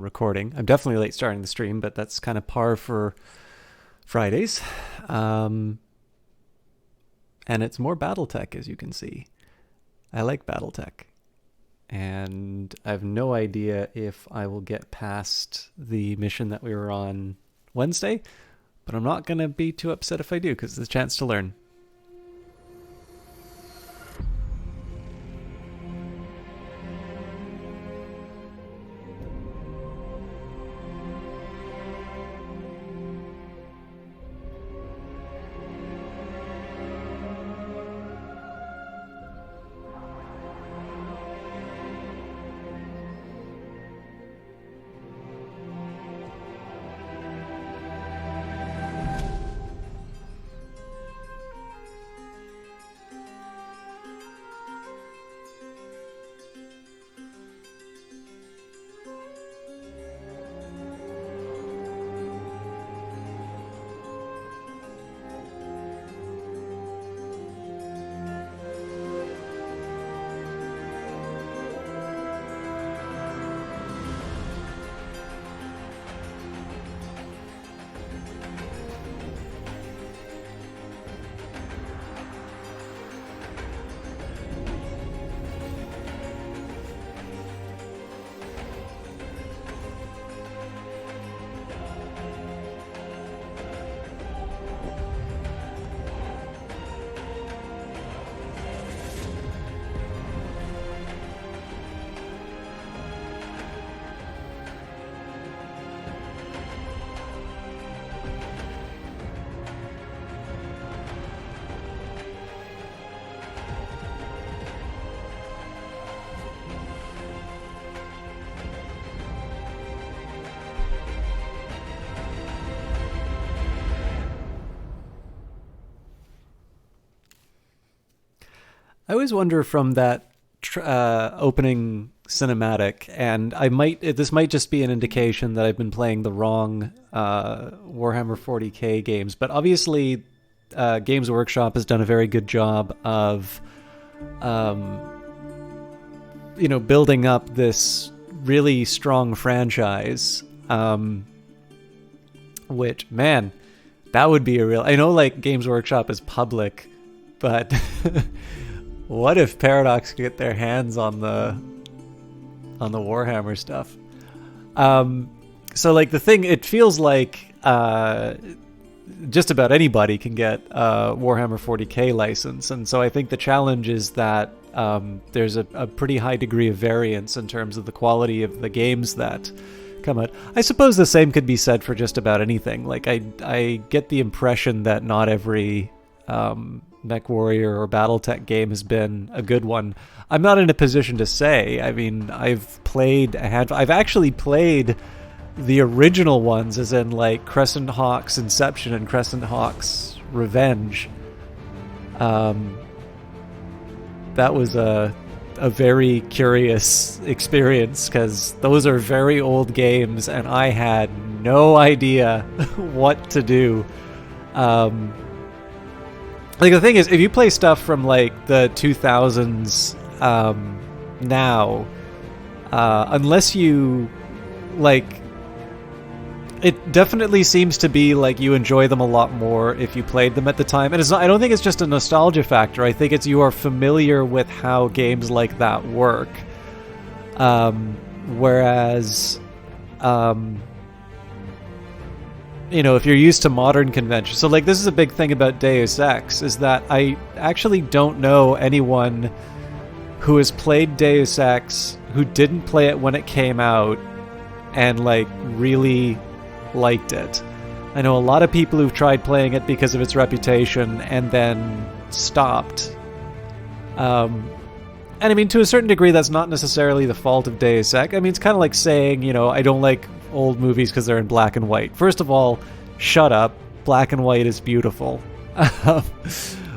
recording. I'm definitely late starting the stream, but that's kind of par for Fridays. Um, and it's more Battletech, as you can see. I like Battletech. And I have no idea if I will get past the mission that we were on Wednesday, but I'm not going to be too upset if I do, because it's a chance to learn. I always wonder from that opening cinematic, and this might just be an indication that I've been playing the wrong Warhammer 40k games, but obviously Games Workshop has done a very good job of building up this really strong franchise, which, man, that would be a real... I know, like, Games Workshop is public, but what if Paradox could get their hands on the Warhammer stuff? So, like, the thing, it feels like just about anybody can get a Warhammer 40k license, and so I think the challenge is that there's a pretty high degree of variance in terms of the quality of the games that come out. I suppose the same could be said for just about anything. Like, I get the impression that not every MechWarrior or Battletech game has been a good one. I'm not in a position to say. I mean, I've played a handful. I've actually played the original ones, as in like Crescent Hawk's Inception and Crescent Hawk's Revenge. That was a very curious experience, because those are very old games and I had no idea what to do. Like, the thing is, if you play stuff from like the 2000s now, unless you like, it definitely seems to be like you enjoy them a lot more if you played them at the time. And it's not, I don't think it's just a nostalgia factor. I think it's you are familiar with how games like that work. Whereas, if you're used to modern conventions. So, like, this is a big thing about Deus Ex, is that I actually don't know anyone who has played Deus Ex who didn't play it when it came out and, like, really liked it. I know a lot of people who've tried playing it because of its reputation and then stopped. And I mean, to a certain degree, that's not necessarily the fault of Deus Ex. I mean, it's kind of like saying, I don't like old movies because they're in black and white. First of all, shut up. Black and white is beautiful.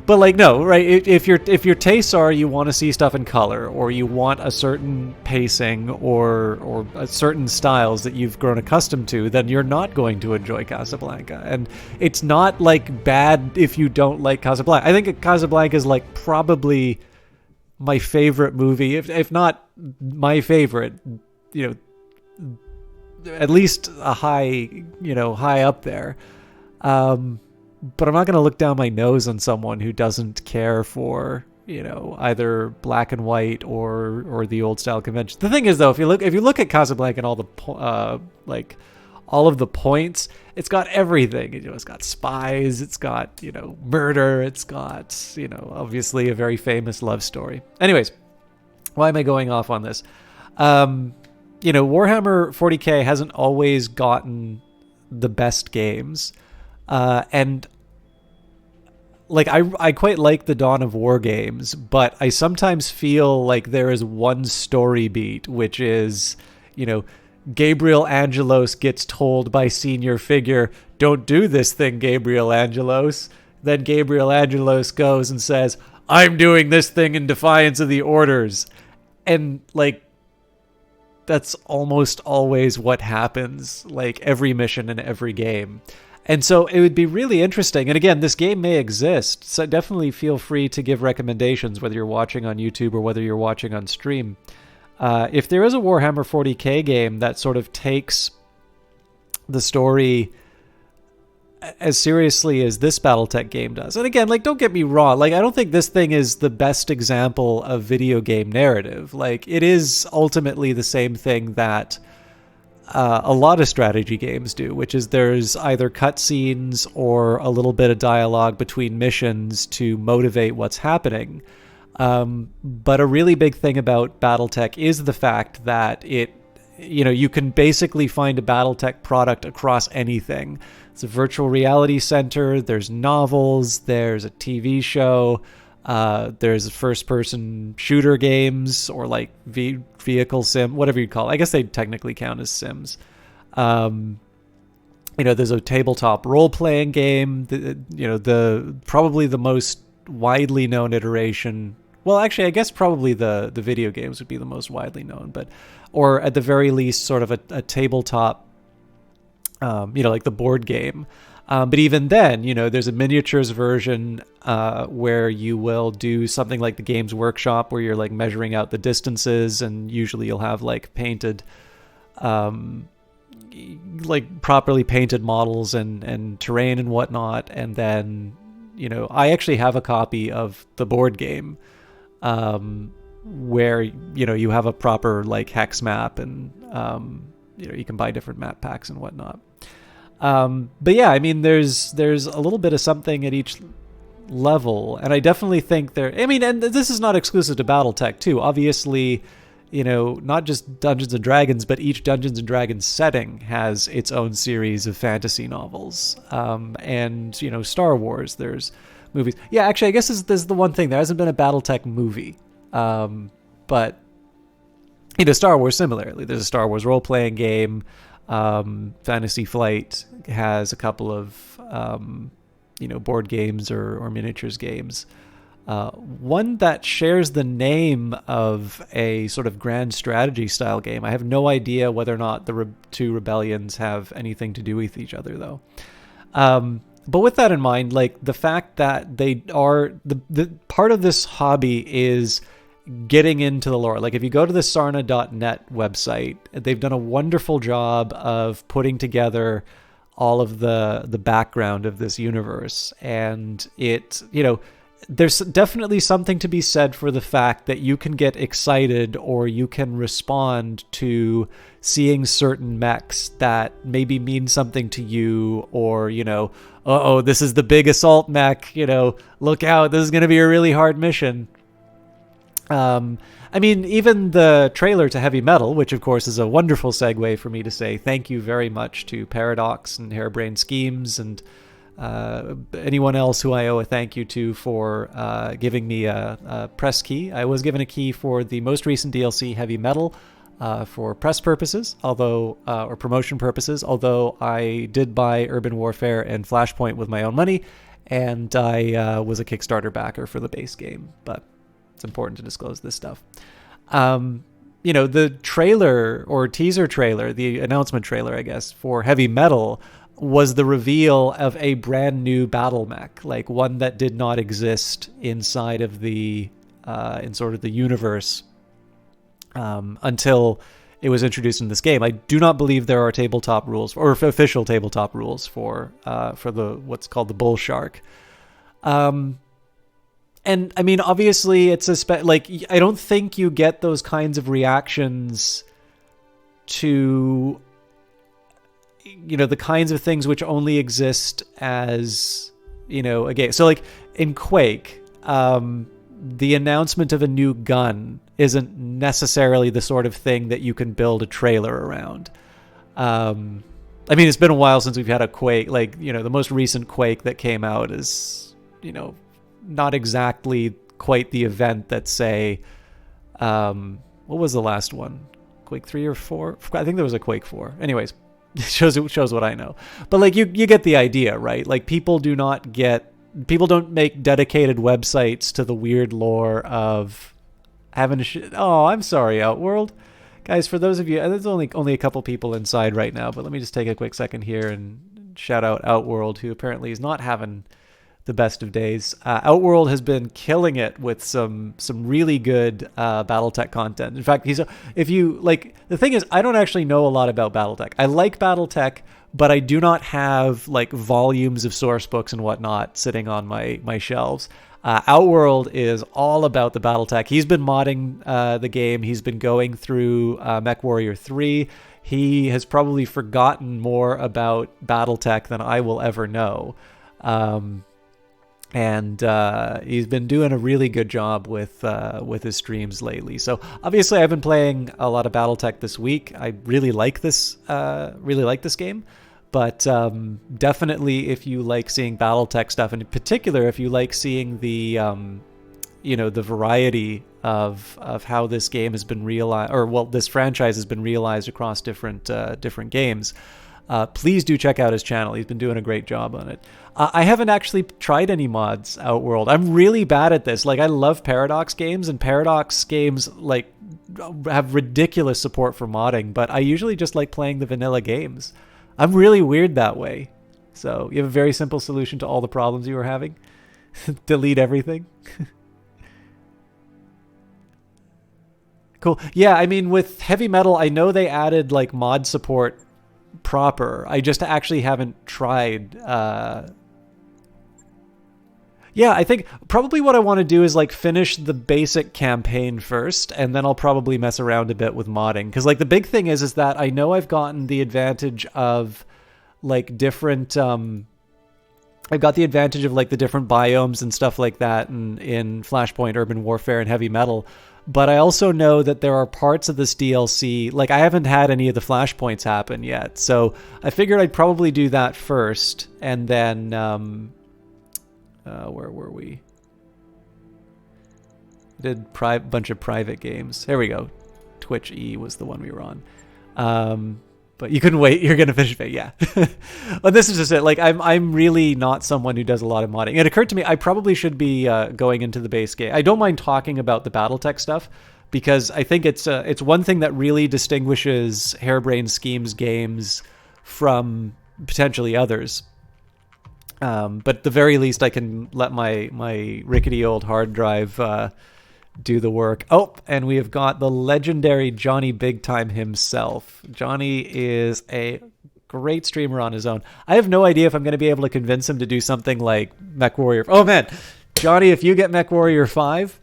But, like, no, right? If your tastes are you want to see stuff in color, or you want a certain pacing or a certain styles that you've grown accustomed to, then you're not going to enjoy Casablanca. And it's not, like, bad if you don't like Casablanca. I think Casablanca is, like, probably my favorite movie, if not my favorite, at least a high up there. But I'm not going to look down my nose on someone who doesn't care for, either black and white or the old style convention. The thing is, though, if you look at Casablanca and all of the points, it's got everything. It's got spies, it's got, murder, it's got, obviously a very famous love story. Anyways, why am I going off on this? Warhammer 40K hasn't always gotten the best games. And like I quite like the Dawn of War games, but I sometimes feel like there is one story beat, which is, Gabriel Angelos gets told by senior figure, "Don't do this thing, Gabriel Angelos." Then Gabriel Angelos goes and says, "I'm doing this thing in defiance of the orders." And like, that's almost always what happens, like every mission in every game. And so it would be really interesting. And again, this game may exist, so definitely feel free to give recommendations, whether you're watching on YouTube or whether you're watching on stream. If there is a Warhammer 40K game that sort of takes the story as seriously as this Battletech game does, and again, like, don't get me wrong, like, I don't think this thing is the best example of video game narrative. Like, it is ultimately the same thing that a lot of strategy games do, which is there's either cutscenes or a little bit of dialogue between missions to motivate what's happening. But a really big thing about Battletech is the fact that you can basically find a Battletech product across anything. It's a virtual reality center, there's novels, there's a TV show, there's first-person shooter games, or like vehicle sim, whatever you call it. I guess they technically count as sims. There's a tabletop role-playing game. The probably the most widely known iteration. Well, actually, I guess probably the video games would be the most widely known, or at the very least, sort of a tabletop, like the board game. But even then, there's a miniatures version where you will do something like the Games Workshop, where you're like measuring out the distances, and usually you'll have like painted, like properly painted models and terrain and whatnot. And then, I actually have a copy of the board game, where, you have a proper like hex map, and, you can buy different map packs and whatnot. But yeah, I mean, there's a little bit of something at each level, and I definitely think and this is not exclusive to Battletech too. Obviously, not just Dungeons and Dragons, but each Dungeons and Dragons setting has its own series of fantasy novels. And, Star Wars, there's movies. Yeah, actually, I guess this is the one thing. There hasn't been a Battletech movie. But, Star Wars similarly. There's a Star Wars role-playing game. Fantasy Flight has a couple of, board games or miniatures games. One that shares the name of a sort of grand strategy style game. I have no idea whether or not the two rebellions have anything to do with each other, though. But with that in mind, like the fact that they are the part of this hobby is getting into the lore. Like if you go to the Sarna.net website, they've done a wonderful job of putting together all of the background of this universe. And there's definitely something to be said for the fact that you can get excited or you can respond to seeing certain mechs that maybe mean something to you, or, this is the big assault mech, look out, this is going to be a really hard mission. I mean, even the trailer to Heavy Metal, which of course is a wonderful segue for me to say thank you very much to Paradox and Harebrained Schemes and anyone else who I owe a thank you to for giving me a press key. I was given a key for the most recent DLC, Heavy Metal, for press purposes, or promotion purposes, although I did buy Urban Warfare and Flashpoint with my own money, and I was a Kickstarter backer for the base game, but it's important to disclose this stuff. The trailer or teaser trailer, the announcement trailer, I guess, for Heavy Metal was the reveal of a brand new battle mech, like one that did not exist inside of in sort of the universe, until it was introduced in this game. I do not believe there are tabletop rules or official tabletop rules for the what's called the bull shark. And I mean, obviously, it's like I don't think you get those kinds of reactions to, you know, the kinds of things which only exist as, you know, a game. So like in Quake, the announcement of a new gun isn't necessarily the sort of thing that you can build a trailer around. I mean, it's been a while since we've had a Quake. Like, you know, the most recent Quake that came out is, you know, not exactly quite the event that, say, what was the last one? Quake 3 or 4? I think there was a Quake 4. Anyways, it shows what I know. But like you get the idea, right? Like people don't make dedicated websites to the weird lore of having to oh, I'm sorry, Outworld. Guys, for those of you, there's only a couple people inside right now, but let me just take a quick second here and shout out Outworld, who apparently is not having the best of days. Outworld has been killing it with some really good Battletech content. In fact, if you like, the thing is, I don't actually know a lot about Battletech. I like Battletech, but I do not have like volumes of source books and whatnot sitting on my shelves. Outworld is all about the Battletech. He's been modding the game. He's been going through MechWarrior 3. He has probably forgotten more about Battletech than I will ever know. And he's been doing a really good job with his streams lately. So obviously, I've been playing a lot of BattleTech this week. I really like this game. But definitely, if you like seeing BattleTech stuff, and in particular, if you like seeing the the variety of how this game has been realized, or well, this franchise has been realized across different games. Please do check out his channel. He's been doing a great job on it. I haven't actually tried any mods Outworld. I'm really bad at this. Like, I love Paradox games, and Paradox games like have ridiculous support for modding, but I usually just like playing the vanilla games. I'm really weird that way. So you have a very simple solution to all the problems you were having. Delete everything. Cool. Yeah, I mean, with Heavy Metal, I know they added like mod support proper. I just actually haven't tried. Yeah, I think probably what I want to do is like finish the basic campaign first, and then I'll probably mess around a bit with modding. Because like the big thing is that I know I've gotten the advantage of like different. I've got the advantage of like the different biomes and stuff like that in Flashpoint, Urban Warfare, and Heavy Metal. But I also know that there are parts of this DLC, like I haven't had any of the flashpoints happen yet. So I figured I'd probably do that first. And then, where were we? Did bunch of private games. There we go. Twitch E was the one we were on. But you couldn't wait. You're going to finish it. Yeah. But this is just it. Like I'm really not someone who does a lot of modding. It occurred to me I probably should be going into the base game. I don't mind talking about the BattleTech stuff because I think it's one thing that really distinguishes Harebrained Schemes games from potentially others. But at the very least, I can let my rickety old hard drive do the work. Oh, and we have got the legendary Johnny Big Time himself. Johnny is a great streamer on his own. I have no idea if I'm going to be able to convince him to do something like MechWarrior. Oh man, Johnny, if you get MechWarrior 5,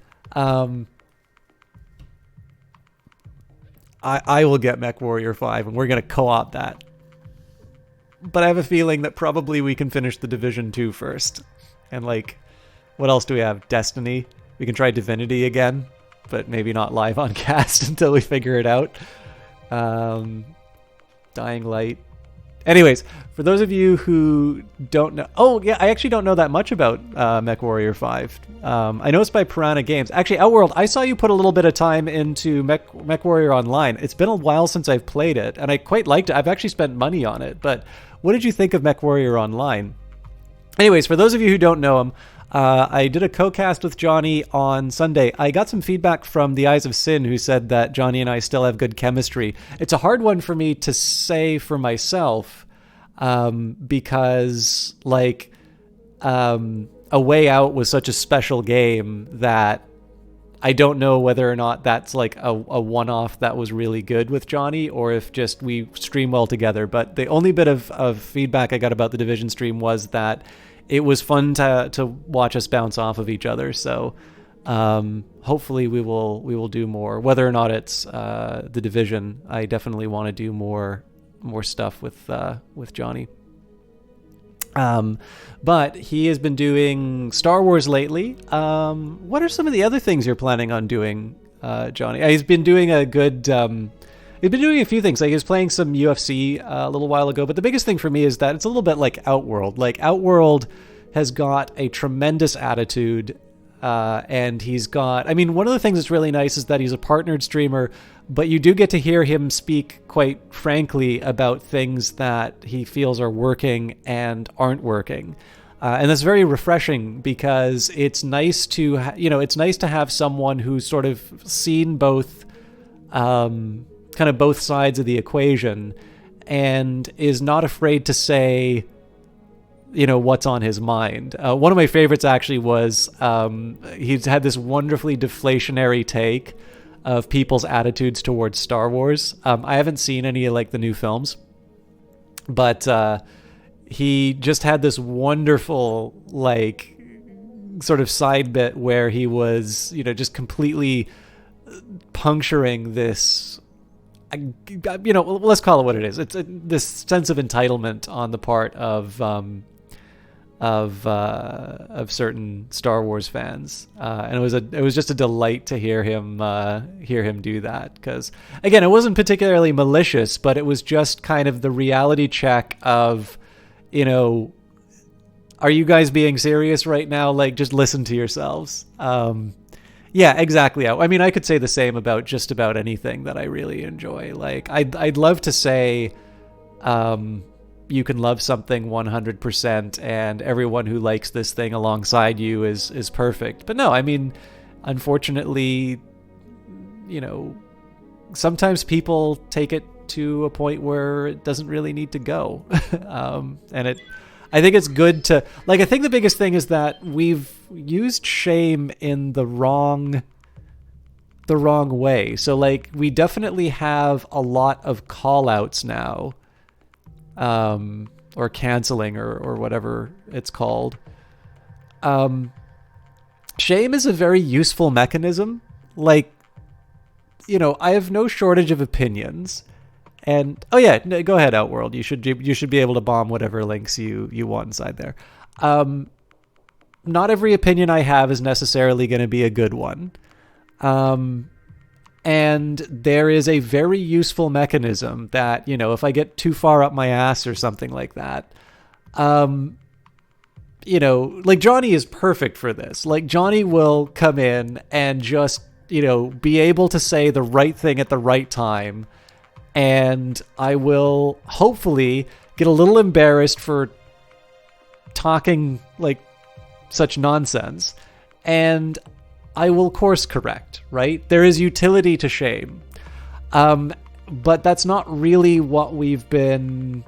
I will get MechWarrior 5, and we're going to co-op that. But I have a feeling that probably we can finish the Division 2 first. And like, what else do we have? Destiny. We can try Divinity again, but maybe not live on cast until we figure it out. Dying Light. Anyways, for those of you who don't know... Oh, yeah, I actually don't know that much about MechWarrior 5. I know it's by Piranha Games. Actually, Outworld, I saw you put a little bit of time into MechWarrior Online. It's been a while since I've played it, and I quite liked it. I've actually spent money on it, but what did you think of MechWarrior Online? Anyways, for those of you who don't know him, I did a co-cast with Johnny on Sunday. I got some feedback from the Eyes of Sin, who said that Johnny and I still have good chemistry. It's a hard one for me to say for myself, because like A Way Out was such a special game that I don't know whether or not that's like a one-off that was really good with Johnny, or if just we stream well together. But the only bit of feedback I got about the Division stream was that it was fun to watch us bounce off of each other. So hopefully we will do more. Whether or not it's the Division, I definitely want to do more stuff with Johnny. But he has been doing Star Wars lately. What are some of the other things you're planning on doing, Johnny? He's been doing a good. He's been doing a few things. Like he was playing some UFC a little while ago. But the biggest thing for me is that it's a little bit like Outworld. Like Outworld has got a tremendous attitude. And he's got, I mean, one of the things that's really nice is that he's a partnered streamer, but you do get to hear him speak quite frankly about things that he feels are working and aren't working. And that's very refreshing because it's nice to, it's nice to have someone who's sort of seen both, kind of both sides of the equation and is not afraid to say, what's on his mind. One of my favorites actually was he's had this wonderfully deflationary take of people's attitudes towards Star Wars. I haven't seen any of like the new films, but he just had this wonderful like sort of side bit where he was, just completely puncturing this, let's call it what it is. It's this sense of entitlement on the part of certain Star Wars fans, and it was just a delight to hear him do that, because again, it wasn't particularly malicious, but it was just kind of the reality check of, are you guys being serious right now? Like, just listen to yourselves. Yeah, exactly. I mean, I could say the same about just about anything that I really enjoy. Like, I'd love to say, you can love something 100% and everyone who likes this thing alongside you is perfect. But no, I mean, unfortunately, sometimes people take it to a point where it doesn't really need to go. I think it's good to, like, I think the biggest thing is that we've used shame in the wrong way. So like, we definitely have a lot of call outs now, or canceling or whatever it's called. Shame is a very useful mechanism. Like, I have no shortage of opinions. And oh yeah, go ahead, Outworld. You should be able to bomb whatever links you want inside there. Not every opinion I have is necessarily going to be a good one. And there is a very useful mechanism that, if I get too far up my ass or something like that, like Johnny is perfect for this. Like Johnny will come in and just, be able to say the right thing at the right time. And I will hopefully get a little embarrassed for talking like such nonsense. And I will course correct, right? There is utility to shame. But that's not really what we've been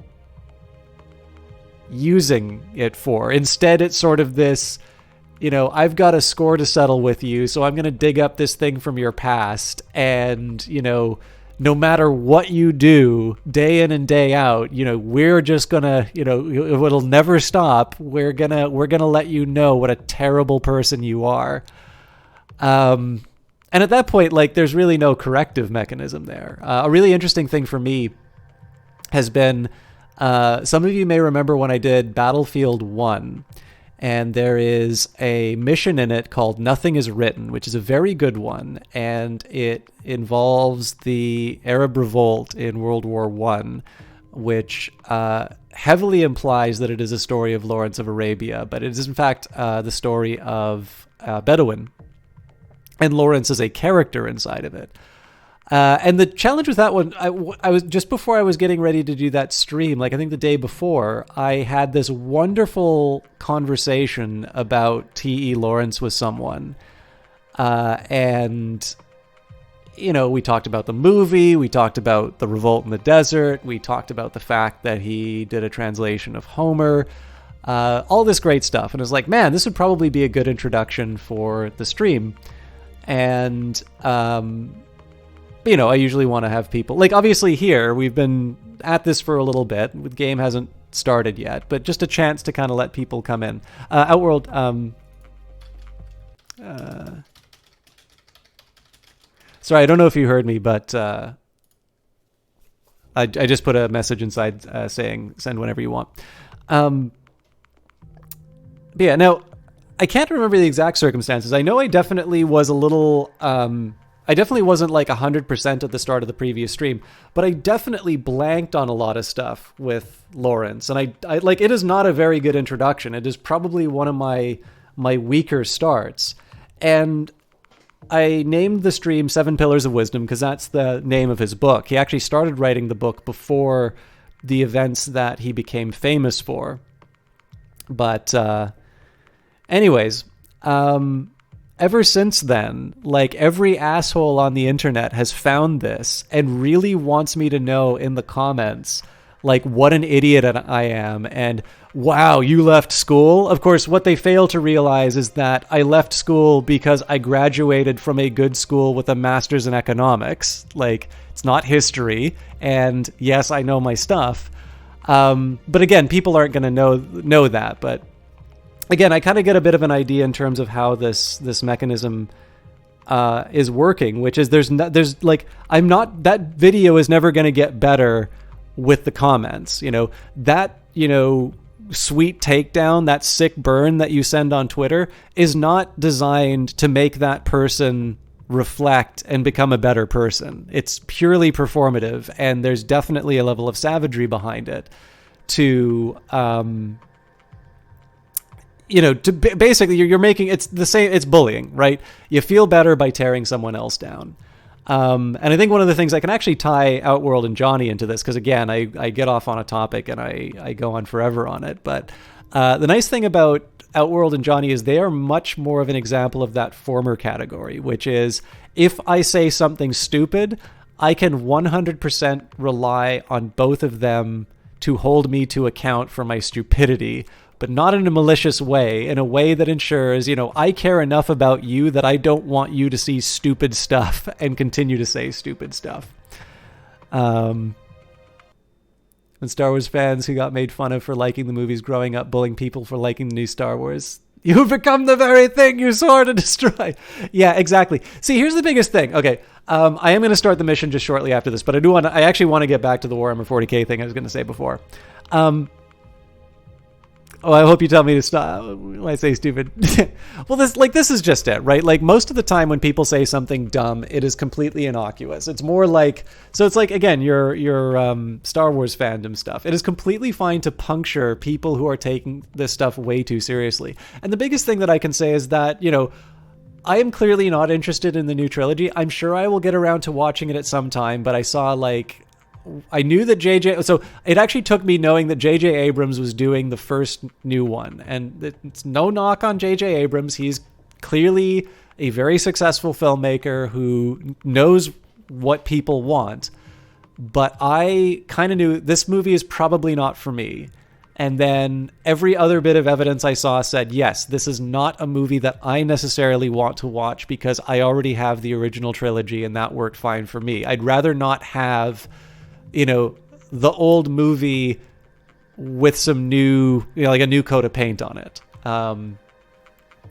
using it for. Instead, it's sort of this, I've got a score to settle with you, so I'm going to dig up this thing from your past and, no matter what you do day in and day out, we're just gonna, it'll never stop. We're gonna let you know what a terrible person you are. And at that point, like, there's really no corrective mechanism there. A really interesting thing for me has been, some of you may remember when I did Battlefield 1, and there is a mission in it called Nothing is Written, which is a very good one, and it involves the Arab Revolt in World War I, which heavily implies that it is a story of Lawrence of Arabia, but it is in fact the story of Bedouin, and Lawrence is a character inside of it. And the challenge with that one, I was just before I was getting ready to do that stream, like I think the day before, I had this wonderful conversation about T.E. Lawrence with someone. And, we talked about the movie, we talked about the revolt in the desert, we talked about the fact that he did a translation of Homer, all this great stuff. And I was like, man, this would probably be a good introduction for the stream. And I usually want to have people, like, obviously here we've been at this for a little bit. The game hasn't started yet, but just a chance to kind of let people come in. Outworld, sorry, I don't know if you heard me, but I just put a message inside saying send whenever you want. But yeah, now I can't remember the exact circumstances. I know I definitely was a little I definitely wasn't like 100% at the start of the previous stream, but I definitely blanked on a lot of stuff with Lawrence. And I like, it is not a very good introduction. It is probably one of my weaker starts. And I named the stream 7 Pillars of Wisdom because that's the name of his book. He actually started writing the book before the events that he became famous for. But anyways, ever since then, like, every asshole on the internet has found this and really wants me to know in the comments, like, what an idiot I am. And wow, you left school. Of course, what they fail to realize is that I left school because I graduated from a good school with a master's in economics. Like, it's not history. And yes, I know my stuff. But again, people aren't going to know that. But again, I kind of get a bit of an idea in terms of how this mechanism is working, which is there's like, that video is never going to get better with the comments. That sweet takedown, that sick burn that you send on Twitter is not designed to make that person reflect and become a better person. It's purely performative, and there's definitely a level of savagery behind it to basically you're making, it's the same, it's bullying, right? You feel better by tearing someone else down. And I think one of the things I can actually tie Outworld and Johnny into this, because again, I get off on a topic and I go on forever on it. But the nice thing about Outworld and Johnny is they are much more of an example of that former category, which is if I say something stupid, I can 100% rely on both of them to hold me to account for my stupidity, but not in a malicious way, in a way that ensures, I care enough about you that I don't want you to see stupid stuff and continue to say stupid stuff. And Star Wars fans who got made fun of for liking the movies growing up bullying people for liking the new Star Wars. You've become the very thing you swore to destroy. Yeah, exactly. See, here's the biggest thing. Okay, I am going to start the mission just shortly after this, but I actually want to get back to the Warhammer 40k thing I was going to say before. I hope you tell me to stop when I say stupid. Well, this is just it, right? Like, most of the time when people say something dumb, it is completely innocuous. It's more like, so it's like, again, your Star Wars fandom stuff. It is completely fine to puncture people who are taking this stuff way too seriously. And the biggest thing that I can say is that, I am clearly not interested in the new trilogy. I'm sure I will get around to watching it at some time, but I knew that so it actually took me knowing that J.J. Abrams was doing the first new one. And it's no knock on J.J. Abrams. He's clearly a very successful filmmaker who knows what people want. But I kind of knew this movie is probably not for me. And then every other bit of evidence I saw said, yes, this is not a movie that I necessarily want to watch because I already have the original trilogy and that worked fine for me. I'd rather not have the old movie with some new, like a new coat of paint on it. And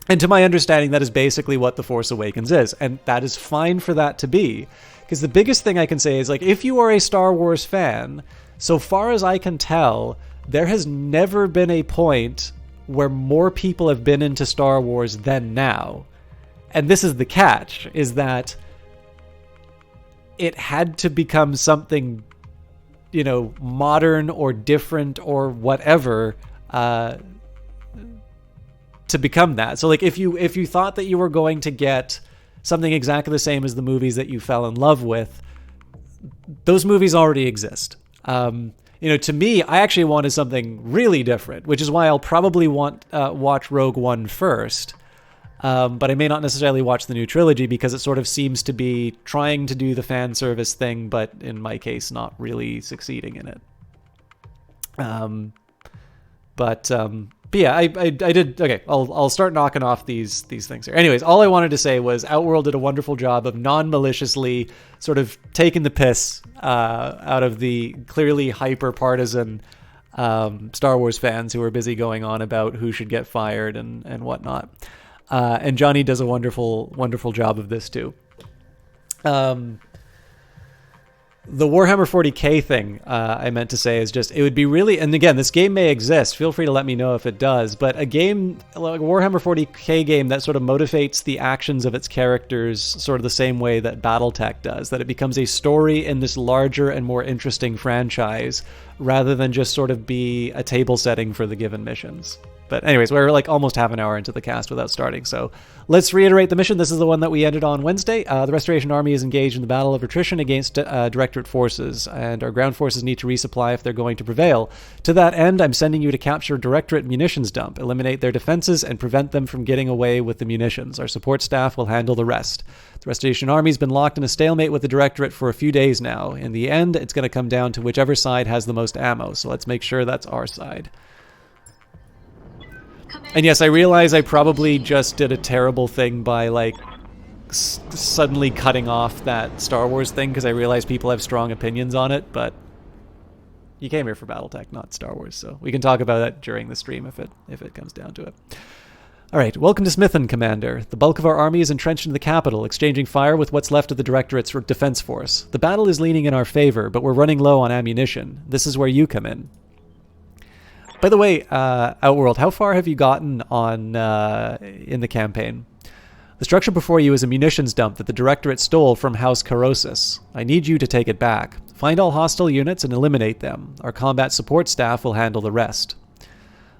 to my understanding, that is basically what The Force Awakens is. And that is fine for that to be. Because the biggest thing I can say is, like, if you are a Star Wars fan, so far as I can tell, there has never been a point where more people have been into Star Wars than now. And this is the catch, is that it had to become something modern or different or whatever to become that. So, like, if you thought that you were going to get something exactly the same as the movies that you fell in love with, those movies already exist. To me, I actually wanted something really different, which is why I'll probably watch Rogue One first. But I may not necessarily watch the new trilogy because it sort of seems to be trying to do the fan service thing, but in my case, not really succeeding in it. But yeah, I did. Okay, I'll start knocking off these things here. Anyways, all I wanted to say was Outworld did a wonderful job of non-maliciously sort of taking the piss out of the clearly hyper partisan Star Wars fans who are busy going on about who should get fired and whatnot. And Johnny does a wonderful job of this too. The Warhammer 40k thing I meant to say is just, it would be really, and again, this game may exist, feel free to let me know if it does, but a game, like a Warhammer 40k game that sort of motivates the actions of its characters sort of the same way that Battletech does, that it becomes a story in this larger and more interesting franchise, rather than just sort of be a table setting for the given missions. But anyways, we're like almost half an hour into the cast without starting, so let's reiterate the mission. This is the one that we ended on Wednesday. The Restoration Army is engaged in the Battle of Attrition against Directorate forces, and our ground forces need to resupply if they're going to prevail. To that end, I'm sending you to capture Directorate munitions dump, eliminate their defenses, and prevent them from getting away with the munitions. Our support staff will handle the rest. The Restoration Army's been locked in a stalemate with the Directorate for a few days now. In the end, it's going to come down to whichever side has the most ammo, so let's make sure that's our side. And yes, I realize I probably just did a terrible thing by, like, suddenly cutting off that Star Wars thing, because I realize people have strong opinions on it, but you came here for Battletech, not Star Wars, so we can talk about that during the stream if it comes down to it. Alright, welcome to Smithen, Commander. The bulk of our army is entrenched in the capital, exchanging fire with what's left of the Directorate's defense force. The battle is leaning in our favor, but we're running low on ammunition. This is where you come in. By the way, Outworld, how far have you gotten on in the campaign? The structure before you is a munitions dump that the Directorate stole from House Carosis. I need you to take it back. Find all hostile units and eliminate them. Our combat support staff will handle the rest.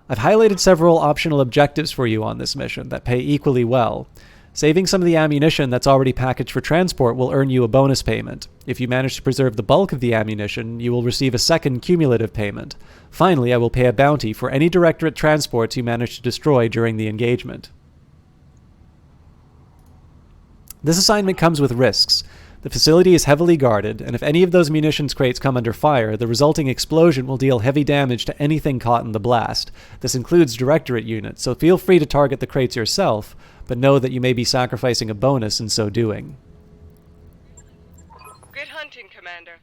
I've highlighted several optional objectives for you on this mission that pay equally well. Saving some of the ammunition that's already packaged for transport will earn you a bonus payment. If you manage to preserve the bulk of the ammunition, you will receive a second cumulative payment. Finally, I will pay a bounty for any Directorate transports you manage to destroy during the engagement. This assignment comes with risks. The facility is heavily guarded, and if any of those munitions crates come under fire, the resulting explosion will deal heavy damage to anything caught in the blast. This includes Directorate units, so feel free to target the crates yourself, but know that you may be sacrificing a bonus in so doing. Good hunting, Commander.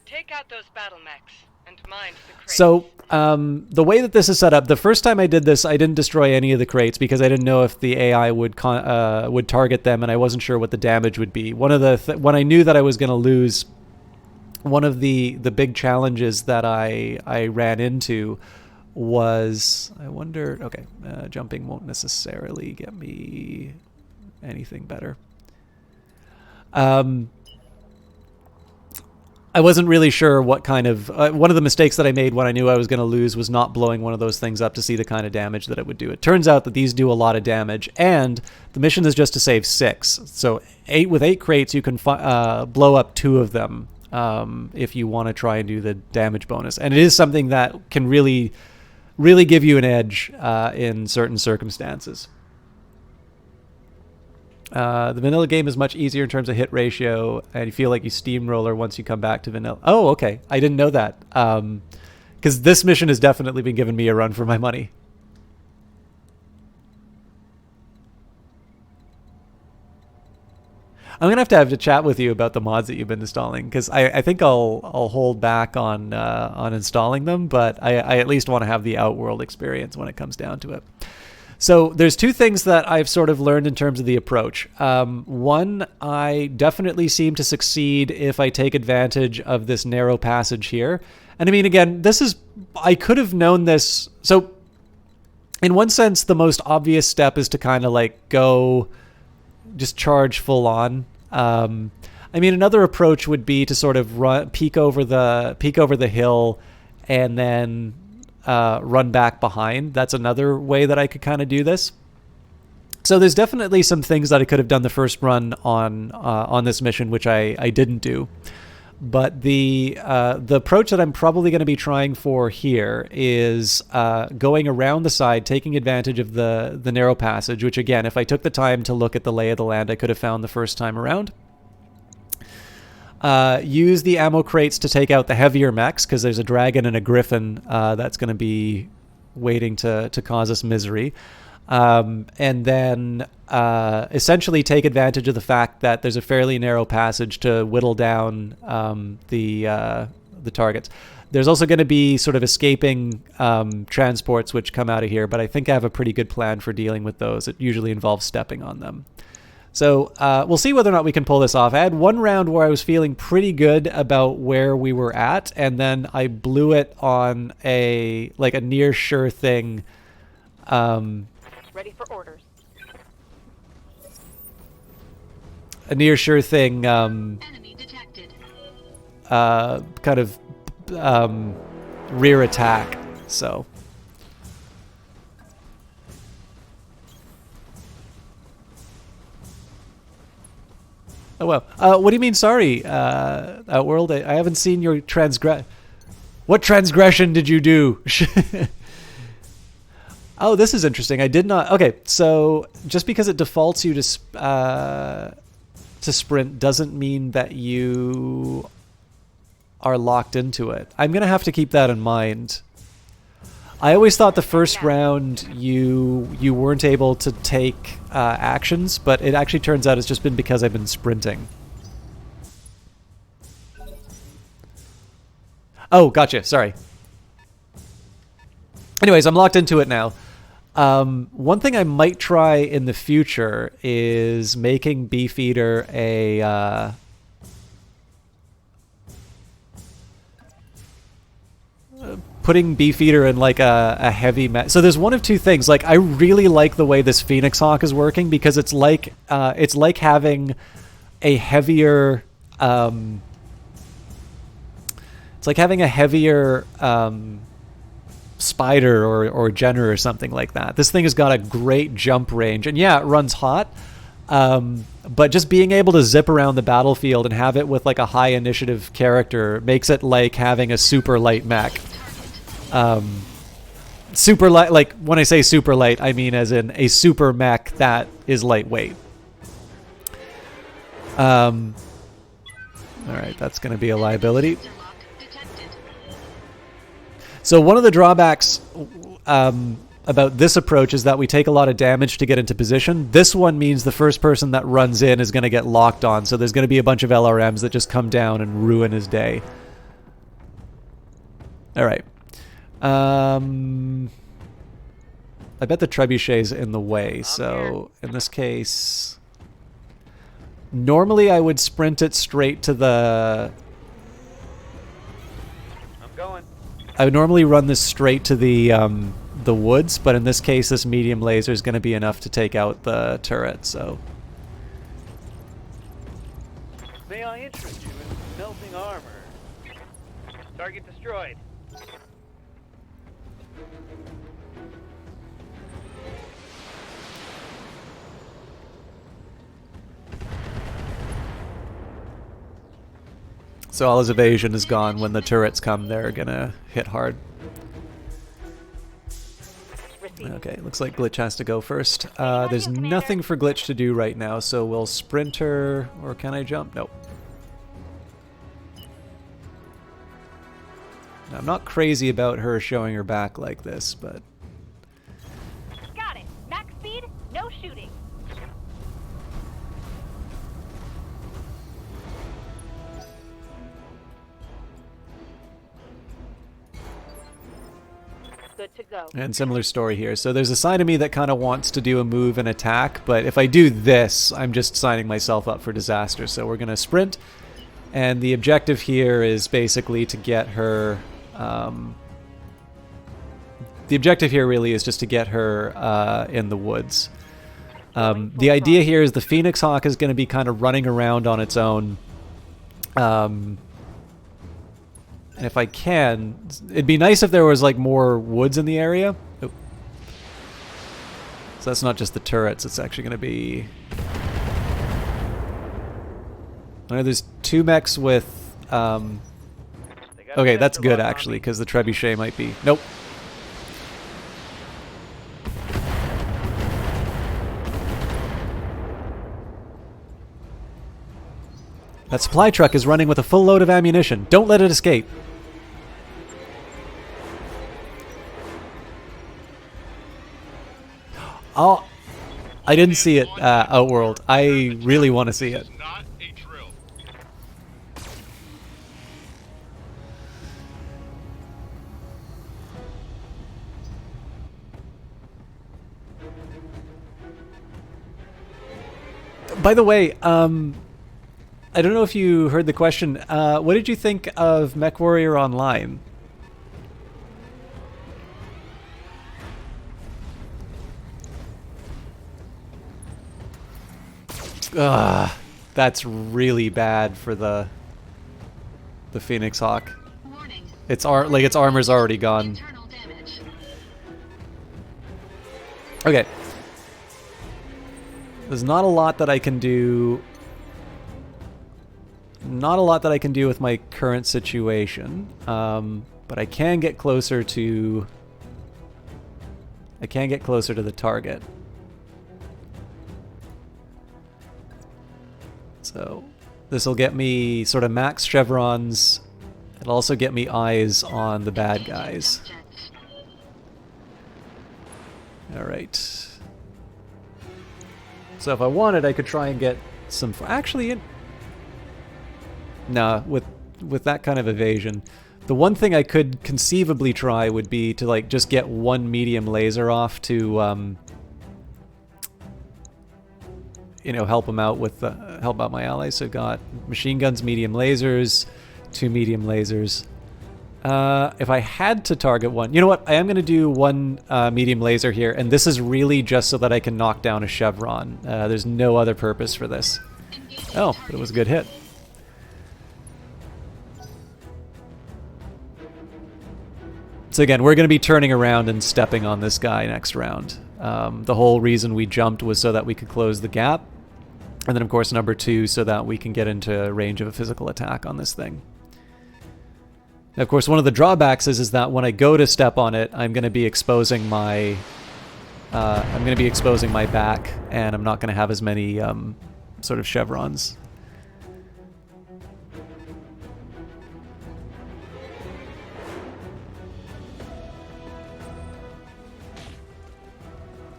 Take out those battle mechs and mind the crates. So, the way that this is set up, the first time I did this, I didn't destroy any of the crates because I didn't know if the AI would target them, and I wasn't sure what the damage would be. One of the when I knew that I was going to lose, one of the big challenges that I ran into was, I wonder, okay, jumping won't necessarily get me anything better. I wasn't really sure what kind of... one of the mistakes that I made when I knew I was going to lose was not blowing one of those things up to see the kind of damage that it would do. It turns out that these do a lot of damage, and the mission is just to save 6. So with 8 crates, you can blow up 2 of them if you want to try and do the damage bonus. And it is something that can really give you an edge in certain circumstances. The vanilla game is much easier in terms of hit ratio, and you feel like you steamroller once you come back to vanilla. Oh, okay. I didn't know that. Because this mission has definitely been giving me a run for my money. I'm going to have to chat with you about the mods that you've been installing, because I think I'll hold back on installing them, but I at least want to have the Outworld experience when it comes down to it. So there's 2 things that I've sort of learned in terms of the approach. One, I definitely seem to succeed if I take advantage of this narrow passage here. And I mean, again, I could have known this. So in one sense, the most obvious step is to kind of like go just charge full on. I mean, another approach would be to sort of peek over the hill and then run back behind. That's another way that I could kind of do this. So there's definitely some things that I could have done the first run on this mission, which I didn't do. But the approach that I'm probably going to be trying for here is going around the side, taking advantage of the narrow passage, which again, if I took the time to look at the lay of the land, I could have found the first time around. Use the ammo crates to take out the heavier mechs, because there's a dragon and a griffin that's going to be waiting to cause us misery. And then essentially take advantage of the fact that there's a fairly narrow passage to whittle down the targets. There's also going to be sort of escaping transports which come out of here, but I think I have a pretty good plan for dealing with those. It usually involves stepping on them. So we'll see whether or not we can pull this off. I had one round where I was feeling pretty good about where we were at, and then I blew it on a near sure thing. Ready for orders. A near sure thing. Enemy detected. Kind of rear attack. So. Oh well. What do you mean? Sorry, Outworld. I haven't seen your What transgression did you do? Oh, this is interesting. I did not. Okay, so just because it defaults you to sprint doesn't mean that you are locked into it. I'm gonna have to keep that in mind. I always thought the first round you weren't able to take actions, but it actually turns out it's just been because I've been sprinting. Oh, gotcha. Sorry. Anyways, I'm locked into it now. One thing I might try in the future is making Beefeater a putting Beefeater in like a heavy so there's one of two things. Like, I really like the way this Phoenix Hawk is working, because it's like having a heavier Spider or Jenner or something like that. This thing has got a great jump range, and yeah, it runs hot. But just being able to zip around the battlefield and have it with like a high initiative character makes it like having a super light mech. Super light, like when I say super light, I mean as in a super mech that is lightweight. All right, that's going to be a liability. So one of the drawbacks about this approach is that we take a lot of damage to get into position. This one means the first person that runs in is going to get locked on, so there's going to be a bunch of LRMs that just come down and ruin his day. All right. I bet the trebuchet's in the way, so in this case... Normally I would sprint it straight to the... I'm going. I would normally run this straight to the woods, but in this case this medium laser is going to be enough to take out the turret, so... May I interest you in melting armor? Target destroyed. So all his evasion is gone. When the turrets come, they're gonna hit hard. Okay, looks like Glitch has to go first. There's nothing for Glitch to do right now, so we'll sprint her, or can I jump? Nope. I'm not crazy about her showing her back like this, but... Got it. Max speed, no shooting. Good to go. And similar story here. So there's a side of me that kind of wants to do a move and attack, but if I do this, I'm just signing myself up for disaster. So we're going to sprint, and the objective here is basically to get her... the objective here really is just to get her in the woods. The idea here is the Phoenix Hawk is going to be kind of running around on its own. And if I can, it'd be nice if there was like more woods in the area. Oh. So that's not just the turrets, it's actually going to be... I know there's two mechs with... Okay, that's good actually, because the trebuchet might be... Nope. That supply truck is running with a full load of ammunition. Don't let it escape. Oh, I didn't see it, Outworld. I really want to see it. Not a drill. By the way, I don't know if you heard the question. What did you think of MechWarrior Online? Ugh, that's really bad for the Phoenix Hawk. Its armor's already gone. Okay. There's not a lot that I can do. Not a lot that I can do with my current situation, but I can get closer to. I can get closer to the target. So this will get me sort of max chevrons. It'll also get me eyes on the bad guys. All right. So if I wanted, I could try and get some. Actually, nah. With that kind of evasion, the one thing I could conceivably try would be to like just get one medium laser off to, you know, help him out with help out my allies. So I've got machine guns, medium lasers, 2 medium lasers. If I had to target one, you know what? I am going to do one medium laser here, and this is really just so that I can knock down a chevron. There's no other purpose for this. Oh, but it was a good hit. So again, we're going to be turning around and stepping on this guy next round. The whole reason we jumped was so that we could close the gap. And then, of course, number 2, so that we can get into range of a physical attack on this thing. Now, of course, one of the drawbacks is that when I go to step on it, I'm going to be exposing my back, and I'm not going to have as many sort of chevrons.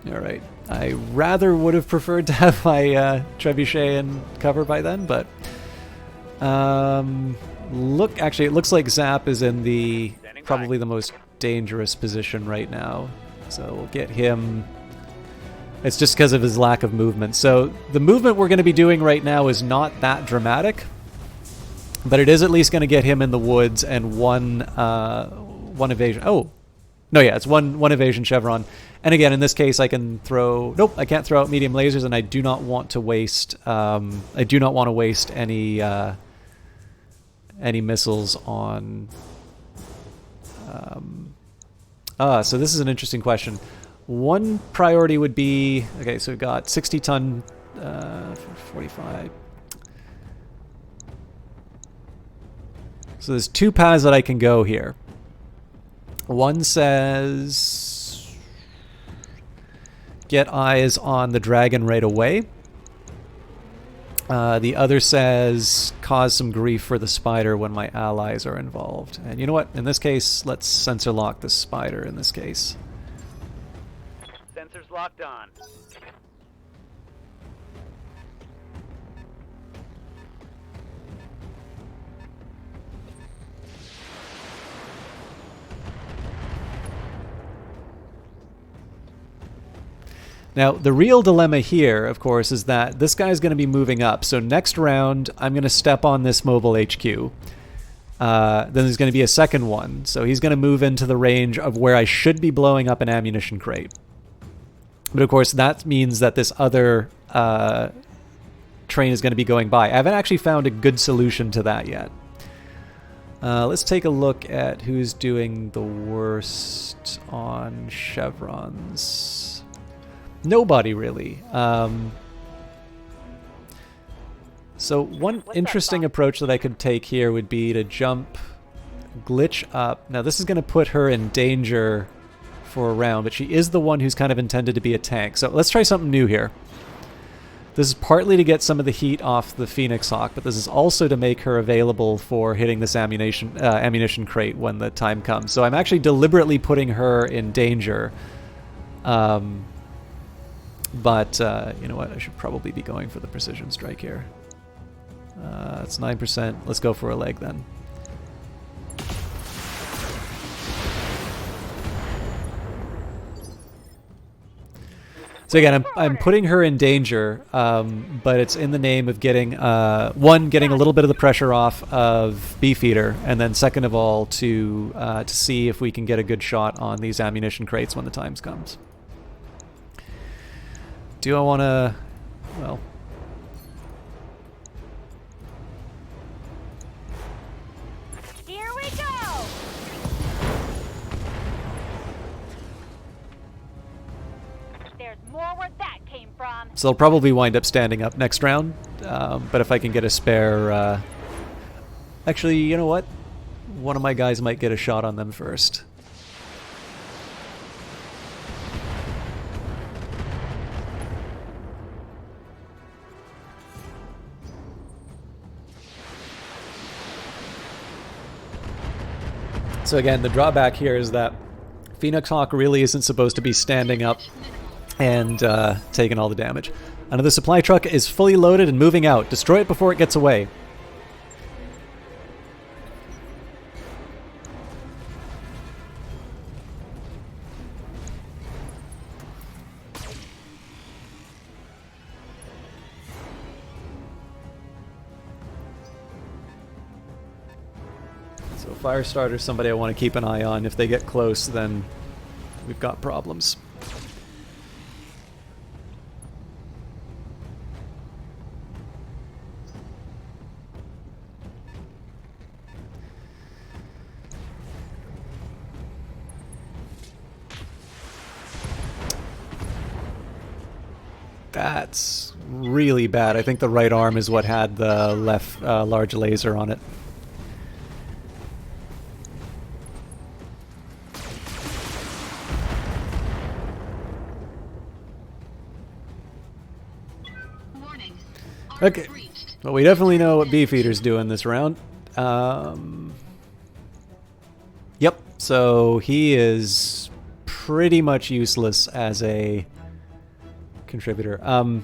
All right. I rather would have preferred to have my trebuchet in cover by then, but actually, it looks like Zap is in the probably the most dangerous position right now. So we'll get him. It's just because of his lack of movement. So the movement we're going to be doing right now is not that dramatic, but it is at least going to get him in the woods and one evasion. Oh, no, yeah, it's one evasion chevron. And again, in this case, I can throw. Nope, I can't throw out medium lasers, and I do not want to waste. I do not want to waste any missiles on. So this is an interesting question. One priority would be okay. So we've got 60-ton, 45. So there's 2 paths that I can go here. One says get eyes on the dragon right away. The other says cause some grief for the spider when my allies are involved. And you know what? In this case, let's sensor lock the spider in this case. Sensors locked on. Now, the real dilemma here, of course, is that this guy's going to be moving up. So next round, I'm going to step on this mobile HQ. Then there's going to be a second one. So he's going to move into the range of where I should be blowing up an ammunition crate. But of course, that means that this other train is going to be going by. I haven't actually found a good solution to that yet. Let's take a look at who's doing the worst on chevrons. Nobody really. So one interesting approach that I could take here would be to jump, glitch up. Now this is going to put her in danger for a round, but she is the one who's kind of intended to be a tank. So let's try something new here. This is partly to get some of the heat off the Phoenix Hawk, but this is also to make her available for hitting this ammunition crate when the time comes. So I'm actually deliberately putting her in danger. But you know what? I should probably be going for the precision strike here. It's 9%. Let's go for a leg then. So again, I'm putting her in danger, but it's in the name of getting, one, getting a little bit of the pressure off of Beefeater, and then second of all, to see if we can get a good shot on these ammunition crates when the time comes. Do I want to, well... Here we go! There's more where that came from. So they'll probably wind up standing up next round, but if I can get a spare... Actually, you know what? One of my guys might get a shot on them first. So again, the drawback here is that Phoenix Hawk really isn't supposed to be standing up and taking all the damage. Another supply truck is fully loaded and moving out. Destroy it before it gets away. Firestarter is somebody I want to keep an eye on. If they get close, then we've got problems. That's really bad. I think the right arm is what had the left large laser on it. Okay, well, we definitely know what Beefeater's doing this round. Yep, so he is pretty much useless as a contributor. I'm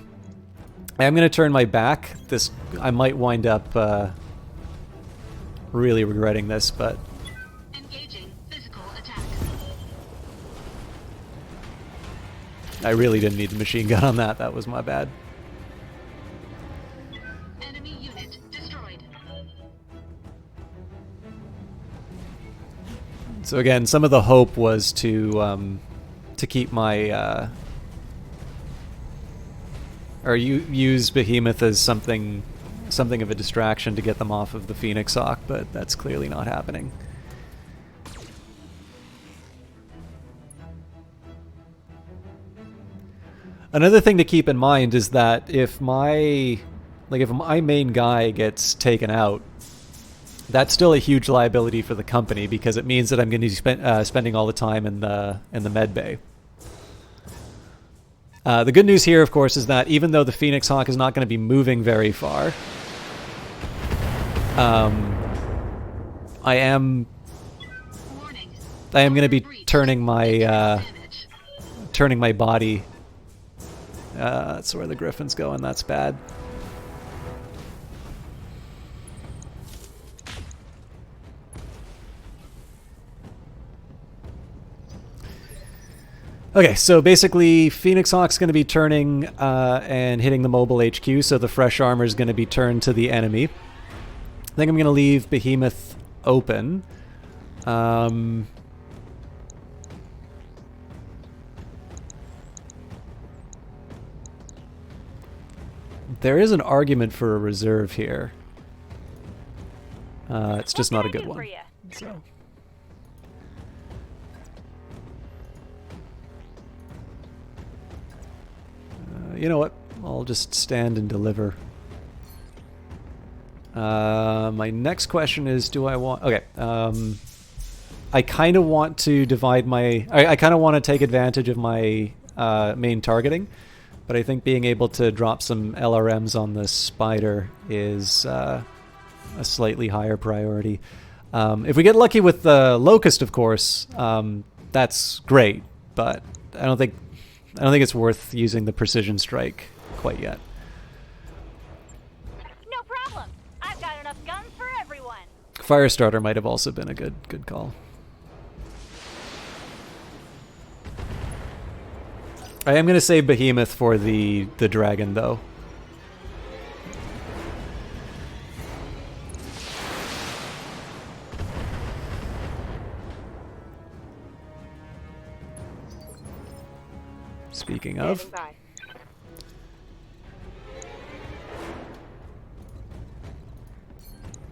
going to turn my back. I might wind up really regretting this, but... Engaging physical attack. I really didn't need the machine gun on that. That was my bad. So again, some of the hope was to keep my or use Behemoth as something of a distraction to get them off of the Phoenix Hawk, but that's clearly not happening. Another thing to keep in mind is that if my main guy gets taken out, that's still a huge liability for the company because it means that I'm going to be spending all the time in the med bay. The good news here, of course, is that even though the Phoenix Hawk is not going to be moving very far, I am going to be turning my body. That's where the Griffin's going. That's bad. Okay, so basically Phoenix Hawk's going to be turning and hitting the mobile HQ, so the fresh armor is going to be turned to the enemy. I think I'm going to leave Behemoth open. There is an argument for a reserve here. It's just not a good one. So. You know what? I'll just stand and deliver. My next question is, do I want... Okay. I kind of want to divide my... I kind of want to take advantage of my main targeting, but I think being able to drop some LRMs on the Spider is a slightly higher priority. If we get lucky with the Locust, of course, that's great, but I don't think I don't think it's worth using the precision strike quite yet. No problem. I've got enough guns for everyone. Firestarter might have also been a good call. I am going to save Behemoth for the dragon, though. Speaking of... Standing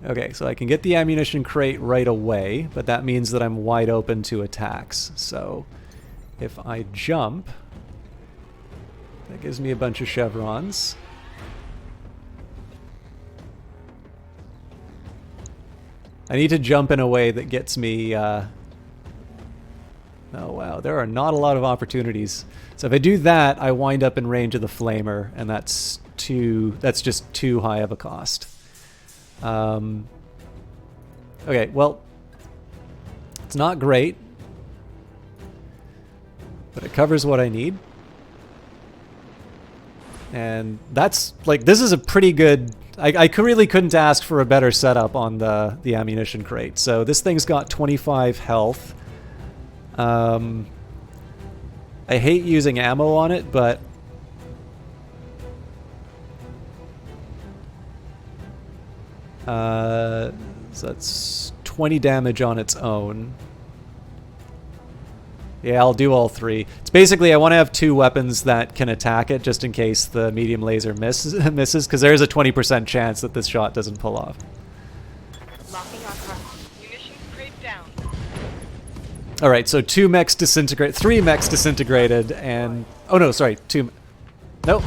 by. Okay, so I can get the ammunition crate right away, but that means that I'm wide open to attacks. So if I jump, that gives me a bunch of chevrons. I need to jump in a way that gets me... Oh wow, there are not a lot of opportunities. So if I do that, I wind up in range of the flamer, and that's just too high of a cost. Okay, well, it's not great, but it covers what I need. And that's, like, this is a pretty good... I really couldn't ask for a better setup on the ammunition crate. So this thing's got 25 health. I hate using ammo on it, but... so that's 20 damage on its own. Yeah, I'll do all three. It's basically, I want to have two weapons that can attack it, just in case the medium laser misses, because there's a 20% chance that this shot doesn't pull off. Locking on front. Munitions crate down. Alright, so three mechs disintegrated, and... Oh no, sorry, Nope.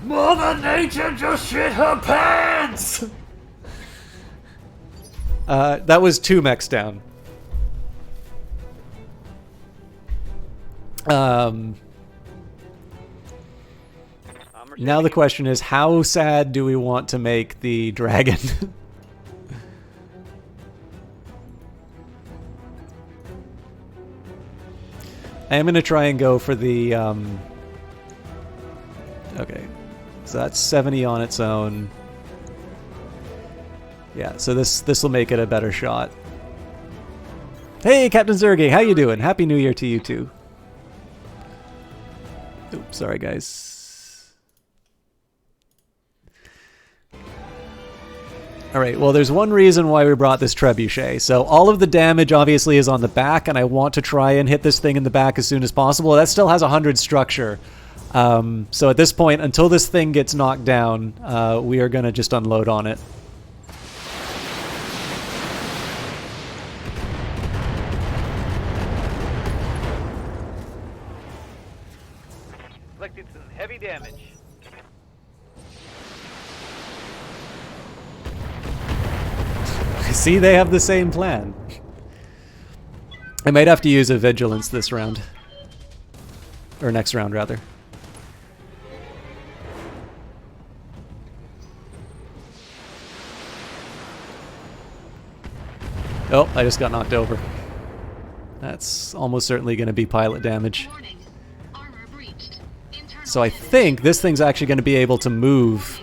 Mother Nature just shit her pants! That was 2 mechs down. Now the question is, how sad do we want to make the dragon? I am going to try and go for the... Okay, so that's 70 on its own. Yeah, so this will make it a better shot. Hey, Captain Zergy, how you doing? Happy New Year to you too. Oops, sorry guys. Alright, well there's one reason why we brought this trebuchet. So all of the damage obviously is on the back, and I want to try and hit this thing in the back as soon as possible. That still has 100 structure. So at this point, until this thing gets knocked down, we are going to just unload on it. Inflicted some heavy damage. See, they have the same plan. I might have to use a vigilance this round. Or next round, rather. Oh, I just got knocked over. That's almost certainly going to be pilot damage. Warning. Armor breached. Internal So I damage. think this thing's actually going to be able to move.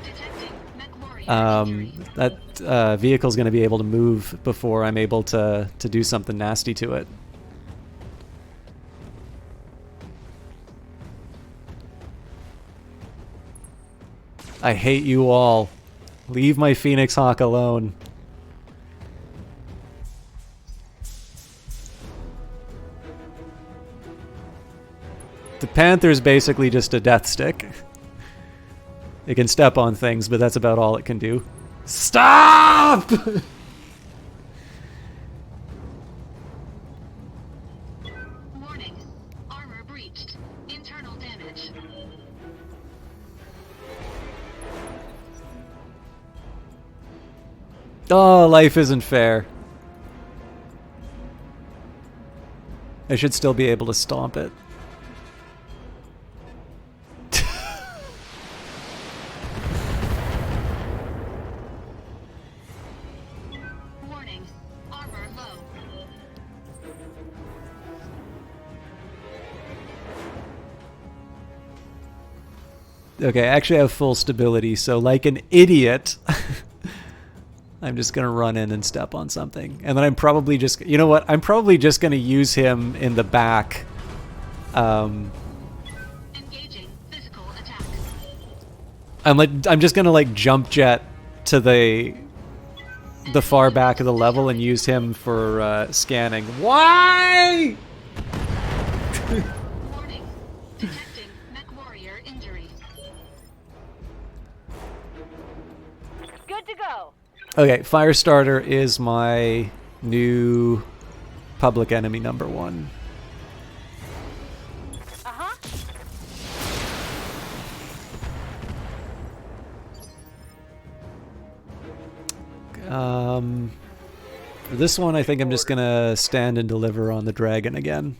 Detecting mech warrior injury. That vehicle's going to be able to move before I'm able to do something nasty to it. I hate you all. Leave my Phoenix Hawk alone. The Panther's basically just a death stick. It can step on things, but that's about all it can do. Stop! Warning. Armor breached. Internal damage. Oh, life isn't fair. I should still be able to stomp it. Warning. Armor low. Okay, I actually have full stability, so like an idiot, I'm just going to run in and step on something. And then I'm probably just... You know what? I'm probably just going to use him in the back. Engaging physical attack. I'm just going to like jump jet to the far back of the level and use him for scanning. Why? Warning. Detecting mech warrior injury. Good to go. Okay, Firestarter is my new public enemy number 1. Uh-huh. For this one, I think I'm just gonna stand and deliver on the dragon again.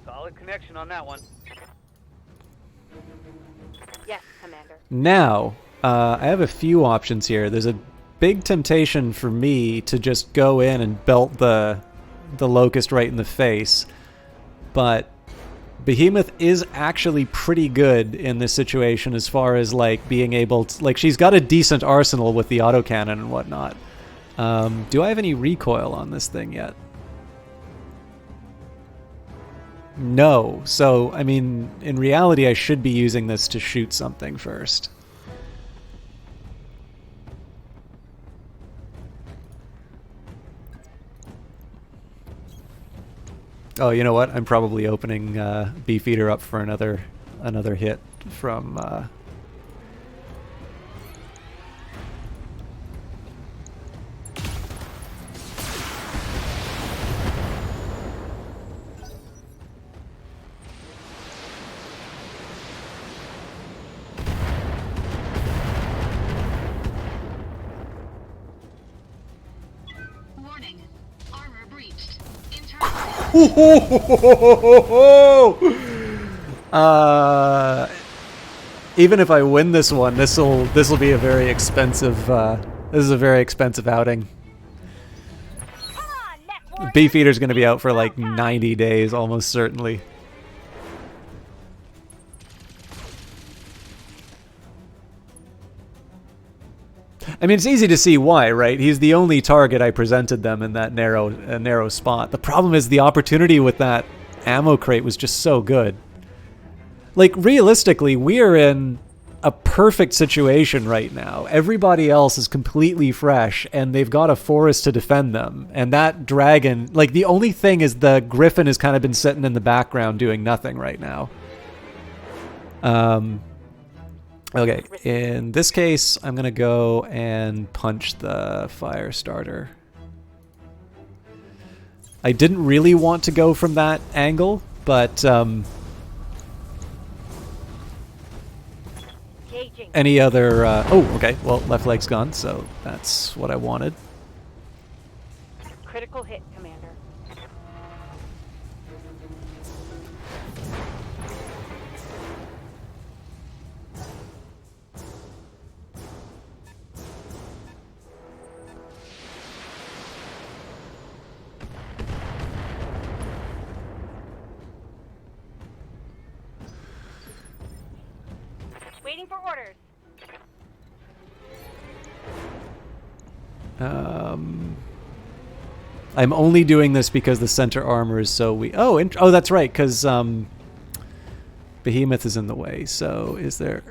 Solid connection on that one. Yes, Commander. Now, I have a few options here. There's a big temptation for me to just go in and belt the Locust right in the face, but Behemoth is actually pretty good in this situation as far as like being able to, like, she's got a decent arsenal with the autocannon and whatnot. Do I have any recoil on this thing yet? No. So, I mean, in reality, I should be using this to shoot something first. Oh, you know what? I'm probably opening Beefeater up for another hit from... Warning. Armor breached. Even if I win this one, this'll be a very expensive. This is a very expensive outing. Come on, mech warrior. Beefeater's going to be out for like 90 days, almost certainly. I mean, it's easy to see why, right? He's the only target I presented them in that narrow spot. The problem is the opportunity with that ammo crate was just so good. Like, realistically, we are in a perfect situation right now. Everybody else is completely fresh, and they've got a forest to defend them. And that dragon, like, the only thing is the griffin has kind of been sitting in the background doing nothing right now. Okay, in this case, I'm going to go and punch the Firestarter. I didn't really want to go from that angle, but Engaging. any other... oh, okay, well, left leg's gone, so that's what I wanted. Critical hit, Commander. Waiting for orders. I'm only doing this because the center armor is so weak. Oh, oh, that's right, because Behemoth is in the way. So is there...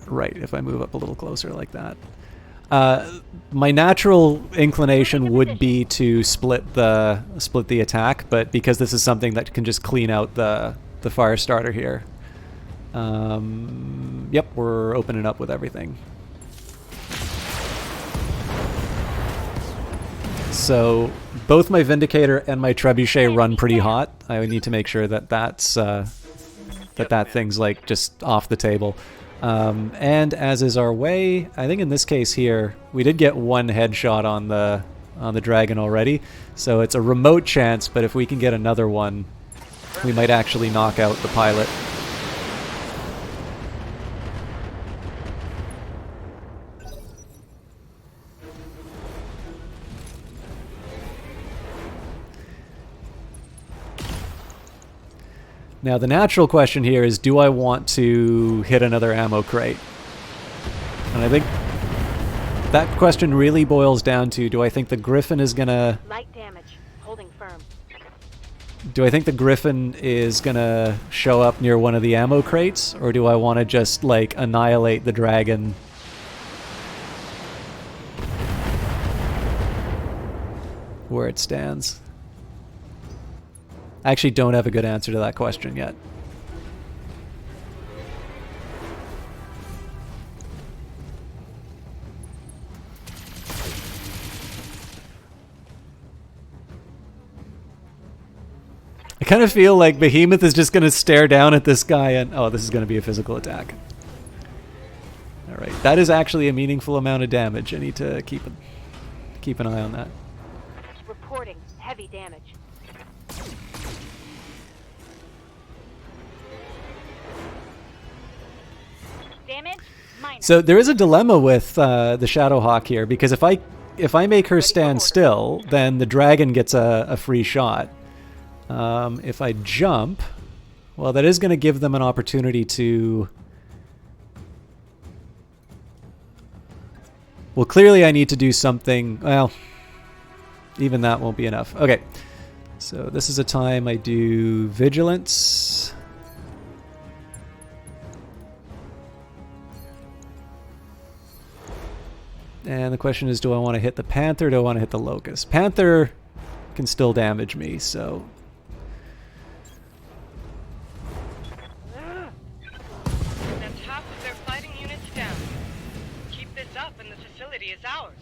Right, if I move up a little closer like that. My natural inclination would be to split the attack, but because this is something that can just clean out the Firestarter here. Yep, we're opening up with everything. So both my Vindicator and my Trebuchet run pretty hot. I would need to make sure that that thing's like just off the table. And as is our way, I think in this case here, we did get one headshot on the dragon already. So it's a remote chance, but if we can get another one, we might actually knock out the pilot. Now the natural question here is, do I want to hit another ammo crate? And I think that question really boils down to, do I think the Griffin is gonna... Light damage. Holding firm. Do I think the Griffin is gonna show up near one of the ammo crates? Or do I want to just, like, annihilate the dragon? Where it stands. I actually don't have a good answer to that question yet. I kind of feel like Behemoth is just going to stare down at this guy and... Oh, this is going to be a physical attack. Alright, that is actually a meaningful amount of damage. I need to keep an eye on that. Reporting heavy damage. Damage? Minor. So there is a dilemma with the Shadowhawk here, because if I make her stand still, then the dragon gets a free shot. If I jump, well, that is going to give them an opportunity to... Well, clearly I need to do something... Well, even that won't be enough. Okay, so this is a time I do Vigilance. And the question is, do I want to hit the Panther or do I want to hit the Locust? Panther can still damage me, so... That's half of their fighting units down. Keep this up and the facility is ours.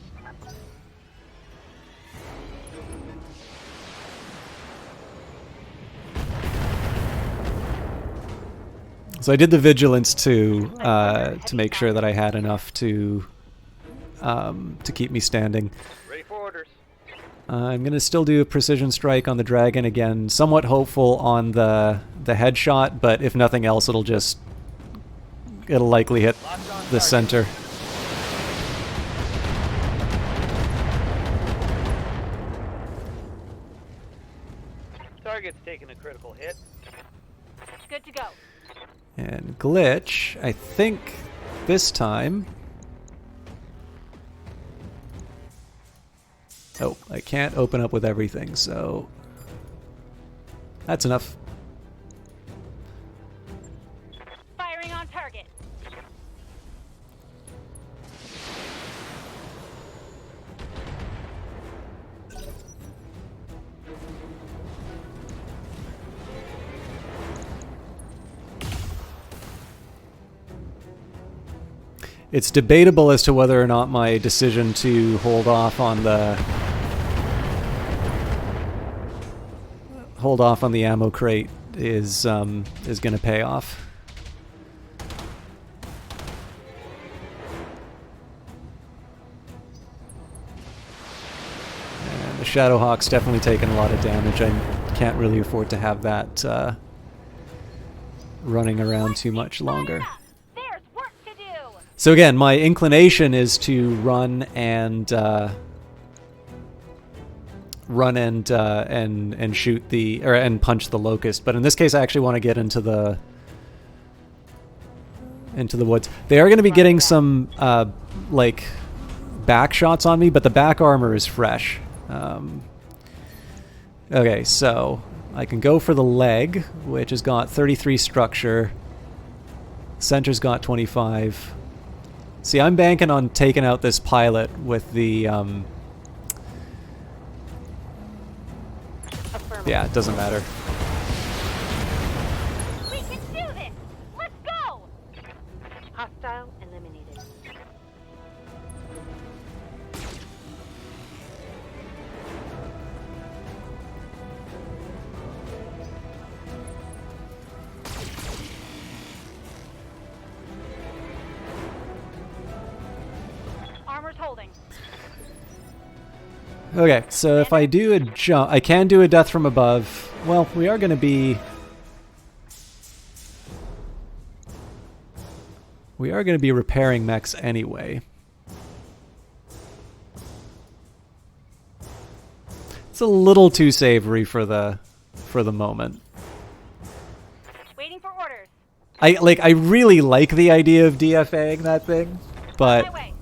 So I did the Vigilance to make sure that I had enough to keep me standing. Ready for orders. I'm going to still do a Precision Strike on the Dragon again. Somewhat hopeful on the headshot, but if nothing else, it'll likely hit the center. Target's taking a critical hit. Good to go. And Glitch, I think this time... Oh, I can't open up with everything, so... That's enough. Firing on target. It's debatable as to whether or not my decision to hold off on the ammo crate is going to pay off. And the Shadowhawk's definitely taken a lot of damage. I can't really afford to have that running around too much longer. There's work to do. So again, my inclination is to run and shoot and punch the Locust, but in this case I actually want to get into the woods. They are going to be getting some like back shots on me, but the back armor is fresh. Okay, so I can go for the leg, which has got 33 structure. Center's got 25. See, I'm banking on taking out this pilot with the yeah, it doesn't matter. We can do this. Let's go. Hostile eliminated. Armor's holding. Okay, so if I do a jump, I can do a death from above. Well, we are going to be... We are going to be repairing mechs anyway. It's a little too savory for the moment. Waiting for orders. I really like the idea of DFAing that thing, but My way.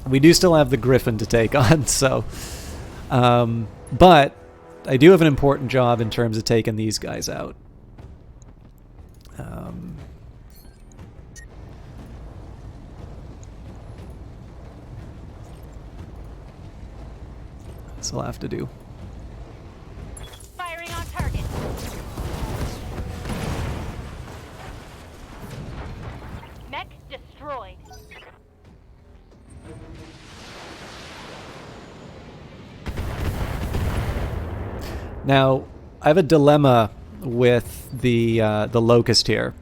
we do still have the Griffin to take on, so... but I do have an important job in terms of taking these guys out. This will have to do. Firing on target. Mech destroyed. Now, I have a dilemma with the Locust here.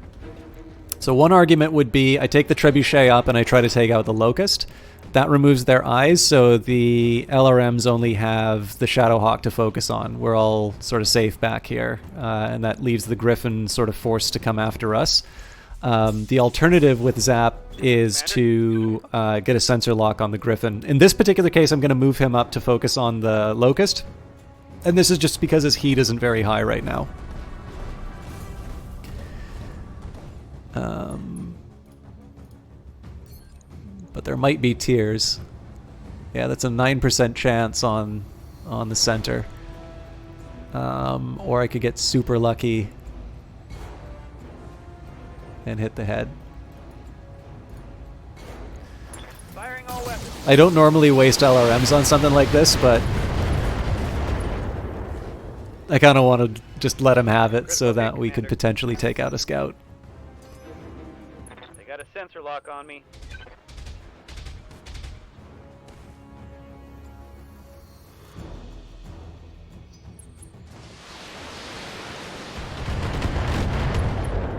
So one argument would be I take the Trebuchet up and I try to take out the Locust. That removes their eyes, so the LRMs only have the Shadowhawk to focus on. We're all sort of safe back here, and that leaves the Griffin sort of forced to come after us. The alternative with Zap is to get a sensor lock on the Griffin. In this particular case, I'm going to move him up to focus on the Locust. And this is just because his heat isn't very high right now. But there might be tears. Yeah, that's a 9% chance on the center. Or I could get super lucky and hit the head. Firing all weapons. I don't normally waste LRMs on something like this, but I kind of want to just let him have it so that we could potentially take out a scout. They got a sensor lock on me.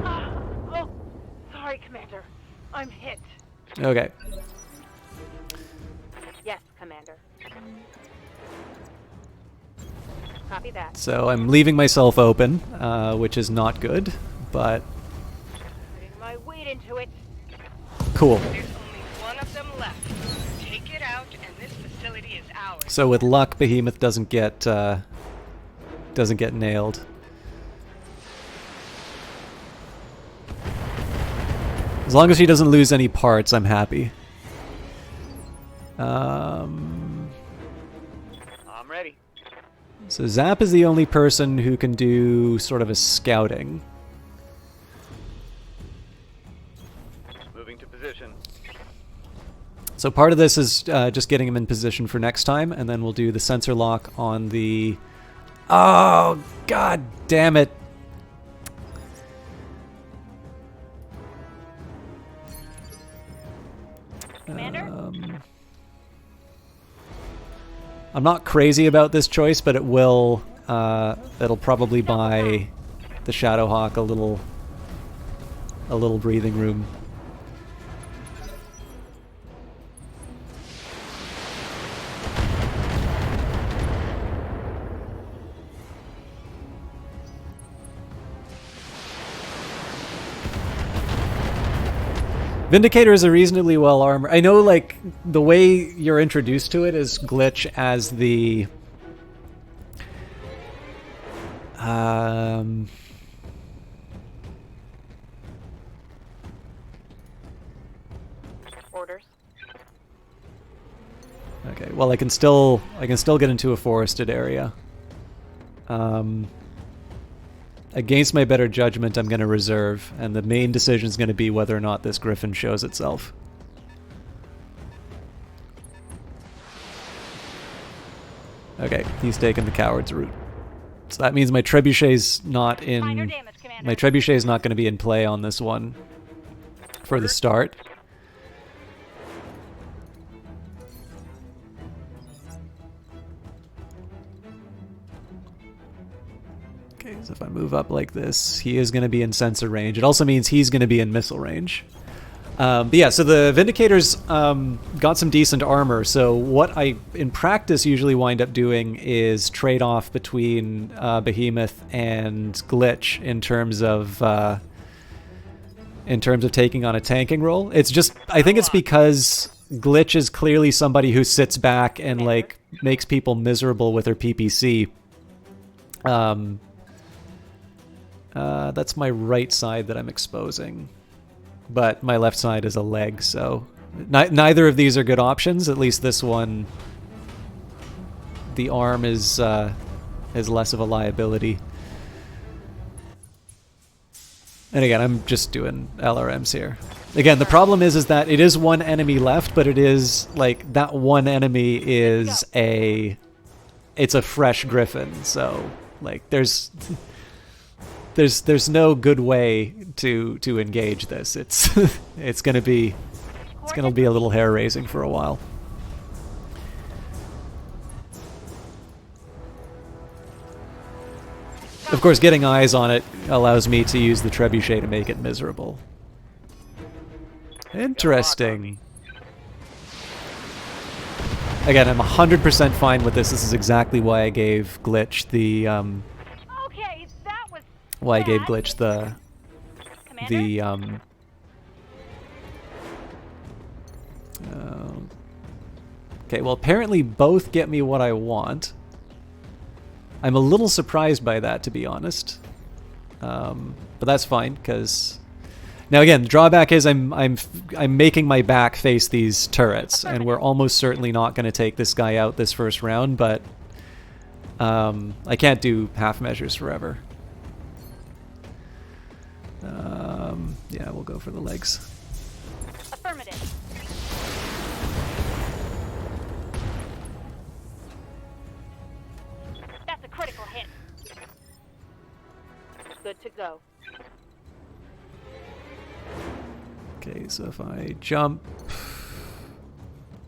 Oh, sorry, Commander. I'm hit. Okay. Yes, Commander. Copy that. So I'm leaving myself open, which is not good, but Putting my weight into it. cool. There's only one of them left. Take it out, and this facility is ours. So with luck, Behemoth doesn't get nailed. As long as he doesn't lose any parts, I'm happy. I'm ready. So Zap is the only person who can do sort of a scouting. Moving to position. So part of this is just getting him in position for next time, and then we'll do the sensor lock on the... Oh, god damn it. Commander? I'm not crazy about this choice, but it'll probably buy the Shadowhawk a little breathing room. Vindicator is a reasonably well armored. I know, like, the way you're introduced to it is Glitch as the Orders. okay, well, I can still get into a forested area. Against my better judgment, I'm going to reserve, and the main decision is going to be whether or not this Griffin shows itself. Okay, he's taking the coward's route. So that means my Trebuchet's not Minor in... damage, Commander. My Trebuchet is not going to be in play on this one for the start. Okay, so if I move up like this, he is going to be in sensor range. It also means he's going to be in missile range. But yeah, so the Vindicators got some decent armor. So what I, in practice, usually wind up doing is trade off between Behemoth and Glitch in terms of taking on a tanking role. It's just, I think it's because Glitch is clearly somebody who sits back and like makes people miserable with her PPC. That's my right side that I'm exposing. But my left side is a leg, so... neither of these are good options. At least this one... The arm is less of a liability. And again, I'm just doing LRMs here. Again, the problem is that it is one enemy left, but it is, like, that one enemy is it's a fresh griffin, so, like, there's no good way to engage this. It's gonna be a little hair-raising for a while. Of course, getting eyes on it allows me to use the trebuchet to make it miserable. Interesting. Again, I'm 100% fine with this. This is exactly why I gave Glitch the Okay, that was why I gave bad. Glitch the Commander? Okay, well, apparently both get me what I want. I'm a little surprised by that, to be honest. But that's fine, because... Now again, the drawback is I'm making my back face these turrets, and we're almost certainly not going to take this guy out this first round, but I can't do half measures forever. Yeah, we'll go for the legs. Affirmative. That's a critical hit. Good to go. Okay, so if I jump...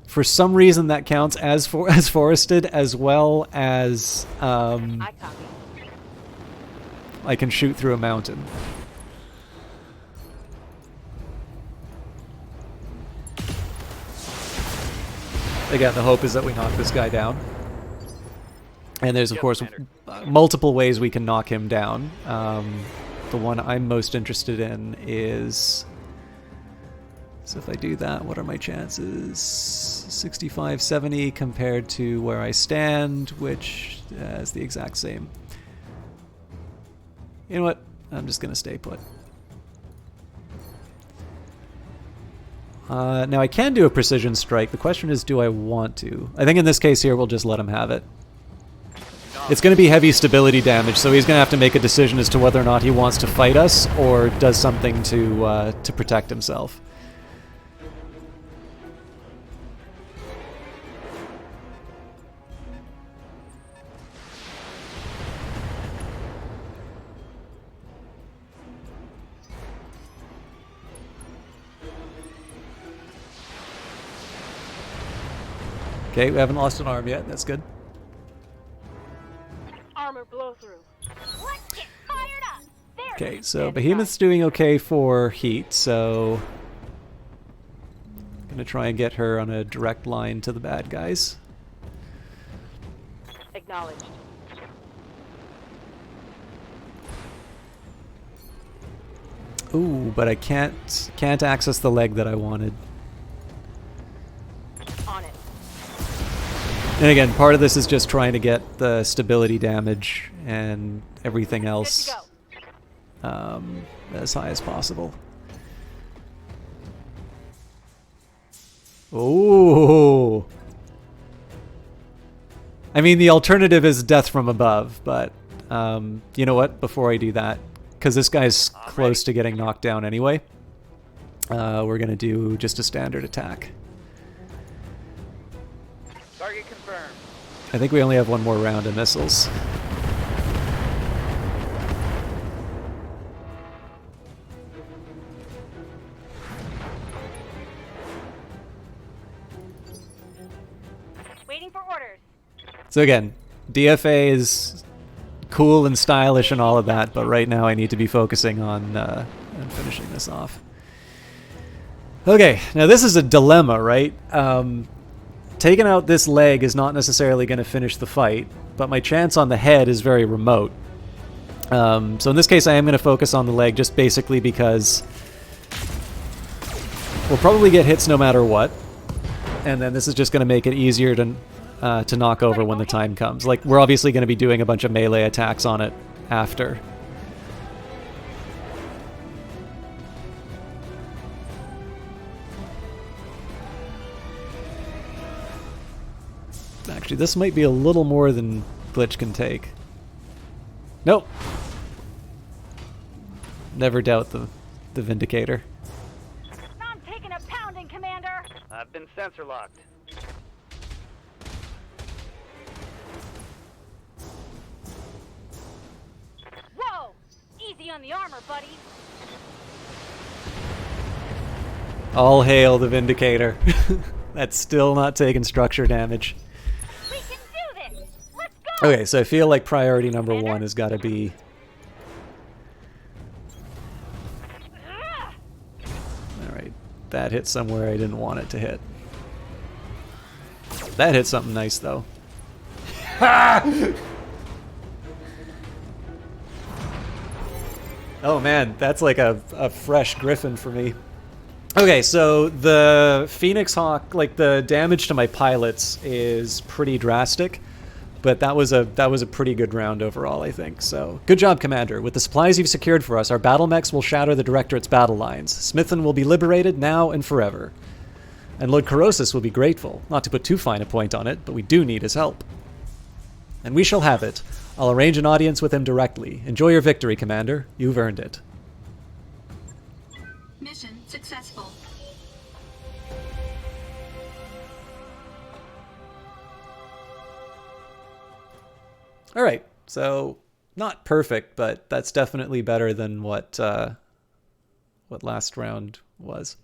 For some reason that counts as forested, as well as I copy. I can shoot through a mountain. Again, the hope is that we knock this guy down. And there's, of course, multiple ways we can knock him down. The one I'm most interested in is... So if I do that, what are my chances? 65, 70 compared to where I stand, which is the exact same. You know what? I'm just going to stay put. Now I can do a precision strike. The question is, do I want to? I think in this case here, we'll just let him have it. It's going to be heavy stability damage, so he's going to have to make a decision as to whether or not he wants to fight us or does something to protect himself. Okay, we haven't lost an arm yet. That's good. Armor blow through. Let's get fired up. There. Okay, so Behemoth's doing okay for heat, so I'm gonna try and get her on a direct line to the bad guys. Acknowledged. Ooh, but I can't access the leg that I wanted. On it. And again, part of this is just trying to get the stability damage and everything else as high as possible. Ooh. I mean, the alternative is death from above, but you know what? Before I do that, because this guy's close to getting knocked down anyway, we're going to do just a standard attack. Target confirmed. I think we only have one more round of missiles. Waiting for orders. So again, DFA is cool and stylish and all of that, but right now I need to be focusing on finishing this off. Okay, now this is a dilemma, right? Taking out this leg is not necessarily going to finish the fight, but my chance on the head is very remote. So in this case I am going to focus on the leg just basically because we'll probably get hits no matter what, and then this is just going to make it easier to knock over when the time comes. Like, we're obviously going to be doing a bunch of melee attacks on it after. Actually, this might be a little more than Glitch can take. Nope. Never doubt the Vindicator. I'm taking a pounding, Commander. I've been sensor locked. Whoa! Easy on the armor, buddy. All hail the Vindicator. That's still not taking structure damage. We can do this. Let's go. Okay, so I feel like priority number 1 has got to be... Ugh. Alright, that hit somewhere I didn't want it to hit. That hit something nice, though. Oh man, that's like a fresh griffin for me. Okay, so the Phoenix Hawk, like the damage to my pilots is pretty drastic, but that was a pretty good round overall, I think. So good job, Commander. With the supplies you've secured for us, our battle mechs will shatter the Directorate's battle lines. Smithen will be liberated now and forever. And Lord Corrosis will be grateful. Not to put too fine a point on it, but we do need his help. And we shall have it. I'll arrange an audience with him directly. Enjoy your victory, Commander. You've earned it. Mission successful. Alright, so not perfect, but that's definitely better than what last round was.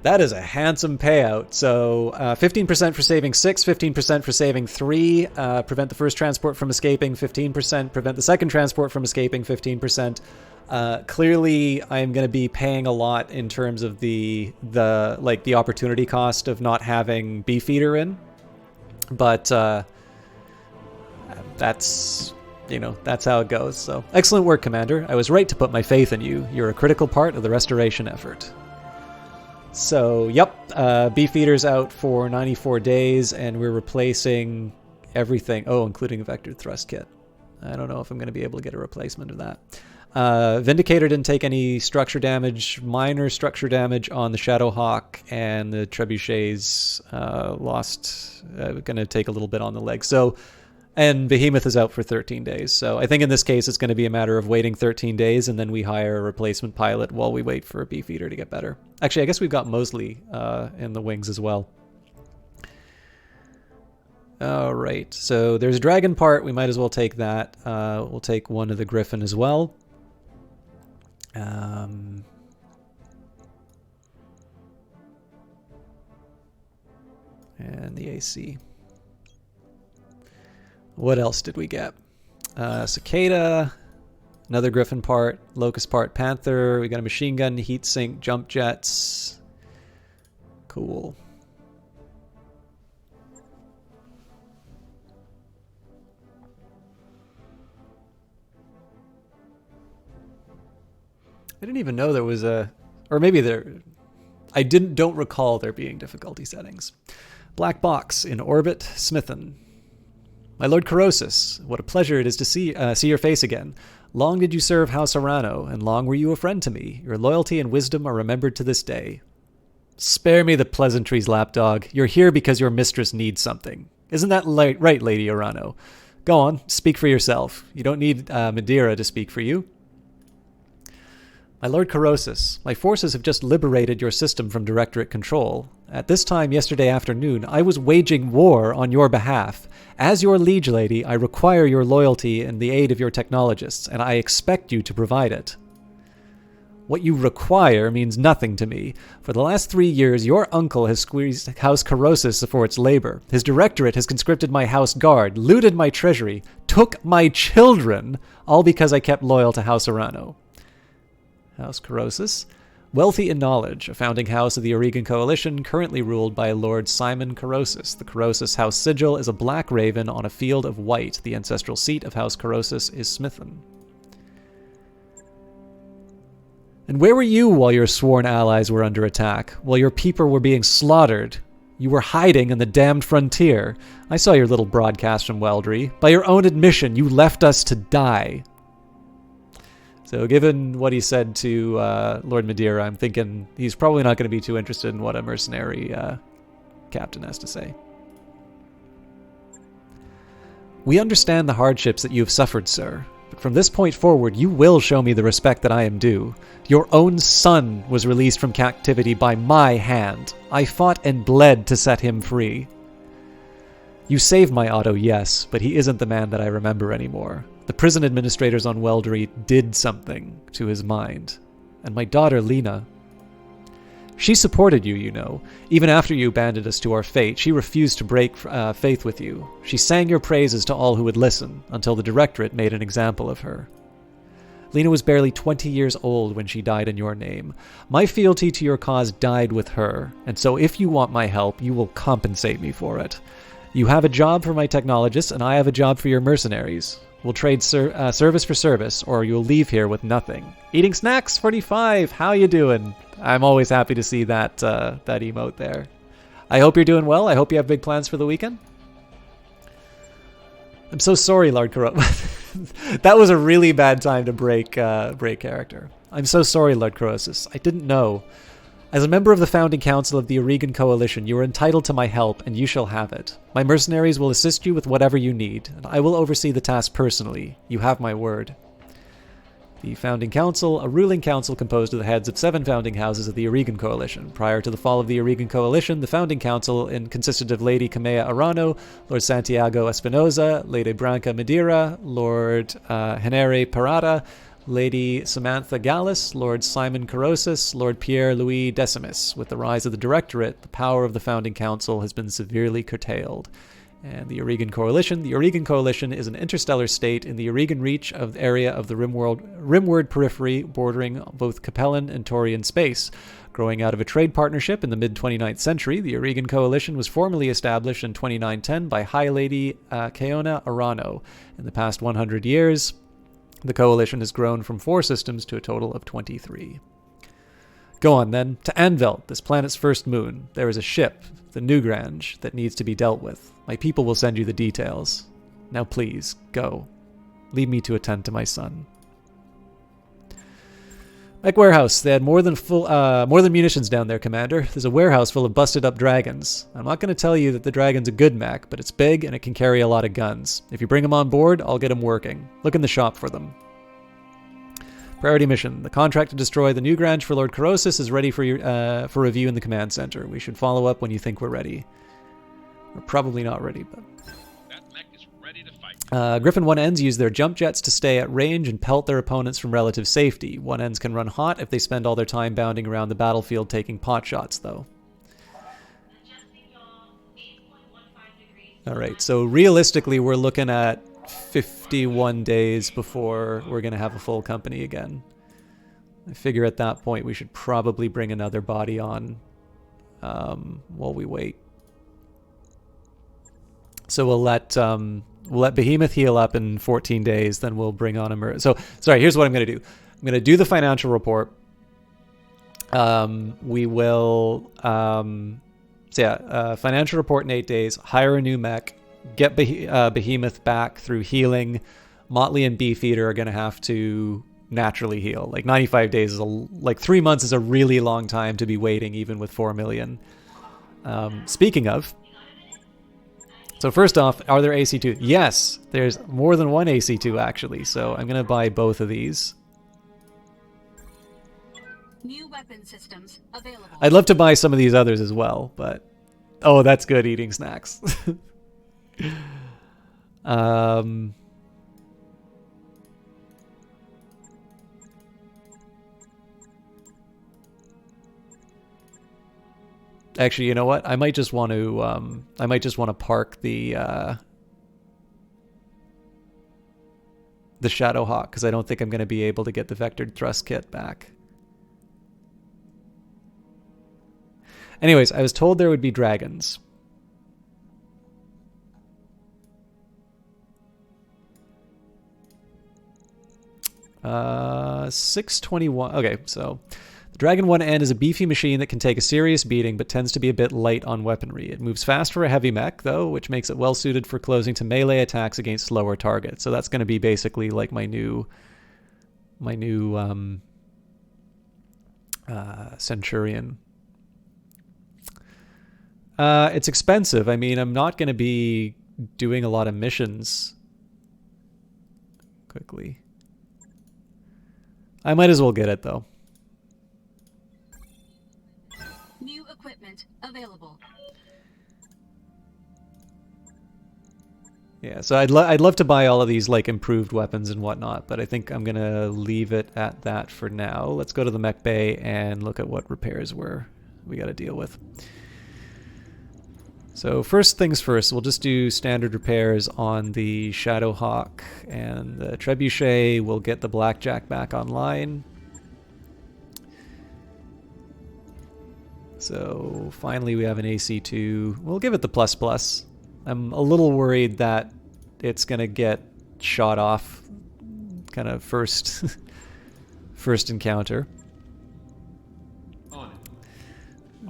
That is a handsome payout. So 15% for saving 6, 15% for saving 3, prevent the first transport from escaping, 15%, prevent the second transport from escaping, 15%. Clearly, I'm going to be paying a lot in terms of the opportunity cost of not having Beefeater in, but that's how it goes. So excellent work, Commander. I was right to put my faith in you. You're a critical part of the restoration effort. So, yep, Beefeater's out for 94 days, and we're replacing everything. Oh, including a vectored thrust kit. I don't know if I'm going to be able to get a replacement of that. Vindicator didn't take any structure damage, minor structure damage on the Shadowhawk, and the Trebuchets lost, going to take a little bit on the leg. So, and Behemoth is out for 13 days. So I think in this case it's going to be a matter of waiting 13 days and then we hire a replacement pilot while we wait for a Beefeater to get better. Actually, I guess we've got Mosley in the wings as well. All right, so there's a dragon part. We might as well take that. We'll take one of the Griffin as well. And the AC. What else did we get? Cicada, another Griffin part, Locust part, Panther. We got a machine gun, heat sink, jump jets. Cool. I didn't even know there was a, or maybe there, I don't recall there being difficulty settings. Black box in orbit, Smithen. My Lord Corrosis, what a pleasure it is to see your face again. Long did you serve House Arano, and long were you a friend to me. Your loyalty and wisdom are remembered to this day. Spare me the pleasantries, lapdog. You're here because your mistress needs something. Isn't that right, Lady Arano? Go on, speak for yourself. You don't need Madeira to speak for you. My Lord Corrosis, my forces have just liberated your system from Directorate control. At this time yesterday afternoon, I was waging war on your behalf. As your liege lady, I require your loyalty and the aid of your technologists, and I expect you to provide it. What you require means nothing to me. For the last 3 years, your uncle has squeezed House Corrosis for its labor. His directorate has conscripted my house guard, looted my treasury, took my children, all because I kept loyal to House Arano. House Corrosis, wealthy in knowledge, a founding house of the Oregon Coalition, currently ruled by Lord Simon Corrosis. The Corrosis House sigil is a black raven on a field of white. The ancestral seat of House Corrosis is Smithen. And where were you while your sworn allies were under attack? While your people were being slaughtered? You were hiding in the damned frontier. I saw your little broadcast from Weldry. By your own admission, you left us to die. So given what he said to Lord Madeira, I'm thinking he's probably not going to be too interested in what a mercenary captain has to say. We understand the hardships that you have suffered, sir. But from this point forward, you will show me the respect that I am due. Your own son was released from captivity by my hand. I fought and bled to set him free. You saved my Otto, yes, but he isn't the man that I remember anymore. The prison administrators on Weldery did something to his mind. And my daughter, Lena. She supported you, you know. Even after you abandoned us to our fate, she refused to break faith with you. She sang your praises to all who would listen, until the Directorate made an example of her. Lena was barely 20 years old when she died in your name. My fealty to your cause died with her, and so if you want my help, you will compensate me for it. You have a job for my technologists, and I have a job for your mercenaries. We'll trade service for service, or you'll leave here with nothing. Eating Snacks 45, how you doing? I'm always happy to see that that emote there. I hope you're doing well. I hope you have big plans for the weekend. I'm so sorry, Lord Corot. That was a really bad time to break character. I'm so sorry, Lord Croesus. I didn't know. As a member of the founding council of the Aurigan Coalition, you are entitled to my help, and you shall have it. My mercenaries will assist you with whatever you need, and I will oversee the task personally. You have my word. The founding council, a ruling council composed of the heads of 7 founding houses of the Aurigan Coalition. Prior to the fall of the Aurigan Coalition, the founding council consisted of Lady Kamea Arano, Lord Santiago Espinoza, Lady Branca Madeira, Lord Henere Parada, Lady Samantha Gallus, Lord Simon Corosis, Lord Pierre-Louis Decimus. With the rise of the Directorate, the power of the founding council has been severely curtailed. And the Aurigan Coalition is an interstellar state in the Aurigan Reach of the area of the Rimward periphery bordering both Capellan and Taurian space. Growing out of a trade partnership in the mid-29th century, the Aurigan Coalition was formally established in 2910 by High Lady Keona Arano. In the past 100 years, the Coalition has grown from 4 systems to a total of 23. Go on, then. To Anvelt, this planet's first moon. There is a ship, the Nugrange, that needs to be dealt with. My people will send you the details. Now please, go. Leave me to attend to my son. Mech warehouse. They had more than munitions down there, Commander. There's a warehouse full of busted-up dragons. I'm not going to tell you that the dragon's a good mech, but it's big and it can carry a lot of guns. If you bring them on board, I'll get them working. Look in the shop for them. Priority mission. The contract to destroy the Nugrange for Lord Corosis is ready for review in the command center. We should follow up when you think we're ready. We're probably not ready, but... That mech is ready to fight. Griffin 1Ns use their jump jets to stay at range and pelt their opponents from relative safety. 1Ns can run hot if they spend all their time bounding around the battlefield taking pot shots, though. Alright, so realistically we're looking at 51 days before we're going to have a full company again. I figure at that point we should probably bring another body on while we wait. So we'll let Behemoth heal up in 14 days, then we'll bring on a... So, sorry, here's what I'm going to do. I'm going to do the financial report. We will... financial report in 8 days, hire a new mech, get Behemoth back through healing. Motley and Beefeater are going to have to naturally heal. Like 95 days is like 3 months is a really long time to be waiting, even with 4 million. Speaking of, so first off, are there AC2? Yes, there's more than one AC2 actually. So I'm going to buy both of these. New weapon systems available. I'd love to buy some of these others as well, but oh, that's good, eating snacks. Actually, you know what? I might just want to park the Shadowhawk because I don't think I'm going to be able to get the vectored thrust kit back. Anyways, I was told there would be dragons. Uh, 621. Okay, so the Dragon 1N is a beefy machine that can take a serious beating, but tends to be a bit light on weaponry. It moves fast for a heavy mech, though, which makes it well suited for closing to melee attacks against slower targets. So that's going to be basically like my new Centurion. It's expensive. I mean, I'm not going to be doing a lot of missions quickly. I might as well get it, though. New equipment available. Yeah, so I'd love to buy all of these like improved weapons and whatnot, but I think I'm gonna leave it at that for now. Let's go to the mech bay and look at what repairs we got to deal with. So first things first, we'll just do standard repairs on the Shadowhawk and the Trebuchet. We'll get the Blackjack back online. So finally we have an AC2. We'll give it the ++. I'm a little worried that it's going to get shot off kind of first encounter.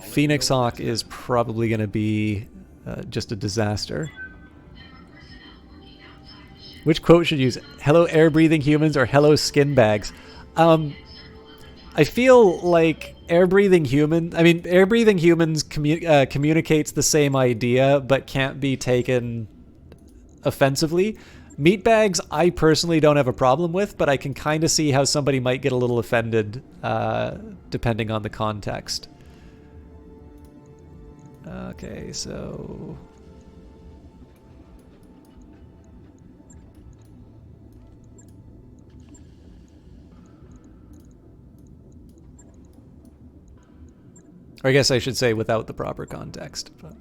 Phoenix Hawk is probably going to be just a disaster. Which quote should use? Hello air-breathing humans or hello skin bags? I feel like air-breathing humans communicates the same idea but can't be taken offensively. Meat bags, I personally don't have a problem with, but I can kind of see how somebody might get a little offended depending on the context. Okay, so... Or I guess I should say without the proper context. But...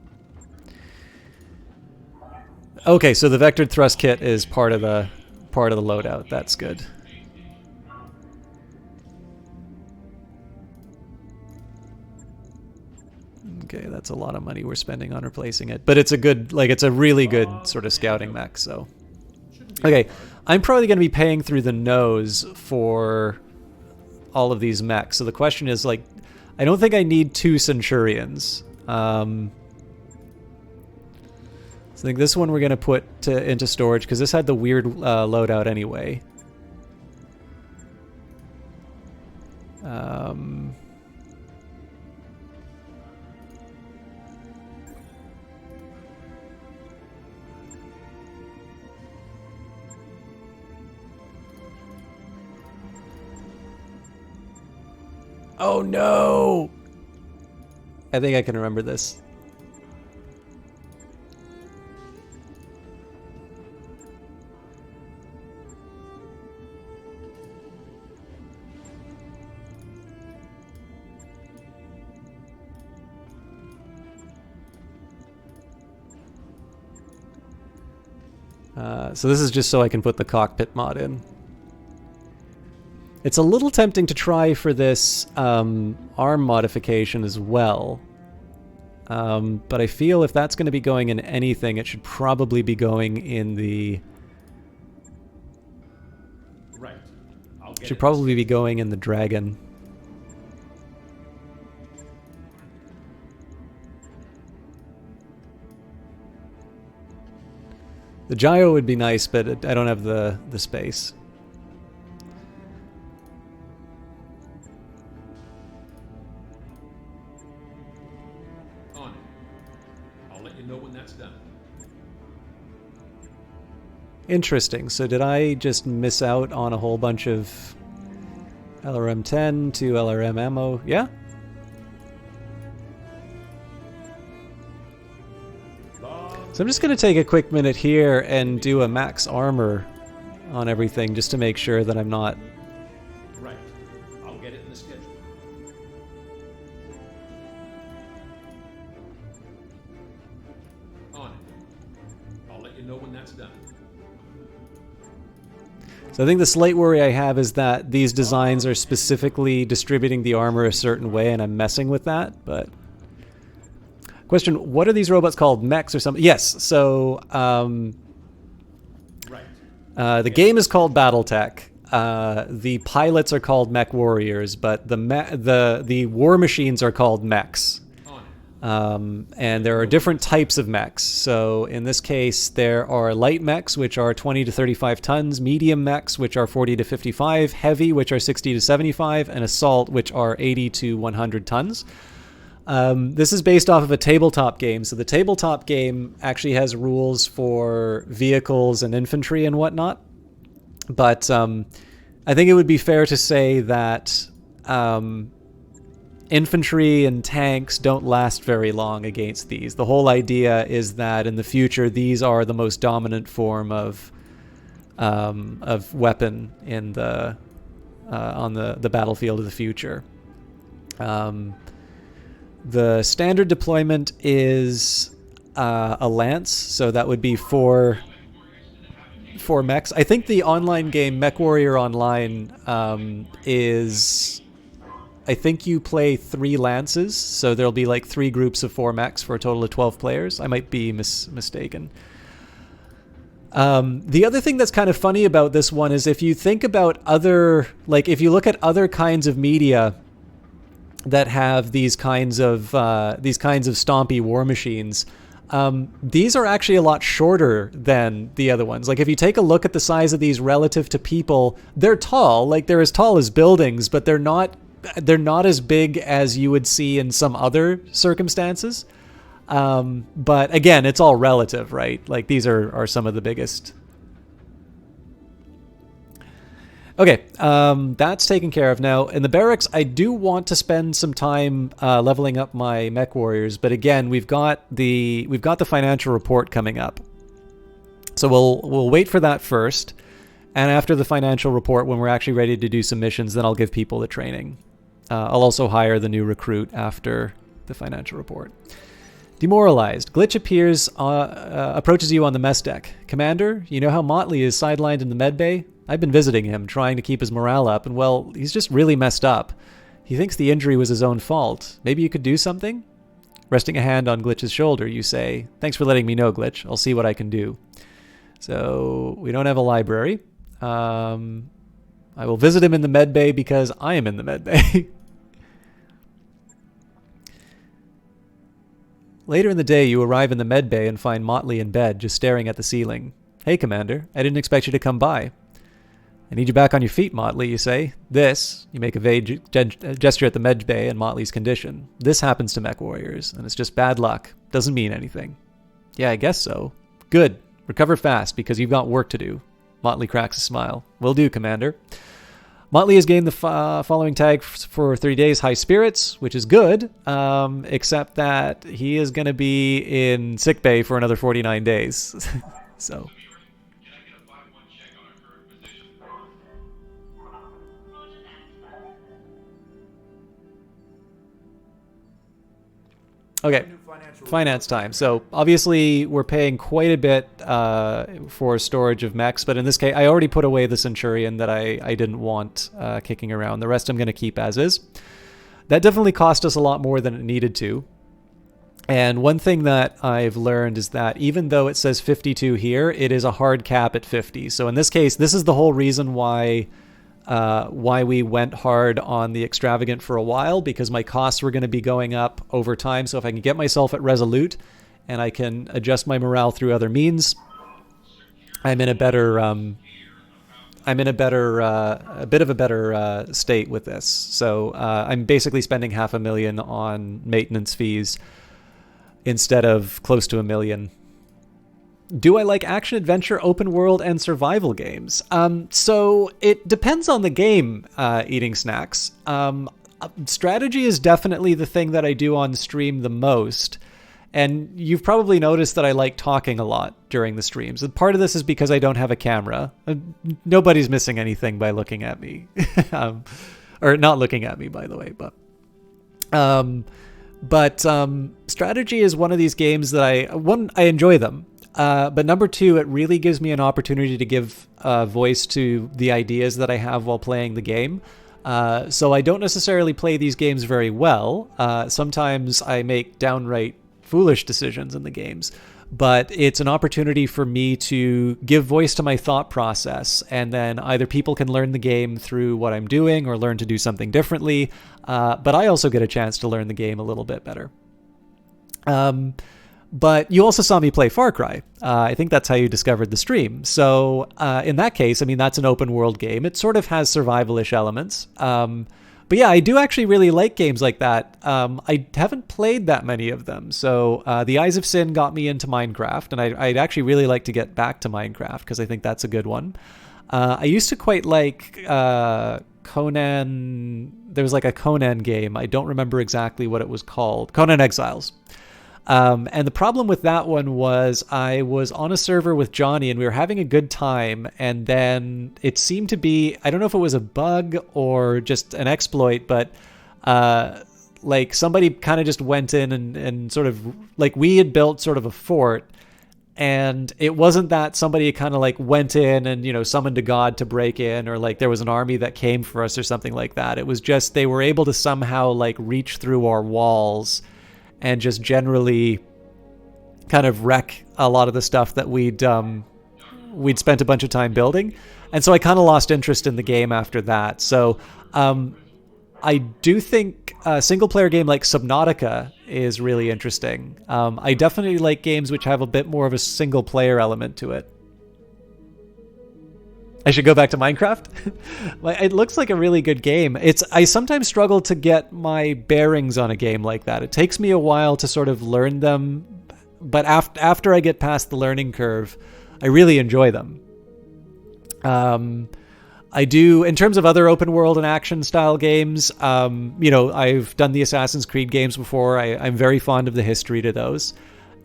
Okay, so the vectored thrust kit is part of the loadout. That's good. Okay, that's a lot of money we're spending on replacing it, but it's a good, like, it's a really good sort of scouting mech. So, okay, I'm probably going to be paying through the nose for all of these mechs. So the question is, like, I don't think I need 2 Centurions. So I think this one we're going to put into storage because this had the weird loadout anyway. Oh no! I think I can remember this. So this is just so I can put the cockpit mod in. It's a little tempting to try for this arm modification as well. But I feel if that's going to be going in anything, it should probably be going in the... Right. Should probably be going in the Dragon. The gyro would be nice, but I don't have the space. On it. I'll let you know when that's done. Interesting. So did I just miss out on a whole bunch of LRM-10 to LRM ammo? Yeah? So I'm just going to take a quick minute here and do a max armor on everything just to make sure that I'm not... Right. I'll get it in the schedule. On it. I'll let you know when that's done. So I think the slight worry I have is that these designs are specifically distributing the armor a certain way and I'm messing with that, but... Question, what are these robots called? Mechs or something? Yes, so the game is called Battletech. The pilots are called mech warriors, but the war machines are called mechs. And there are different types of mechs. So in this case, there are light mechs, which are 20 to 35 tons, medium mechs, which are 40 to 55, heavy, which are 60 to 75, and assault, which are 80 to 100 tons. This is based off of a tabletop game. So the tabletop game actually has rules for vehicles and infantry and whatnot. But I think it would be fair to say that infantry and tanks don't last very long against these. The whole idea is that in the future, these are the most dominant form of weapon in the on the battlefield of the future. The standard deployment is a lance, so that would be four mechs. I think the online game MechWarrior Online is, I think you play 3 lances, so there'll be like 3 groups of 4 mechs for a total of 12 players. I might be mistaken. The other thing that's kind of funny about this one is if you think about other, like if you look at other kinds of media that have these kinds of stompy war machines, these are actually a lot shorter than the other ones. Like if you take a look at the size of these relative to people, they're tall, like they're as tall as buildings, but they're not as big as you would see in some other circumstances. But again, it's all relative, right? Like these are some of the biggest. Okay, that's taken care of. Now, in the barracks, I do want to spend some time leveling up my mech warriors, but again, we've got the financial report coming up. So we'll wait for that first, and after the financial report, when we're actually ready to do some missions, then I'll give people the training. I'll also hire the new recruit after the financial report. Demoralized. Glitch approaches you on the mess deck. Commander, you know how Motley is sidelined in the medbay? I've been visiting him, trying to keep his morale up, and well, he's just really messed up. He thinks the injury was his own fault. Maybe you could do something? Resting a hand on Glitch's shoulder, you say, "Thanks for letting me know, Glitch. I'll see what I can do." So, we don't have a library. I will visit him in the medbay because I am in the medbay. Later in the day, you arrive in the medbay and find Motley in bed, just staring at the ceiling. "Hey, Commander. I didn't expect you to come by." "I need you back on your feet, Motley," you say. "This," you make a vague gesture at the medbay and Motley's condition. "This happens to mech warriors, and it's just bad luck. Doesn't mean anything." "Yeah, I guess so." "Good. Recover fast, because you've got work to do." Motley cracks a smile. "Will do, Commander." Motley has gained the following tag for 3 days: high spirits, which is good, except that he is going to be in sickbay for another 49 days. So. Okay, finance time. So obviously we're paying quite a bit for storage of mechs, but in this case, I already put away the Centurion that I didn't want kicking around. The rest I'm going to keep as is. That definitely cost us a lot more than it needed to. And one thing that I've learned is that even though it says 52 here, it is a hard cap at 50. So in this case, this is the whole reason why we went hard on the extravagant for a while, because my costs were going to be going up over time. So if I can get myself at resolute and I can adjust my morale through other means, I'm in a better a bit of a better state with this. So I'm basically spending $500,000 on maintenance fees instead of close to $1 million. Do I like action, adventure, open world, and survival games? So it depends on the game, eating snacks. Strategy is definitely the thing that I do on stream the most. And you've probably noticed that I like talking a lot during the streams. And part of this is because I don't have a camera. Nobody's missing anything by looking at me. Or not looking at me, by the way. But strategy is one of these games that I enjoy them. But number 2, it really gives me an opportunity to give voice to the ideas that I have while playing the game. So I don't necessarily play these games very well. Sometimes I make downright foolish decisions in the games. But it's an opportunity for me to give voice to my thought process. And then either people can learn the game through what I'm doing or learn to do something differently. But I also get a chance to learn the game a little bit better. But you also saw me play Far Cry. I think that's how you discovered the stream. So in that case, I mean, that's an open world game. It sort of has survival-ish elements. But yeah, I do actually really like games like that. I haven't played that many of them. So The Eyes of Sin got me into Minecraft, and I'd actually really like to get back to Minecraft because I think that's a good one. I used to quite like Conan. There was like a Conan game. I don't remember exactly what it was called. Conan Exiles. And the problem with that one was I was on a server with Johnny and we were having a good time. And then it seemed to be, I don't know if it was a bug or just an exploit, but like somebody kind of just went in and sort of like we had built sort of a fort. And it wasn't that somebody kind of like went in and, you know, summoned a god to break in, or like there was an army that came for us or something like that. It was just they were able to somehow like reach through our walls and just generally kind of wreck a lot of the stuff that we'd spent a bunch of time building. And so I kind of lost interest in the game after that. So I do think a single-player game like Subnautica is really interesting. I definitely like games which have a bit more of a single-player element to it. I should go back to Minecraft? It looks like a really good game. I sometimes struggle to get my bearings on a game like that. It takes me a while to sort of learn them, but after I get past the learning curve, I really enjoy them. I do, in terms of other open world and action style games, you know, I've done the Assassin's Creed games before. I'm very fond of the history to those.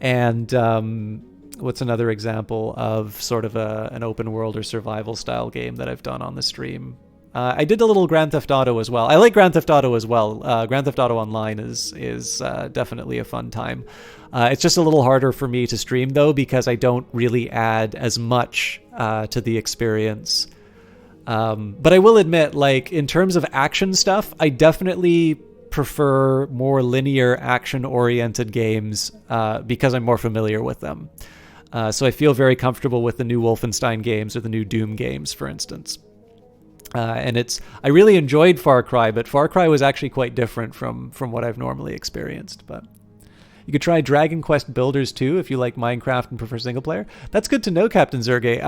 And what's another example of sort of an open world or survival style game that I've done on the stream? I did a little Grand Theft Auto as well. I like Grand Theft Auto as well. Grand Theft Auto Online is definitely a fun time. It's just a little harder for me to stream though, because I don't really add as much to the experience. But I will admit, like, in terms of action stuff, I definitely prefer more linear action-oriented games because I'm more familiar with them. So I feel very comfortable with the new Wolfenstein games or the new Doom games, for instance. And I really enjoyed Far Cry, but Far Cry was actually quite different from what I've normally experienced. But you could try Dragon Quest Builders 2 if you like Minecraft and prefer single player. That's good to know, Captain Zerge.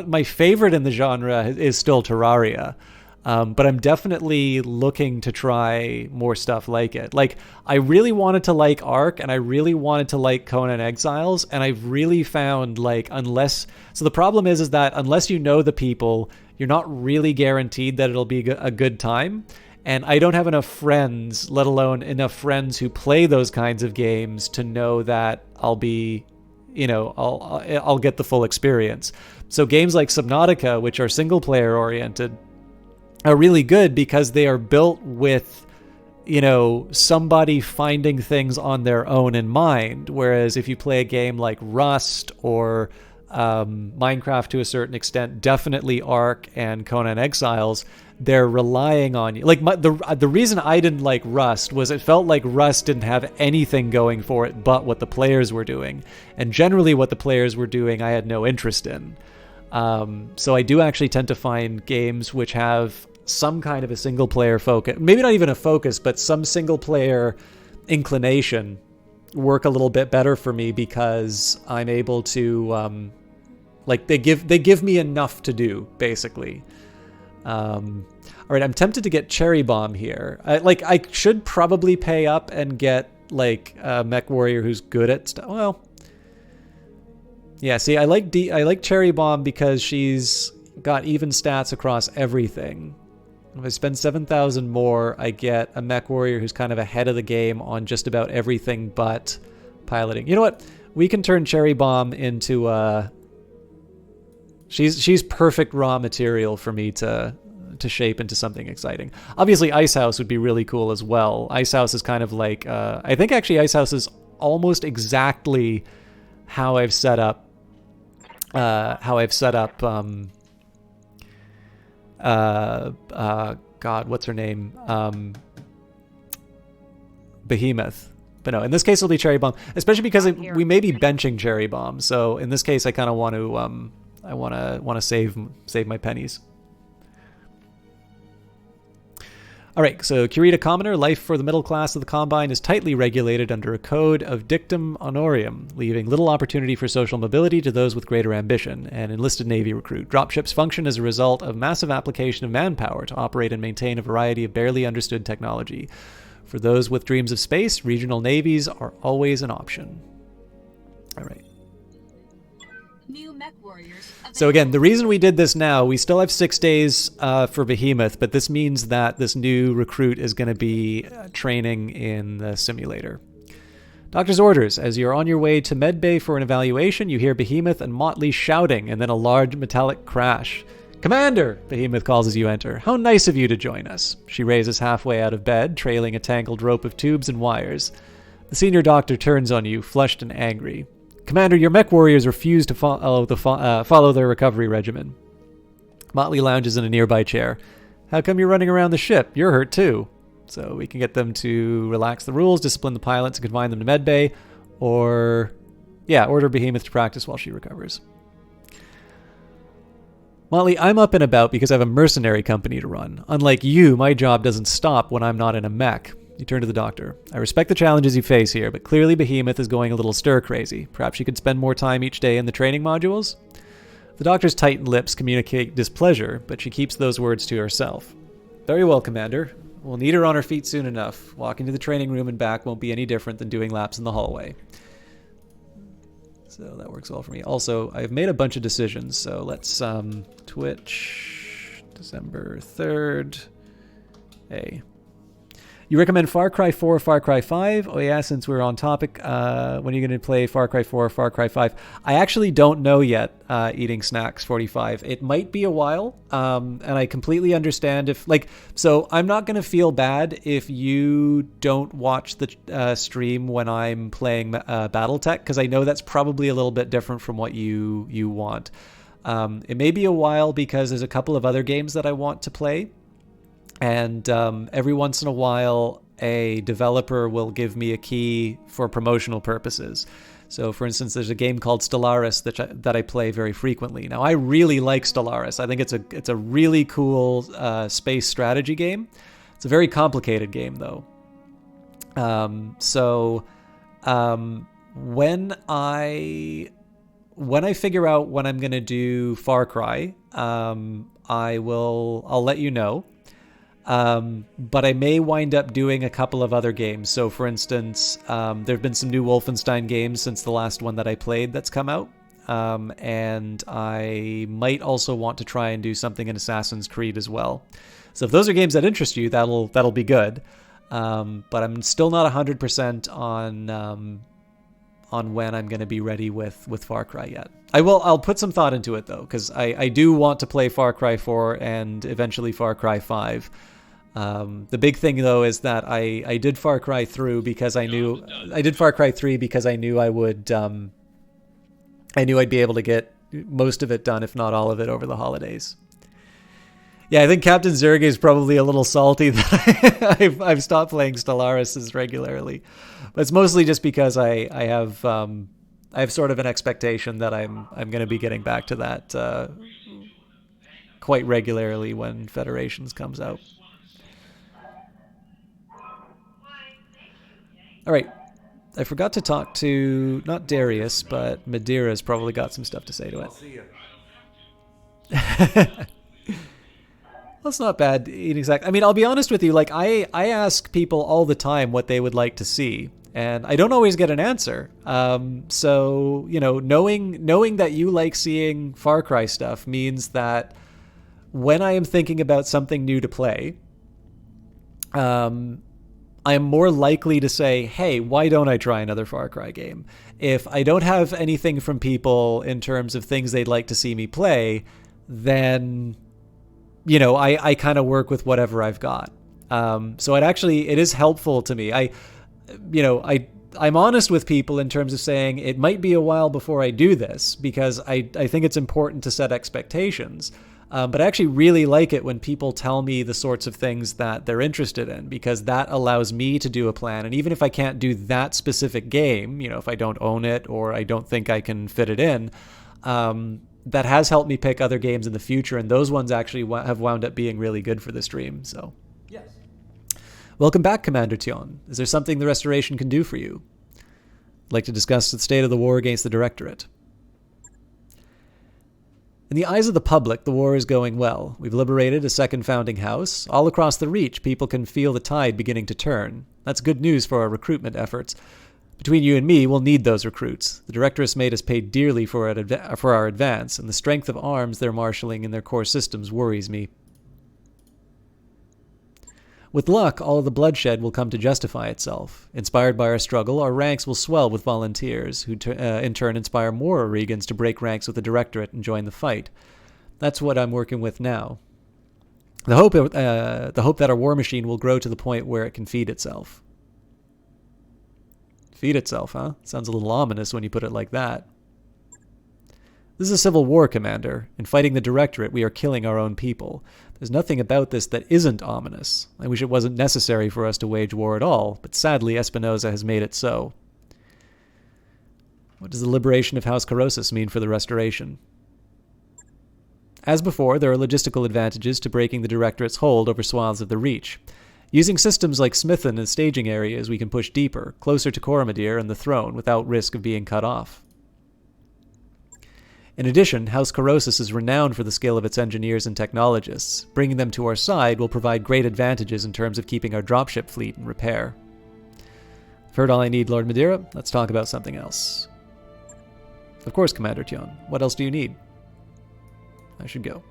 My favorite in the genre is still Terraria. But I'm definitely looking to try more stuff like it. Like, I really wanted to like Ark, and I really wanted to like Conan Exiles, and I've really found, like, so the problem is that unless you know the people, you're not really guaranteed that it'll be a good time. And I don't have enough friends, let alone enough friends who play those kinds of games to know that I'll be, you know, I'll get the full experience. So games like Subnautica, which are single player oriented, are really good because they are built with, you know, somebody finding things on their own in mind. Whereas if you play a game like Rust or Minecraft to a certain extent, definitely Ark and Conan Exiles, they're relying on you. Like, the reason I didn't like Rust was it felt like Rust didn't have anything going for it but what the players were doing. And generally what the players were doing, I had no interest in. So I do actually tend to find games which have some kind of a single player focus, maybe not even a focus, but some single player inclination work a little bit better for me because I'm able to, like, they give me enough to do, basically. All right, I'm tempted to get Cherry Bomb here. I should probably pay up and get, like, a mech warrior who's good at stuff. Well, yeah, see, I like Cherry Bomb because she's got even stats across everything. If I spend 7,000 more, I get a mech warrior who's kind of ahead of the game on just about everything but piloting. You know what? We can turn Cherry Bomb into she's perfect raw material for me to shape into something exciting. Obviously, Icehouse would be really cool as well. Icehouse is kind of like I think actually Icehouse is almost exactly how I've set up God, what's her name? Behemoth. But no, in this case it'll be Cherry Bomb, especially because we may be benching Cherry Bomb. So in this case, I kind of want to save my pennies. All right, so Curita Commoner, life for the middle class of the Combine is tightly regulated under a code of dictum honorium, leaving little opportunity for social mobility to those with greater ambition. An enlisted Navy recruit. Dropships function as a result of massive application of manpower to operate and maintain a variety of barely understood technology. For those with dreams of space, regional navies are always an option. All right. New mech warriors So again, the available. reason we did this now, we still have 6 days for Behemoth, but this means that this new recruit is going to be training in the simulator. Doctor's orders. As you're on your way to medbay for an evaluation, you hear Behemoth and Motley shouting, and then a large metallic crash. Commander! Behemoth calls as you enter. How nice of you to join us. She raises halfway out of bed, trailing a tangled rope of tubes and wires. The senior doctor turns on you, flushed and angry. Commander, your mech warriors refuse to follow their recovery regimen. Motley lounges in a nearby chair. How come you're running around the ship? You're hurt too. So we can get them to relax the rules, discipline the pilots, and confine them to medbay, or, order Behemoth to practice while she recovers. Motley, I'm up and about because I have a mercenary company to run. Unlike you, my job doesn't stop when I'm not in a mech. You turn to the doctor. I respect the challenges you face here, but clearly Behemoth is going a little stir-crazy. Perhaps you could spend more time each day in the training modules? The doctor's tightened lips communicate displeasure, but she keeps those words to herself. Very well, Commander. We'll need her on her feet soon enough. Walking to the training room and back won't be any different than doing laps in the hallway. So that works well for me. Also, I've made a bunch of decisions, so let's Twitch December 3rd. Hey. You recommend Far Cry 4 or Far Cry 5? Oh yeah, since we're on topic, when are you going to play Far Cry 4 or Far Cry 5? I actually don't know yet, Eating Snacks 45. It might be a while, and I completely understand if, so I'm not going to feel bad if you don't watch the stream when I'm playing Battletech, because I know that's probably a little bit different from what you want. It may be a while because there's a couple of other games that I want to play. And every once in a while, a developer will give me a key for promotional purposes. So, for instance, there's a game called Stellaris that I play very frequently. Now, I really like Stellaris. I think it's a really cool space strategy game. It's a very complicated game, though. When I figure out when I'm gonna do Far Cry, I'll let you know. But I may wind up doing a couple of other games. So, for instance, there have been some new Wolfenstein games since the last one that I played that's come out. And I might also want to try and do something in Assassin's Creed as well. So if those are games that interest you, that'll be good. But I'm still not 100% on when I'm going to be ready with Far Cry yet. I'll put some thought into it though, because I do want to play Far Cry 4 and eventually Far Cry 5. The big thing though is that I did Far Cry 3 because I knew I would I knew I'd be able to get most of it done, if not all of it, over the holidays. Yeah, I think Captain Zerg is probably a little salty that I've stopped playing Stellaris as regularly. But it's mostly just because I have sort of an expectation that I'm going to be getting back to that quite regularly when Federations comes out. All right. I forgot to talk to, not Darius, but Madeira's probably got some stuff to say to it. I'll see you. That's not bad. I mean, I'll be honest with you. I ask people all the time what they would like to see, and I don't always get an answer. So, knowing that you like seeing Far Cry stuff means that when I am thinking about something new to play, I am more likely to say, hey, why don't I try another Far Cry game? If I don't have anything from people in terms of things they'd like to see me play, then, I kind of work with whatever I've got. So it is helpful to me. I'm honest with people in terms of saying it might be a while before I do this because I think it's important to set expectations. But I actually really like it when people tell me the sorts of things that they're interested in, because that allows me to do a plan. And even if I can't do that specific game, if I don't own it or I don't think I can fit it in, that has helped me pick other games in the future. And those ones actually have wound up being really good for the stream. So, Yes. Welcome back, Commander Tion. Is there something the Restoration can do for you? I'd like to discuss the state of the war against the Directorate. In the eyes of the public, the war is going well. We've liberated a second founding house. All across the Reach, people can feel the tide beginning to turn. That's good news for our recruitment efforts. Between you and me, we'll need those recruits. The Directoress made us pay dearly for our advance, and the strength of arms they're marshalling in their core systems worries me. With luck, all of the bloodshed will come to justify itself. Inspired by our struggle, our ranks will swell with volunteers, who in turn inspire more Oregons to break ranks with the Directorate and join the fight. That's what I'm working with now. The hope that our war machine will grow to the point where it can feed itself. Feed itself, huh? Sounds a little ominous when you put it like that. This is a civil war, Commander. In fighting the Directorate, we are killing our own people. There's nothing about this that isn't ominous. I wish it wasn't necessary for us to wage war at all, but sadly Espinosa has made it so. What does the liberation of House Corrosis mean for the Restoration? As before, there are logistical advantages to breaking the Directorate's hold over swaths of the Reach. Using systems like Smithen as staging areas, we can push deeper, closer to Coromadir and the throne, without risk of being cut off. In addition, House Corrosis is renowned for the skill of its engineers and technologists. Bringing them to our side will provide great advantages in terms of keeping our dropship fleet in repair. I've heard all I need, Lord Madeira. Let's talk about something else. Of course, Commander Tion. What else do you need? I should go.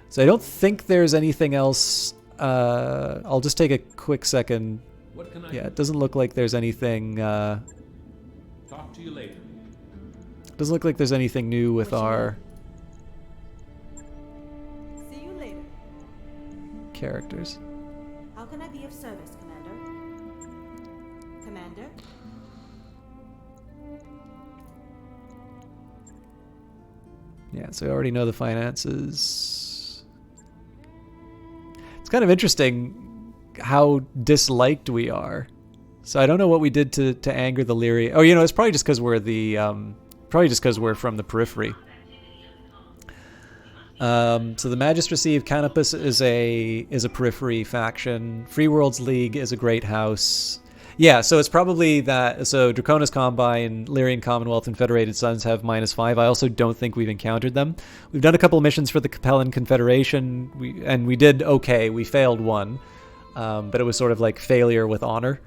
So I don't think there's anything else. I'll just take a quick second. What can I Yeah, do? it doesn't look like there's anything. Talk to you later. Doesn't look like there's anything new with our See you later. characters. How can I be of service, Commander? Commander? Yeah, so I already know the finances. It's kind of interesting how disliked we are. So I don't know what we did to anger the Lyria. Oh, you know, it's probably just because we're the we're from the periphery. So the Magistracy of Canopus is a periphery faction. Free Worlds League is a great house. Yeah, so it's probably that. So Draconis Combine, Lyrian Commonwealth, and Federated Sons have -5. I also don't think we've encountered them. We've done a couple of missions for the Capellan Confederation, and we did okay. We failed one, but it was sort of like failure with honor.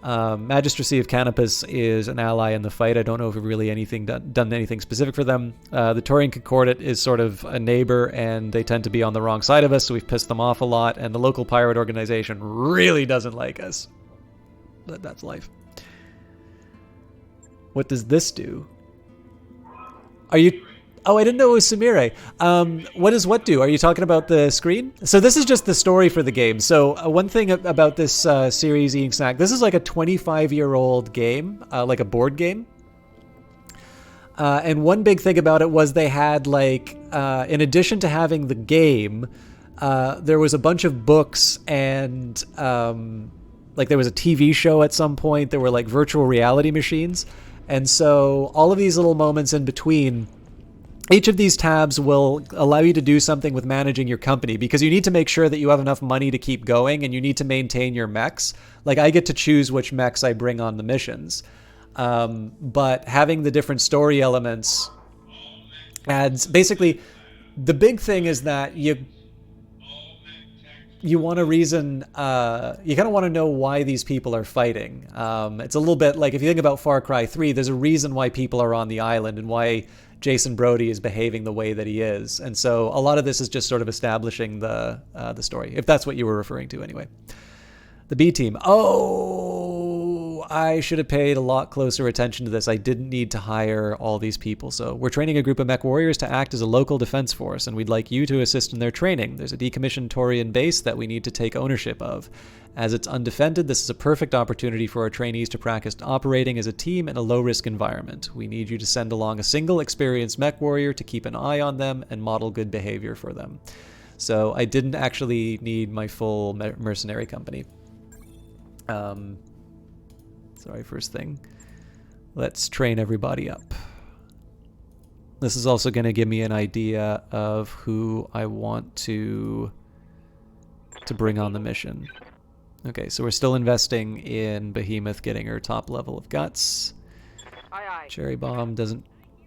Magistracy of Canopus is an ally in the fight. I don't know if we've really done anything specific for them. The Taurian Concordat is sort of a neighbor, and they tend to be on the wrong side of us, so we've pissed them off a lot. And the local pirate organization really doesn't like us. But that's life. What does this do? Are you... Oh, I didn't know it was Samire. What does what do? Are you talking about the screen? So this is just the story for the game. So one thing about this series, Eating Snack, this is like a 25-year-old game, like a board game. And one big thing about it was they had, like, in addition to having the game, there was a bunch of books and, like, there was a TV show at some point. There were, like, virtual reality machines. And so all of these little moments in between... Each of these tabs will allow you to do something with managing your company, because you need to make sure that you have enough money to keep going, and you need to maintain your mechs. Like, I get to choose which mechs I bring on the missions. But having the different story elements adds... Basically, the big thing is that you want to reason... you kind of want to know why these people are fighting. It's a little bit like, if you think about Far Cry 3, there's a reason why people are on the island and why Jason Brody is behaving the way that he is. And so a lot of this is just sort of establishing the story, if that's what you were referring to anyway. The B team. Oh, I should have paid a lot closer attention to this. I didn't need to hire all these people. So we're training a group of mech warriors to act as a local defense force, and we'd like you to assist in their training. There's a decommissioned Taurian base that we need to take ownership of. As it's undefended, this is a perfect opportunity for our trainees to practice operating as a team in a low-risk environment. We need you to send along a single experienced mech warrior to keep an eye on them and model good behavior for them. So I didn't actually need my full mercenary company. Sorry, first thing. Let's train everybody up. This is also going to give me an idea of who I want to bring on the mission. Okay, so we're still investing in Behemoth getting her top level of guts. Aye, aye. Cherry Bomb doesn't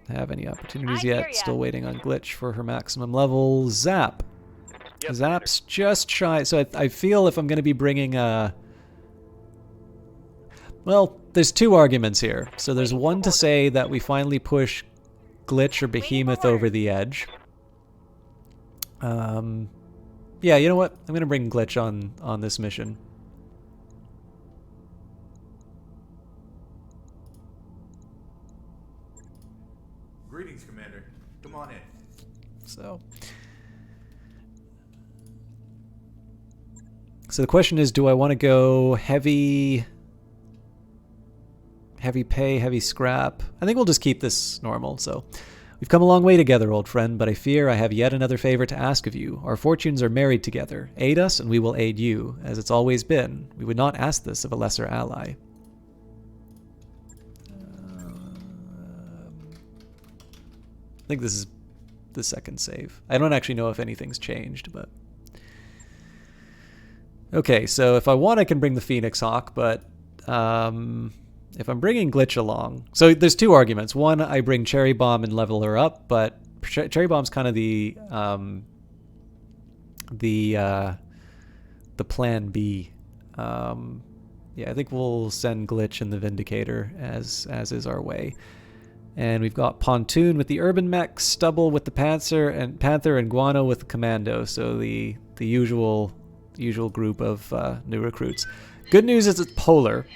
have any opportunities I hear yet. ya. Still waiting on Glitch for her maximum level. Zap. Yep, Zap's just shy. So I feel if I'm going to be bringing Well, there's two arguments here. So there's one to say that we finally push Glitch or Behemoth over the edge. Yeah, you know what? I'm gonna bring Glitch on this mission. Greetings, Commander. Come on in. So the question is, do I want to go heavy pay, heavy scrap? I think we'll just keep this normal. So we've come a long way together, old friend, but I fear I have yet another favor to ask of you. Our fortunes are married together. Aid us, and we will aid you, as it's always been. We would not ask this of a lesser ally. I think this is the second save. I don't actually know if anything's changed, but... Okay, so if I want, I can bring the Phoenix Hawk, but if I'm bringing Glitch along... So there's two arguments. One, I bring Cherry Bomb and level her up, but Cherry Bomb's kind of the plan B. Yeah, I think we'll send Glitch and the Vindicator as is our way. And we've got Pontoon with the Urban Mech, Stubble with the Panther, and Guano with the Commando. So the usual group of new recruits. Good news is it's polar.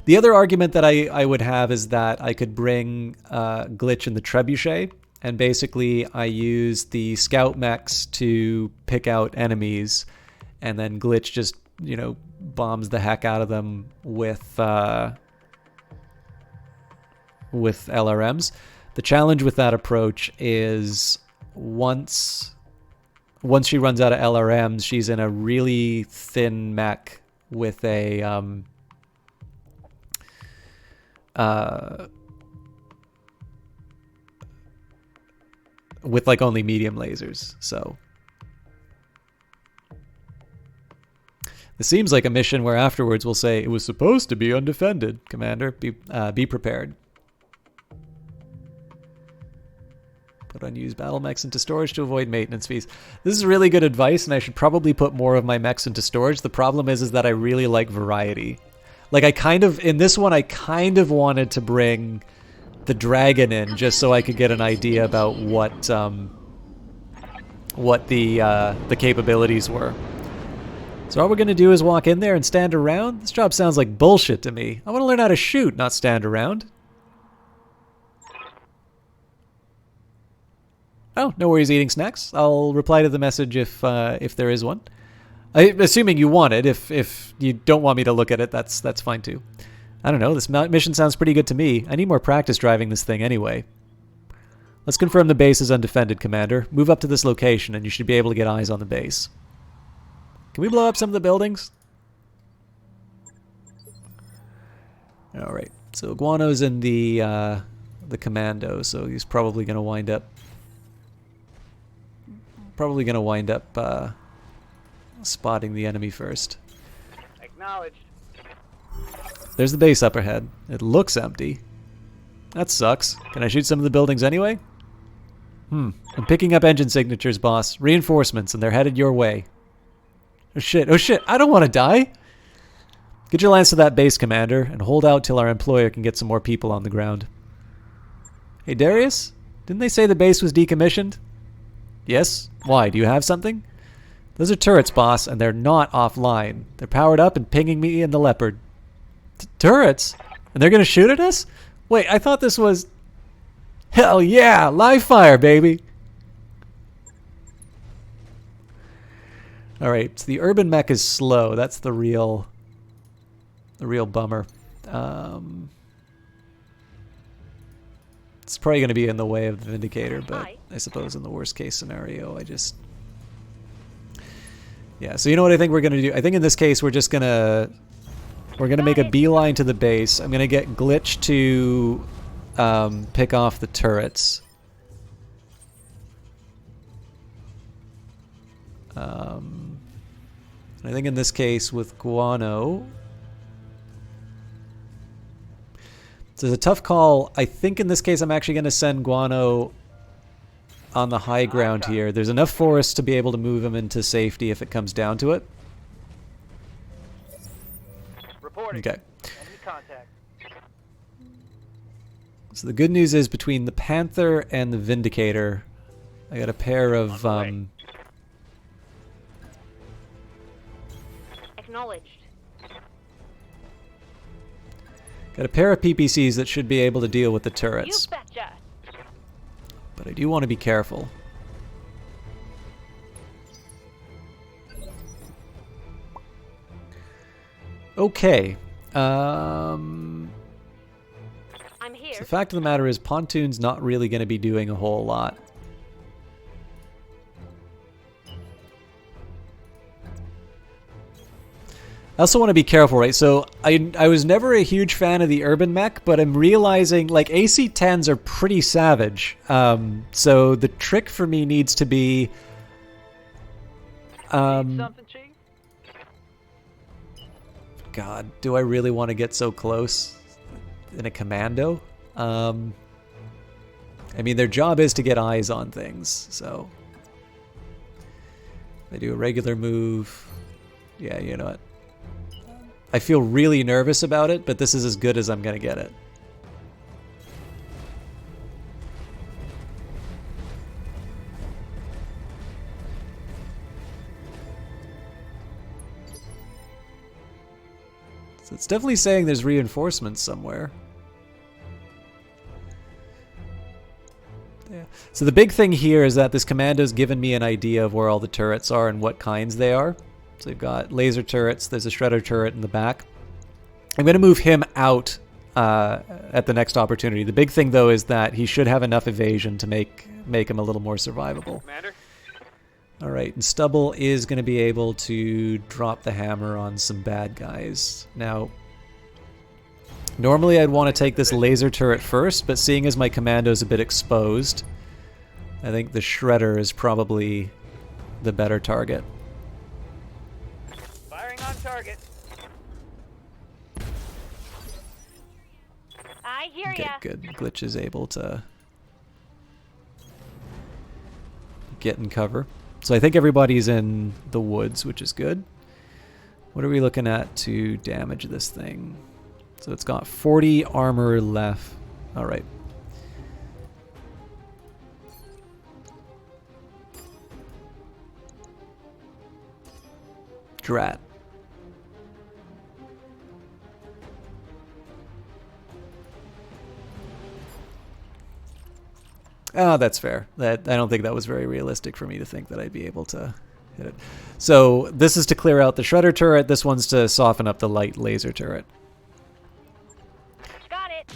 The other argument that I would have is that I could bring Glitch in the Trebuchet, and basically I use the Scout Mechs to pick out enemies, and then Glitch just, you know, bombs the heck out of them with LRMs. The challenge with that approach is once she runs out of LRMs, she's in a really thin mech with a with like only medium lasers. So this seems like a mission where afterwards we'll say it was supposed to be undefended. Commander, be prepared. Put unused battle mechs into storage to avoid maintenance fees. This is really good advice, and I should probably put more of my mechs into storage. The problem is that I really like variety. Like in this one, I kind of wanted to bring the dragon in just so I could get an idea about what the capabilities were. So all we're going to do is walk in there and stand around? This job sounds like bullshit to me. I want to learn how to shoot, not stand around. Oh, no worries eating snacks. I'll reply to the message if there is one. Assuming you want it. If you don't want me to look at it, that's fine too. I don't know. This mission sounds pretty good to me. I need more practice driving this thing anyway. Let's confirm the base is undefended, Commander. Move up to this location and you should be able to get eyes on the base. Can we blow up some of the buildings? Alright. So Guano's in the commando, so he's probably going to wind up spotting the enemy first. Acknowledged. There's the base up ahead. It looks empty. That sucks. Can I shoot some of the buildings anyway? I'm picking up engine signatures, boss. Reinforcements, and they're headed your way. Oh shit, I don't want to die! Get your lance to that base, Commander, and hold out till our employer can get some more people on the ground. Hey, Darius? Didn't they say the base was decommissioned? Yes? Why? Do you have something? Those are turrets, boss, and they're not offline. They're powered up and pinging me and the Leopard. Turrets? And they're gonna shoot at us? Wait, I thought this was... Hell yeah! Live fire, baby! Alright, so the urban mech is slow. That's the real bummer. It's probably going to be in the way of the Vindicator, but I suppose in the worst case scenario, yeah, so you know what I think we're going to do? I think in this case we're just going to... We're going to make a beeline to the base. I'm going to get Glitch to pick off the turrets. I think in this case with Guano... So it's a tough call. I think in this case I'm actually going to send Guano on the high ground here. There's enough forest to be able to move him into safety if it comes down to it. Reporting. Okay. contact. So the good news is between the Panther and the Vindicator, I got a pair of Acknowledged. got a pair of PPCs that should be able to deal with the You turrets. betcha. But I do want to be careful. Okay. I'm So here. the fact of the matter is Pontoon's not really going to be doing a whole lot. I also want to be careful, right? So I was never a huge fan of the urban mech, but I'm realizing like AC-10s are pretty savage. So the trick for me needs to be Need something, Chief? God, do I really want to get so close in a commando? I mean, their job is to get eyes on things, so they do a regular move. Yeah, you know what? I feel really nervous about it, but this is as good as I'm going to get it. So it's definitely saying there's reinforcements somewhere. Yeah. So the big thing here is that this commando's given me an idea of where all the turrets are and what kinds they are. So you've got laser turrets, there's a shredder turret in the back. I'm going to move him out at the next opportunity. The big thing, though, is that he should have enough evasion to make him a little more survivable. Commander? All right, and Stubble is going to be able to drop the hammer on some bad guys. Now, normally I'd want to take this laser turret first, but seeing as my commando's a bit exposed, I think the shredder is probably the better target. Firing on target. I hear Okay, ya. good. Glitch is able to get in cover. So I think everybody's in the woods, which is good. What are we looking at to damage this thing? So it's got 40 armor left. All right. Drat. Oh, that's fair. I don't think that was very realistic for me to think that I'd be able to hit it. So this is to clear out the shredder turret. This one's to soften up the light laser turret. Got it.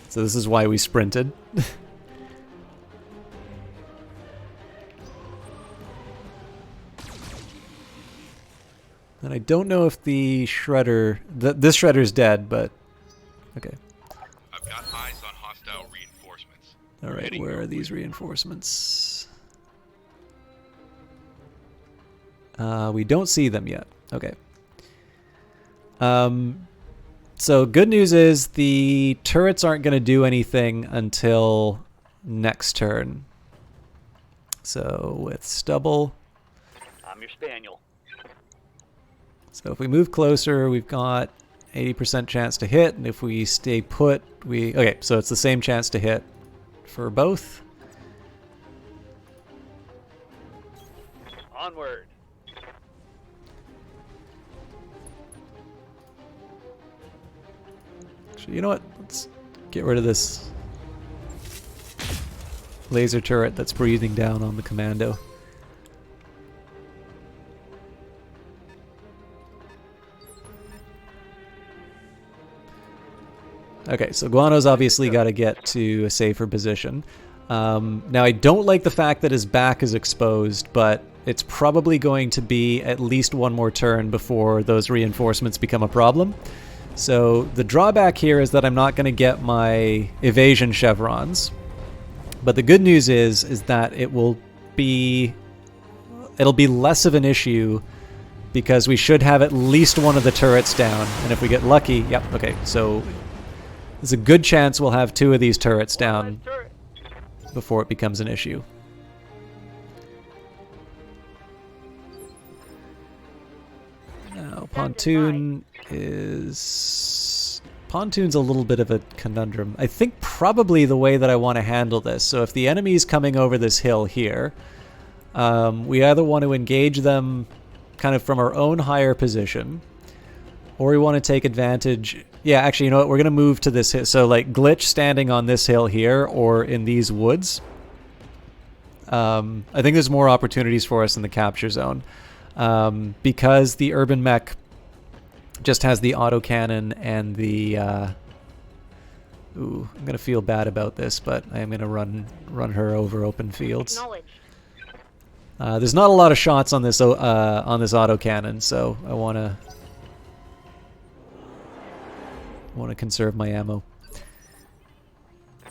So this is why we sprinted. And I don't know if the shredder... this shredder's dead, but... Okay. I've got eyes on hostile reinforcements. Alright, Heading where your are these way. reinforcements? We don't see them yet. Okay. So good news is the turrets aren't going to do anything until next turn. So with Stubble... I'm your spaniel. So if we move closer, we've got 80% chance to hit, and if we stay put, we... Okay, so it's the same chance to hit for both. Onward. Actually, you know what? Let's get rid of this laser turret that's breathing down on the commando. Okay, so Guano's obviously got to get to a safer position. Now, I don't like the fact that his back is exposed, but it's probably going to be at least one more turn before those reinforcements become a problem. So the drawback here is that I'm not going to get my evasion chevrons. But the good news is that it'll be less of an issue because we should have at least one of the turrets down. And if we get lucky, yep, okay, so There's a good chance we'll have 2 of these turrets down Turret. before it becomes an issue. Now, pontoon's a little bit of a conundrum. I think probably the way that I want to handle this, so if the enemy's coming over this hill here, we either want to engage them kind of from our own higher position, or we want to take advantage... Yeah, actually, you know what? We're going to move to this hill. So, like, Glitch standing on this hill here or in these woods. I think there's more opportunities for us in the capture zone. Because the urban mech just has the autocannon and the... Ooh, I'm going to feel bad about this, but I am going to run her over open fields. There's not a lot of shots on this autocannon, so I want to conserve my ammo.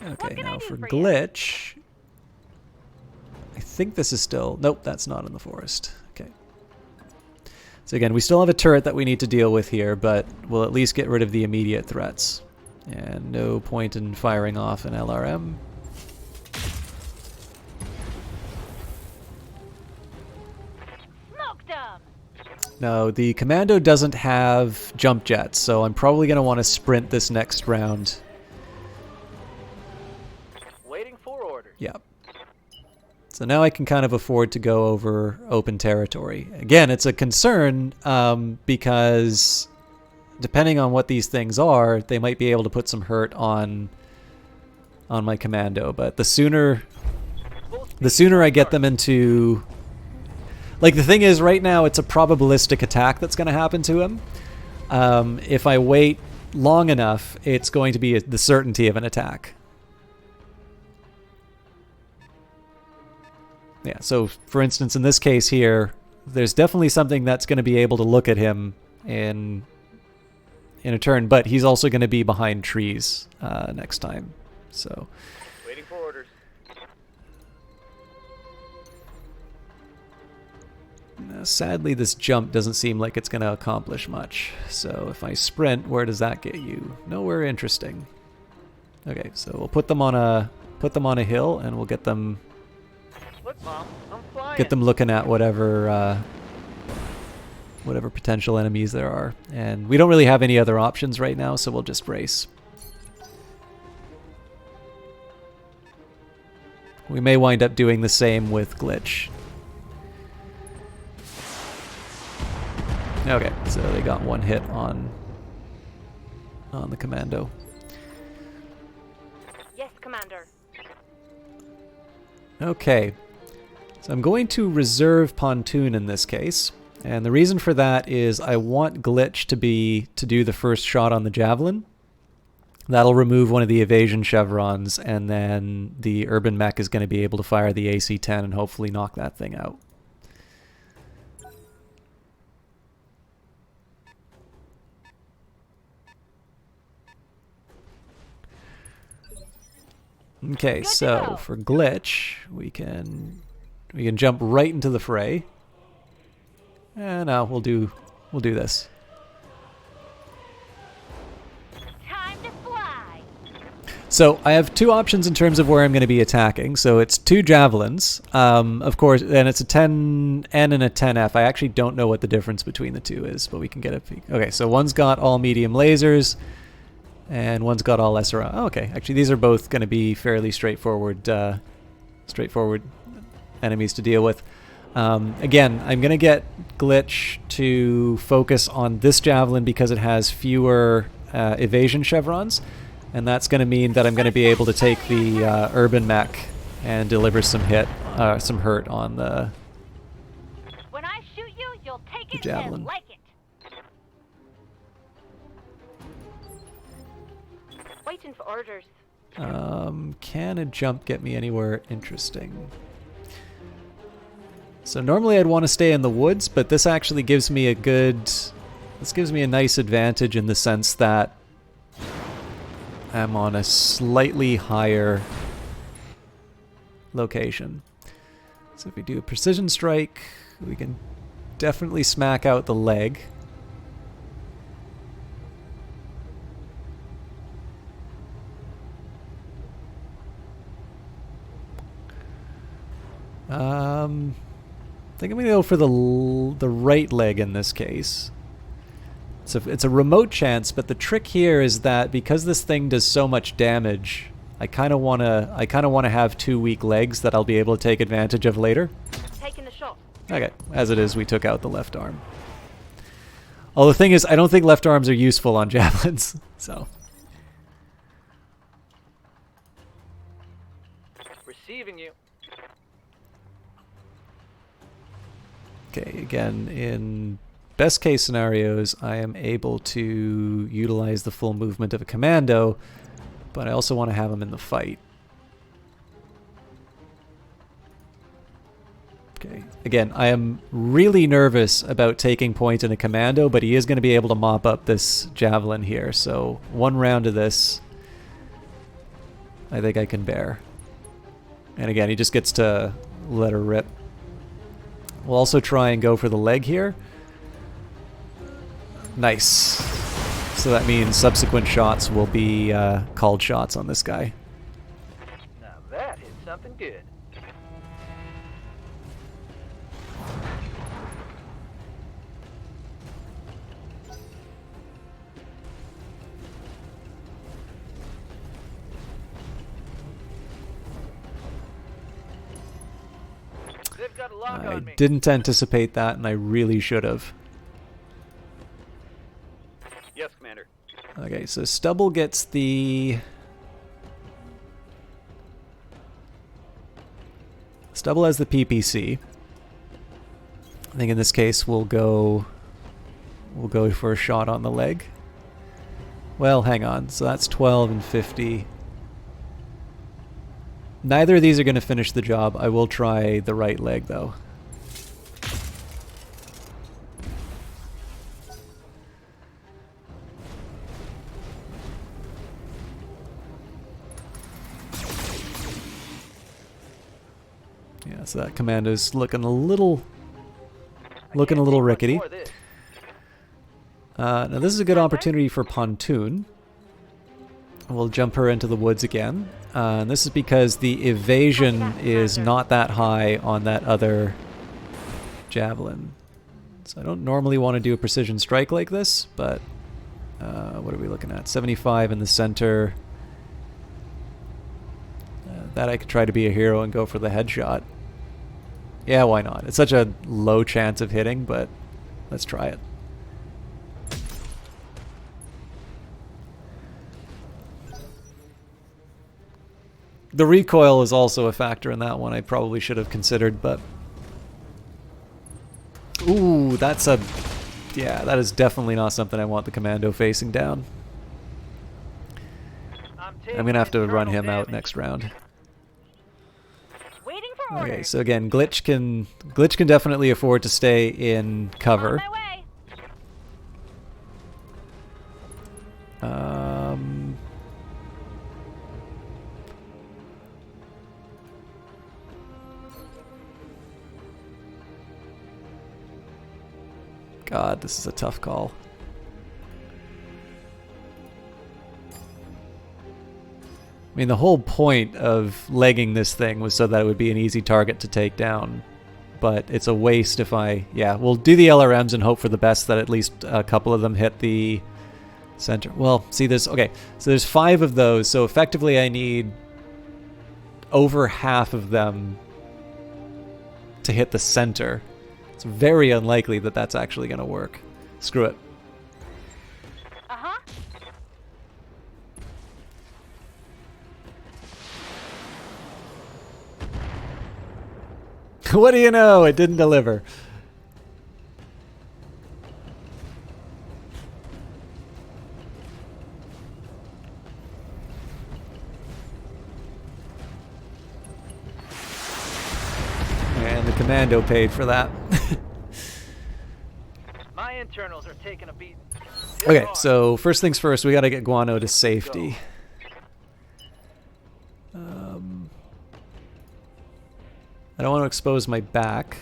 Okay, now for Glitch, I think this is still... Nope, that's not in the forest. Okay. So again, we still have a turret that we need to deal with here, but we'll at least get rid of the immediate threats. And no point in firing off an LRM. No, the Commando doesn't have jump jets, so I'm probably going to want to sprint this next round. Waiting for orders. Yep. So now I can kind of afford to go over open territory. Again, it's a concern because depending on what these things are, they might be able to put some hurt on my Commando. But the sooner I get them into... Like, the thing is, right now, it's a probabilistic attack that's going to happen to him. If I wait long enough, it's going to be the certainty of an attack. Yeah, so, for instance, in this case here, there's definitely something that's going to be able to look at him in a turn, but he's also going to be behind trees next time. So... Waiting for orders. Sadly, this jump doesn't seem like it's going to accomplish much. So if I sprint, where does that get you? Nowhere interesting. Okay, so we'll put them on a hill, and we'll get them Look, Mom, I'm flying. get them looking at whatever potential enemies there are. And we don't really have any other options right now, so we'll just race. We may wind up doing the same with Glitch. Okay, so they got one hit on the Commando. Yes, Commander. Okay, so I'm going to reserve Pontoon in this case, and the reason for that is I want Glitch to do the first shot on the Javelin. That'll remove one of the evasion chevrons, and then the urban mech is going to be able to fire the AC-10 and hopefully knock that thing out. Okay, so for Glitch, we can jump right into the fray. And now we'll do this. Time to fly. So I have 2 options in terms of where I'm going to be attacking. So it's 2 javelins, of course, and it's a 10N and a 10F. I actually don't know what the difference between the 2 is, but we can get a peek. Okay, so one's got all medium lasers. And one's got all SRO. Oh, okay, actually these are both going to be fairly straightforward enemies to deal with. Again, I'm going to get Glitch to focus on this Javelin because it has fewer evasion chevrons. And that's going to mean that I'm going to be able to take the urban mech and deliver some hurt on the When I shoot you, you'll take it Javelin. and like it. Waiting for orders. Can a jump get me anywhere interesting? So normally I'd want to stay in the woods, but this actually gives me a nice advantage in the sense that I'm on a slightly higher location. So if we do a precision strike, we can definitely smack out the leg. I think I'm gonna go for the right leg in this case. It's a remote chance, but the trick here is that because this thing does so much damage, I kind of wanna have 2 weak legs that I'll be able to take advantage of later. Taking the shot. Okay, as it is, we took out the left arm. Although the thing is, I don't think left arms are useful on javelins, so. Receiving you. Okay, again, in best case scenarios, I am able to utilize the full movement of a commando, but I also want to have him in the fight. Okay, again, I am really nervous about taking point in a commando, but he is going to be able to mop up this javelin here, so 1 round of this I think I can bear. And again, he just gets to let her rip. We'll also try and go for the leg here. Nice. So that means subsequent shots will be called shots on this guy. Now that hit something good. They've got a lock I on me. didn't anticipate that, and I really should have. Yes, Commander. Okay, so Stubble gets the... Stubble has the PPC. I think in this case we'll go for a shot on the leg. Well, hang on. So that's 12 and 50. Neither of these are going to finish the job. I will try the right leg, though. Yeah, so that commando's looking a little rickety. Now this is a good opportunity for Pontoon. We'll jump her into the woods again. And this is because the evasion is not that high on that other javelin. So I don't normally want to do a precision strike like this, but what are we looking at? 75 in the center. That I could try to be a hero and go for the headshot. Yeah, why not? It's such a low chance of hitting, but let's try it. The recoil is also a factor in that one. I probably should have considered, but... Ooh, that's a... Yeah, that is definitely not something I want the commando facing down. I'm gonna have to run him out next round. Waiting for Okay, orders. so again, Glitch can definitely afford to stay in cover. On my way. God, this is a tough call. I mean, the whole point of legging this thing was so that it would be an easy target to take down. But it's a waste if I... Yeah, we'll do the LRMs and hope for the best that at least a couple of them hit the center. Well, see, there's... Okay, so there's 5 of those, so effectively I need over half of them to hit the center. It's very unlikely that that's actually going to work. Screw it. Uh-huh. What do you know? It didn't deliver. And the commando paid for that. My internals are taking a beat. Okay, so first things first, we got to get Guano to safety. I don't want to expose my back.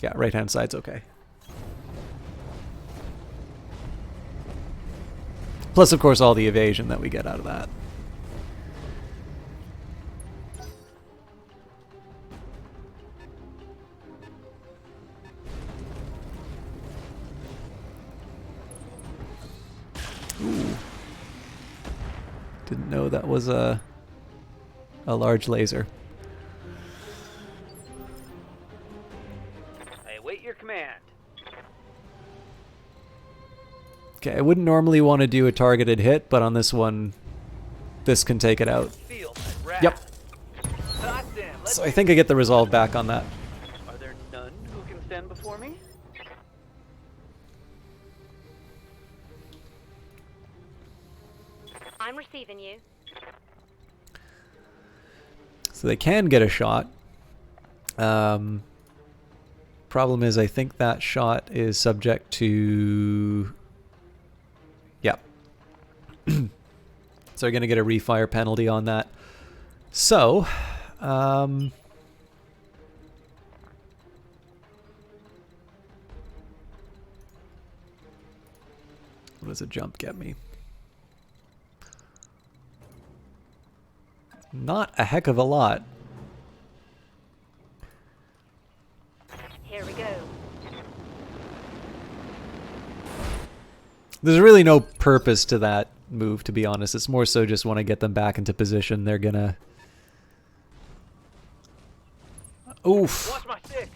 Yeah, right-hand side's okay. Plus, of course, all the evasion that we get out of that. Ooh. Didn't know that was a large laser. I await your command. Okay, I wouldn't normally want to do a targeted hit, but on this one, this can take it out. Feel my wrath. Yep. Goddamn, let's So I think I get the resolve back on that. Are there none who can stand before me? I'm receiving you. So they can get a shot. Problem is, I think that shot is subject to... Yep. So they're going to get a refire penalty on that. So, what does a jump get me? Not a heck of a lot. Here we go. There's really no purpose to that move, to be honest. It's more so just want to get them back into position. They're gonna... Oof. Watch my stick.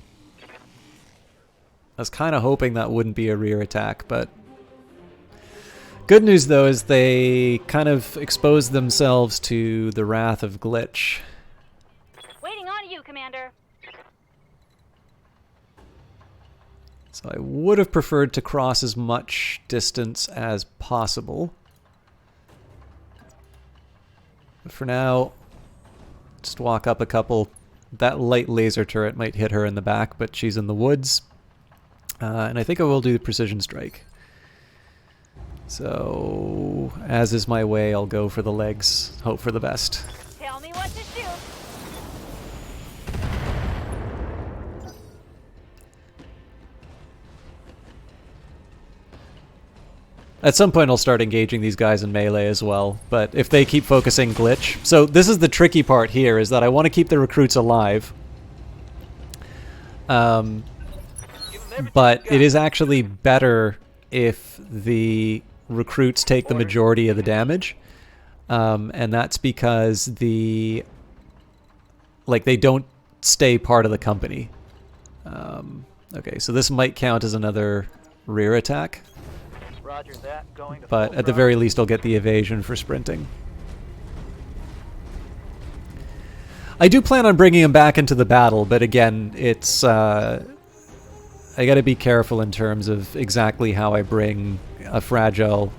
I was kind of hoping that wouldn't be a rear attack, but... Good news, though, is they kind of exposed themselves to the wrath of Glitch. Waiting on you, Commander. So I would have preferred to cross as much distance as possible. But for now, just walk up a couple. That light laser turret might hit her in the back, but she's in the woods. And I think I will do the precision strike. So, as is my way, I'll go for the legs, hope for the best. Tell me what to shoot. At some point I'll start engaging these guys in melee as well, but if they keep focusing Glitch... So this is the tricky part here, is that I want to keep the recruits alive. But it is actually better if the recruits take the majority of the damage. And that's because they don't stay part of the company. Okay, so this might count as another rear attack. Roger that. Going to But full at the throttle. very least I'll get the evasion for sprinting. I do plan on bringing him back into the battle, but again, it's... I gotta be careful in terms of exactly how I bring a fragile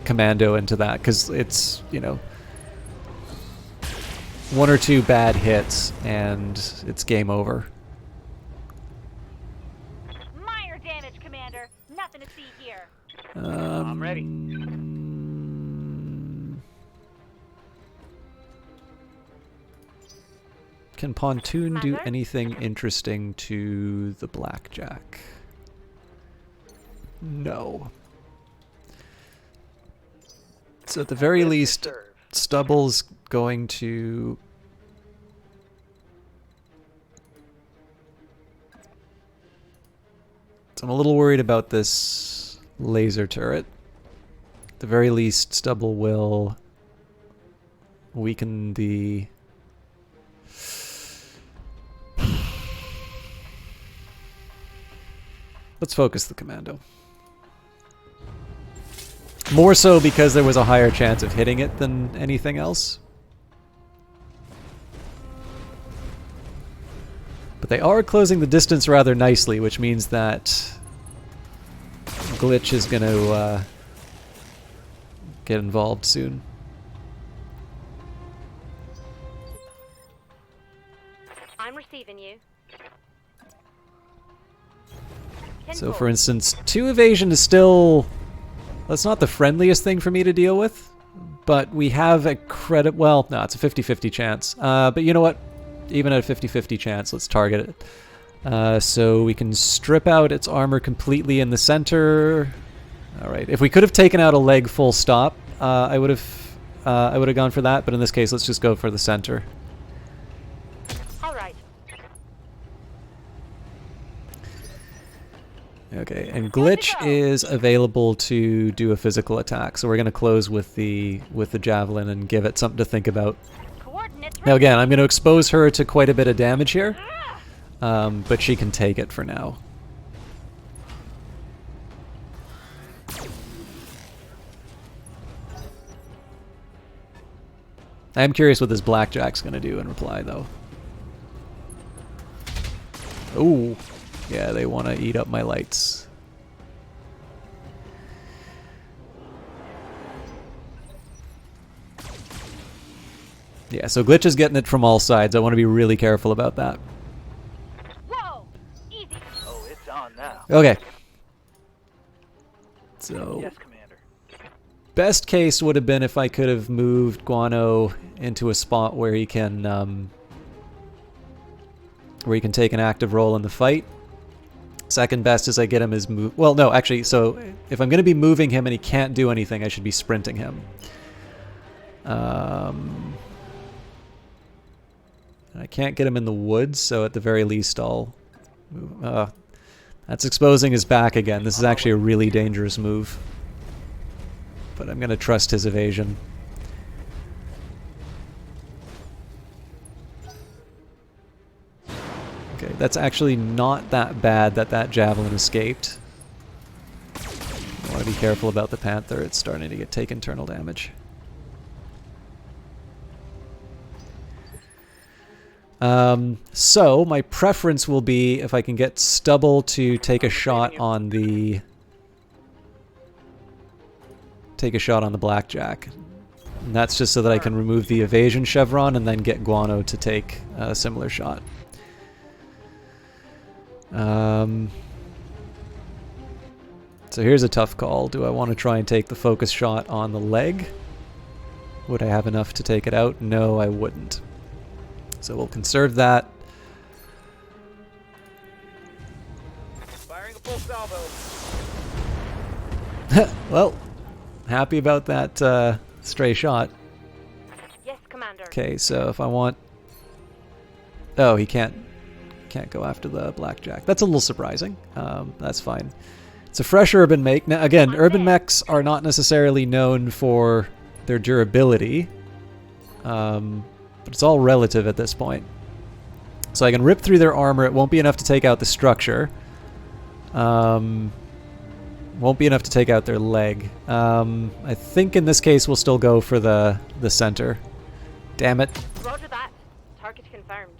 commando into that, because it's, you know, one or two bad hits and it's game over. Minor damage, Commander. Nothing to see here. I'm ready. Can Pontoon do Commander? anything interesting to the Blackjack? No. So at the very least, Serve. Stubble's going to... So I'm a little worried about this laser turret. At the very least, Stubble will weaken the... Let's focus the commando. More so because there was a higher chance of hitting it than anything else. But they are closing the distance rather nicely, which means that Glitch is going to get involved soon. I'm receiving you. So for instance, 2 evasion is still... That's not the friendliest thing for me to deal with, but we have a credit... Well, no, it's a 50-50 chance. But you know what? Even at a 50-50 chance, let's target it. So we can strip out its armor completely in the center. All right. If we could have taken out a leg full stop, I would have gone for that. But in this case, let's just go for the center. All right. Okay, and Glitch is available to do a physical attack, so we're going to close with the javelin and give it something to think about. Coordinates Now again, I'm going to expose her to quite a bit of damage here, but she can take it for now. I'm curious what this blackjack's going to do in reply, though. Ooh. Yeah, they want to eat up my lights. Yeah, so Glitch is getting it from all sides. I want to be really careful about that. Whoa! Easy. Oh, it's on now. Okay. So, Yes, Commander. best case would have been if I could have moved Guano into a spot where he can take an active role in the fight. Second best is I get him his move. Well, no, actually, so if I'm going to be moving him and he can't do anything, I should be sprinting him. I can't get him in the woods, so at the very least I'll move. That's exposing his back again. This is actually a really dangerous move. But I'm going to trust his evasion. Okay, that's actually not that bad that javelin escaped. I want to be careful about the Panther. It's starting to take internal damage. So my preference will be if I can get Stubble to take a shot on the blackjack. And that's just so that I can remove the evasion chevron and then get Guano to take a similar shot. So here's a tough call. Do I want to try and take the focus shot on the leg? Would I have enough to take it out? No, I wouldn't. So we'll conserve that. Firing a full salvo. Well, happy about that stray shot. Yes, Commander. Okay, so if I want... Oh, he can't go after the blackjack. That's a little surprising. That's fine. It's a fresh urban make. Now, again, urban mechs are not necessarily known for their durability, but it's all relative at this point. So I can rip through their armor. It won't be enough to take out the structure. Won't be enough to take out their leg. I think in this case we'll still go for the center. Damn it. Roger that. Target confirmed.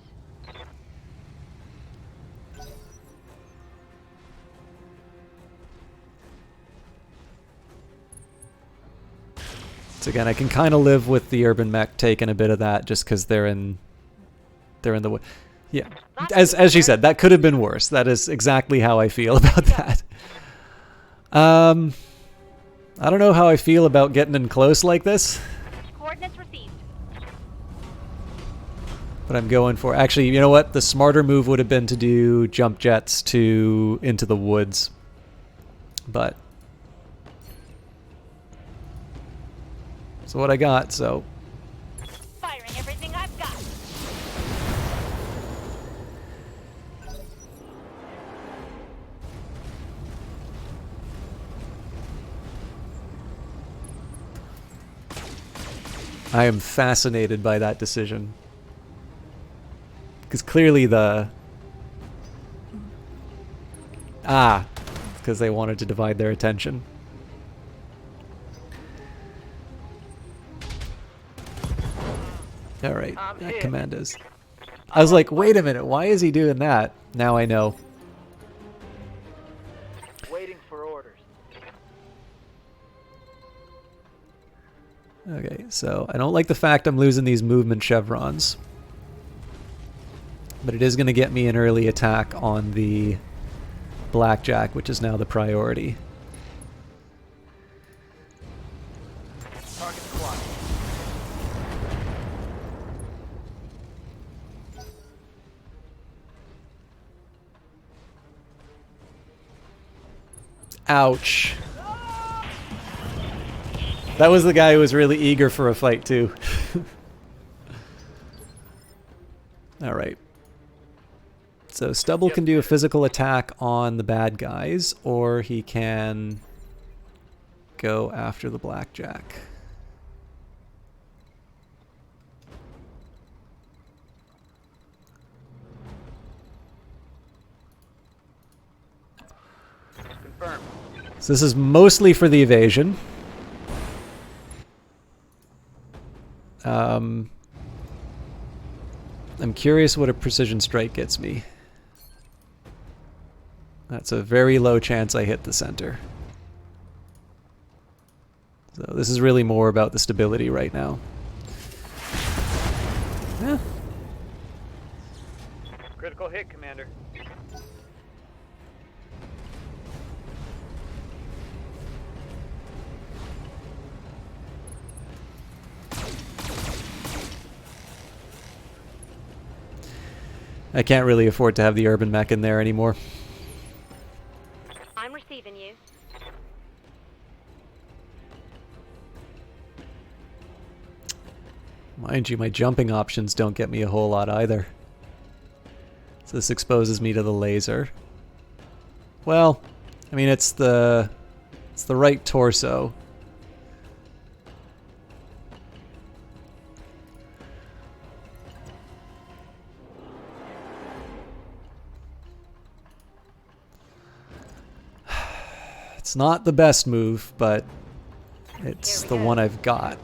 So again, I can kind of live with the urban mech taking a bit of that just because they're in the way. Yeah, as she said, that could have been worse. That is exactly how I feel about that. I don't know how I feel about getting in close like this, Coordinates received. but I'm going for... Actually, you know what? The smarter move would have been to do jump jets into the woods, but... So what I got, so... Firing everything I've got. I am fascinated by that decision. Because clearly the... because they wanted to divide their attention. Alright, that command is... I was like, wait a minute, why is he doing that? Now I know. Waiting for orders. Okay, so I don't like the fact I'm losing these movement chevrons. But it is going to get me an early attack on the blackjack, which is now the priority. Target squad. Ouch. That was the guy who was really eager for a fight, too. Alright. So Stubble can do a physical attack on the bad guys, or he can go after the blackjack. Confirmed. So this is mostly for the evasion. I'm curious what a precision strike gets me. That's a very low chance I hit the center. So this is really more about the stability right now. Yeah. Critical hit, Commander. I can't really afford to have the urban mech in there anymore. I'm receiving you. Mind you, my jumping options don't get me a whole lot either. So this exposes me to the laser. Well, I mean it's the right torso. It's not the best move, but it's the one I've got.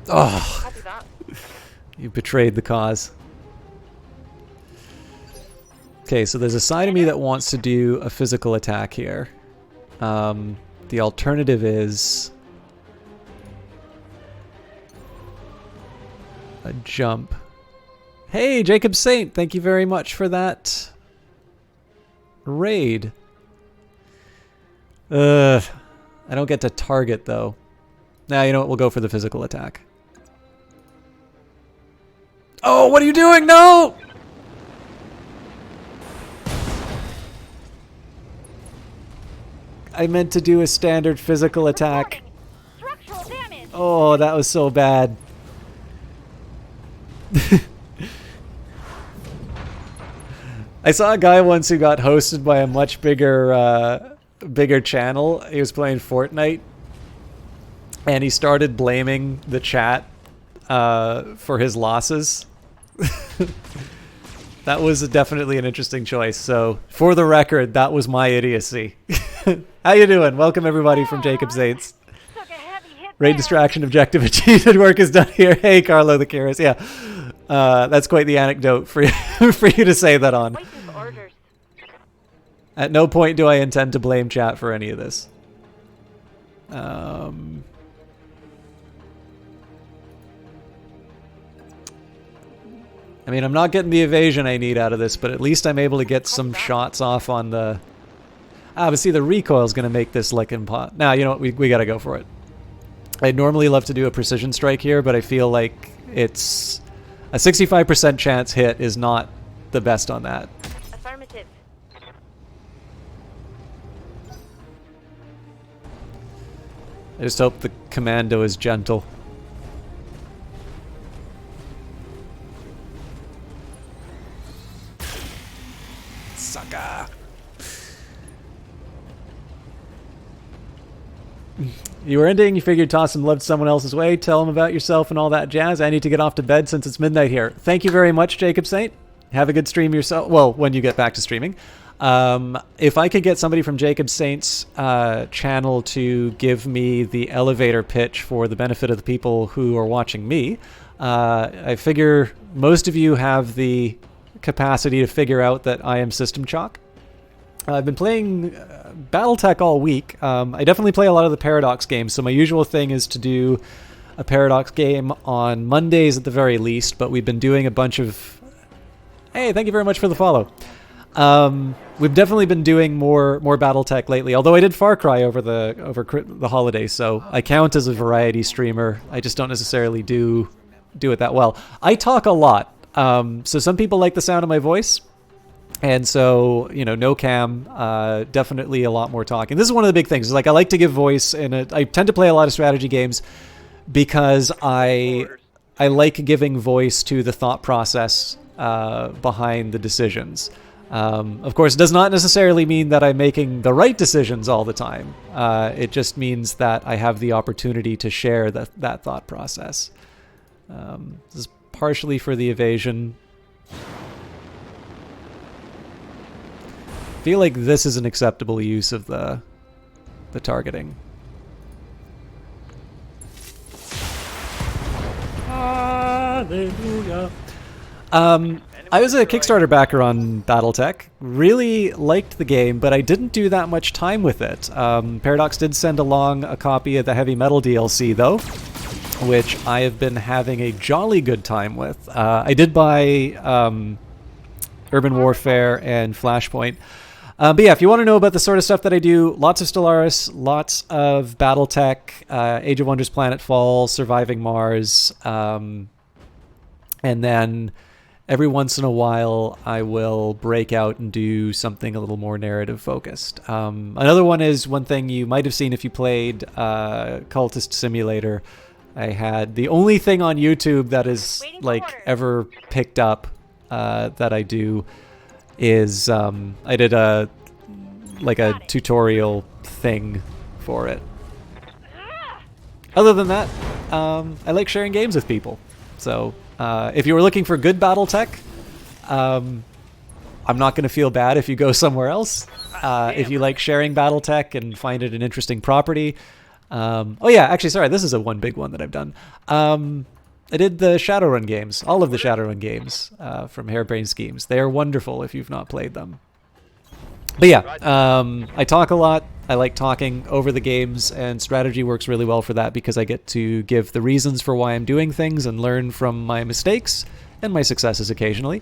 Oh, Copy that. you betrayed the cause. Okay, so there's a side of me that wants to do a physical attack here. The alternative is a jump. Hey, Jacob Saint, thank you very much for that raid. I don't get to target, though. Nah, you know what? We'll go for the physical attack. Oh, what are you doing? No! I meant to do a standard physical attack. Structural damage. Oh, that was so bad. I saw a guy once who got hosted by a much bigger channel. He was playing Fortnite, and he started blaming the chat for his losses. That was definitely an interesting choice. So, for the record, that was my idiocy. How you doing? Welcome everybody from Jacob Zates. Took a heavy hit Raid there. distraction objective achieved. Work is done here. Hey, Carlo the Curious. Yeah, that's quite the anecdote for you, for you to say that on. Waiting for orders. At no point do I intend to blame chat for any of this. I mean, I'm not getting the evasion I need out of this, but at least I'm able to get some shots off on the... Ah, but see, the recoil's going to make this like impossible. Nah, you know what? We got to go for it. I'd normally love to do a precision strike here, but I feel like it's... A 65% chance hit is not the best on that. Affirmative. I just hope the commando is gentle. Sucker! You were ending, you figured toss him loved someone else's way, tell him about yourself and all that jazz. I need to get off to bed since it's midnight here. Thank you very much, Jacob Saint. Have a good stream yourself. Well, when you get back to streaming. If I could get somebody from Jacob Saint's channel to give me the elevator pitch for the benefit of the people who are watching me, I figure most of you have the capacity to figure out that I am System Chalk. I've been playing Battletech all week. I definitely play a lot of the Paradox games, so my usual thing is to do a Paradox game on Mondays at the very least, but we've been doing a bunch of... Hey, thank you very much for the follow. We've definitely been doing more Battletech lately, although I did Far Cry over the holidays, so I count as a variety streamer. I just don't necessarily do it that well. I talk a lot, so some people like the sound of my voice. And so, no cam, definitely a lot more talking. This is one of the big things. Is like I like to give voice, and I tend to play a lot of strategy games because I like giving voice to the thought process behind the decisions. Of course, it does not necessarily mean that I'm making the right decisions all the time. It just means that I have the opportunity to share that thought process. This is partially for the evasion. I feel like this is an acceptable use of the targeting. Hallelujah. I was a Kickstarter backer on Battletech. Really liked the game, but I didn't do that much time with it. Paradox did send along a copy of the Heavy Metal DLC, though, which I have been having a jolly good time with. I did buy Urban Warfare and Flashpoint. But yeah, if you want to know about the sort of stuff that I do, lots of Stellaris, lots of Battletech, Age of Wonders Planetfall, Surviving Mars, and then every once in a while I will break out and do something a little more narrative focused. Another one is one thing you might have seen if you played Cultist Simulator. I had the only thing on YouTube that is like ever picked up that I do is I did a tutorial thing for it. Other than that, I like sharing games with people. So if you were looking for good Battletech, I'm not going to feel bad if you go somewhere else. If you like sharing Battletech and find it an interesting property. Oh yeah, actually, sorry, this is one big one that I've done. I did the Shadowrun games, all of the Shadowrun games from Harebrained Schemes. They are wonderful if you've not played them. But yeah, I talk a lot. I like talking over the games, and strategy works really well for that because I get to give the reasons for why I'm doing things and learn from my mistakes and my successes occasionally.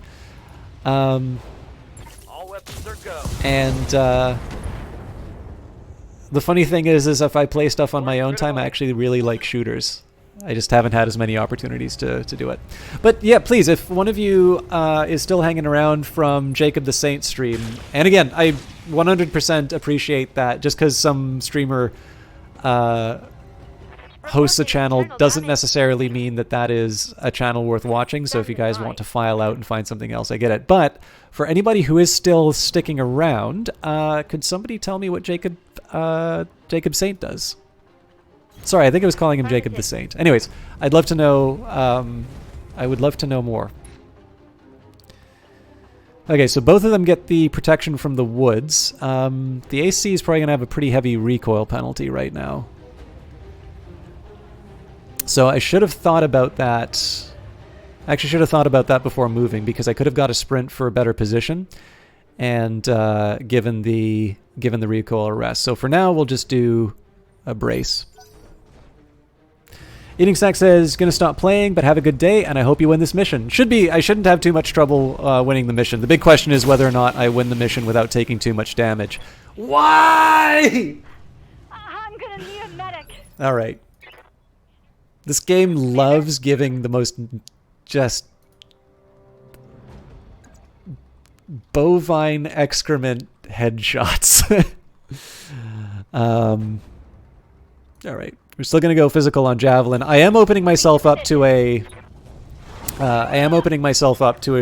All weapons are go. And the funny thing is if I play stuff on my own time, I actually really like shooters. I just haven't had as many opportunities to do it. But yeah, please, if one of you is still hanging around from Jacob the Saint stream, and again, I 100% appreciate that. Just because some streamer hosts a channel doesn't necessarily mean that is a channel worth watching. So if you guys want to file out and find something else, I get it. But for anybody who is still sticking around, could somebody tell me what Jacob Saint does? Sorry, I think I was calling him Jacob the Saint. Anyways, I'd love to know. I would love to know more. Okay, so both of them get the protection from the woods. The AC is probably going to have a pretty heavy recoil penalty right now. So I should have thought about that. I actually should have thought about that before moving, because I could have got a sprint for a better position, and given the recoil arrest. So for now, we'll just do a brace. Eating Snack says, gonna stop playing, but have a good day, and I hope you win this mission. I shouldn't have too much trouble winning the mission. The big question is whether or not I win the mission without taking too much damage. Why? I'm gonna need a medic. Alright. This game loves giving the most just bovine excrement headshots. Alright. We're still going to go physical on Javelin. I am opening myself up to a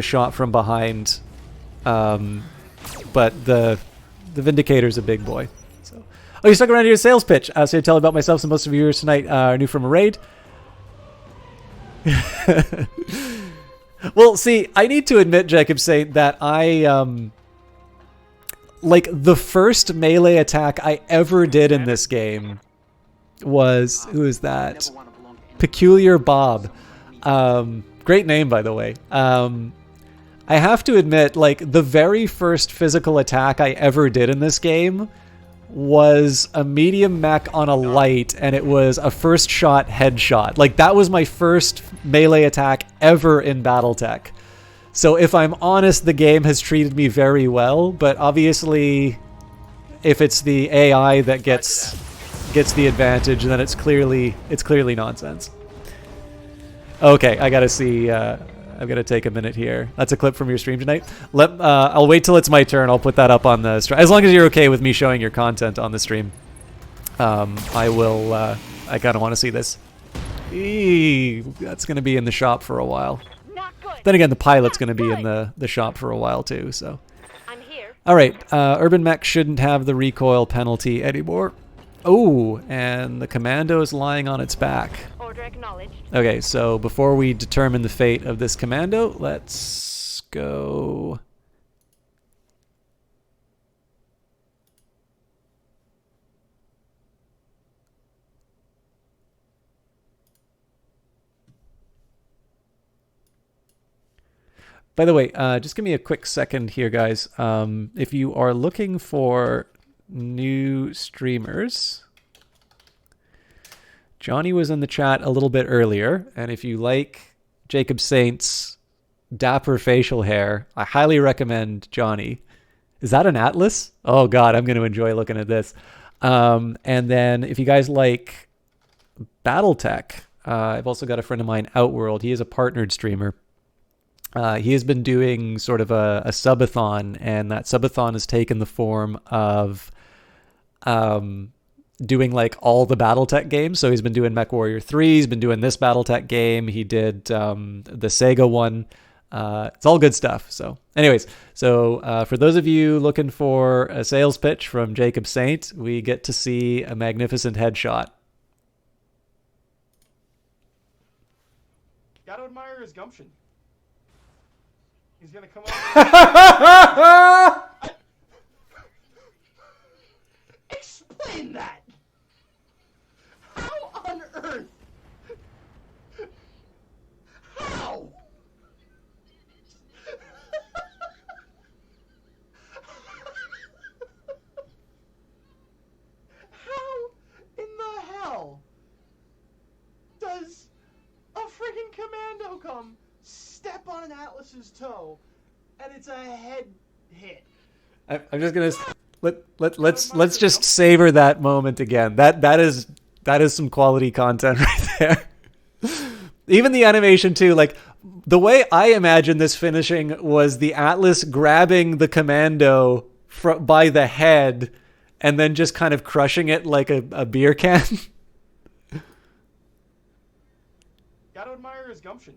shot from behind. But the Vindicator's a big boy. So, oh, you stuck around to your sales pitch. So I tell about myself, so most of viewers tonight are new from a raid. Well, see, I need to admit, Jacob, say that I like the first melee attack I ever did in this game was, who is that? Peculiar Bob. Great name, by the way. I have to admit, like, the very first physical attack I ever did in this game was a medium mech on a light, and it was a first shot headshot. Like, that was my first melee attack ever in Battletech. So if I'm honest, the game has treated me very well, but obviously if it's the AI that gets the advantage, then it's clearly nonsense. Okay, I gotta see I'm gonna take a minute here. That's a clip from your stream tonight. I'll wait till it's my turn. I'll put that up on the stream. As long as you're okay with me showing your content on the stream. I will, I kind of want to see this. That's gonna be in the shop for a while. Not good. Then again, the pilot's gonna be in the shop for a while too, so. I'm here. Alright, Urban Mech shouldn't have the recoil penalty anymore. Oh, and the commando is lying on its back. Order acknowledged. Okay, so before we determine the fate of this commando, let's go... By the way, just give me a quick second here, guys. If you are looking for new streamers, Johnny was in the chat a little bit earlier, and if you like Jacob Saint's dapper facial hair, I highly recommend Johnny. Is that an Atlas? Oh god, I'm going to enjoy looking at this. And then if you guys like Battletech, I've also got a friend of mine, Outworld. He is a partnered streamer. He has been doing sort of a subathon, and that subathon has taken the form of doing like all the Battletech games. So he's been doing MechWarrior 3, he's been doing this Battletech game, he did the Sega one. It's all good stuff. So anyways, so for those of you looking for a sales pitch from Jacob Saint, we get to see a magnificent headshot. Gotta admire his gumption. He's gonna come over. Explain that. How on earth? How? How in the hell does a friggin' commando come, step on an Atlas's toe, and it's a head hit? I'm just gonna let's just savor that moment again. That is some quality content right there. Even the animation too, like the way I imagine this finishing was the Atlas grabbing the commando by the head and then just kind of crushing it like a beer can. Gotta admire his gumption.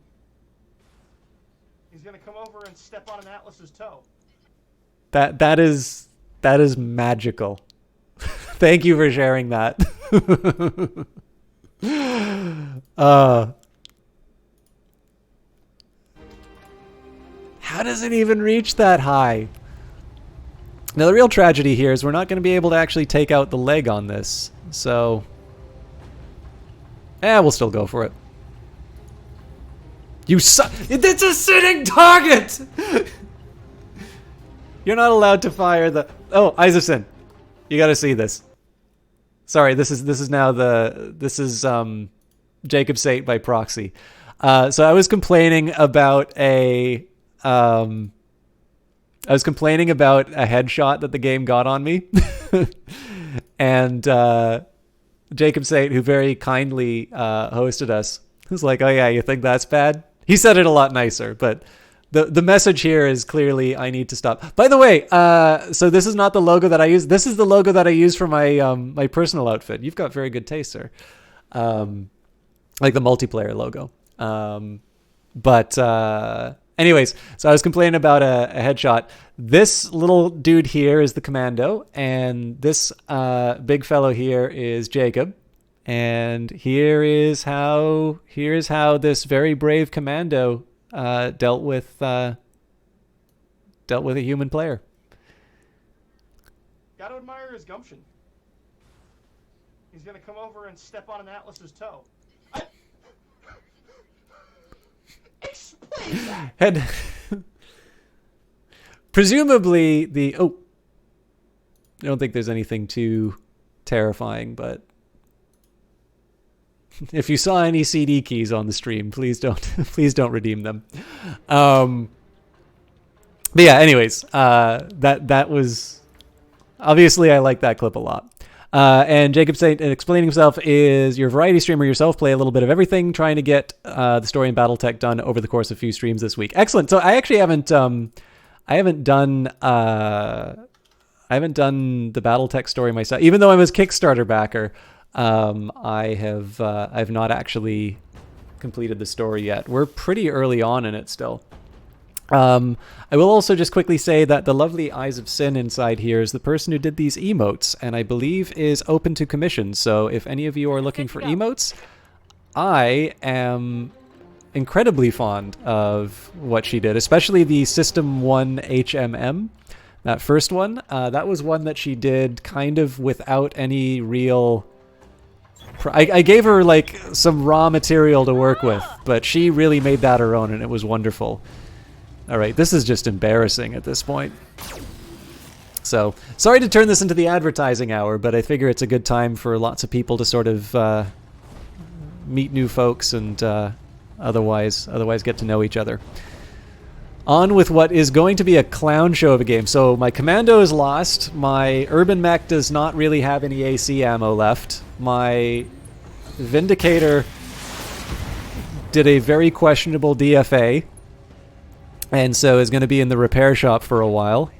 He's gonna come over and step on an Atlas's toe. That is magical. Thank you for sharing that. How does it even reach that high? Now the real tragedy here is we're not going to be able to actually take out the leg on this. So, we'll still go for it. You suck! It's a sitting target! You're not allowed to fire the... Oh, Isaacson. You gotta see this. Sorry, this is now the... This is Jacob Saint by proxy. So I was complaining about a... I was complaining about a headshot that the game got on me. And Jacob Saint, who very kindly hosted us, was like, oh yeah, you think that's bad? He said it a lot nicer, but the message here is clearly I need to stop. By the way, so this is not the logo that I use. This is the logo that I use for my my personal outfit. You've got very good taste, sir. Like the multiplayer logo. Anyways, so I was complaining about a headshot. This little dude here is the commando, and this big fellow here is Jacob. And here's how this very brave commando dealt with a human player. Gotta admire his gumption. He's gonna come over and step on an Atlas's toe. Explain that. And presumably I don't think there's anything too terrifying, but if you saw any CD keys on the stream, please don't redeem them. But yeah, anyways, that was obviously I like that clip a lot. And Jacob saying, explaining himself is your variety streamer yourself, play a little bit of everything, trying to get the story in Battletech done over the course of a few streams this week. Excellent. So I actually haven't done the Battletech story myself, even though I'm a Kickstarter backer. I've not actually completed the story yet. We're pretty early on in it still. I will also just quickly say that the lovely Eyes of Sin inside here is the person who did these emotes, and I believe is open to commission. So if any of you are looking for emotes, I am incredibly fond of what she did, especially the System 1 HMM. That first one, that was one that she did kind of without any real... I gave her like some raw material to work with, but she really made that her own, and it was wonderful. All right, this is just embarrassing at this point. So, sorry to turn this into the advertising hour, but I figure it's a good time for lots of people to sort of meet new folks and otherwise get to know each other. On with what is going to be a clown show of a game. So my Commando is lost. My Urban Mech does not really have any AC ammo left. My Vindicator did a very questionable DFA, and so is going to be in the repair shop for a while.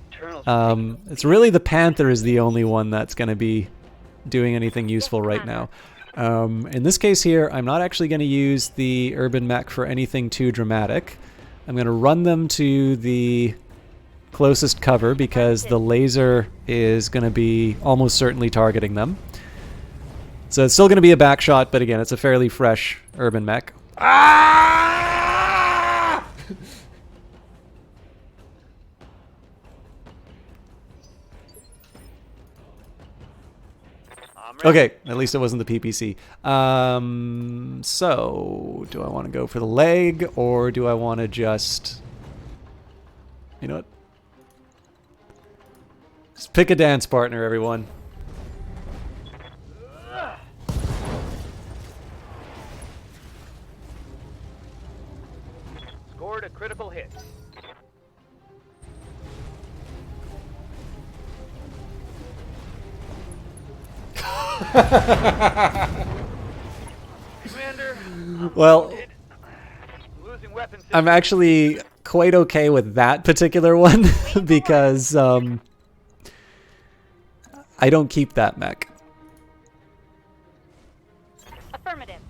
It's really the Panther is the only one that's going to be doing anything useful right now. In this case here, I'm not actually going to use the Urban Mech for anything too dramatic. I'm going to run them to the closest cover because the laser is going to be almost certainly targeting them. So it's still going to be a back shot, but again, it's a fairly fresh Urban Mech. Ah! Okay, at least it wasn't the PPC. So, do I want to go for the leg, or do I want to just... You know what? Just pick a dance partner, everyone. Scored a critical hit. Commander, Well, losing weapons. I'm actually quite okay with that particular one because I don't keep that mech. Affirmative.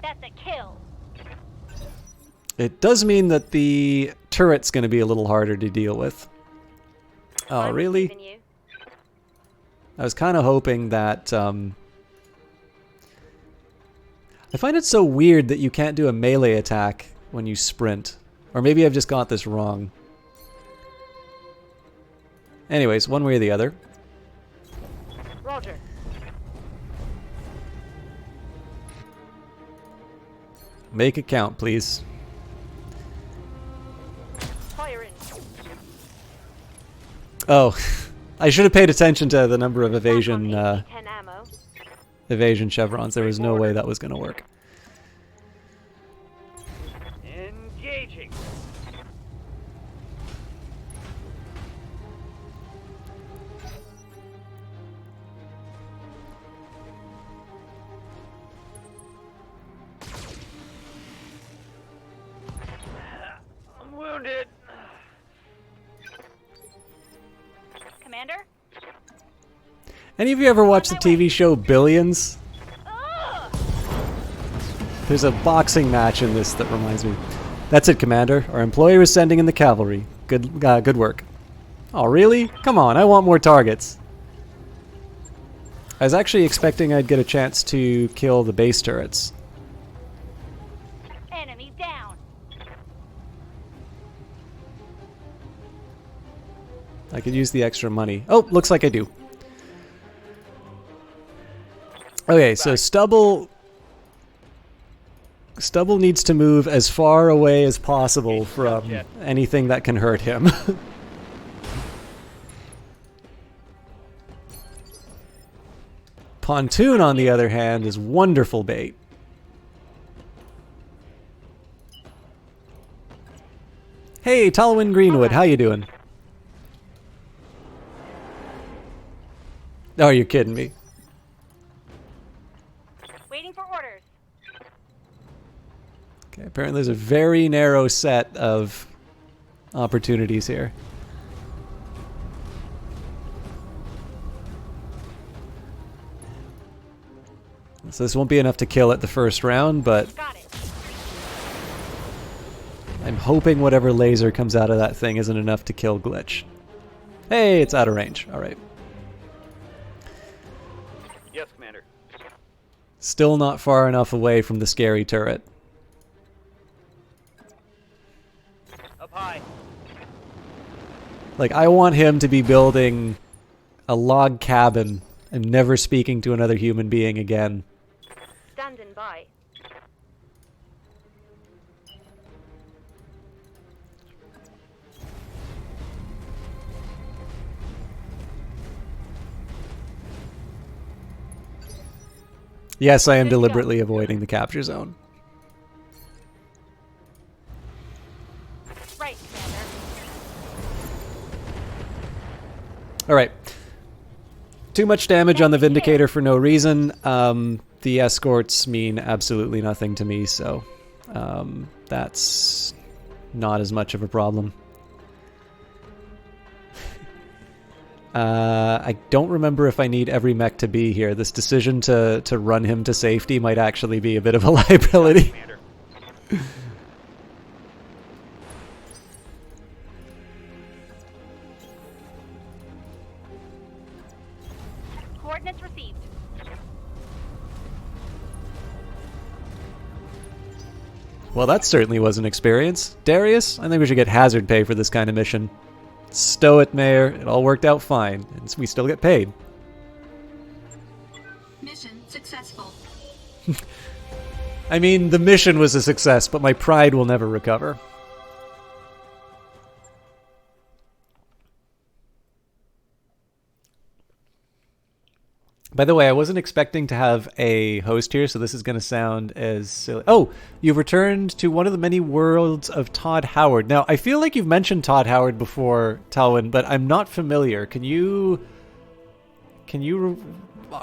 That's a kill. It does mean that the turret's going to be a little harder to deal with. Oh, really? I was kind of hoping that... I find it so weird that you can't do a melee attack when you sprint. Or maybe I've just got this wrong. Anyways, one way or the other. Roger. Make it count, please. Fire in. Oh, I should have paid attention to the number of evasion 10 ammo. evasion chevrons. There was no way that was going to work. Engaging. I'm wounded. Commander? Any of you ever watched the TV show Billions? There's a boxing match in this that reminds me. That's it, Commander. Our employer is sending in the cavalry. Good work. Oh, really? Come on, I want more targets. I was actually expecting I'd get a chance to kill the base turrets. Enemy down. I could use the extra money. Oh, looks like I do. Okay, so Stubble needs to move as far away as possible from anything that can hurt him. Pontoon, on the other hand, is wonderful bait. Hey, Talwyn Greenwood, how you doing? Oh, you're kidding me. Waiting for orders. Okay, apparently there's a very narrow set of opportunities here. So this won't be enough to kill it the first round, but Got it. I'm hoping whatever laser comes out of that thing isn't enough to kill Glitch. Hey, it's out of range. All right. Yes, Commander. Still not far enough away from the scary turret. Up high. Like, I want him to be building a log cabin and never speaking to another human being again. Standing by. Yes, I am deliberately avoiding the capture zone. Right, Commander. Alright. Too much damage on the Vindicator for no reason. The escorts mean absolutely nothing to me, so that's not as much of a problem. I don't remember if I need every mech to be here. This decision to run him to safety might actually be a bit of a liability. Coordinates received. Well, that certainly was an experience. Darius, I think we should get hazard pay for this kind of mission. Stow it, Mayor. It all worked out fine, and we still get paid. Mission successful. I mean, the mission was a success, but my pride will never recover. By the way, I wasn't expecting to have a host here, so this is going to sound as silly. Oh, you've returned to one of the many worlds of Todd Howard. Now, I feel like you've mentioned Todd Howard before, Talwyn, but I'm not familiar. Can you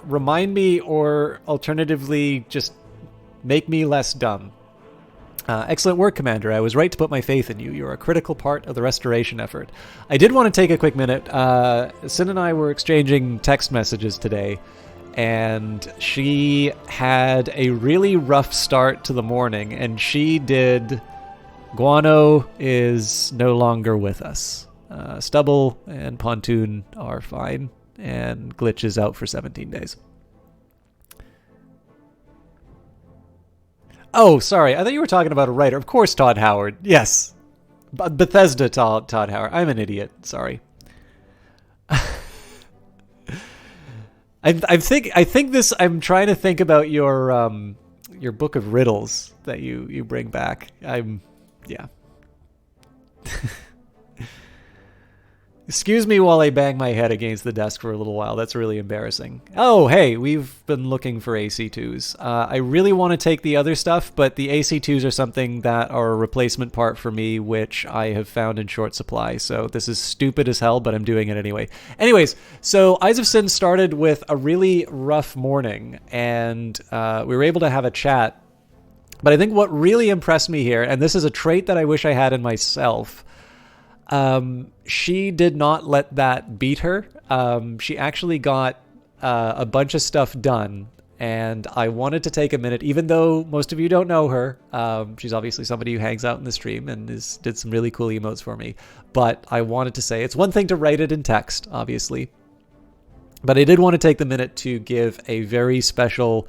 remind me, or alternatively just make me less dumb? Excellent work, Commander. I was right to put my faith in you. You're a critical part of the restoration effort. I did want to take a quick minute. Sin and I were exchanging text messages today, and she had a really rough start to the morning, and she did... Guano is no longer with us. Stubble and Pontoon are fine, and Glitch is out for 17 days. Oh, sorry. I thought you were talking about a writer. Of course, Todd Howard. Yes. Bethesda Todd Howard. I'm an idiot. Sorry. I think this. I'm trying to think about your book of riddles that you bring back. Yeah. Excuse me while I bang my head against the desk for a little while. That's really embarrassing. Oh, hey, we've been looking for AC2s. I really want to take the other stuff, but the AC2s are something that are a replacement part for me, which I have found in short supply. So this is stupid as hell, but I'm doing it anyway. Anyways, so Eyes of Sin started with a really rough morning, and we were able to have a chat. But I think what really impressed me here, and this is a trait that I wish I had in myself, she did not let that beat her. She actually got a bunch of stuff done, and I wanted to take a minute, even though most of you don't know her. She's obviously somebody who hangs out in the stream and did some really cool emotes for me. But I wanted to say, it's one thing to write it in text, obviously, but I did want to take the minute to give a very special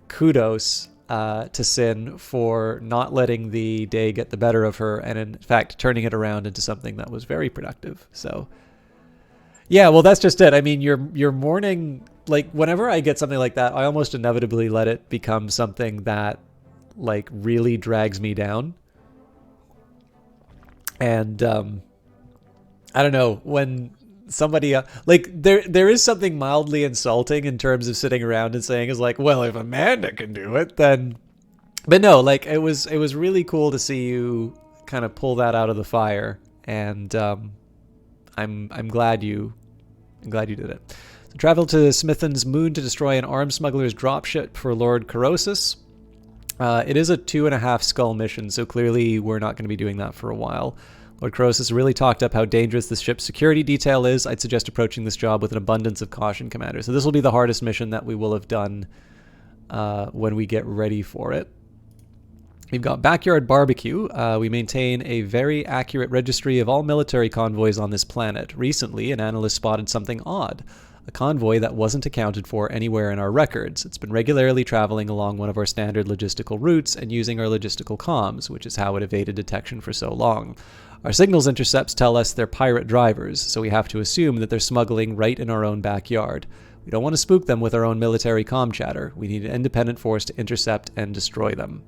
kudos to Sin for not letting the day get the better of her, and in fact turning it around into something that was very productive. So yeah, well, that's just it. I mean, your morning, like, whenever I get something like that, I almost inevitably let it become something that like really drags me down. And I don't know, when somebody like there is something mildly insulting in terms of sitting around and saying is like, well, if Amanda can do it, then. But no, like it was really cool to see you kind of pull that out of the fire, and I'm glad you did it. So travel to Smithen's moon to destroy an arms smuggler's dropship for Lord Corrosis. It is a 2.5 skull mission, so clearly we're not going to be doing that for a while. Lord Corrosis really talked up how dangerous this ship's security detail is. I'd suggest approaching this job with an abundance of caution, Commander. So this will be the hardest mission that we will have done when we get ready for it. We've got Backyard Barbecue. We maintain a very accurate registry of all military convoys on this planet. Recently, an analyst spotted something odd. A convoy that wasn't accounted for anywhere in our records. It's been regularly traveling along one of our standard logistical routes and using our logistical comms, which is how it evaded detection for so long. Our signals intercepts tell us they're pirate drivers, so we have to assume that they're smuggling right in our own backyard. We don't want to spook them with our own military comm chatter. We need an independent force to intercept and destroy them.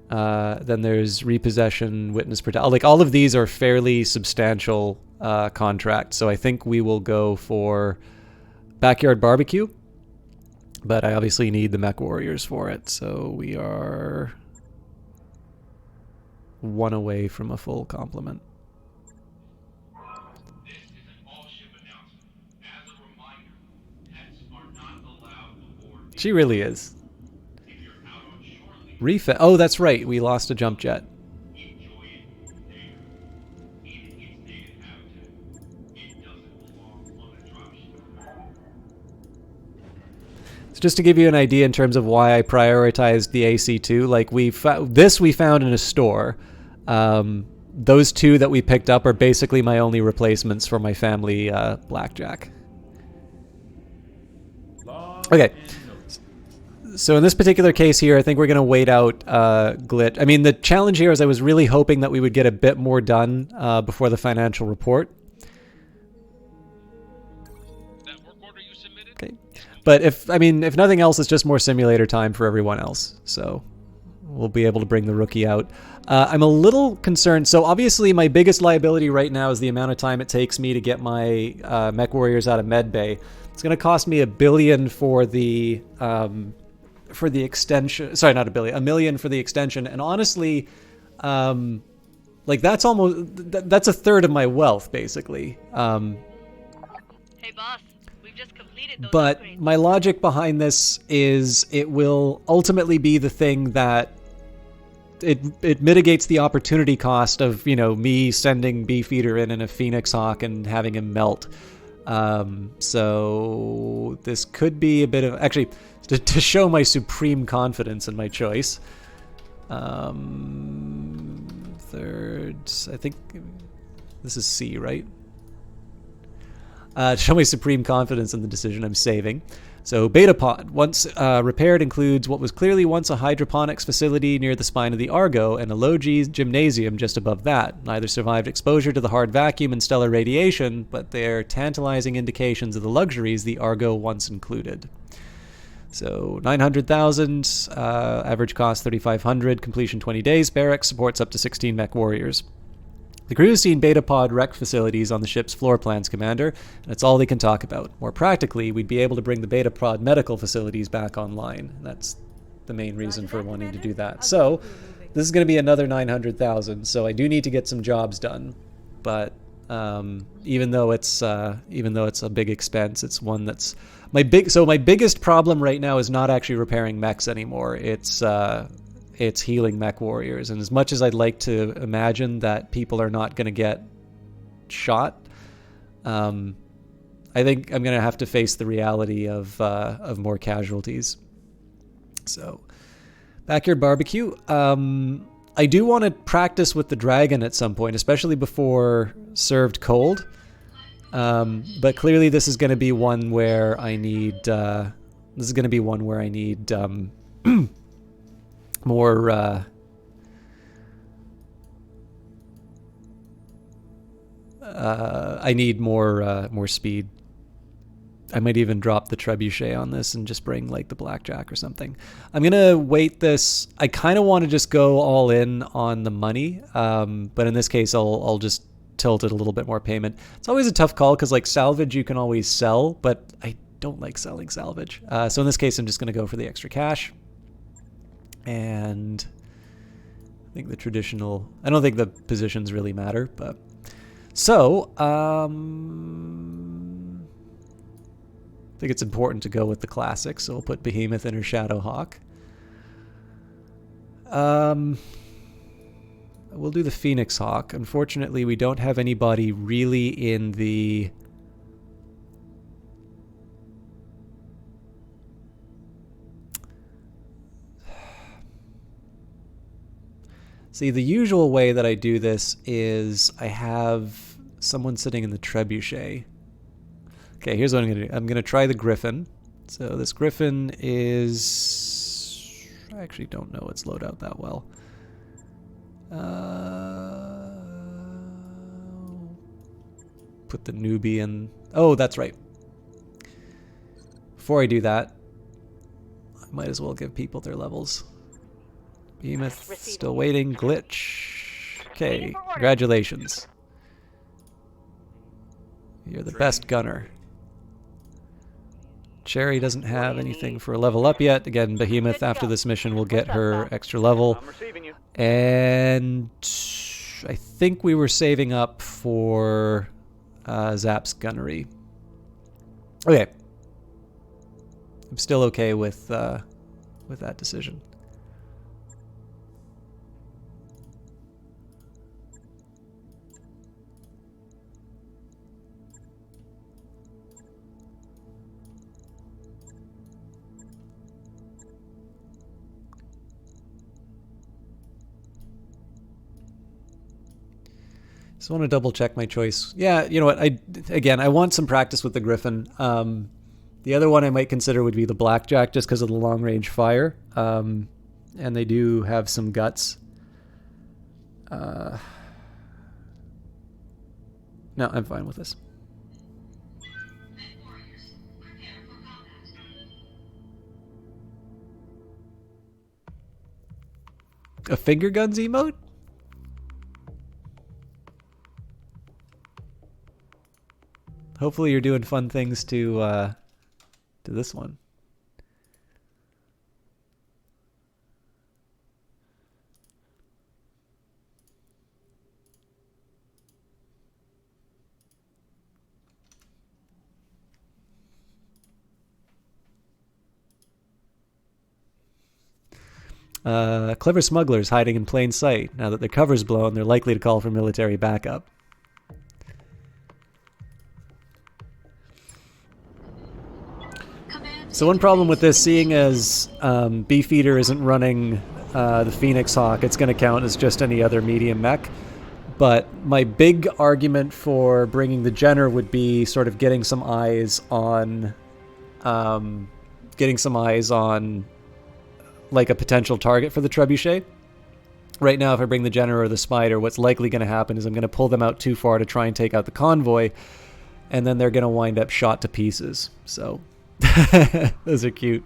Then there's repossession, witness protection. Like all of these are fairly substantial contracts, so I think we will go for Backyard Barbecue. But I obviously need the mech warriors for it, so we are 1 away from a full complement. This is an all-ship announcement. As a reminder, pets are not allowed aboard. She really is. If you're out on shore leave, Refit. Oh, that's right. We lost a jump jet. enjoy it there. In its native habitat. It doesn't belong on a dropship. So just to give you an idea in terms of why I prioritized the AC2, like we found in a store. Those two that we picked up are basically my only replacements for my family blackjack. Okay. So in this particular case here, I think we're going to wait out glitch. I mean, the challenge here is I was really hoping that we would get a bit more done before the financial report. That work order you submitted? Okay. But if nothing else, it's just more simulator time for everyone else. So we'll be able to bring the rookie out. I'm a little concerned. So obviously my biggest liability right now is the amount of time it takes me to get my mech warriors out of medbay. It's going to cost me $1 billion for the extension. Sorry, not $1 billion, $1 million for the extension. And honestly, like that's a third of my wealth basically. Hey boss, we've just completed those But upgrades. my logic behind this is it will ultimately be the thing that it mitigates the opportunity cost of, me sending Beefeater in a Phoenix Hawk and having him melt. So this could be a bit of, actually, to show my supreme confidence in my choice. Third, I think this is C, right? To show my supreme confidence in the decision, I'm saving. So Beta Pod, once repaired, includes what was clearly once a hydroponics facility near the spine of the Argo and a low-G gymnasium just above that. Neither survived exposure to the hard vacuum and stellar radiation, but they're tantalizing indications of the luxuries the Argo once included. So 900,000, average cost 3,500, completion 20 days, barracks, supports up to 16 mech warriors. The crew has seen Beta Pod rec facilities on the ship's floor plans, Commander, and it's all they can talk about. More practically, we'd be able to bring the Beta Pod medical facilities back online. That's the main reason for wanting to do that. So, this is going to be another 900,000, so I do need to get some jobs done. But even though it's a big expense, it's one that's my biggest problem right now is not actually repairing mechs anymore. It's healing mech warriors, and as much as I'd like to imagine that people are not going to get shot, I think I'm going to have to face the reality of more casualties. So, Backyard Barbecue. I do want to practice with the dragon at some point, especially before served cold. But clearly, this is going to be one where I need. More I need more speed. I might even drop the trebuchet on this and just bring like the blackjack or something. I'm gonna wait this. I kind of want to just go all in on the money, but in this case I'll just tilted a little bit more payment. It's always a tough call because like salvage you can always sell, but I don't like selling salvage. So in this case, I'm just going to go for the extra cash. And I think the traditional, I don't think the positions really matter, but so I think it's important to go with the classics. So we'll put Behemoth in her Shadowhawk. We'll do the Phoenix Hawk. Unfortunately, we don't have anybody really in the... See, the usual way that I do this is I have someone sitting in the Trebuchet. Okay, here's what I'm going to do. I'm going to try the Griffin. So this Griffin is... I actually don't know its loadout that well. Put the newbie in. Oh, that's right. Before I do that, I might as well give people their levels. Behemoth, still waiting. Glitch. Okay, congratulations. You're the best gunner. Cherry doesn't have anything for a level up yet. Again, Behemoth, after this mission, will get her extra level. And I think we were saving up for Zap's gunnery. Okay. I'm still okay with that decision. Just want to double check my choice. Yeah, you know what? I want some practice with the Griffin. The other one I might consider would be the Blackjack, just because of the long range fire. And they do have some guts. No, I'm fine with this. A finger guns emote? Hopefully you're doing fun things to this one. Clever smugglers hiding in plain sight. Now that their cover's blown, they're likely to call for military backup. So one problem with this, seeing as Beefeater isn't running the Phoenix Hawk, it's going to count as just any other medium mech. But my big argument for bringing the Jenner would be sort of getting some eyes on like a potential target for the Trebuchet. Right now, if I bring the Jenner or the Spider, what's likely going to happen is I'm going to pull them out too far to try and take out the convoy, and then they're going to wind up shot to pieces. So those are cute.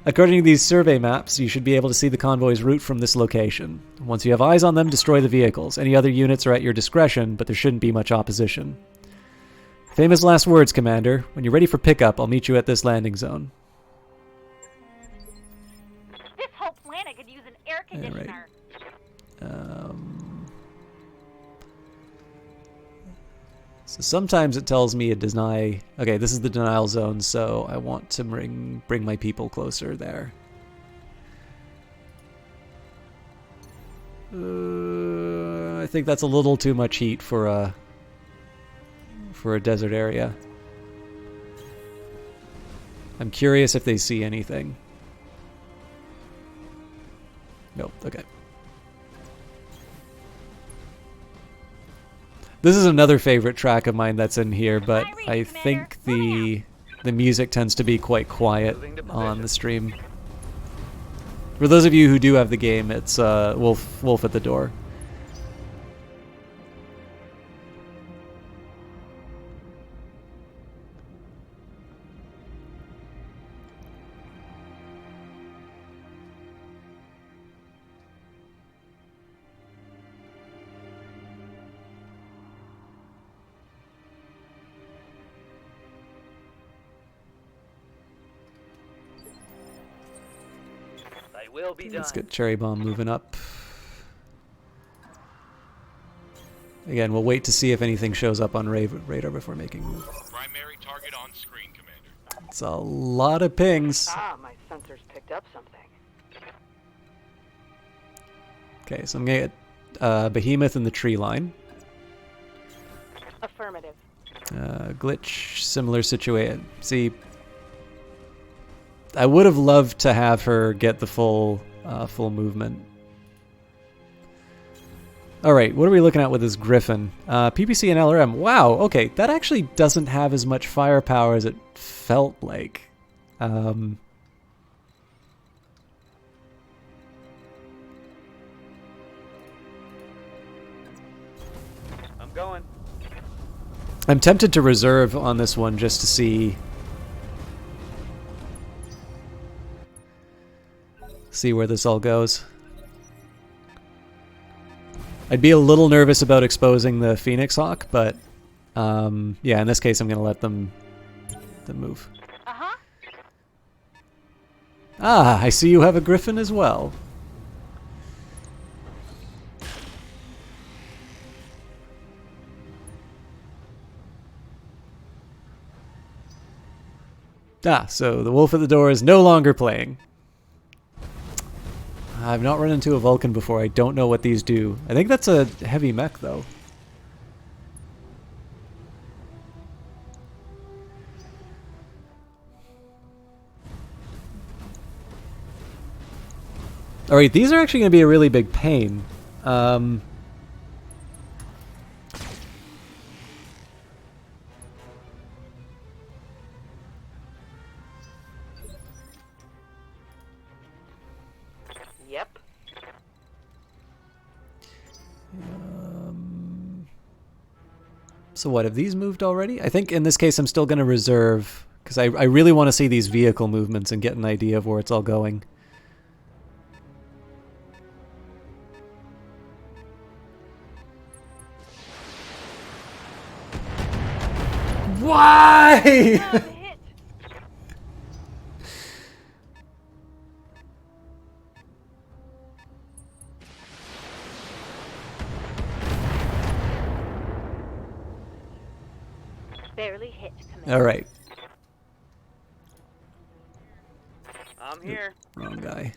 According to these survey maps, you should be able to see the convoy's route from this location. Once you have eyes on them, destroy the vehicles. Any other units are at your discretion, but there shouldn't be much opposition. Famous last words, Commander. When you're ready for pickup, I'll meet you at this landing zone. This whole planet could use an air conditioner. So sometimes it tells me a deny. Okay, this is the denial zone, so I want to bring my people closer there. I think that's a little too much heat for a desert area. I'm curious if they see anything. Nope. Okay. This is another favorite track of mine that's in here, but I think the music tends to be quite quiet on the stream. For those of you who do have the game, it's Wolf at the Door. Thy will be done. Let's get Cherry Bomb moving up. Again, we'll wait to see if anything shows up on radar before making a move. Primary target on screen, Commander. It's a lot of pings. Ah, my sensors picked up something. Okay, so I'm gonna get Behemoth in the tree line. Affirmative. Glitch, similar situation. See, I would have loved to have her get the full movement. Alright, what are we looking at with this Griffin? PPC and LRM. Wow, okay, that actually doesn't have as much firepower as it felt like. I'm going. I'm tempted to reserve on this one just to see where this all goes. I'd be a little nervous about exposing the Phoenix Hawk, but yeah, in this case I'm going to let them move. Uh-huh. Ah, I see you have a Griffin as well. Ah, so the wolf at the door is no longer playing. I've not run into a Vulcan before. I don't know what these do. I think that's a heavy mech, though. Alright, these are actually going to be a really big pain. Yep. So what, have these moved already? I think in this case I'm still going to reserve, because I really want to see these vehicle movements and get an idea of where it's all going. Why? Hit. Barely hit, Commander. Alright, I'm here. wrong guy.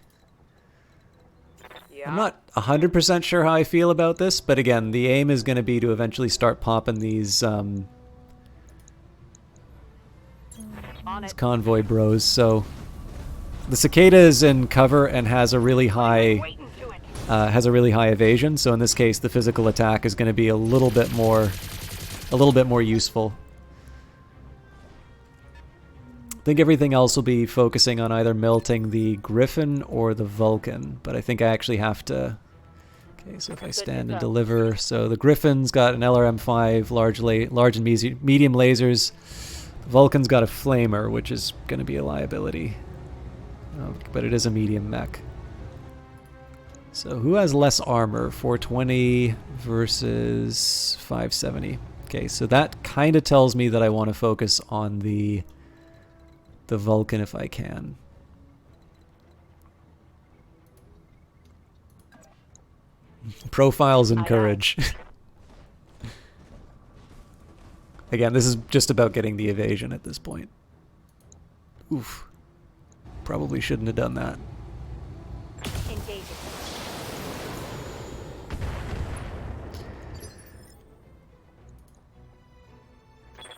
Yeah. I'm not 100% sure how I feel about this, but again, the aim is going to be to eventually start popping these On It's it. convoy bros. So the cicada is in cover and has a really high Waiting to it. evasion. So in this case, the physical attack is going to be a little bit more useful. I think everything else will be focusing on either melting the Griffin or the Vulcan, but I think I actually have to. Okay, so if I stand and deliver, so the Griffin's got an LRM-5, large and medium lasers. Vulcan's got a flamer, which is going to be a liability. But it is a medium mech. So who has less armor? 420 versus 570. Okay, so that kind of tells me that I want to focus on the Vulcan if I can. Profiles and courage. Again, this is just about getting the evasion at this point. Oof. Probably shouldn't have done that. Engaging.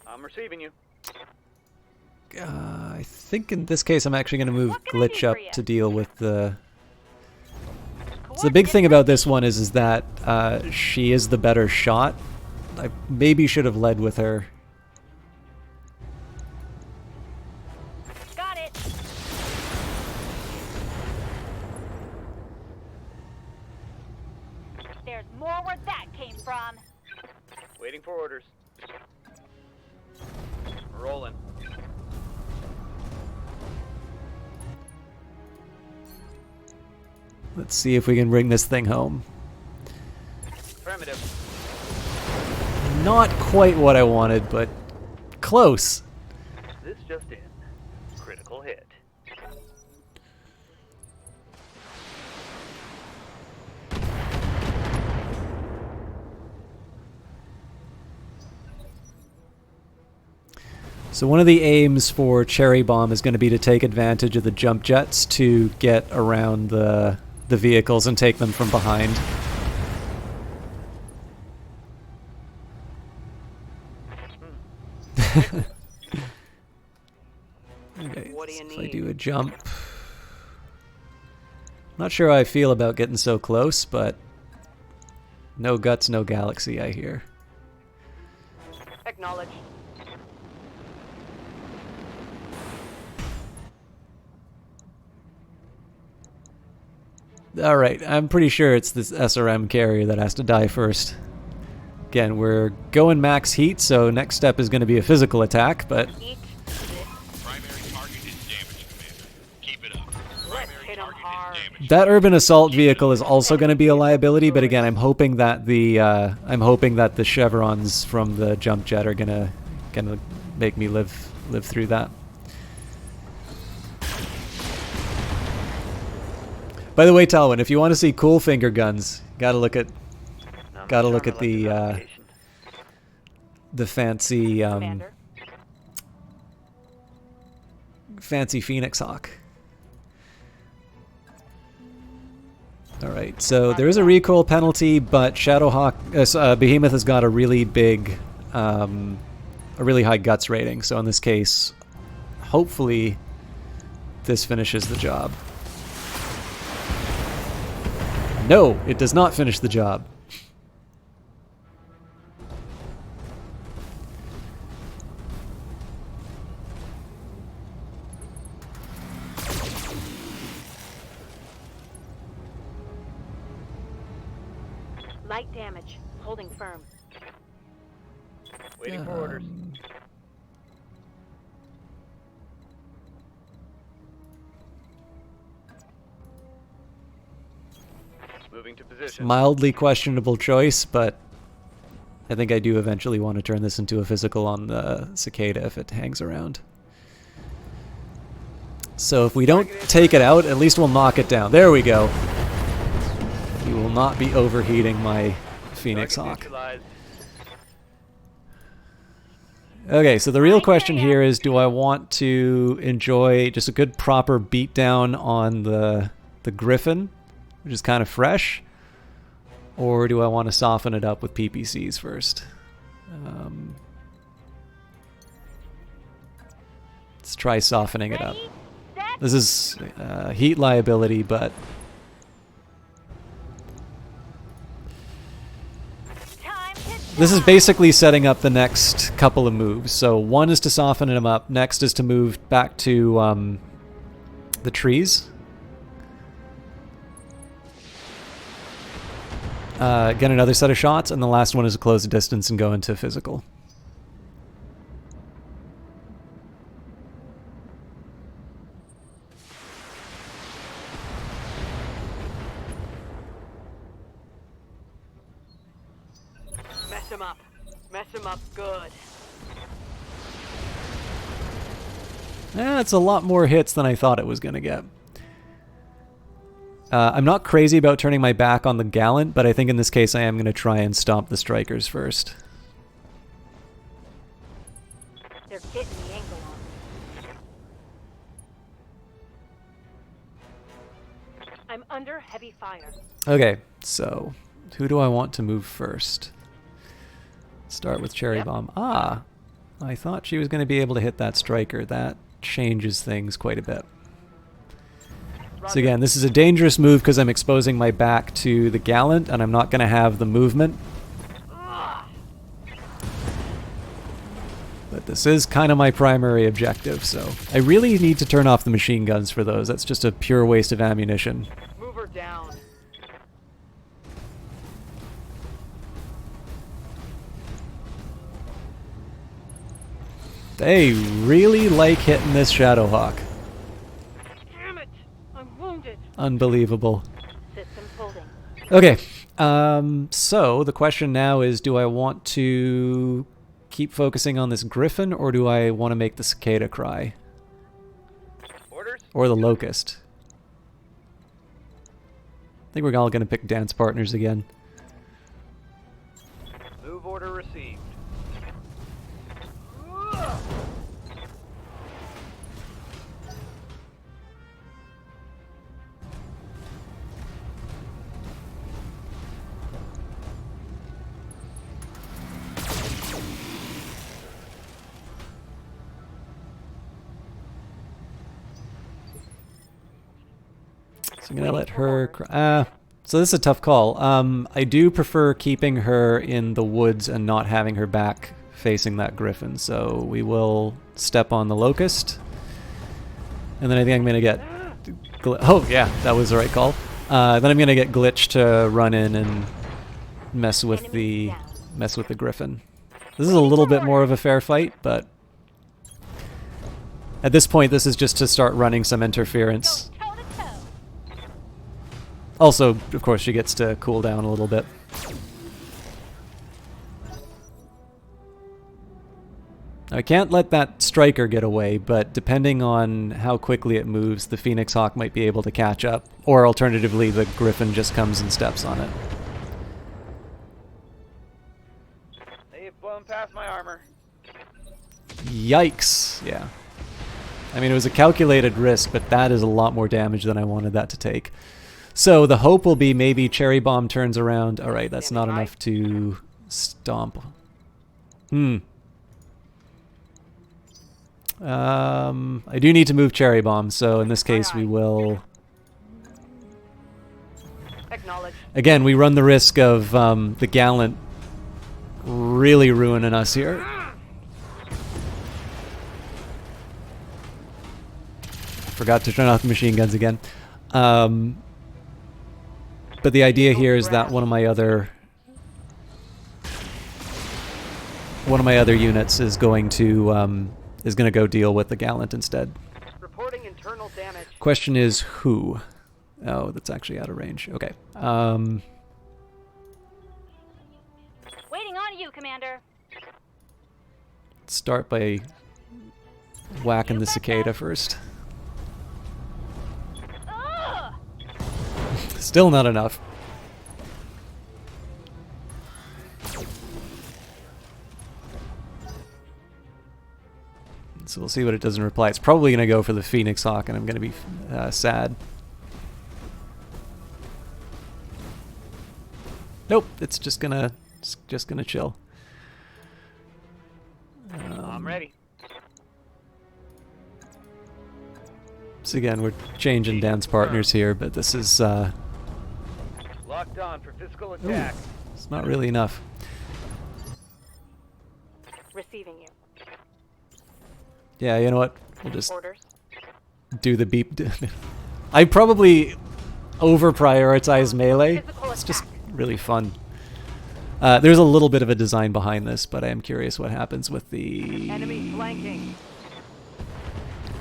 I'm receiving you. I think in this case I'm actually going to move What can I do Glitch for up ya? to deal with the... So the big thing about this one is that she is the better shot. I maybe should have led with her. Got it. There's more where that came from. Waiting for orders. Rolling. Let's see if we can bring this thing home. Affirmative. Not quite what I wanted, but close. This just in. Critical hit. So one of the aims for Cherry Bomb is going to be to take advantage of the jump jets to get around the vehicles and take them from behind. Okay, What do you so if I need? do a jump... Not sure how I feel about getting so close, but no guts, no galaxy, I hear. Acknowledged. Alright, I'm pretty sure it's this SRM carrier that has to die first. Again, we're going max heat, so next step is going to be a physical attack, but... Eat Primary target is damaged, Commander. Keep it up. Primary hit 'em target hard. is damaged. That urban assault vehicle is also going to be a liability, but again, I'm hoping that the chevrons from the jump jet are gonna make me live through that. By the way, Talwin, if you want to see cool finger guns, gotta look at the fancy Commander. fancy Phoenix Hawk. Alright, so there is a recoil penalty, but Behemoth has got a really big, a really high guts rating, so in this case, hopefully this finishes the job. No, it does not finish the job. Light damage. Holding firm. Waiting for orders. Moving to position. Mildly questionable choice, but I think I do eventually want to turn this into a physical on the Cicada if it hangs around. So if we don't take it out, at least we'll knock it down. There we go. You will not be overheating my Phoenix Hawk. Okay, so the real question here is, do I want to enjoy just a good proper beatdown on the Griffin, which is kind of fresh, or do I want to soften it up with PPCs first? Let's try softening it up. This is heat liability, but this is basically setting up the next couple of moves. So one is to soften them up, next is to move back to the trees. Get another set of shots, and the last one is to close the distance and go into physical. Mess him up. Mess him up good. It's a lot more hits than I thought it was going to get. I'm not crazy about turning my back on the Gallant, but I think in this case I am going to try and stomp the Strikers first. They're getting the angle on. I'm under heavy fire. Okay, so who do I want to move first? Start with Cherry Bomb. Ah, I thought she was going to be able to hit that Striker. That changes things quite a bit. So again, this is a dangerous move because I'm exposing my back to the Gallant and I'm not going to have the movement. But this is kind of my primary objective, so I really need to turn off the machine guns for those. That's just a pure waste of ammunition. Move her down. They really like hitting this Shadowhawk. Damn it! I'm wounded. Unbelievable. System holding. Okay, so the question now is, do I want to keep focusing on this Griffin, or do I want to make the Cicada cry? Orders? Or the Locust? I think we're all going to pick dance partners again. Move order received. I'm gonna let her. So this is a tough call. I do prefer keeping her in the woods and not having her back facing that griffin. So we will step on the locust, and then I think I'm gonna get. Oh yeah, that was the right call. Then I'm gonna get Glitch to run in and mess with the griffin. This is a little bit more of a fair fight, but at this point, this is just to start running some interference. Also, of course, she gets to cool down a little bit. I can't let that striker get away, but depending on how quickly it moves, the Phoenix Hawk might be able to catch up, or alternatively, the Griffin just comes and steps on it. They've blown past my armor. Yikes! Yeah. I mean, it was a calculated risk, but that is a lot more damage than I wanted that to take. So the hope will be maybe Cherry Bomb turns around. All right, that's not enough to stomp. I do need to move Cherry Bomb, so in this case we will... Again, we run the risk of the Gallant really ruining us here. Forgot to turn off the machine guns again. But the idea here is that one of my other units is going to go deal with the Gallant instead. Reporting internal damage. Question is who? Oh, that's actually out of range. Okay. Waiting on you, Commander. Start by whacking the cicada first. Still not enough. So we'll see what it does in reply. It's probably going to go for the Phoenix Hawk, and I'm going to be sad. Nope, it's just gonna chill. I'm ready. So again, we're changing dance partners here, but this is Locked on for physical attack. it's not really enough. Receiving you. Yeah, you know what? We'll just Orders. do the beep. I probably over-prioritize melee. It's just really fun. There's a little bit of a design behind this, but I am curious what happens with the... Enemy flanking.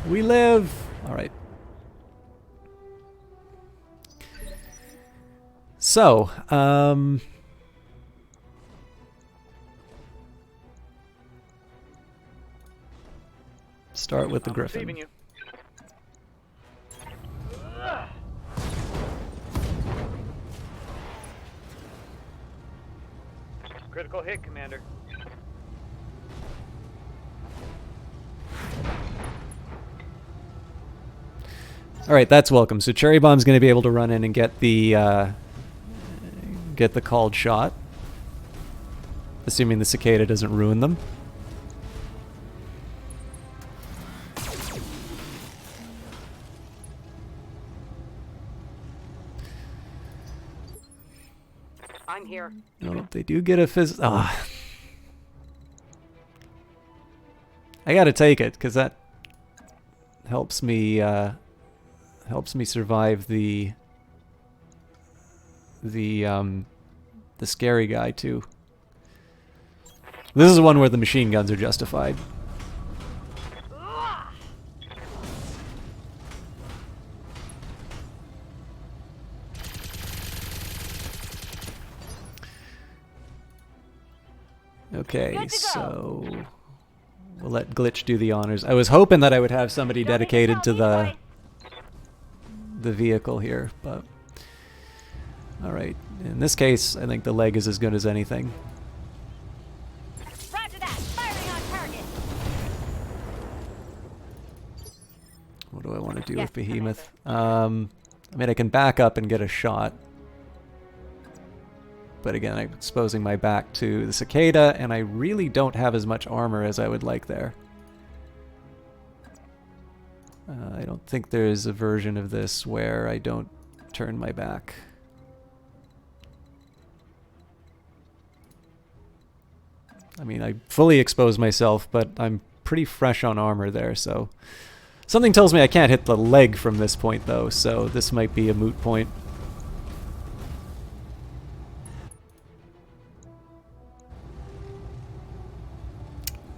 We live! Alright. So, start with the Griffin. Receiving you. Critical hit, Commander. Alright, that's welcome. So Cherry Bomb's going to be able to run in and get the called shot. Assuming the cicada doesn't ruin them. I'm here. No, they do get a fizz. Ah. I gotta take it, because that helps me survive the scary guy too. This is one where the machine guns are justified. Okay, so we'll let Glitch do the honors. I was hoping that I would have somebody dedicated to the vehicle here, but alright. In this case, I think the leg is as good as anything. Roger that. Firing on target. What do I want to do with Behemoth? I mean, I can back up and get a shot. But again, I'm exposing my back to the cicada, and I really don't have as much armor as I would like there. I don't think there's a version of this where I don't turn my back. I mean, I fully exposed myself, but I'm pretty fresh on armor there, so... Something tells me I can't hit the leg from this point, though, so this might be a moot point.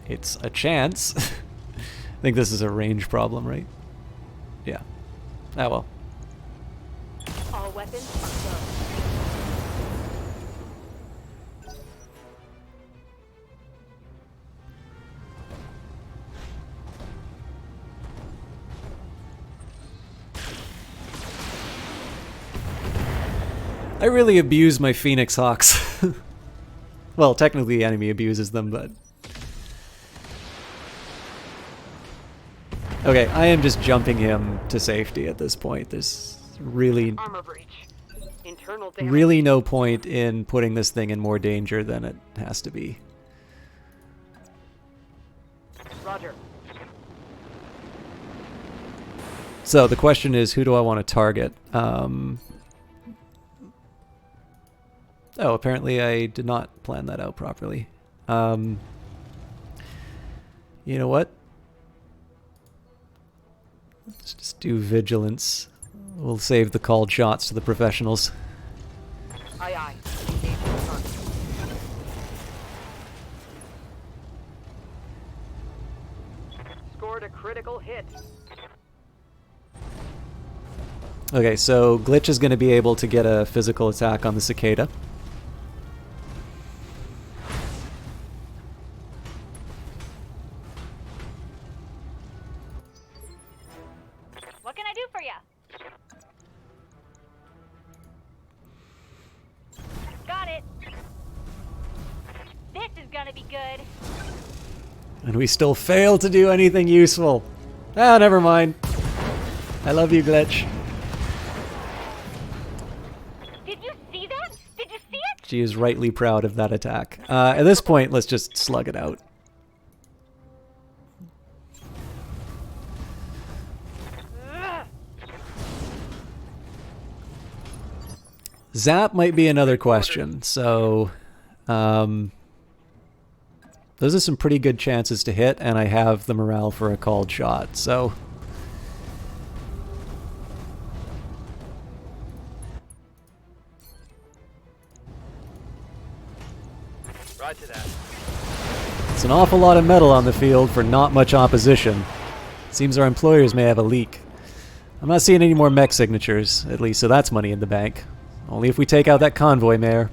It's a chance. I think this is a range problem, right? Yeah. Ah, well. All weapons are go. I really abuse my Phoenix Hawks. Well, technically the enemy abuses them, but... Okay, I am just jumping him to safety at this point. There's really... Armor breach. Internal damage. really no point in putting this thing in more danger than it has to be. Roger. So the question is, who do I want to target? Oh, apparently I did not plan that out properly. You know what? Let's just do vigilance. We'll save the called shots to the professionals. Aye, aye. Engage the target. Scored a critical hit. Okay, so Glitch is going to be able to get a physical attack on the cicada. What can I do for you? Got it. This is gonna be good. And we still fail to do anything useful. Ah, never mind. I love you, Glitch. Did you see that? Did you see it? She is rightly proud of that attack. At this point, let's just slug it out. Zap might be another question, so those are some pretty good chances to hit, and I have the morale for a called shot, so... Roger that. It's an awful lot of metal on the field for not much opposition. Seems our employers may have a leak. I'm not seeing any more mech signatures, at least, so that's money in the bank. Only if we take out that convoy mare.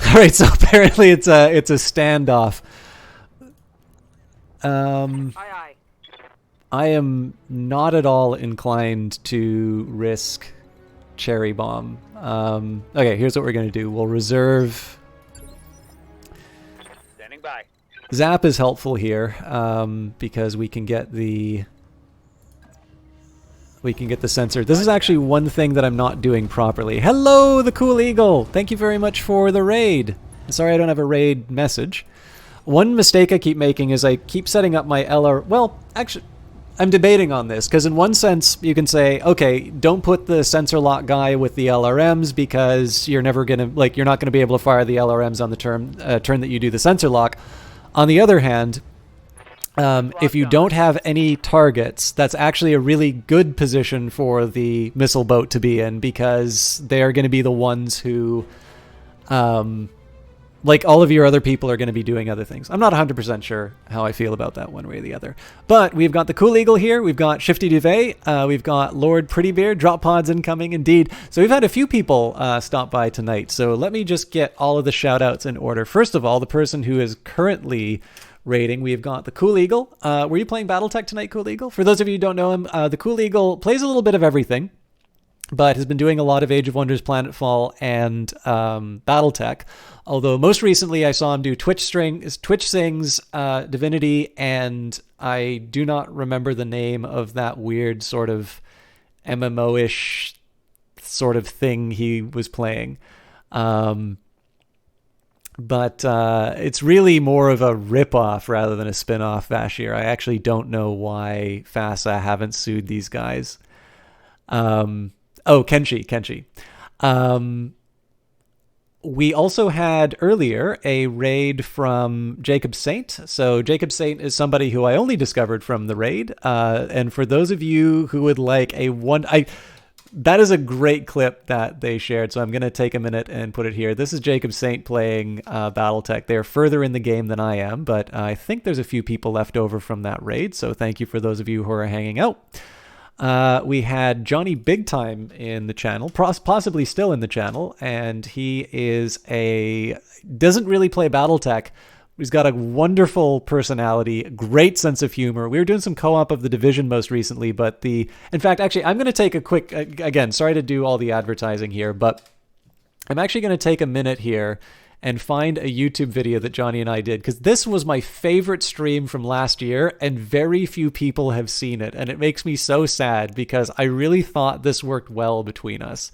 Alright, so apparently it's a standoff. Aye, aye. I am not at all inclined to risk Cherry Bomb. Okay, here's what we're going to do. We'll reserve... Standing by. Zap is helpful here, because we can get the... sensor. This is actually one thing that I'm not doing properly. Hello, the Cool Eagle! Thank you very much for the raid. Sorry I don't have a raid message. One mistake I keep making is I keep setting up my LR... Well, actually, I'm debating on this, because in one sense, you can say, okay, don't put the sensor lock guy with the LRMs, because you're never gonna... Like, you're not gonna be able to fire the LRMs on the turn that you do the sensor lock. On the other hand... if you don't have any targets, that's actually a really good position for the missile boat to be in, because they're going to be the ones who, like all of your other people are going to be doing other things. I'm not 100% sure how I feel about that one way or the other. But we've got the Cool Eagle here, we've got Shifty Duvet, we've got Lord Prettybeard, drop pods incoming indeed. So we've had a few people stop by tonight, so let me just get all of the shout outs in order. First of all, the person who is currently rating, we've got the Cool Eagle. Were you playing Battletech tonight, Cool Eagle? For those of you who don't know him, the Cool Eagle plays a little bit of everything, but has been doing a lot of Age of Wonders, Planetfall, and Battletech. Although most recently I saw him do Twitch Sings, Divinity, and I do not remember the name of that weird sort of MMO-ish sort of thing he was playing. But it's really more of a rip-off rather than a spin-off, Vashir. I actually don't know why FASA haven't sued these guys. Oh, Kenshi. We also had earlier a raid from Jacob Saint. So Jacob Saint is somebody who I only discovered from the raid. And for those of you who would like that is a great clip that they shared. So I'm going to take a minute and put it here. This is Jacob Saint playing Battletech. They're further in the game than I am, but I think there's a few people left over from that raid. So thank you for those of you who are hanging out. We had Johnny Big Time in the channel, possibly still in the channel, and he doesn't really play Battletech. He's got a wonderful personality, great sense of humor. We were doing some co-op of The Division most recently, but in fact, actually, I'm going to take a quick, again, sorry to do all the advertising here, but I'm actually going to take a minute here and find a YouTube video that Johnny and I did, because this was my favorite stream from last year, and very few people have seen it, and it makes me so sad because I really thought this worked well between us.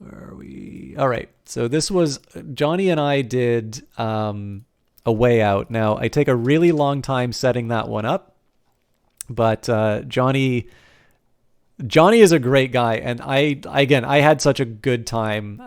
Where are we? All right, so this was Johnny and I did A Way Out. Now, I take a really long time setting that one up, but Johnny is a great guy, and I had such a good time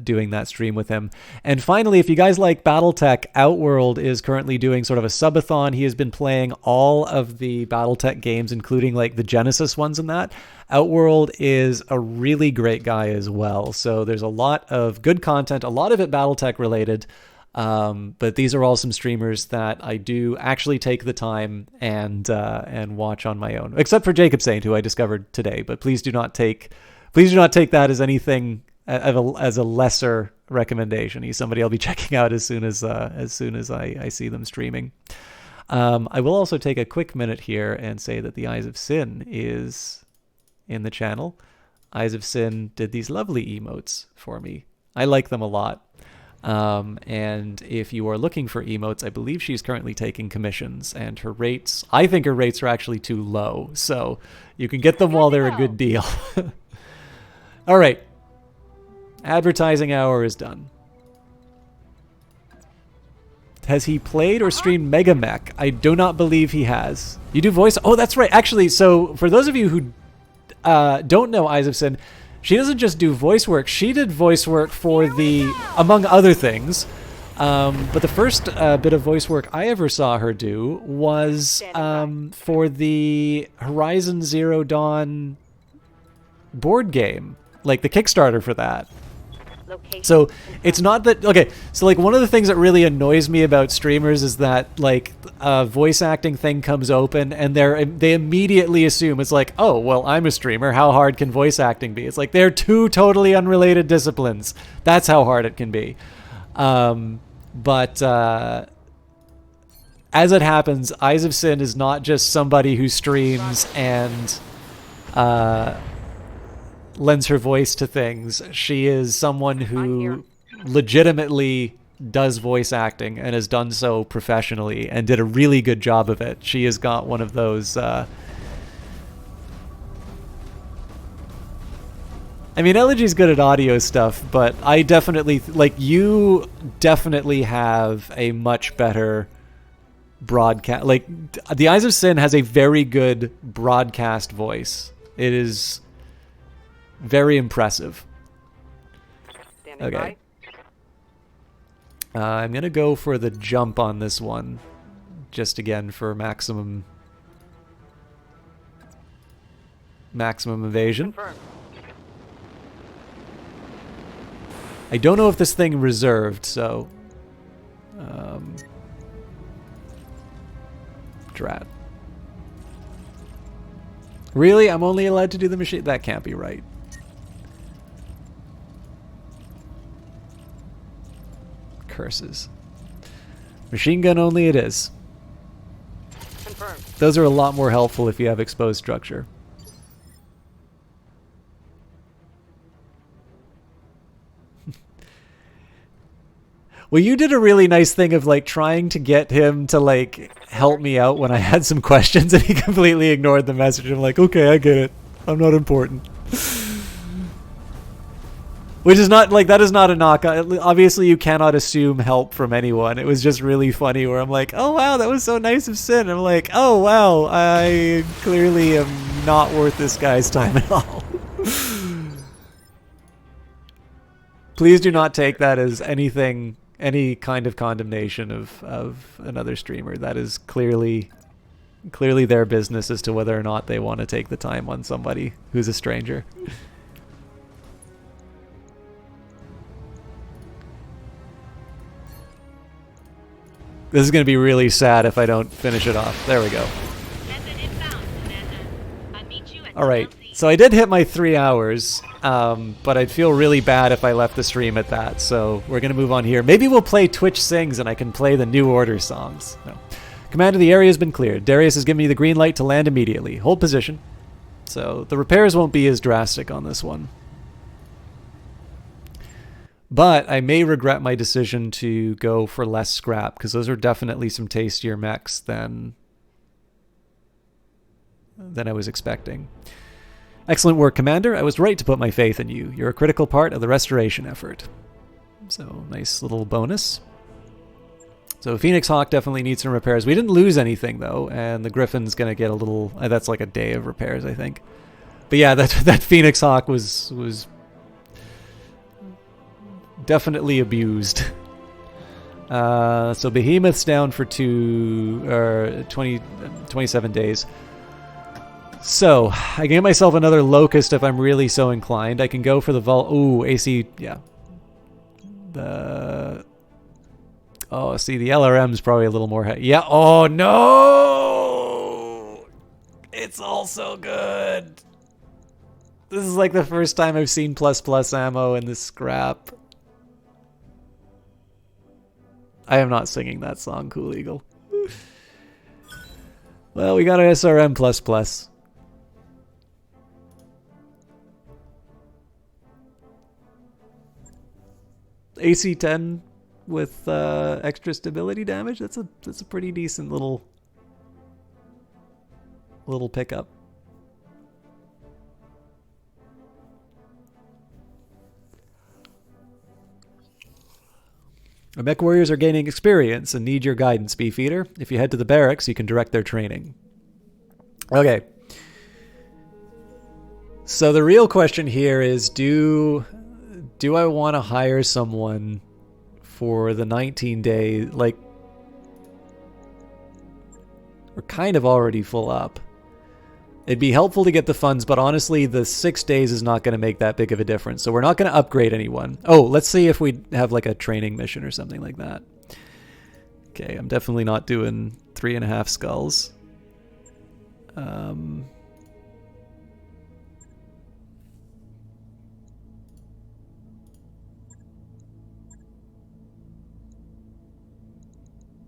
doing that stream with him. And finally, if you guys like Battletech, Outworld is currently doing sort of a subathon. He has been playing all of the Battletech games, including like the Genesis ones and that. Outworld is a really great guy as well. So there's a lot of good content, a lot of it Battletech related. But these are all some streamers that I do actually take the time and watch on my own, except for Jacob Saint, who I discovered today. But please do not take that as anything as a lesser recommendation. He's somebody I'll be checking out as soon as I see them streaming. I will also take a quick minute here and say that the Eyes of Sin is in the channel. Eyes of Sin did these lovely emotes for me. I like them a lot. And if you are looking for emotes, I believe she's currently taking commissions, and I think her rates are actually too low, so you can get them while they're a good deal. All right. Advertising hour is done. Has he played or streamed Mega Mech? I do not believe he has. You do voice? Oh, that's right. Actually, so for those of you who don't know Eyes of Sin, she doesn't just do voice work. She did voice work for among other things. But the first bit of voice work I ever saw her do was for the Horizon Zero Dawn board game, like the Kickstarter for that. So it's not that, okay, so like one of the things that really annoys me about streamers is that like a voice acting thing comes open and they immediately assume it's like, oh, well, I'm a streamer, how hard can voice acting be? It's like they're two totally unrelated disciplines. That's how hard it can be. But as it happens, Eyes of Sin is not just somebody who streams and lends her voice to things. She is someone who legitimately does voice acting and has done so professionally and did a really good job of it. She has got one of those I mean, Elegy's good at audio stuff, but I definitely, like, you definitely have a much better broadcast. Like, The Eyes of Sin has a very good broadcast voice. It is very impressive. Okay. I'm going to go for the jump on this one, just again for maximum evasion. I don't know if this thing reserved, so drat. Really? I'm only allowed to do the machine? That can't be right. Curses. Machine gun only it is. Confirmed. Those are a lot more helpful if you have exposed structure. Well, you did a really nice thing of like trying to get him to like help me out when I had some questions, and he completely ignored the message. I'm like, okay, I get it. I'm not important. Which is not, like, that is not a knock. Obviously, you cannot assume help from anyone. It was just really funny where I'm like, oh, wow, that was so nice of Sin. I'm like, oh, wow, I clearly am not worth this guy's time at all. Please do not take that as anything, any kind of condemnation of another streamer. That is clearly their business as to whether or not they want to take the time on somebody who's a stranger. This is going to be really sad if I don't finish it off. There we go. Alright, so I did hit my 3 hours, but I'd feel really bad if I left the stream at that, so we're going to move on here. Maybe we'll play Twitch Sings and I can play the New Order songs. No. Commander, the area has been cleared. Darius has given me the green light to land immediately. Hold position. So the repairs won't be as drastic on this one. But I may regret my decision to go for less scrap, because those are definitely some tastier mechs than I was expecting. Excellent work, Commander. I was right to put my faith in you. You're a critical part of the restoration effort. So, nice little bonus. So, Phoenix Hawk definitely needs some repairs. We didn't lose anything, though, and the Griffin's going to get a little... that's like a day of repairs, I think. But yeah, that Phoenix Hawk was definitely abused. So, Behemoth's down for 27 days. So, I can get myself another Locust if I'm really so inclined. I can go for the Ooh, AC, yeah. Oh, see, the LRM's probably a little more... Yeah, oh no! It's all so good! This is like the first time I've seen ++ ammo in this scrap. I am not singing that song, Cool Eagle. Well, we got our SRM++. AC 10 with extra stability damage. That's a pretty decent little pickup. Our mech warriors are gaining experience and need your guidance, Beefeater. If you head to the barracks, you can direct their training. Okay. So the real question here is, do I want to hire someone for the 19-day, like, we're kind of already full up. It'd be helpful to get the funds, but honestly, the 6 days is not going to make that big of a difference. So we're not going to upgrade anyone. Oh, let's see if we have like a training mission or something like that. Okay, I'm definitely not doing 3.5 skulls.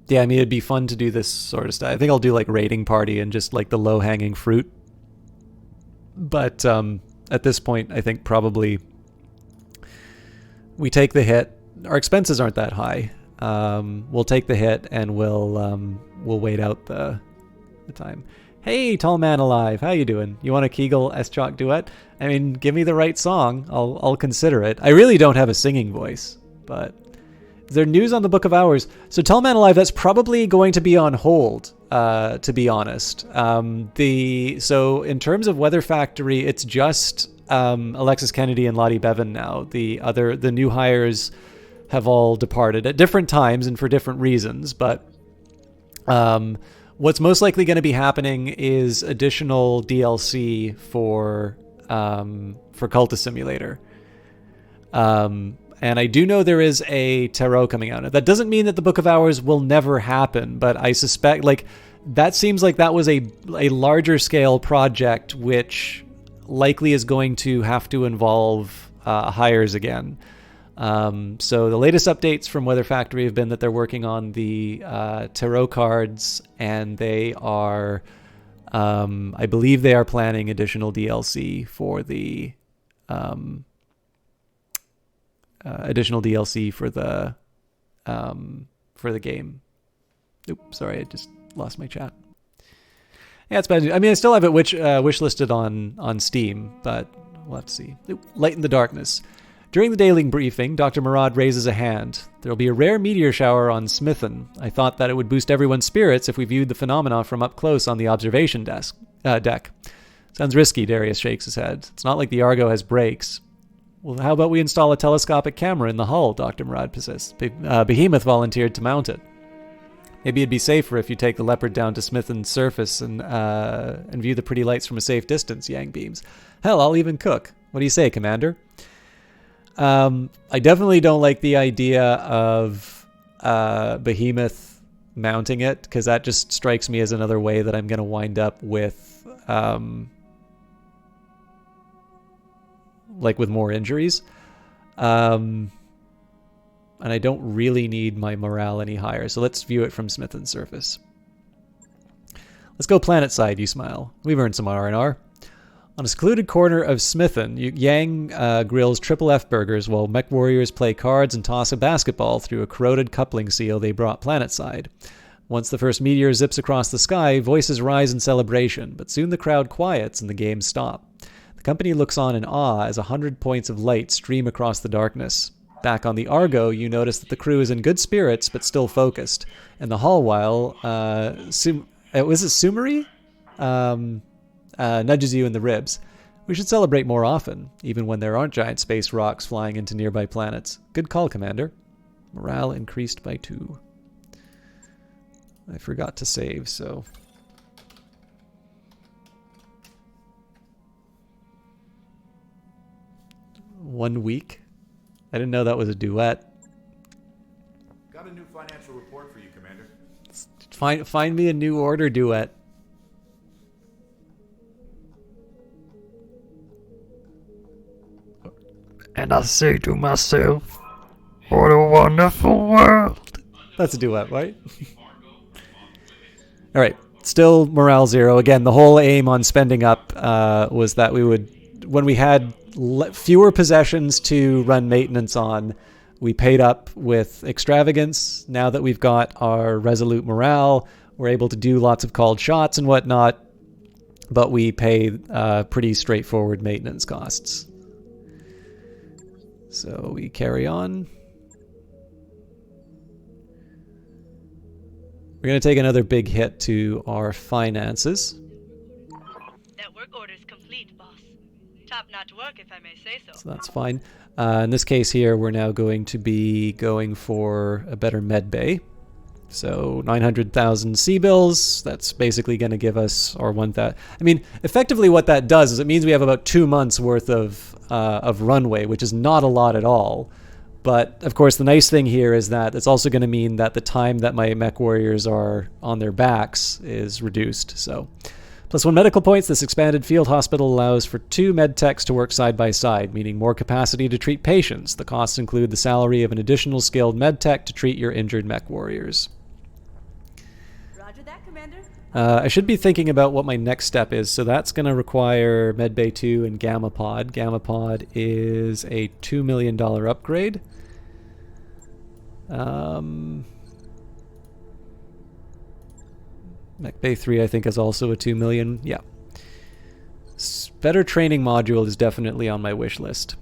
Yeah, I mean, it'd be fun to do this sort of stuff. I think I'll do like raiding party and just like the low-hanging fruit. But at this point, I think probably we take the hit. Our expenses aren't that high. We'll take the hit and we'll wait out the time. Hey, tall man alive, how you doing? You want a Kegel S-Chalk duet? I mean, give me the right song. I'll consider it. I really don't have a singing voice, but... Is there news on the Book of Hours? So Tall Man Alive, that's probably going to be on hold, to be honest. So in terms of Weather Factory, it's just Alexis Kennedy and Lottie Bevan now. The new hires have all departed at different times and for different reasons. But what's most likely going to be happening is additional DLC for Cultist Simulator. And I do know there is a tarot coming out. That doesn't mean that the Book of Hours will never happen, but I suspect, like, that seems like that was a larger scale project, which likely is going to have to involve hires again. So the latest updates from Weather Factory have been that they're working on the tarot cards, and they are, I believe they are planning additional DLC for the... additional DLC for the game. Oops, sorry, I just lost my chat. Yeah, it's bad. I mean, I still have it wish listed on Steam, but we'll have to see. Light in the Darkness. During the daily briefing, Dr. Murad raises a hand. There'll be a rare meteor shower on Smithen. I thought that it would boost everyone's spirits if we viewed the phenomena from up close on the observation deck. Sounds risky, Darius shakes his head. It's not like the Argo has brakes. Well, how about we install a telescopic camera in the hull, Dr. Murad persists. Behemoth volunteered to mount it. Maybe it'd be safer if you take the Leopard down to Smithen's surface and view the pretty lights from a safe distance, Yang beams. Hell, I'll even cook. What do you say, Commander? I definitely don't like the idea of Behemoth mounting it, because that just strikes me as another way that I'm going to wind up with, with more injuries. And I don't really need my morale any higher, so let's view it from Smithen's surface. Let's go planet side, you smile. We've earned some R&R. On a secluded corner of Smithen, Yang grills triple F burgers while mech warriors play cards and toss a basketball through a corroded coupling seal they brought planetside. Once the first meteor zips across the sky, voices rise in celebration, but soon the crowd quiets and the games stop. The company looks on in awe as 100 points of light stream across the darkness. Back on the Argo, you notice that the crew is in good spirits but still focused. In the hall, while was it Sumeri? Nudges you in the ribs. We should celebrate more often, even when there aren't giant space rocks flying into nearby planets. Good call, Commander. Morale increased by 2. I forgot to save, so... One week? I didn't know that was a duet. Got a new financial report for you, Commander. Find me a new order duet. And I say to myself, what a wonderful world. That's a duet, right? All right. Still morale 0. Again, the whole aim on spending up was that we would, when we had fewer possessions to run maintenance on, we paid up with extravagance. Now that we've got our resolute morale, we're able to do lots of called shots and whatnot, but we pay pretty straightforward maintenance costs. So we carry on. We're going to take another big hit to our finances. That work order is complete, boss. Top-notch work, if I may say so. So that's fine. In this case here, we're now going to be going for a better med bay. So 900,000 C-bills, that's basically going to give us our 1,000. I mean, effectively what that does is it means we have about 2 months worth of runway, which is not a lot at all. But, of course, the nice thing here is that it's also going to mean that the time that my mech warriors are on their backs is reduced. So, +1 medical points. This expanded field hospital allows for 2 med techs to work side by side, meaning more capacity to treat patients. The costs include the salary of an additional skilled med tech to treat your injured mech warriors. Roger that, Commander. I should be thinking about what my next step is, so that's going to require Medbay 2 and Gamma Pod. Gamma Pod is a $2 million upgrade. Medbay 3 I think is also a $2 million. Yeah. Better training module is definitely on my wish list.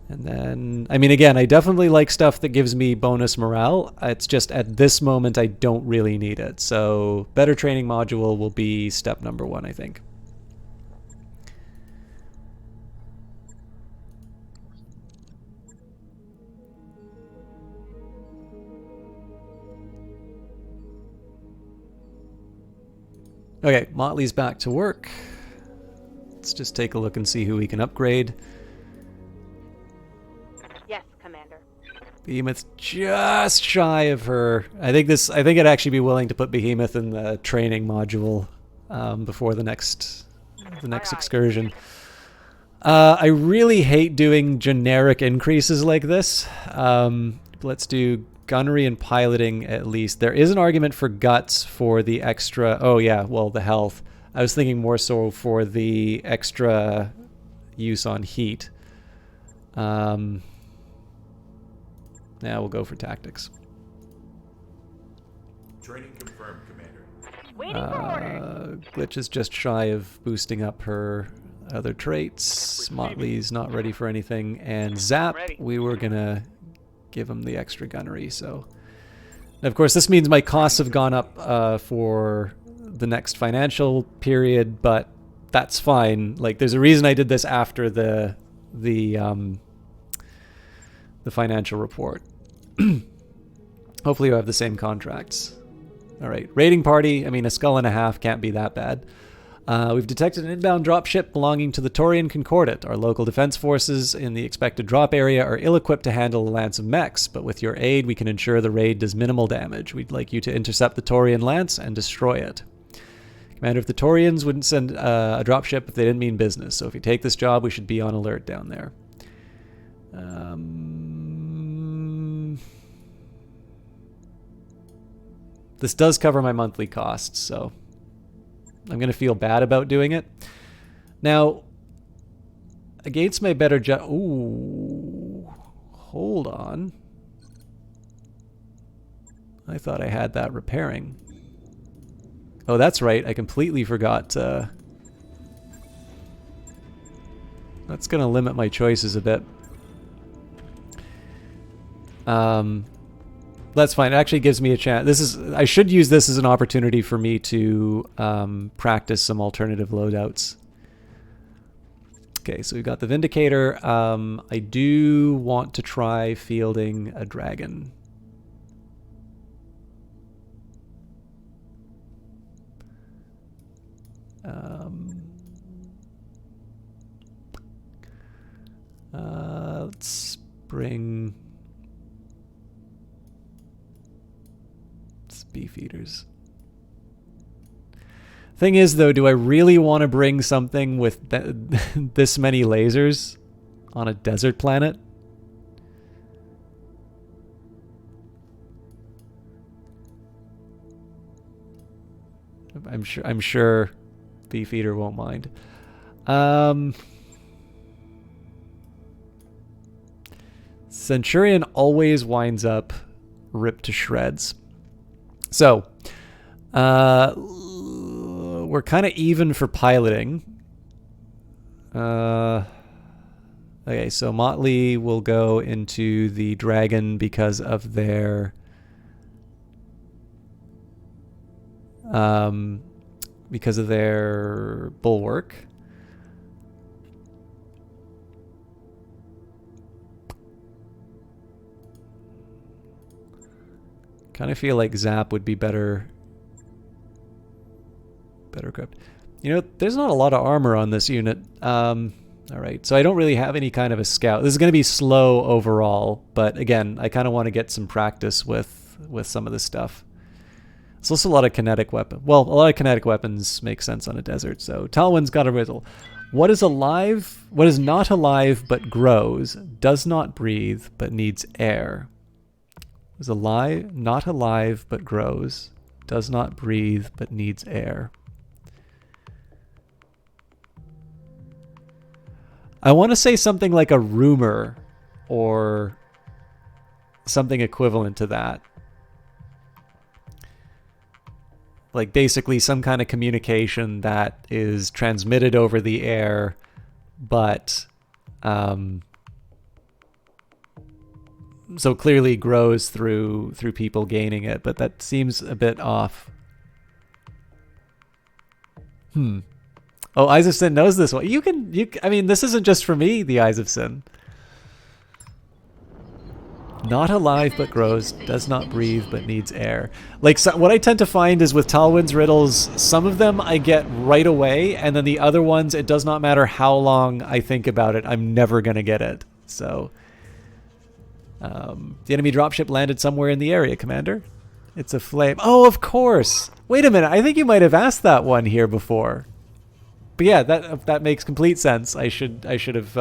And then, I mean, again, I definitely like stuff that gives me bonus morale. It's just at this moment I don't really need it. So better training module will be step number 1, I think. Okay, Motley's back to work. Let's just take a look and see who we can upgrade. Yes, Commander. Behemoth's just shy of her. I think I'd actually be willing to put Behemoth in the training module before the next excursion. I really hate doing generic increases like this. Let's do gunnery and piloting at least. There is an argument for guts for the extra. Oh yeah, well, the health. I was thinking more so for the extra use on heat. Now we'll go for tactics. Training confirmed, Commander. Waiting for orders. Glitch is just shy of boosting up her Other traits. Motley's not ready for anything. And Zap, we were going to give him the extra gunnery. So, and of course, this means my costs have gone up for the next financial period, but that's fine. Like, there's a reason I did this after the financial report. Hopefully you have the same contracts. All right, raiding party. I mean, a skull and a half can't be that bad. We've detected an inbound dropship belonging to the Taurian Concordat. Our local defense forces in the expected drop area are ill-equipped to handle a lance of mechs, but with your aid, we can ensure the raid does minimal damage. We'd like you to intercept the Taurian lance and destroy it. Commander, if the Taurians wouldn't send a dropship if they didn't mean business, so if you take this job, we should be on alert down there. This does cover my monthly costs, so I'm going to feel bad about doing it. Now, against my better ooh, hold on. I thought I had that repairing. Oh, that's right. I completely forgot. That's going to limit my choices a bit. That's fine. It actually gives me a chance. I should use this as an opportunity for me to practice some alternative loadouts. Okay, so we've got the Vindicator. I do want to try fielding a dragon. Let's bring Beefeaters. Thing is, though, do I really want to bring something with this many lasers on a desert planet? I'm sure Beefeater won't mind. Centurion always winds up ripped to shreds. So, we're kind of even for piloting. Okay, so Motley will go into the Dragon because of their bulwark. Kind of feel like Zap would be better equipped. You know, there's not a lot of armor on this unit. All right, so I don't really have any kind of a scout. This is going to be slow overall, but again, I kind of want to get some practice with some of this stuff. There's also a lot of kinetic weapon. Well, a lot of kinetic weapons make sense on a desert. So Talwyn's got a riddle. What is alive? What is not alive but grows, does not breathe but needs air? Is alive, not alive but grows, does not breathe but needs air. I want to say something like a rumor or something equivalent to that. Like basically some kind of communication that is transmitted over the air, but so clearly grows through people gaining it, but that seems a bit off. Oh, Eyes of Sin knows this one. I mean, this isn't just for me, the Eyes of Sin. Not alive but grows, does not breathe but needs air. Like, so, what I tend to find is with Talwyn's riddles, some of them I get right away, and then the other ones, it does not matter how long I think about it, I'm never going to get it. So, the enemy dropship landed somewhere in the area, Commander. It's a flame. Oh, of course. Wait a minute. I think you might have asked that one here before. But yeah, that makes complete sense. I should have.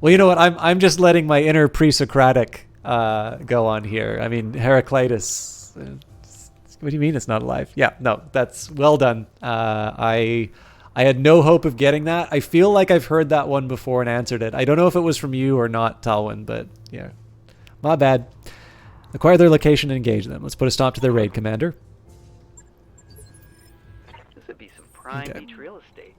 Well, you know what? I'm just letting my inner pre-Socratic go on here. I mean, Heraclitus. What do you mean it's not alive? Yeah, no, that's well done. I had no hope of getting that. I feel like I've heard that one before and answered it. I don't know if it was from you or not, Talwyn, but yeah, my bad. Acquire their location and engage them. Let's put a stop to their raid, Commander. This would be some prime beach real estate.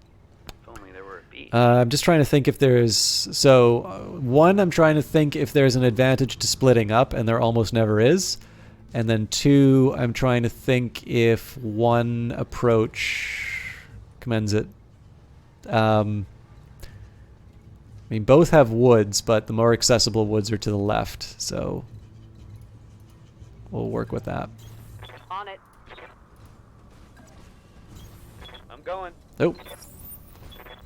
If only there were be. I'm just trying to think if there's... So, one, I'm trying to think if there's an advantage to splitting up, and there almost never is. And then two, I'm trying to think if one approach commends it. I mean, both have woods, but the more accessible woods are to the left, so we'll work with that. On it. I'm going. Oh,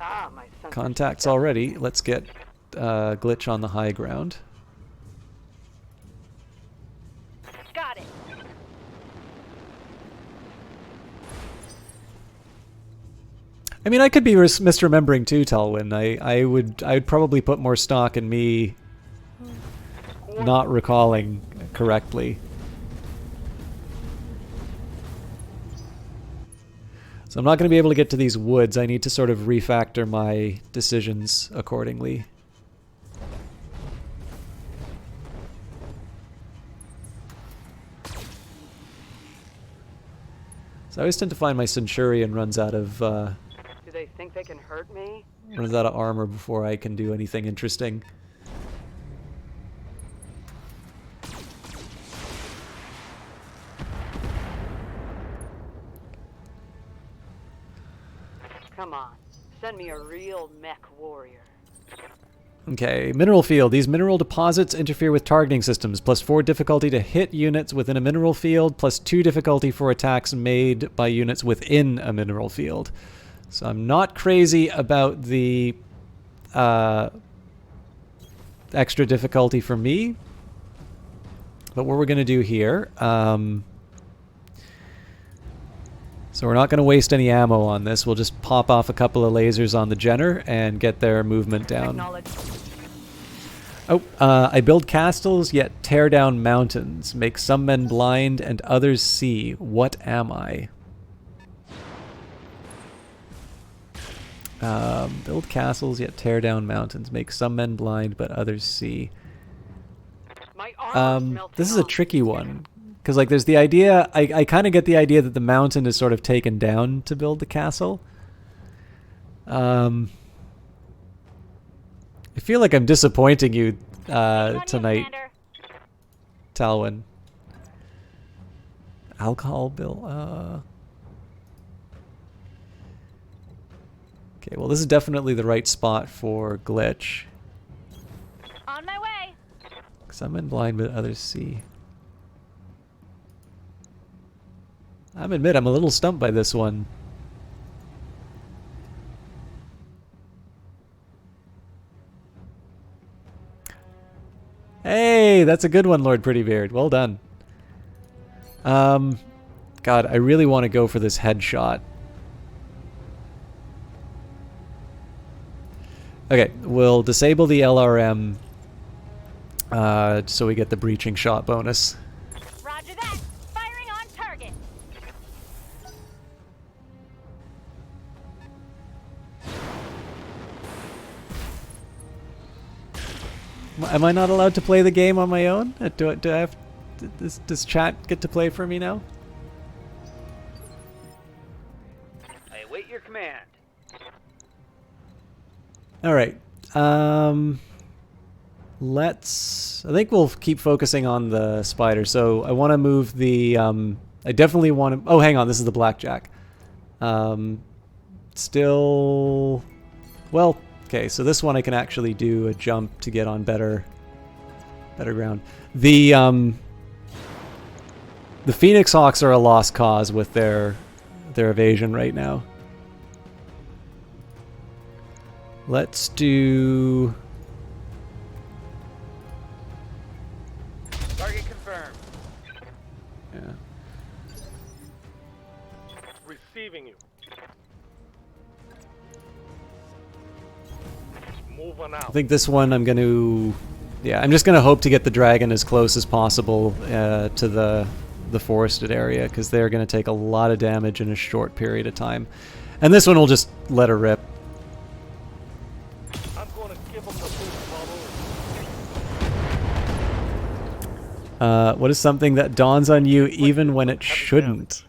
Ah, my son. contacts already. Let's get glitch on the high ground. Got it. I mean, I could be misremembering too, Talwyn. I would probably put more stock in me not recalling correctly. So I'm not going to be able to get to these woods. I need to sort of refactor my decisions accordingly. So I always tend to find my Centurion runs out of Do they think they can hurt me? runs out of armor before I can do anything interesting. Come on, send me a real mech warrior. Okay, mineral field. These mineral deposits interfere with targeting systems. +4 difficulty to hit units within a mineral field. +2 difficulty for attacks made by units within a mineral field. So I'm not crazy about the extra difficulty for me. But what we're going to do here... So we're not going to waste any ammo on this. We'll just pop off a couple of lasers on the Jenner and get their movement down. Oh, I build castles, yet tear down mountains. Make some men blind and others see. What am I? Build castles, yet tear down mountains. Make some men blind, but others see. This is a tricky one. Because, like, there's the idea... I kind of get the idea that the mountain is sort of taken down to build the castle. I feel like I'm disappointing you tonight, Talwyn. Alcohol bill. Okay, well, this is definitely the right spot for glitch. On my way. Some men blind, but others see. I admit I'm a little stumped by this one. Hey, that's a good one, Lord Prettybeard. Well done. God, I really want to go for this headshot. Okay, we'll disable the LRM so we get the breaching shot bonus. Roger that. Firing on target. Am I not allowed to play the game on my own? Do I have... Does chat get to play for me now? I await your command. Alright. Let's... I think we'll keep focusing on the spider. So I want to move the... I definitely want to... Oh, hang on. This is the blackjack. Still... Well, okay. So this one I can actually do a jump to get on better ground. The Phoenix Hawks are a lost cause with their evasion right now. Let's do... Target confirmed. Yeah. Receiving you. Moving out. I think this one I'm going to... Yeah, I'm just going to hope to get the dragon as close as possible to the forested area, because they're going to take a lot of damage in a short period of time. And this one will just let her rip. I'm going to give them the boost bubble. What is something that dawns on you even when it shouldn't?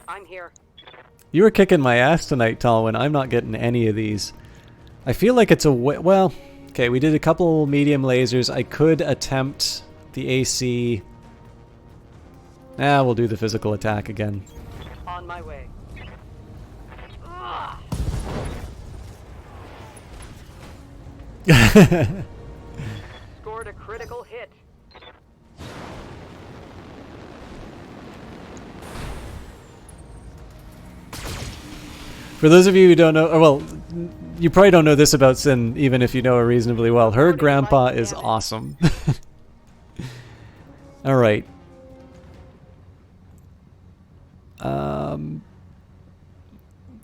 I'm here. You were kicking my ass tonight, Talwyn. I'm not getting any of these. I feel like it's a well, okay, we did a couple medium lasers. I could attempt the AC. We'll do the physical attack again. On my way. Scored a critical hit. For those of you who don't know, or well, you probably don't know this about Sin, even if you know her reasonably well. Her grandpa is awesome. All right.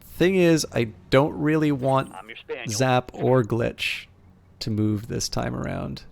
Thing is, I don't really want Zap or Glitch to move this time around.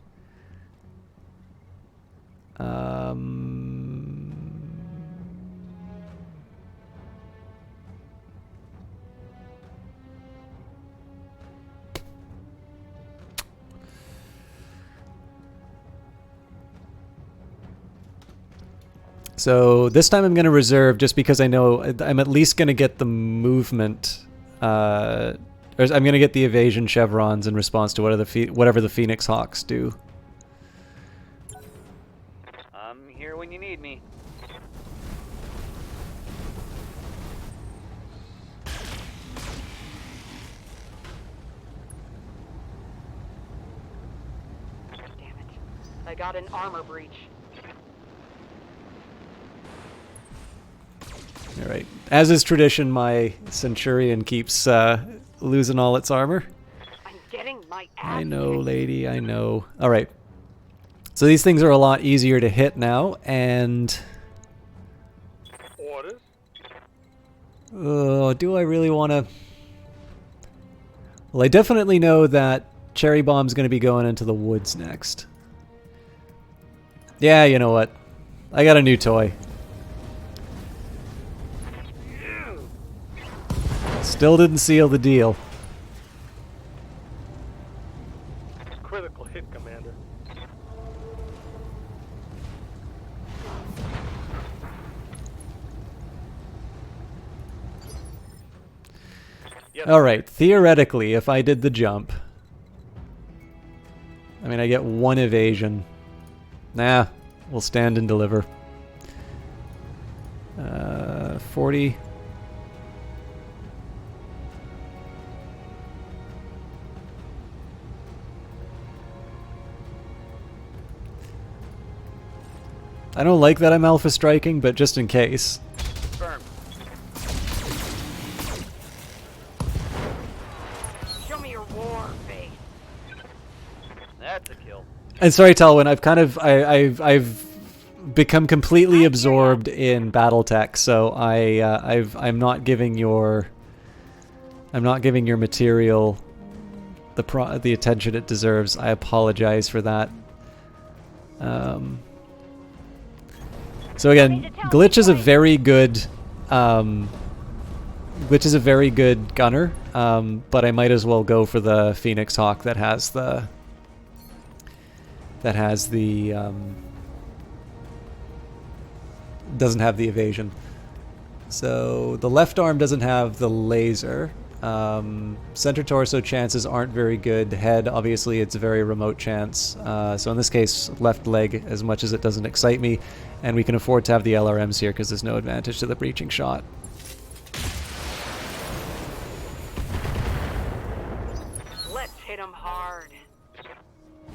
So this time I'm going to reserve just because I know I'm at least going to get the movement, or I'm going to get the evasion chevrons in response to whatever the Phoenix Hawks do. I'm here when you need me. Damn it. I got an armor breach. Alright. As is tradition, my Centurion keeps losing all its armor. I'm getting my ass I know, lady, I know. Alright. So these things are a lot easier to hit now, and... Orders? Oh, do I really want to... Well, I definitely know that Cherry Bomb's going to be going into the woods next. Yeah, you know what? I got a new toy. Still didn't seal the deal. Critical hit, Commander. Alright, theoretically, if I did the jump... I mean, I get one evasion. Nah, we'll stand and deliver. 40... I don't like that I'm alpha striking, but just in case. Confirmed. Show me your war face. That's a kill. And sorry, Talwyn, I've become completely absorbed in Battletech, so I'm not giving your material the attention it deserves. I apologize for that. So again, Glitch is a very good gunner, but I might as well go for the Phoenix Hawk that has the doesn't have the evasion. So the left arm doesn't have the laser. Center torso chances aren't very good. Head, obviously, it's a very remote chance. So in this case, left leg, as much as it doesn't excite me, and we can afford to have the LRMs here because there's no advantage to the breaching shot. Let's hit him hard.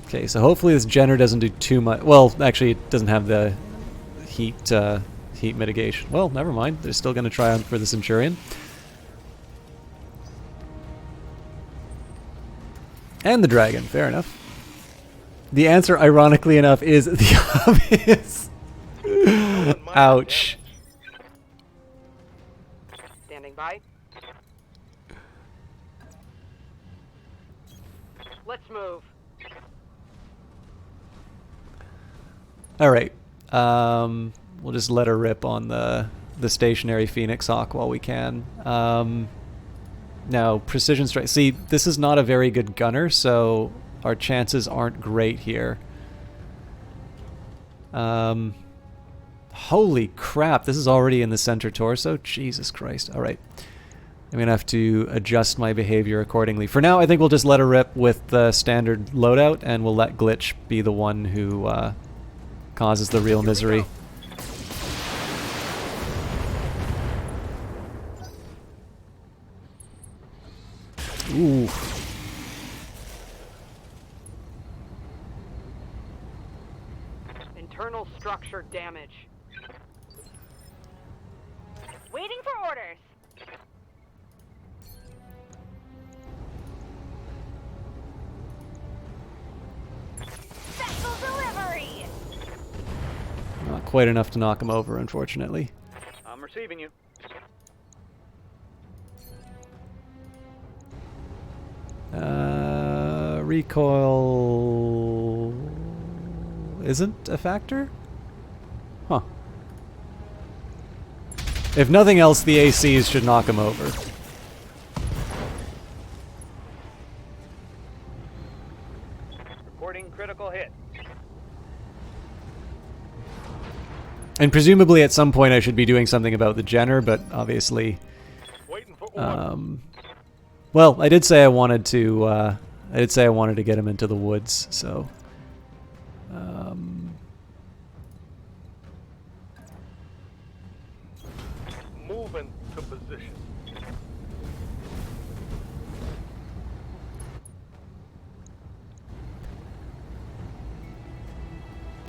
Okay, so hopefully this Jenner doesn't do too much. Well, actually, it doesn't have the heat mitigation. Well, never mind. They're still going to try on for the Centurion. And the dragon, fair enough. The answer, ironically enough, is the obvious. Ouch. Standing by. Let's move. Alright. We'll just let her rip on the stationary Phoenix Hawk while we can. Now, precision strike. See, this is not a very good gunner, so our chances aren't great here. I Holy crap, this is already in the center torso? Jesus Christ. Alright. I'm going to have to adjust my behavior accordingly. For now, I think we'll just let her rip with the standard loadout, and we'll let Glitch be the one who causes the real misery. Ooh. Internal structure damage. Waiting for orders. Special delivery. Not quite enough to knock him over, unfortunately. I'm receiving you. Recoil isn't a factor? Huh. If nothing else, the ACs should knock him over. Reporting critical hit. And presumably at some point I should be doing something about the Jenner, but obviously... Waiting for orders. Well, I did say I wanted to get him into the woods, so... Moving to position.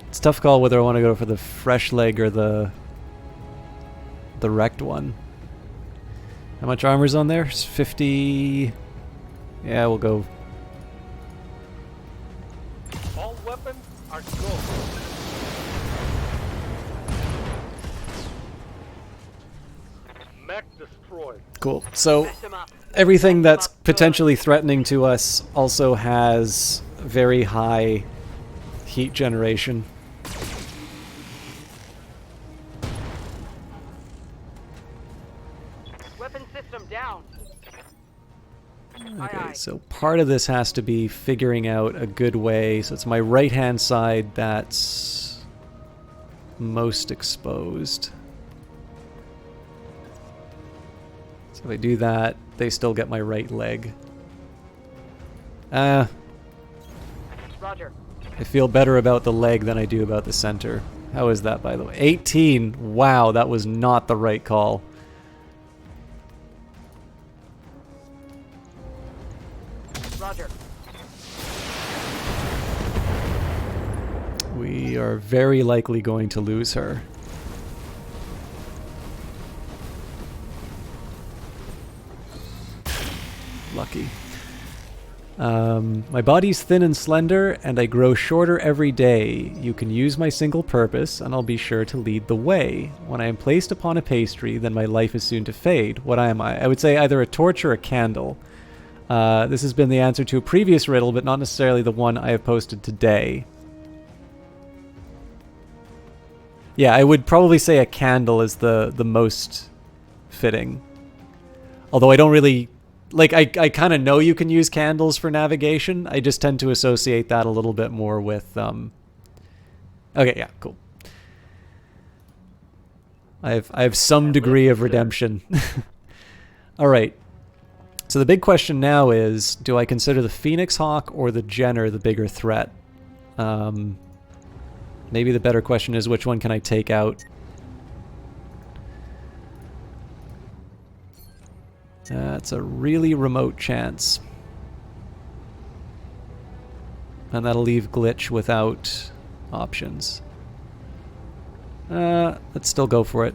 It's a tough call whether I want to go for the fresh leg or the wrecked one. How much armor's on there? It's 50... Yeah, we'll go... All weapons are go. Mech destroyed. Cool. So, everything that's potentially threatening to us also has very high heat generation. Weapon system down. Okay, so part of this has to be figuring out a good way. So it's my right-hand side that's most exposed. So if I do that, they still get my right leg. Roger. I feel better about the leg than I do about the center. How is that, by the way? 18! Wow, that was not the right call. Roger. We are very likely going to lose her. Lucky. My body's thin and slender, and I grow shorter every day. You can use my single purpose, and I'll be sure to lead the way. When I am placed upon a pastry, then my life is soon to fade. What am I? I would say either a torch or a candle. This has been the answer to a previous riddle, but not necessarily the one I have posted today. Yeah, I would probably say a candle is the most fitting. Although I don't really... Like, I kind of know you can use candles for navigation. I just tend to associate that a little bit more with... Okay, yeah, cool. I have some degree of redemption. Alright. So the big question now is, do I consider the Phoenix Hawk or the Jenner the bigger threat? Maybe the better question is, which one can I take out? That's a really remote chance. And that'll leave Glitch without options. Let's still go for it.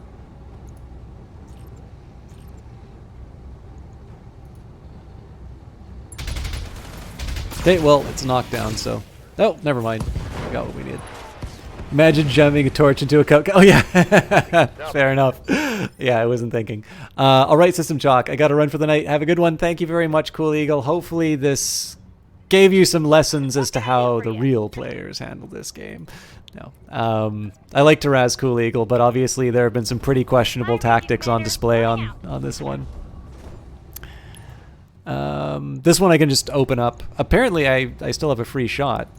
Okay, well, it's a knockdown, so... Oh, never mind. We got what we need. Imagine jamming a torch into a coke. Oh, yeah. Fair enough. Yeah, I wasn't thinking. All right, System Chalk. I got to run for the night. Have a good one. Thank you very much, Cool Eagle. Hopefully this gave you some lessons as to how the real players handle this game. No. I like to razz Cool Eagle, but obviously there have been some pretty questionable tactics on display on this one. This one I can just open up. Apparently I still have a free shot.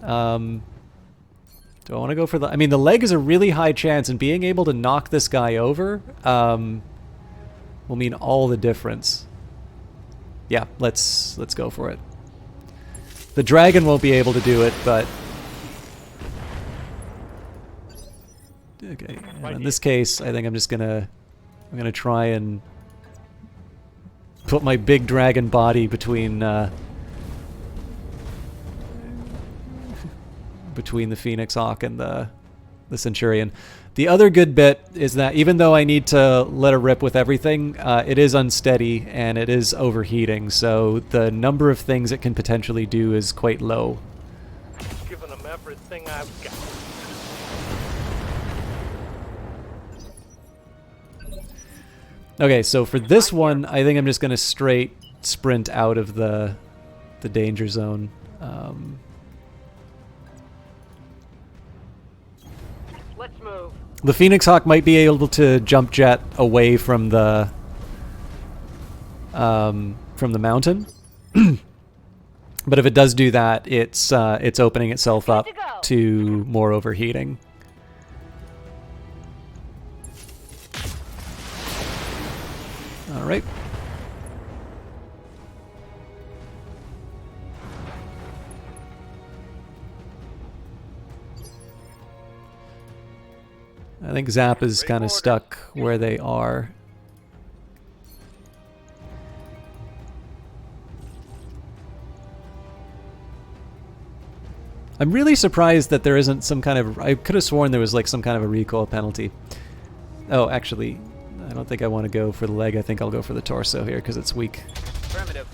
Do I want to go for the... I mean, the leg is a really high chance, and being able to knock this guy over will mean all the difference. Yeah, let's go for it. The dragon won't be able to do it, but... Okay, and in this case, I think I'm just gonna... I'm gonna try and put my big dragon body between between the Phoenix Hawk and the Centurion. The other good bit is that even though I need to let it rip with everything, it is unsteady and it is overheating, so the number of things it can potentially do is quite low. Giving them everything I've got. Okay, so for this one, I think I'm just going to straight sprint out of the danger zone. Let's move. The Phoenix Hawk might be able to jump jet away from the mountain, but if it does do that, it's opening itself up to more overheating. All right. I think Zap is kind of stuck where they are. I'm really surprised that there isn't some kind of... I could have sworn there was like some kind of a recoil penalty. Oh, actually, I don't think I want to go for the leg. I think I'll go for the torso here because it's weak. Affirmative.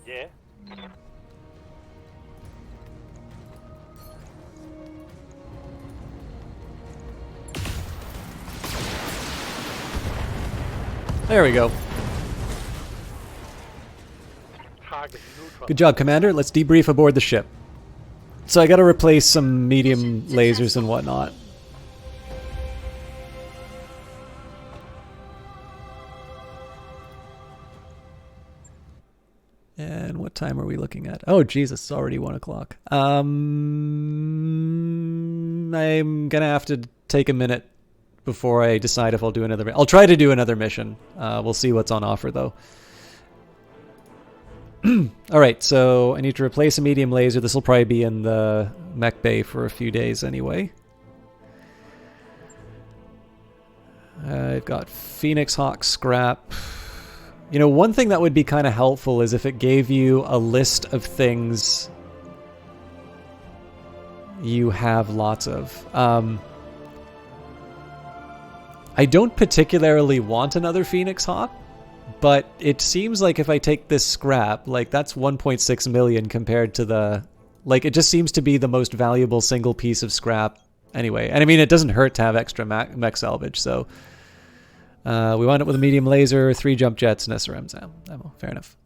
Yeah. There we go. Good job, Commander. Let's debrief aboard the ship. So I got to replace some medium lasers and whatnot. And what time are we looking at? Oh, Jesus, it's already 1 o'clock. I'm gonna have to take a minute before I decide if I'll do another. I'll try to do another mission. We'll see what's on offer, though. Alright, so I need to replace a medium laser. This will probably be in the mech bay for a few days anyway. I've got Phoenix Hawk scrap. You know, one thing that would be kind of helpful is if it gave you a list of things you have lots of. I don't particularly want another Phoenix Hawk, but it seems like if I take this scrap, like that's 1.6 million compared to the... Like, it just seems to be the most valuable single piece of scrap anyway. And I mean, it doesn't hurt to have extra mech salvage, so... we wound up with a medium laser, 3 jump jets, and SRMs ammo. Fair enough.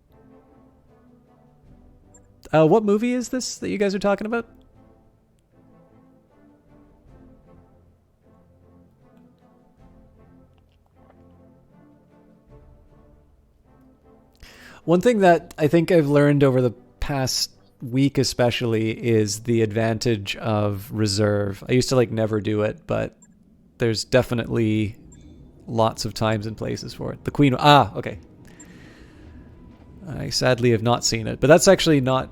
What movie is this that you guys are talking about? One thing that I think I've learned over the past week especially is the advantage of reserve. I used to like never do it, but there's definitely lots of times and places for it. The Queen... Ah, okay. I sadly have not seen it, but that's actually not...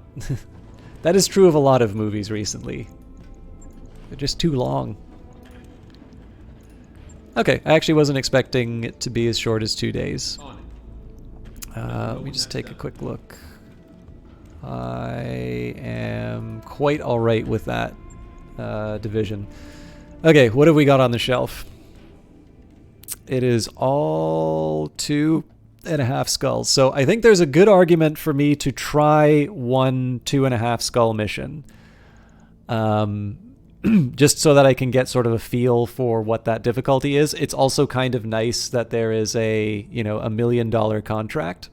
That is true of a lot of movies recently. They're just too long. Okay, I actually wasn't expecting it to be as short as 2 days. Let me just take a quick look. I am quite alright with that division. Okay, what have we got on the shelf? It is all 2.5 skulls. So I think there's a good argument for me to try one 2.5 skull mission. Just so that I can get sort of a feel for what that difficulty is. It's also kind of nice that there is a, you know, $1 million contract.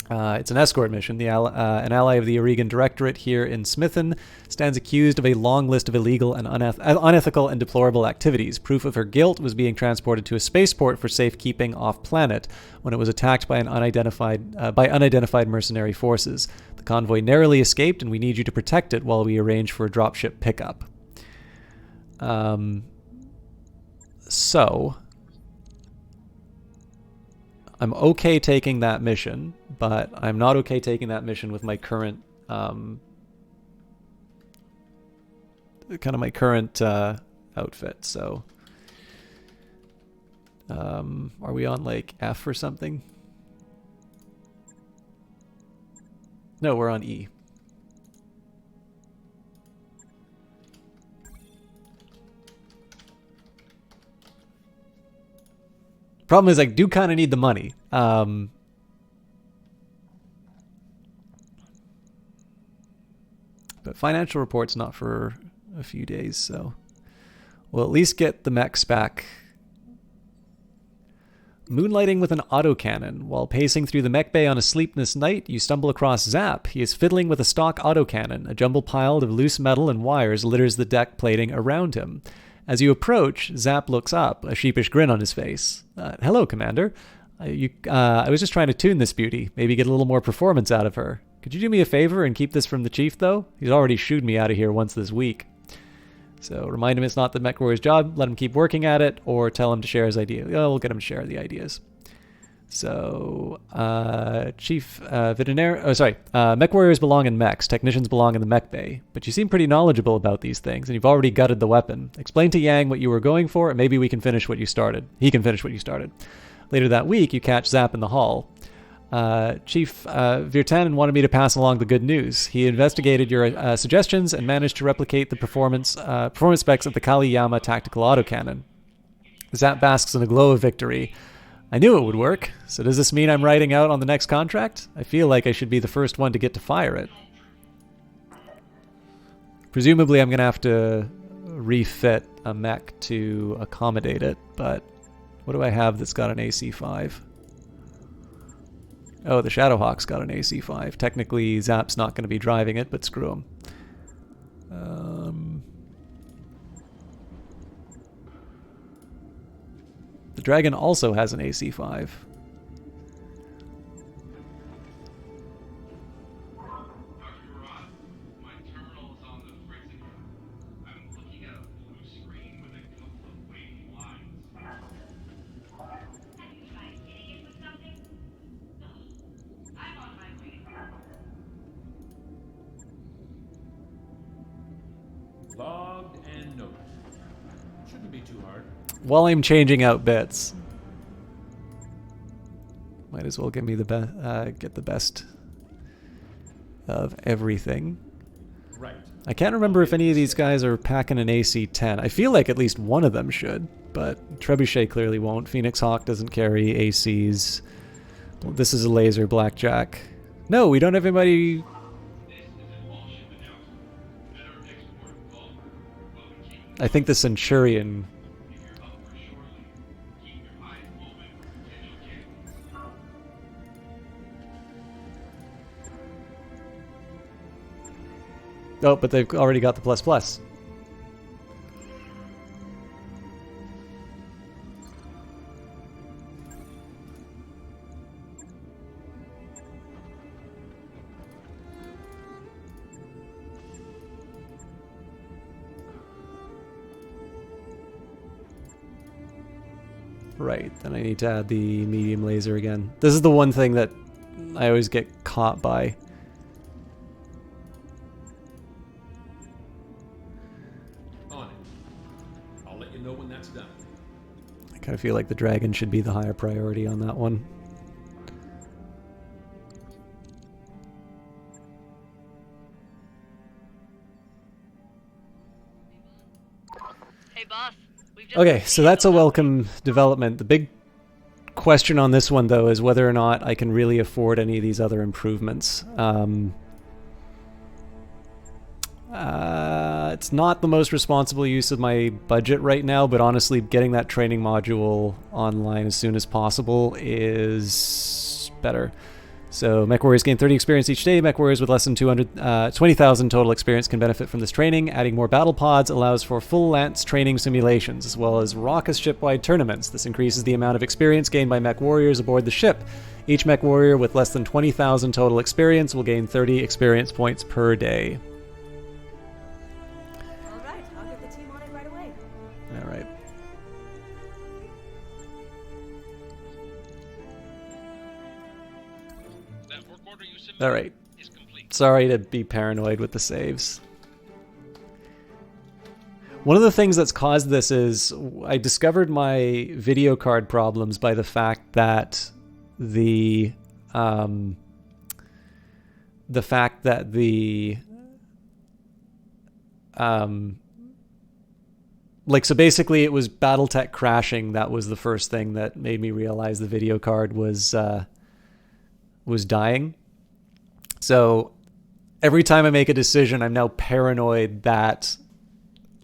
It's an escort mission. An ally of the Oregon Directorate here in Smithen stands accused of a long list of illegal and unethical and deplorable activities. Proof of her guilt was being transported to a spaceport for safekeeping off-planet when it was attacked by unidentified mercenary forces. The convoy narrowly escaped, and we need you to protect it while we arrange for a dropship pickup. So I'm okay taking that mission, but I'm not okay taking that mission with my current outfit. So are we on like F or something? No, we're on E. Problem is, I do kind of need the money. But financial report's not for a few days, so we'll at least get the mechs back. Moonlighting with an autocannon. While pacing through the mech bay on a sleepless night, you stumble across Zap. He is fiddling with a stock autocannon. A jumbled pile of loose metal and wires litters the deck plating around him. As you approach, Zap looks up, a sheepish grin on his face. Hello, Commander. I was just trying to tune this beauty, maybe get a little more performance out of her. Could you do me a favor and keep this from the Chief, though? He's already shooed me out of here once this week. So remind him it's not the mech warrior's job, let him keep working at it, or tell him to share his idea. We'll get him to share the ideas. So, Chief mech warriors belong in mechs, technicians belong in the mech bay. But you seem pretty knowledgeable about these things, and you've already gutted the weapon. Explain to Yang what you were going for, and maybe we can finish what you started. He can finish what you started. Later that week, you catch Zap in the hall. Chief Virtanen wanted me to pass along the good news. He investigated your suggestions and managed to replicate the performance specs of the Kaliyama tactical autocannon. Zap basks in a glow of victory. I knew it would work. So does this mean I'm riding out on the next contract? I feel like I should be the first one to get to fire it. Presumably I'm going to have to refit a mech to accommodate it, but what do I have that's got an AC5? Oh, the Shadowhawk's got an AC5. Technically, Zap's not going to be driving it, but screw him. The Dragon also has an AC5. Logged and noted. Shouldn't be too hard. While I'm changing out bits, might as well give me the get the best of everything. Right. I can't remember if any of these guys are packing an AC-10. I feel like at least one of them should, but Trebuchet clearly won't. Phoenix Hawk doesn't carry ACs. This is a laser blackjack. No, we don't have anybody. I think the Centurion. Oh, but they've already got the ++. Right, then I need to add the medium laser again. This is the one thing that I always get caught by. On it. I'll let you know when that's done. I kind of feel like the Dragon should be the higher priority on that one. Hey, boss. Okay, so that's a welcome development. The big question on this one, though, is whether or not I can really afford any of these other improvements. It's not the most responsible use of my budget right now, but honestly, getting that training module online as soon as possible is better. So Mech Warriors gain 30 experience each day. Mech Warriors with less than 20,000 total experience can benefit from this training. Adding more battle pods allows for full lance training simulations, as well as raucous ship-wide tournaments. This increases the amount of experience gained by Mech Warriors aboard the ship. Each mech warrior with less than 20,000 total experience will gain 30 experience points per day. All right, I'll get the team on it right away. All right. That work order you submitted All right. is complete. Sorry to be paranoid with the saves. One of the things that's caused this is I discovered my video card problems by the fact that the like, so basically it was Battletech crashing. That was the first thing that made me realize the video card was dying. So every time I make a decision, I'm now paranoid that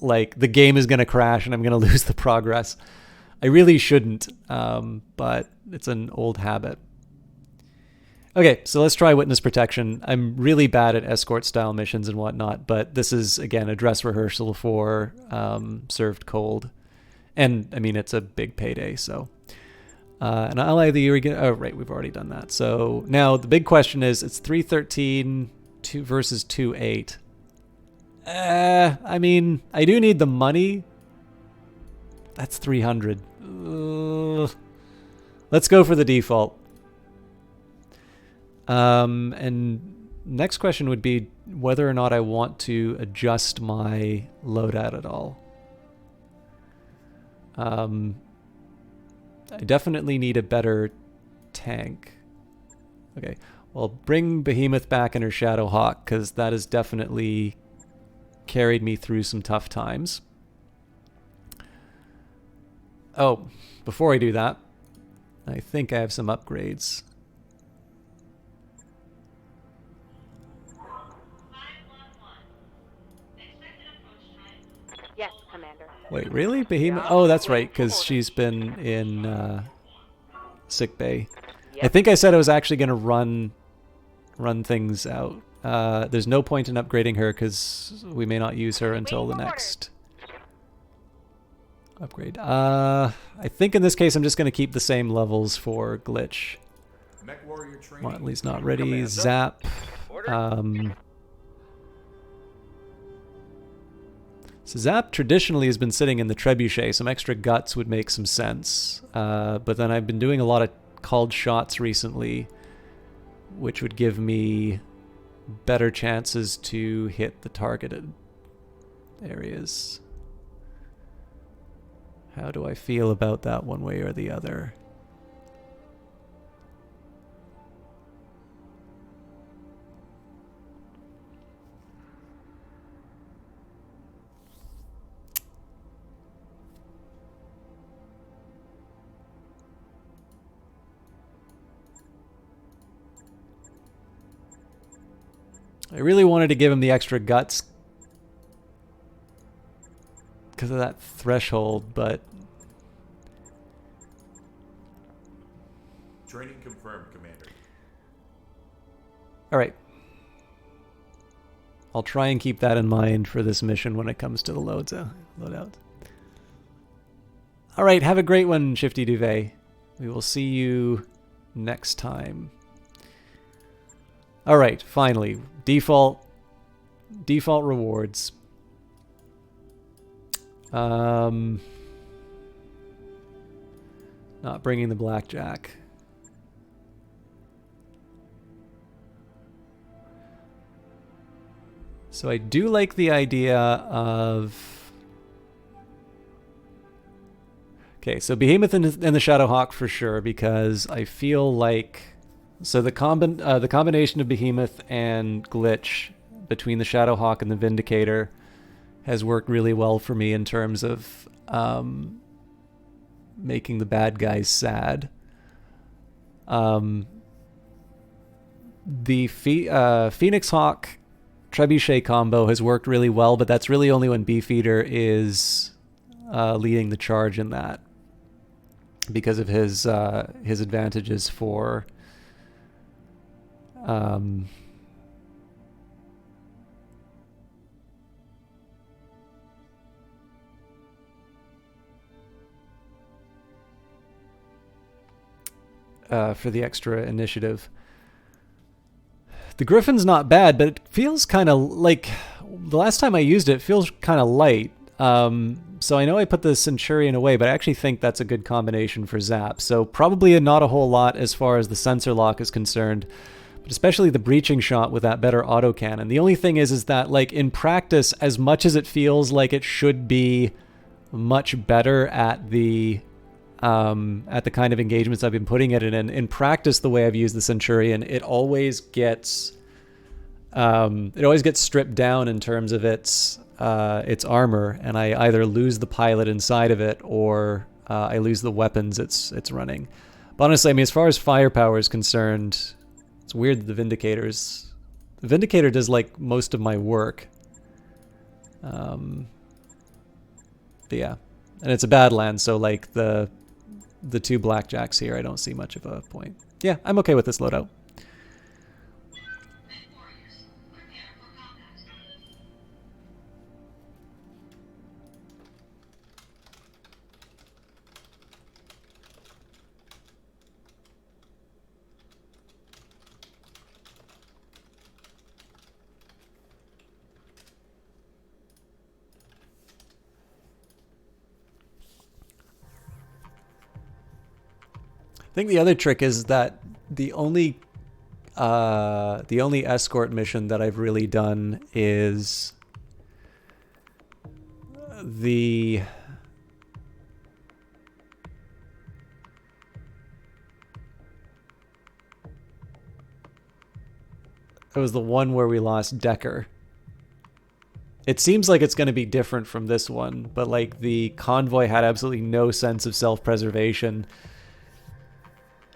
like the game is going to crash and I'm going to lose the progress. I really shouldn't, but it's an old habit. Okay, so let's try witness protection. I'm really bad at escort style missions and whatnot, but this is, again, a dress rehearsal for served cold. And, I mean, it's a big payday, so. And I'll either get, oh, right, we've already done that. So now the big question is, it's 313 versus 28. I mean, I do need the money. That's 300. Let's go for the default. And next question would be whether or not I want to adjust my loadout at all. I definitely need a better tank. Okay, well, bring Behemoth back in her Shadow Hawk, because that has definitely carried me through some tough times. Oh, before I do that, I think I have some upgrades. Yes, Commander. Wait, really? Behemoth? Oh, that's right, because she's been in sick bay. I think I said I was actually going to run things out. There's no point in upgrading her because we may not use her until the next upgrade. I think in this case I'm just going to keep the same levels for glitch. Mech warrior training. Well, at least not ready. Zap. So Zap traditionally has been sitting in the trebuchet. Some extra guts would make some sense. But then I've been doing a lot of called shots recently, which would give me better chances to hit the targeted areas. How do I feel about that one way or the other? I really wanted to give him the extra guts because of that threshold, but... Training confirmed, Commander. Alright. I'll try and keep that in mind for this mission when it comes to the loadout. Alright, have a great one, Shifty Duvet. We will see you next time. Alright, finally. Default rewards. Not bringing the blackjack. So I do like the idea of... Okay, so Behemoth and the Shadowhawk for sure, because I feel like... So the combination of Behemoth and Glitch between the Shadowhawk and the Vindicator has worked really well for me in terms of making the bad guys sad. The Phoenix Hawk Trebuchet combo has worked really well, but that's really only when Beefeater is leading the charge in that, because of his advantages for for the extra initiative. The Griffin's not bad, but it feels kind of like the last time I used it, it feels kind of light. So I know I put the Centurion away, but I actually think that's a good combination for Zap. So probably not a whole lot as far as the sensor lock is concerned, but especially the breaching shot with that better autocannon. The only thing is that like in practice, as much as it feels like it should be much better at the kind of engagements I've been putting it in practice, the way I've used the Centurion, it always gets stripped down in terms of its armor, and I either lose the pilot inside of it or I lose the weapons it's running. But honestly, I mean, as far as firepower is concerned, it's weird that the Vindicator does like most of my work. But yeah, and it's a Badlands, so like the two Blackjacks here, I don't see much of a point. Yeah, I'm okay with this loadout. I think the other trick is that the only escort mission that I've really done is it was the one where we lost Decker. It seems like it's going to be different from this one, but like the convoy had absolutely no sense of self-preservation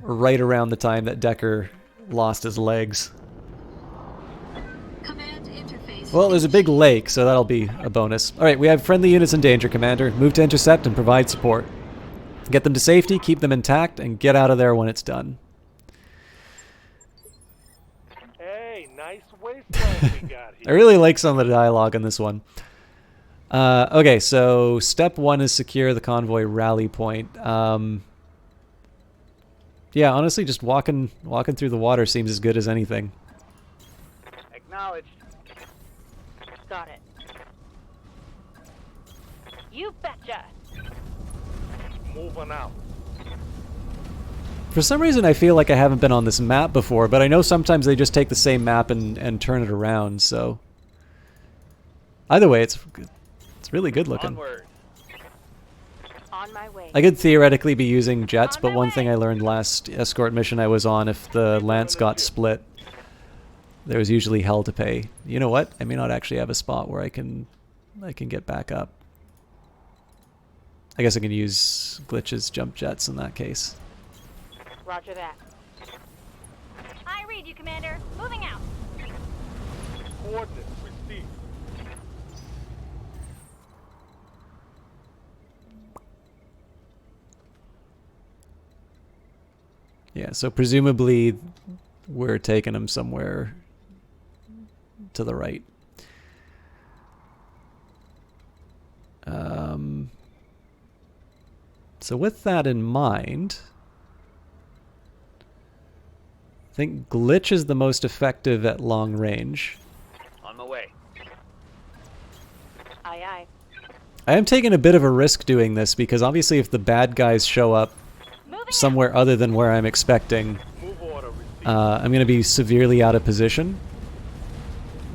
right around the time that Decker lost his legs. Command interface. Well, there's a big lake, so that'll be a bonus. Alright, we have friendly units in danger, Commander. Move to intercept and provide support. Get them to safety, keep them intact, and get out of there when it's done. Hey, nice wasteland we got here. I really like some of the dialogue in this one. Okay, so step 1 is secure the convoy rally point. Yeah, honestly, just walking through the water seems as good as anything. Acknowledged. Got it. You betcha. Moving out. For some reason, I feel like I haven't been on this map before, but I know sometimes they just take the same map and turn it around, so... Either way, it's really good looking. Onward. On my way. I could theoretically be using jets, but one thing I learned last escort mission I was on, if the lance got split, there was usually hell to pay. You know what? I may not actually have a spot where I can get back up. I guess I can use glitches, jump jets in that case. Roger that. I read you, Commander. Moving out. Coordinates received. Yeah, so presumably we're taking them somewhere to the right. So with that in mind, I think glitch is the most effective at long range. On my way. Aye, aye. I am taking a bit of a risk doing this because obviously if the bad guys show up somewhere other than where I'm expecting, Move order received. I'm going to be severely out of position.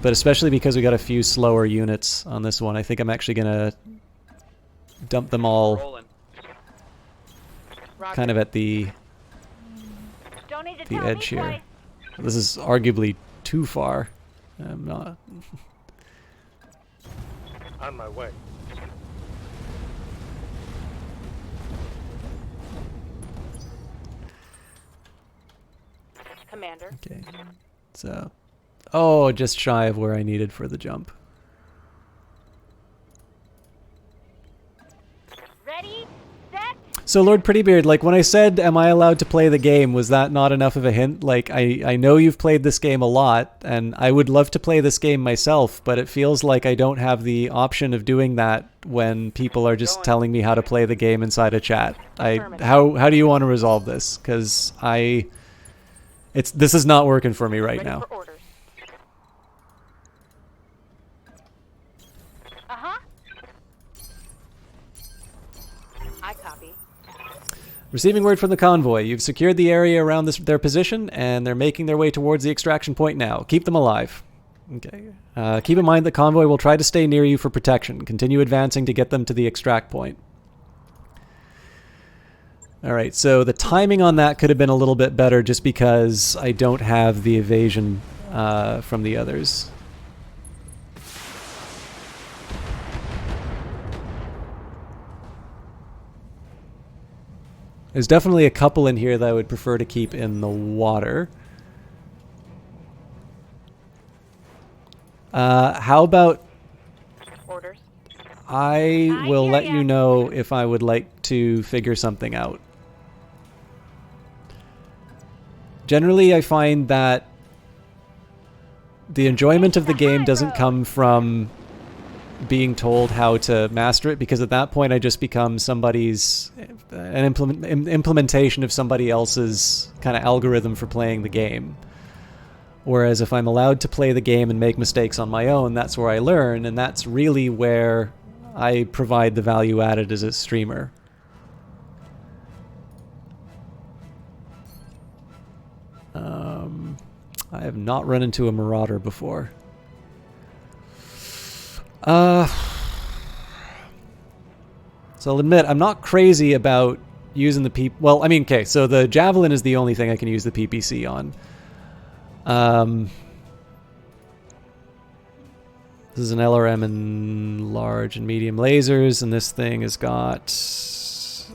But especially because we got a few slower units on this one, I think I'm actually going to dump them all Rolling. kind of at the Don't need to tell edge me here. twice. This is arguably too far. I'm not... On my way. Commander. Okay, so... Oh, just shy of where I needed for the jump. Ready, set. So Lord Prettybeard, like when I said, am I allowed to play the game, was that not enough of a hint? Like I know you've played this game a lot, and I would love to play this game myself, but it feels like I don't have the option of doing that when people are just telling me how to play the game inside a chat. How do you want to resolve this? Because this is not working for me right now. I copy. Receiving word from the convoy. You've secured the area around their position, and they're making their way towards the extraction point now. Keep them alive. Okay. Keep in mind the convoy will try to stay near you for protection. Continue advancing to get them to the extract point. Alright, so the timing on that could have been a little bit better just because I don't have the evasion from the others. There's definitely a couple in here that I would prefer to keep in the water. How about Orders. I will let you know if I would like to figure something out. Generally, I find that the enjoyment of the game doesn't come from being told how to master it, because at that point I just become an implementation of somebody else's kind of algorithm for playing the game. Whereas if I'm allowed to play the game and make mistakes on my own, that's where I learn, and that's really where I provide the value added as a streamer. I have not run into a marauder before. So I'll admit, I'm not crazy about using the well, I mean, okay, so the Javelin is the only thing I can use the PPC on. This is an LRM in large and medium lasers, and this thing has got...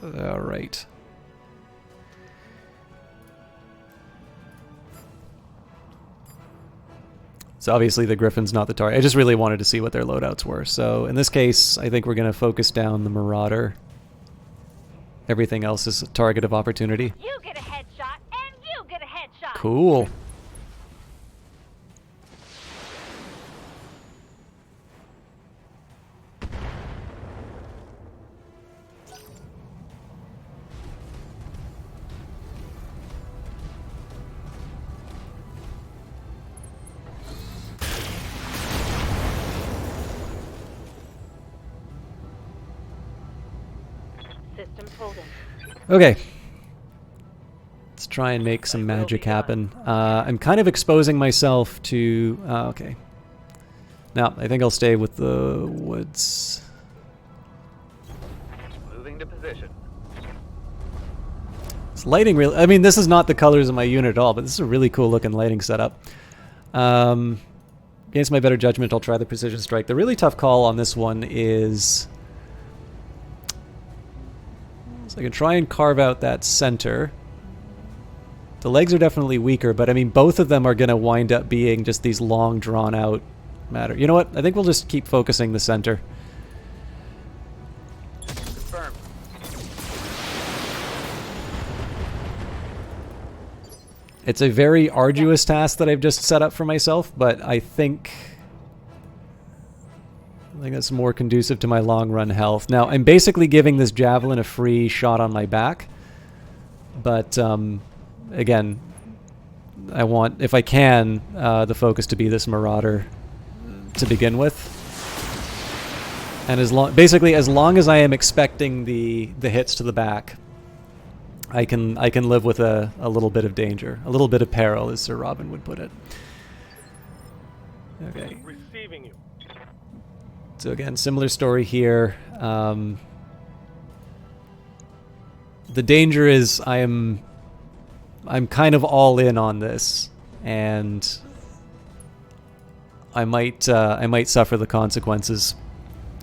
Alright. So obviously the Griffin's not the target. I just really wanted to see what their loadouts were. So in this case, I think we're going to focus down the Marauder. Everything else is a target of opportunity. You get a headshot, and you get a headshot. Cool. Okay. Let's try and make some magic happen. I'm kind of exposing myself to... okay. Now, I think I'll stay with the woods. Moving to position. It's lighting really... I mean, this is not the colors of my unit at all, but this is a really cool looking lighting setup. Against my better judgment, I'll try the precision strike. The really tough call on this one is... I can try and carve out that center. The legs are definitely weaker, but I mean, both of them are going to wind up being just these long, drawn-out matter. You know what? I think we'll just keep focusing the center. Confirmed. It's a very arduous task that I've just set up for myself, but I think that's more conducive to my long-run health. Now, I'm basically giving this Javelin a free shot on my back. But, again, I want, if I can, the focus to be this Marauder to begin with. And as long as I am expecting the hits to the back, I can live with a little bit of danger. A little bit of peril, as Sir Robin would put it. Okay. Receiving you. So again, similar story here. The danger is I'm kind of all in on this, and I might suffer the consequences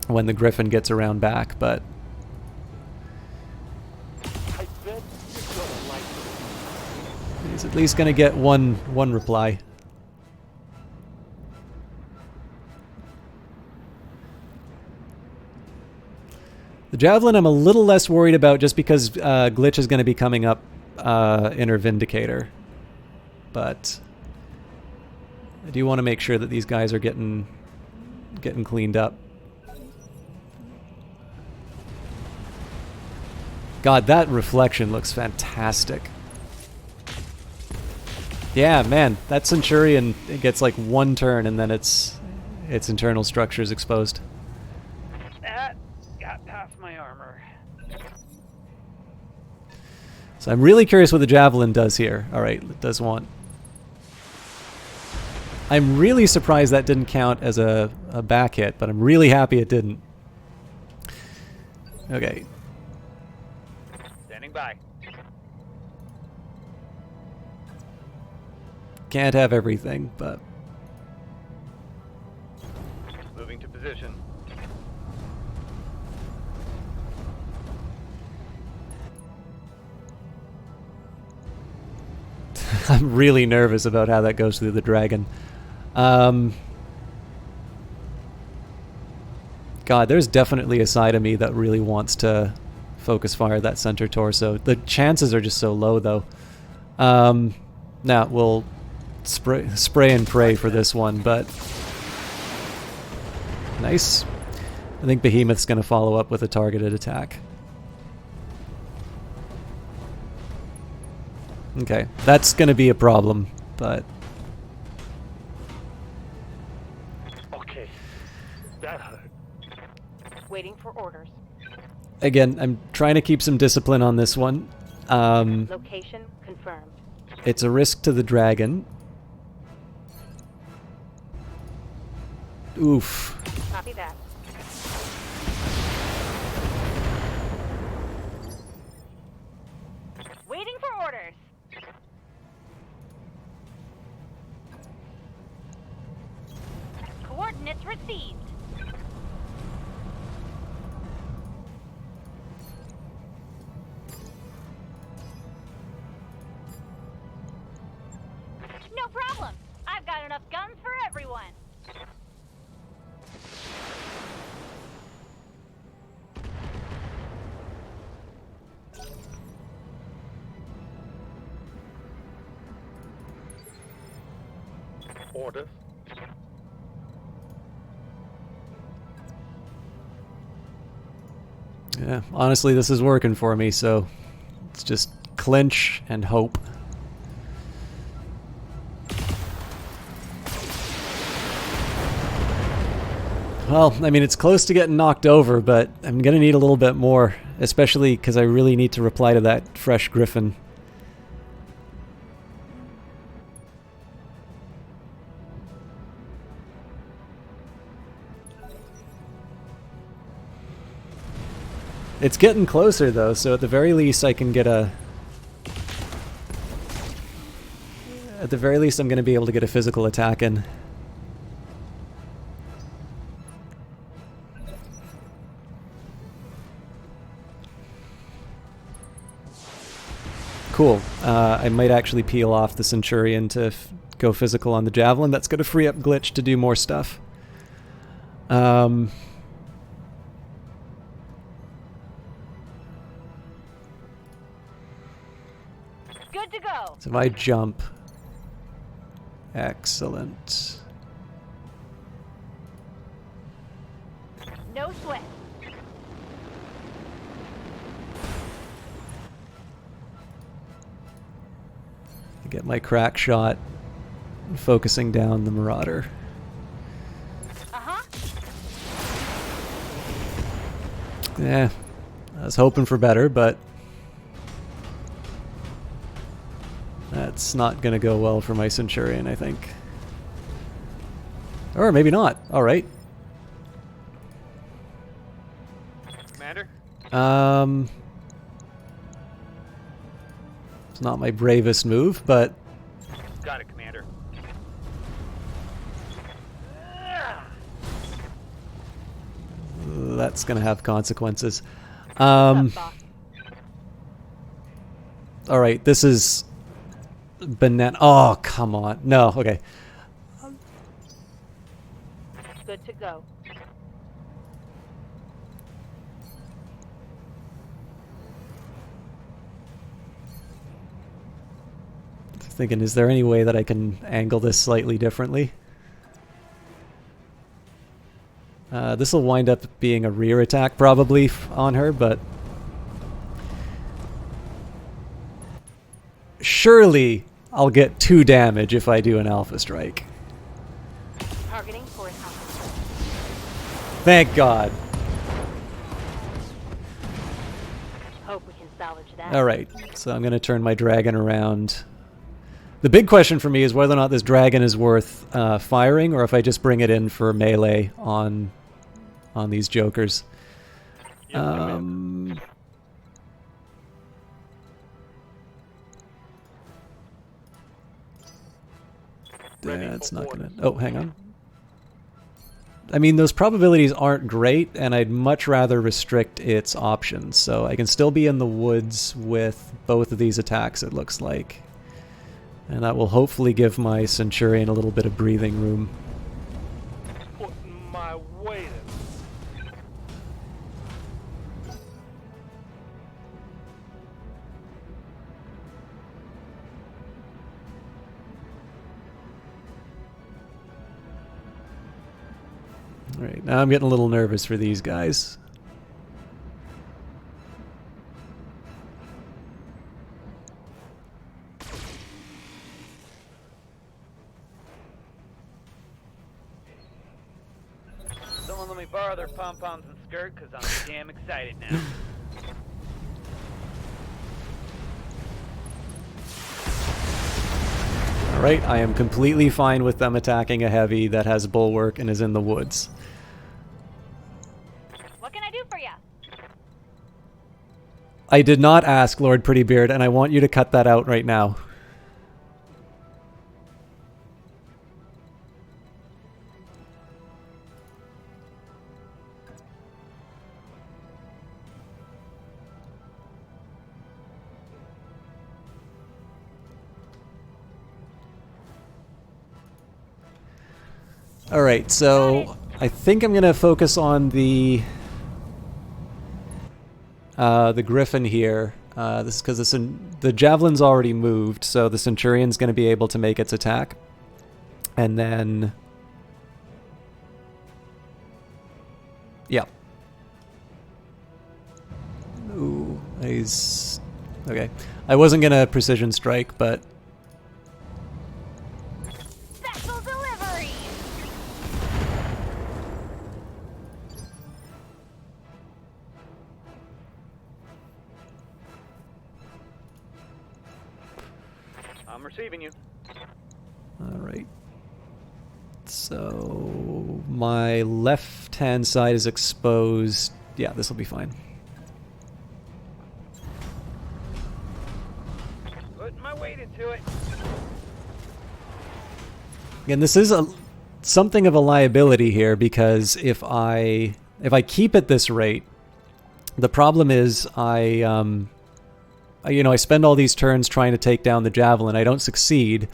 when the Griffin gets around back, but I bet you're gonna like it. he's at least gonna get one reply. The Javelin I'm a little less worried about just because Glitch is going to be coming up in her Vindicator. But I do want to make sure that these guys are getting cleaned up. God, that reflection looks fantastic. Yeah, man, that Centurion, it gets like one turn and then its internal structure is exposed. That got past my armor. So I'm really curious what the Javelin does here. Alright, it does want... I'm really surprised that didn't count as a back hit, but I'm really happy it didn't. Okay. Standing by. Can't have everything, but... Moving to position. I'm really nervous about how that goes through the dragon. God, there's definitely a side of me that really wants to focus fire that center torso. The chances are just so low, though. Now, we'll spray and pray for this one, but... Nice. I think Behemoth's going to follow up with a targeted attack. Okay, that's going to be a problem, but... Okay, that hurt. Waiting for orders. Again, I'm trying to keep some discipline on this one. Location confirmed. It's a risk to the dragon. Oof. Copy that. Waiting for orders. Coordinates received. No problem. I've got enough guns for everyone. Orders. Yeah, honestly, this is working for me, so it's just clinch and hope. Well, I mean, it's close to getting knocked over, but I'm gonna need a little bit more, especially because I really need to reply to that fresh Griffin. It's getting closer, though, so at the very least I can get a... At the very least I'm going to be able to get a physical attack in. Cool. I might actually peel off the Centurion to go physical on the Javelin. That's going to free up Glitch to do more stuff. Good to go. So if I jump... Excellent. No sweat. Get my crack shot, focusing down the Marauder. Uh-huh. Yeah, I was hoping for better, but that's not going to go well for my Centurion, I think. Or maybe not. All right. Commander? It's not my bravest move, but... Got it, Commander. That's going to have consequences. What's up, boss? Alright, this is... Banana... Oh, come on. No, okay. Good to go. Thinking, is there any way that I can angle this slightly differently? This will wind up being a rear attack probably on her, but surely I'll get 2 damage if I do an Alpha Strike. Targeting for an alpha. Thank God. Hope we can salvage that. Alright, so I'm going to turn my dragon around. The big question for me is whether or not this dragon is worth firing, or if I just bring it in for melee on these jokers. That's not gonna... Oh, hang on. I mean, those probabilities aren't great, and I'd much rather restrict its options. So I can still be in the woods with both of these attacks, it looks like. And that will hopefully give my Centurion a little bit of breathing room. Putting my weight in. Alright, now I'm getting a little nervous for these guys. Someone let me borrow their pom-poms and skirt, because I'm damn excited now. Alright, I am completely fine with them attacking a heavy that has bulwark and is in the woods. What can I do for you? I did not ask, Lord Prettybeard, and I want you to cut that out right now. Alright, so I think I'm going to focus on the Griffin here. This is because the Javelin's already moved, so the Centurion's going to be able to make its attack. And then... yeah. Ooh, he's... okay. I wasn't going to precision strike, but... Special delivery! I'm receiving you. Alright. So my left-hand side is exposed. Yeah, this will be fine. Putting my weight into it. Again, this is something of a liability here, because if I keep at this rate, the problem is I spend all these turns trying to take down the Javelin. I don't succeed,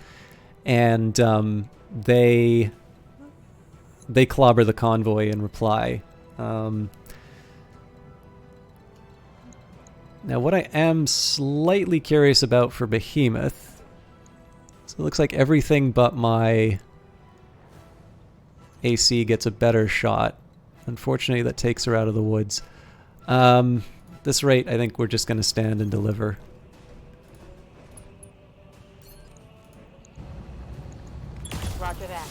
and they clobber the convoy in reply. Now, what I am slightly curious about for Behemoth, so it looks like everything but my AC gets a better shot. Unfortunately, that takes her out of the woods. This rate, I think we're just going to stand and deliver. Roger that.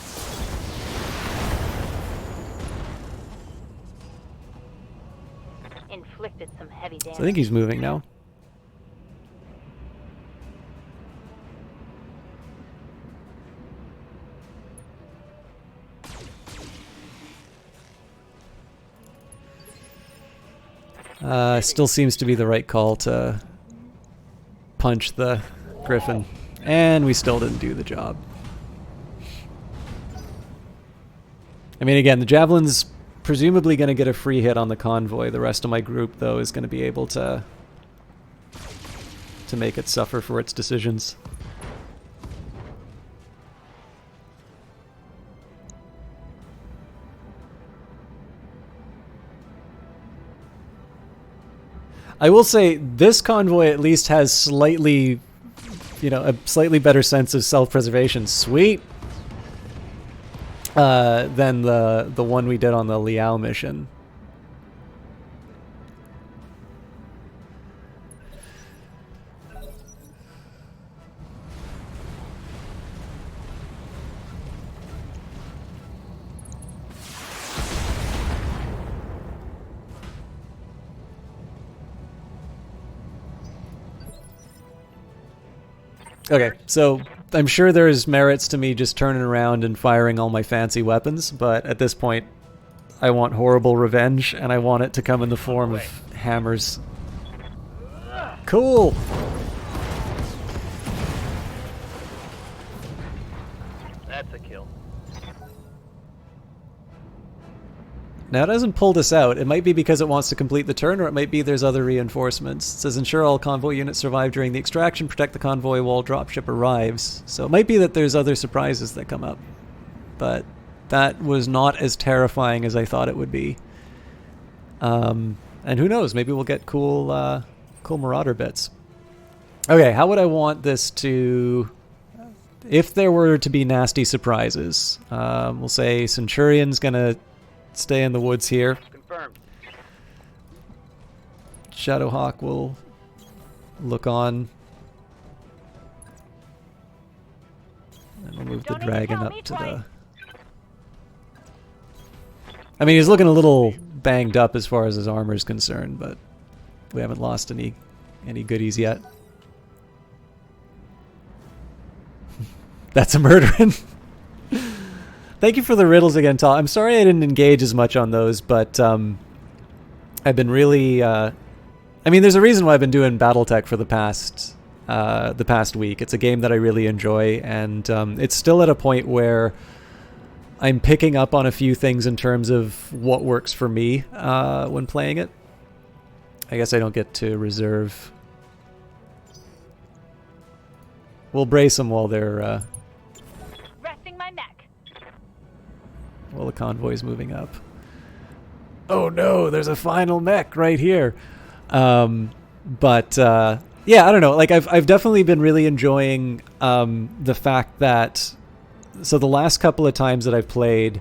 Inflicted some heavy damage. So I think he's moving now. Still seems to be the right call to punch the Griffin. And we still didn't do the job. I mean, again, the Javelin's presumably going to get a free hit on the convoy. The rest of my group, though, is going to be able to make it suffer for its decisions. I will say, this convoy at least has slightly you know, a slightly better sense of self-preservation. Sweet. Than the one we did on the Liao mission. Okay, so I'm sure there's merits to me just turning around and firing all my fancy weapons, but at this point, I want horrible revenge, and I want it to come in the form of hammers. Cool! That's a kill. Now, it doesn't pull this out. It might be because it wants to complete the turn, or it might be there's other reinforcements. It says, ensure all convoy units survive during the extraction, protect the convoy while dropship arrives. So it might be that there's other surprises that come up. But that was not as terrifying as I thought it would be. And who knows, maybe we'll get cool, cool Marauder bits. Okay, how would I want this to... If there were to be nasty surprises, we'll say Centurion's gonna stay in the woods here. Confirmed. Shadowhawk will look on. And we'll move the dragon up to the... I mean, he's looking a little banged up as far as his armor is concerned, but we haven't lost any goodies yet. That's a murderin'. Thank you for the riddles again, Tal. I'm sorry I didn't engage as much on those, but I've been really... I mean, there's a reason why I've been doing Battletech for the past week. It's a game that I really enjoy, and it's still at a point where I'm picking up on a few things in terms of what works for me when playing it. I guess I don't get to reserve. We'll brace them while they're... Resting my neck. Well, the convoy's moving up. Oh no, there's a final mech right here. But yeah, I don't know. Like I've definitely been really enjoying the fact that so the last couple of times that I've played,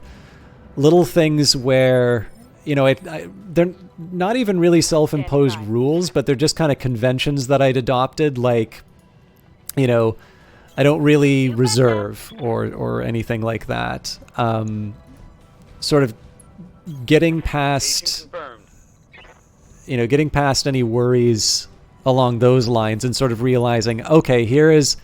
little things where you know they're not even really self-imposed rules, but they're just kind of conventions that I'd adopted. Like you know, I don't really reserve or anything like that. Sort of getting past, you know, getting past any worries along those lines and sort of realizing, okay, here is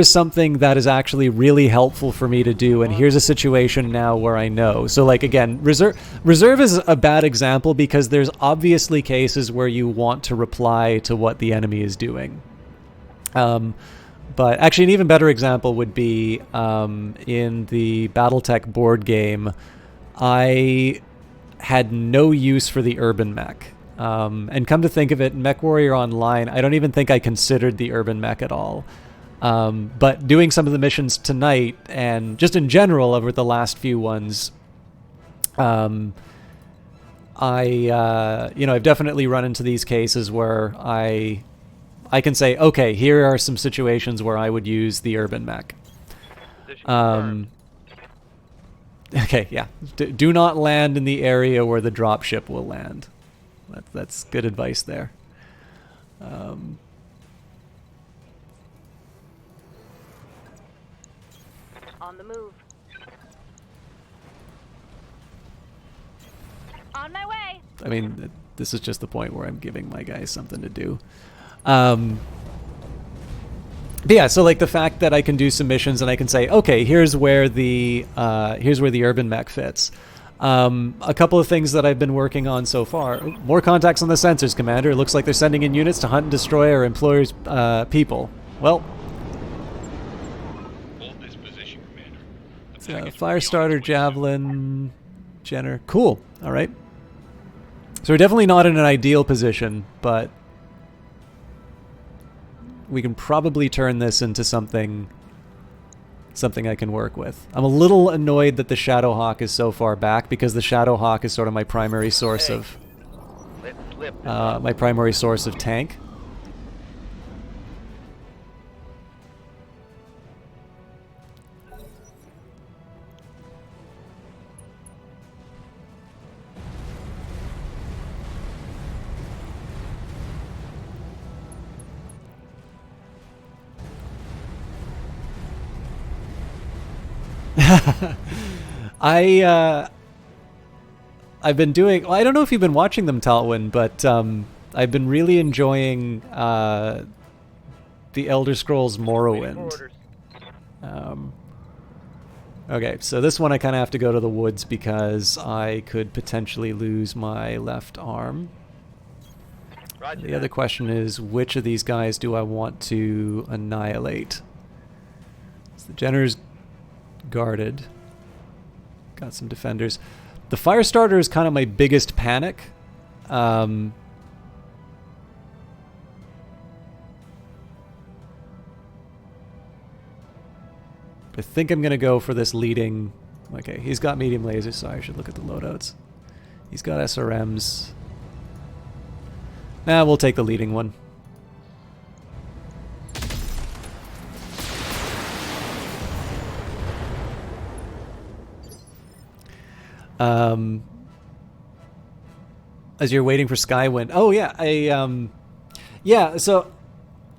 something that is actually really helpful for me to do, and here's a situation now where I know. So like again, reserve is a bad example because there's obviously cases where you want to reply to what the enemy is doing. But actually an even better example would be in the Battletech board game, I had no use for the urban mech. And come to think of it, MechWarrior Online, I don't even think I considered the urban mech at all. But doing some of the missions tonight, and just in general over the last few ones, you know, I've definitely run into these cases where I can say, okay, here are some situations where I would use the urban mech. Okay, yeah. Do not land in the area where the dropship will land. That's good advice there. On the move. On my way. I mean, this is just the point where I'm giving my guys something to do. But yeah, so like the fact that I can do some missions and I can say, okay, here's where the urban mech fits. A couple of things that I've been working on so far. More contacts on the sensors, Commander. It looks like they're sending in units to hunt and destroy our employers' people. Well, Hold this position, Commander. Firestarter, Javelin, Jenner. Cool. All right. So we're definitely not in an ideal position, but we can probably turn this into something I can work with. I'm a little annoyed that the Shadowhawk is so far back because the Shadowhawk is sort of my primary source of tank. I've been doing. Well, I don't know if you've been watching them, Talwyn, but I've been really enjoying the Elder Scrolls Morrowind. Okay, so this one I kind of have to go to the woods because I could potentially lose my left arm. Roger The that. other question is, which of these guys do I want to annihilate? So the Jenner's guarded. Got some defenders. The Firestarter is kind of my biggest panic. I think I'm going to go for this leading... Okay, he's got medium lasers, so I should look at the loadouts. He's got SRMs. Nah, we'll take the leading one. As you're waiting for Skywind. Oh, yeah, yeah, so...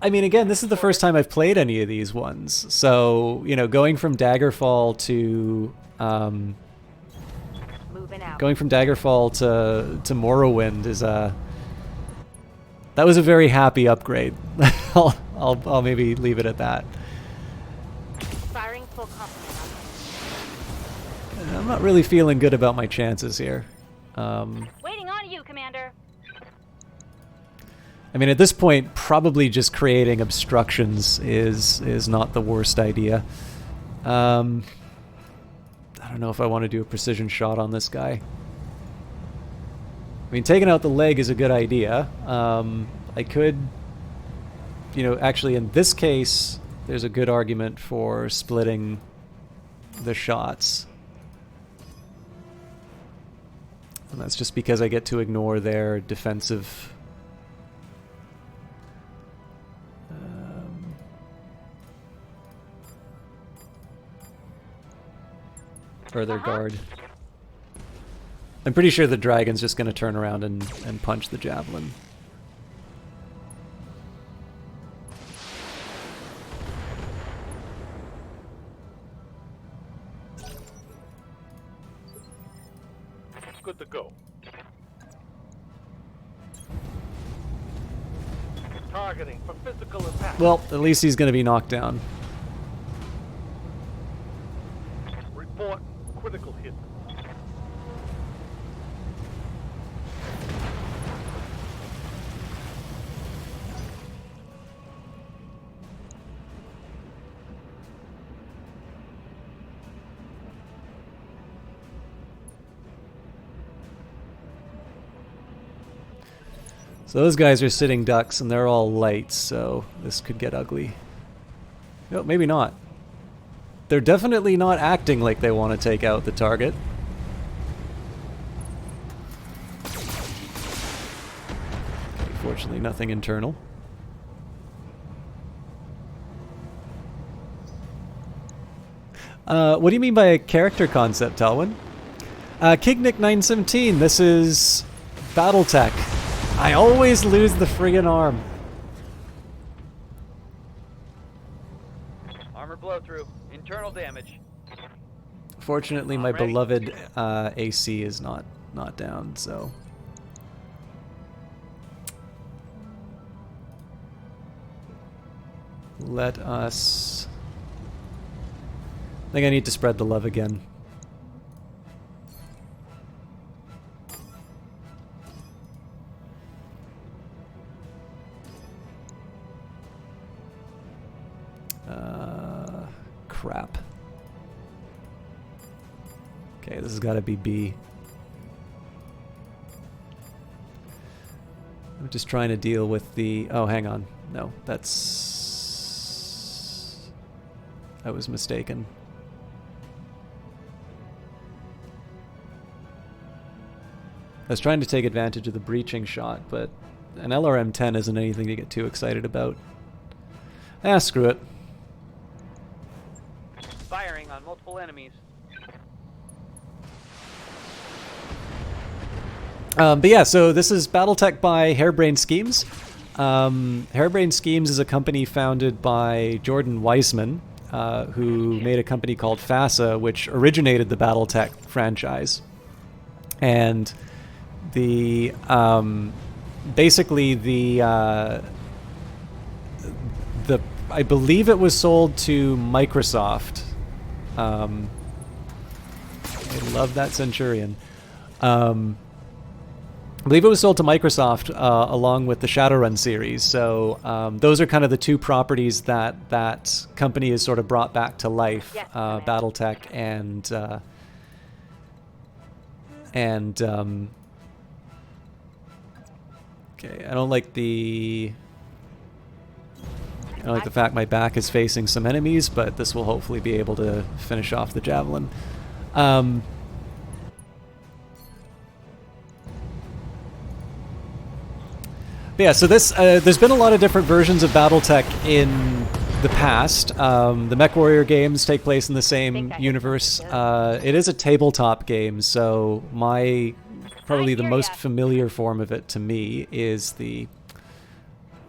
I mean, again, this is the first time I've played any of these ones. So, you know, going from Daggerfall to... Moving out. Going from Daggerfall to Morrowind is that was a very happy upgrade. I'll maybe leave it at that. Firing full complement. I'm not really feeling good about my chances here. Waiting on you, Commander. I mean, at this point, probably just creating obstructions is not the worst idea. I don't know if I want to do a precision shot on this guy. I mean, taking out the leg is a good idea. I could, you know, actually in this case, there's a good argument for splitting the shots. And that's just because I get to ignore their defensive... or their guard. I'm pretty sure the dragon's just going to turn around and punch the javelin. Good to go. Targeting for physical attack. Well, at least he's going to be knocked down. Report critical hit. So those guys are sitting ducks and they're all light, so this could get ugly. No, maybe not. They're definitely not acting like they want to take out the target. Fortunately, nothing internal. What do you mean by a character concept, Talwyn? Kignick917, this is Battletech. I always lose the friggin' arm. Armor blow through. Internal damage. Fortunately, my beloved AC is not down, so... Let us... I think I need to spread the love again. Crap. Okay, this has got to be B. I'm just trying to deal with the... Oh, hang on. No, that's... I was mistaken. I was trying to take advantage of the breaching shot, but an LRM-10 isn't anything to get too excited about. Ah, screw it. Firing on multiple enemies. But yeah, so this is Battletech by Harebrained Schemes. Harebrained Schemes is a company founded by Jordan Weissman, who made a company called FASA, which originated the Battletech franchise. And the basically the I believe it was sold to Microsoft. I love that Centurion. I believe it was sold to Microsoft along with the Shadowrun series. So those are kind of the two properties that that company has sort of brought back to life, Battletech and okay, I don't like the fact my back is facing some enemies, but this will hopefully be able to finish off the javelin. But yeah, so this there's been a lot of different versions of Battletech in the past. The MechWarrior games take place in the same universe. It is a tabletop game, so probably the most familiar form of it to me is the...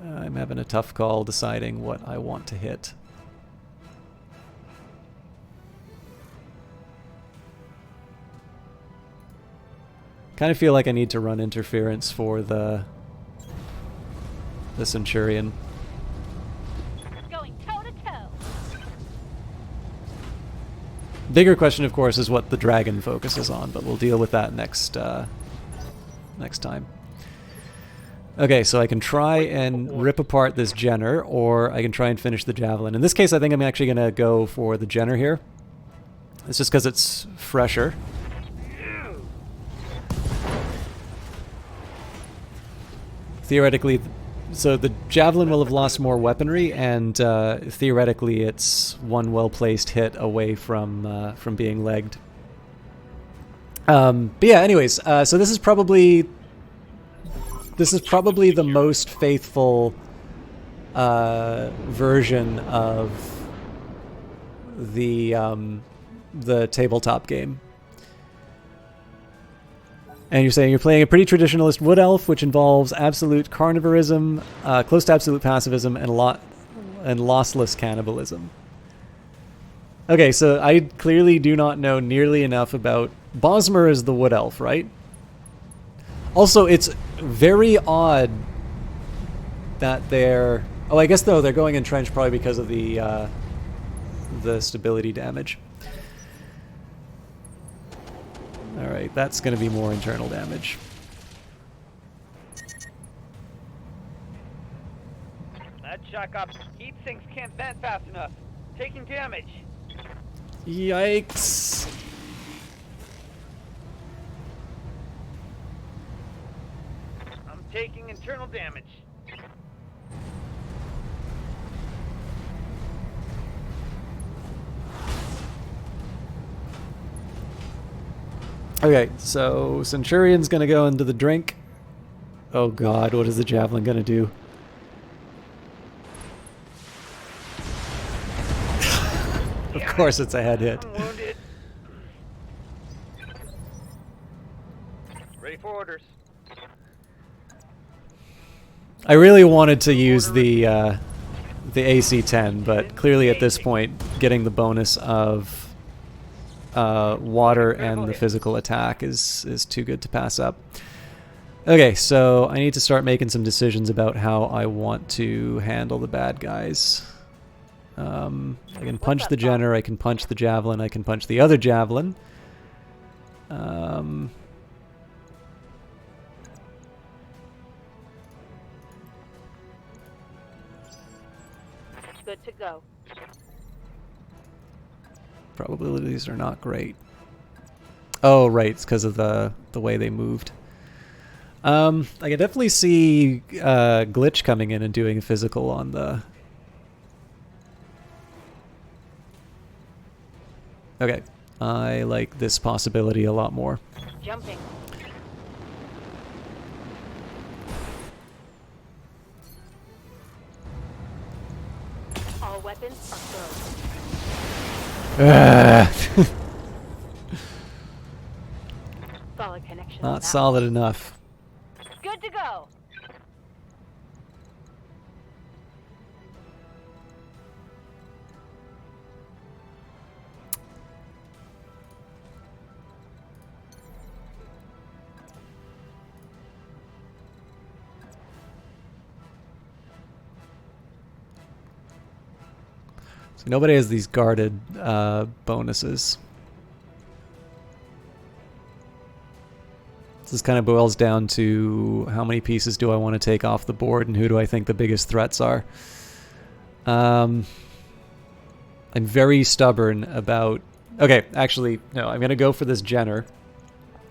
I'm having a tough call deciding what I want to hit. Kind of feel like I need to run interference for the Centurion. Going toe to toe. Bigger question, of course, is what the dragon focuses on, but we'll deal with that next time. Okay, so I can try and rip apart this Jenner, or I can try and finish the javelin. In this case, I think I'm actually going to go for the Jenner here. It's just because it's fresher. Theoretically, so the javelin will have lost more weaponry, and theoretically, it's one well-placed hit away from being legged. But yeah, anyways, so this is probably the most faithful version of the tabletop game. And you're saying you're playing a pretty traditionalist wood elf, which involves absolute carnivorism, close to absolute pacifism, and lossless cannibalism. Okay, so I clearly do not know nearly enough about... Bosmer is the wood elf, right? Also, it's very odd that they're... Oh, I guess, though, they're going entrenched probably because of the stability damage. Alright, that's going to be more internal damage. That shock up heat sinks can't vent fast enough. Taking damage. Yikes. I'm taking internal damage. Okay, so Centurion's gonna go into the drink. Oh god, what is the javelin gonna do? Of course it's a head hit. I'm wounded. Ready for orders. I really wanted to use the AC-10, but clearly at this point, getting the bonus of water and the physical attack is too good to pass up. Okay, so I need to start making some decisions about how I want to handle the bad guys. I can punch the Jenner, I can punch the javelin, I can punch the other javelin. Good to go. Probabilities are not great. Oh, right, it's because of the way they moved. I can definitely see Glitch coming in and doing a physical on the... Okay, I like this possibility a lot more. Jumping. All weapons are closed. Solid connection. Not solid enough. Good to go. So nobody has these guarded bonuses. This kind of boils down to how many pieces do I want to take off the board and who do I think the biggest threats are. I'm very stubborn about... Okay, actually, no, I'm going to go for this Jenner.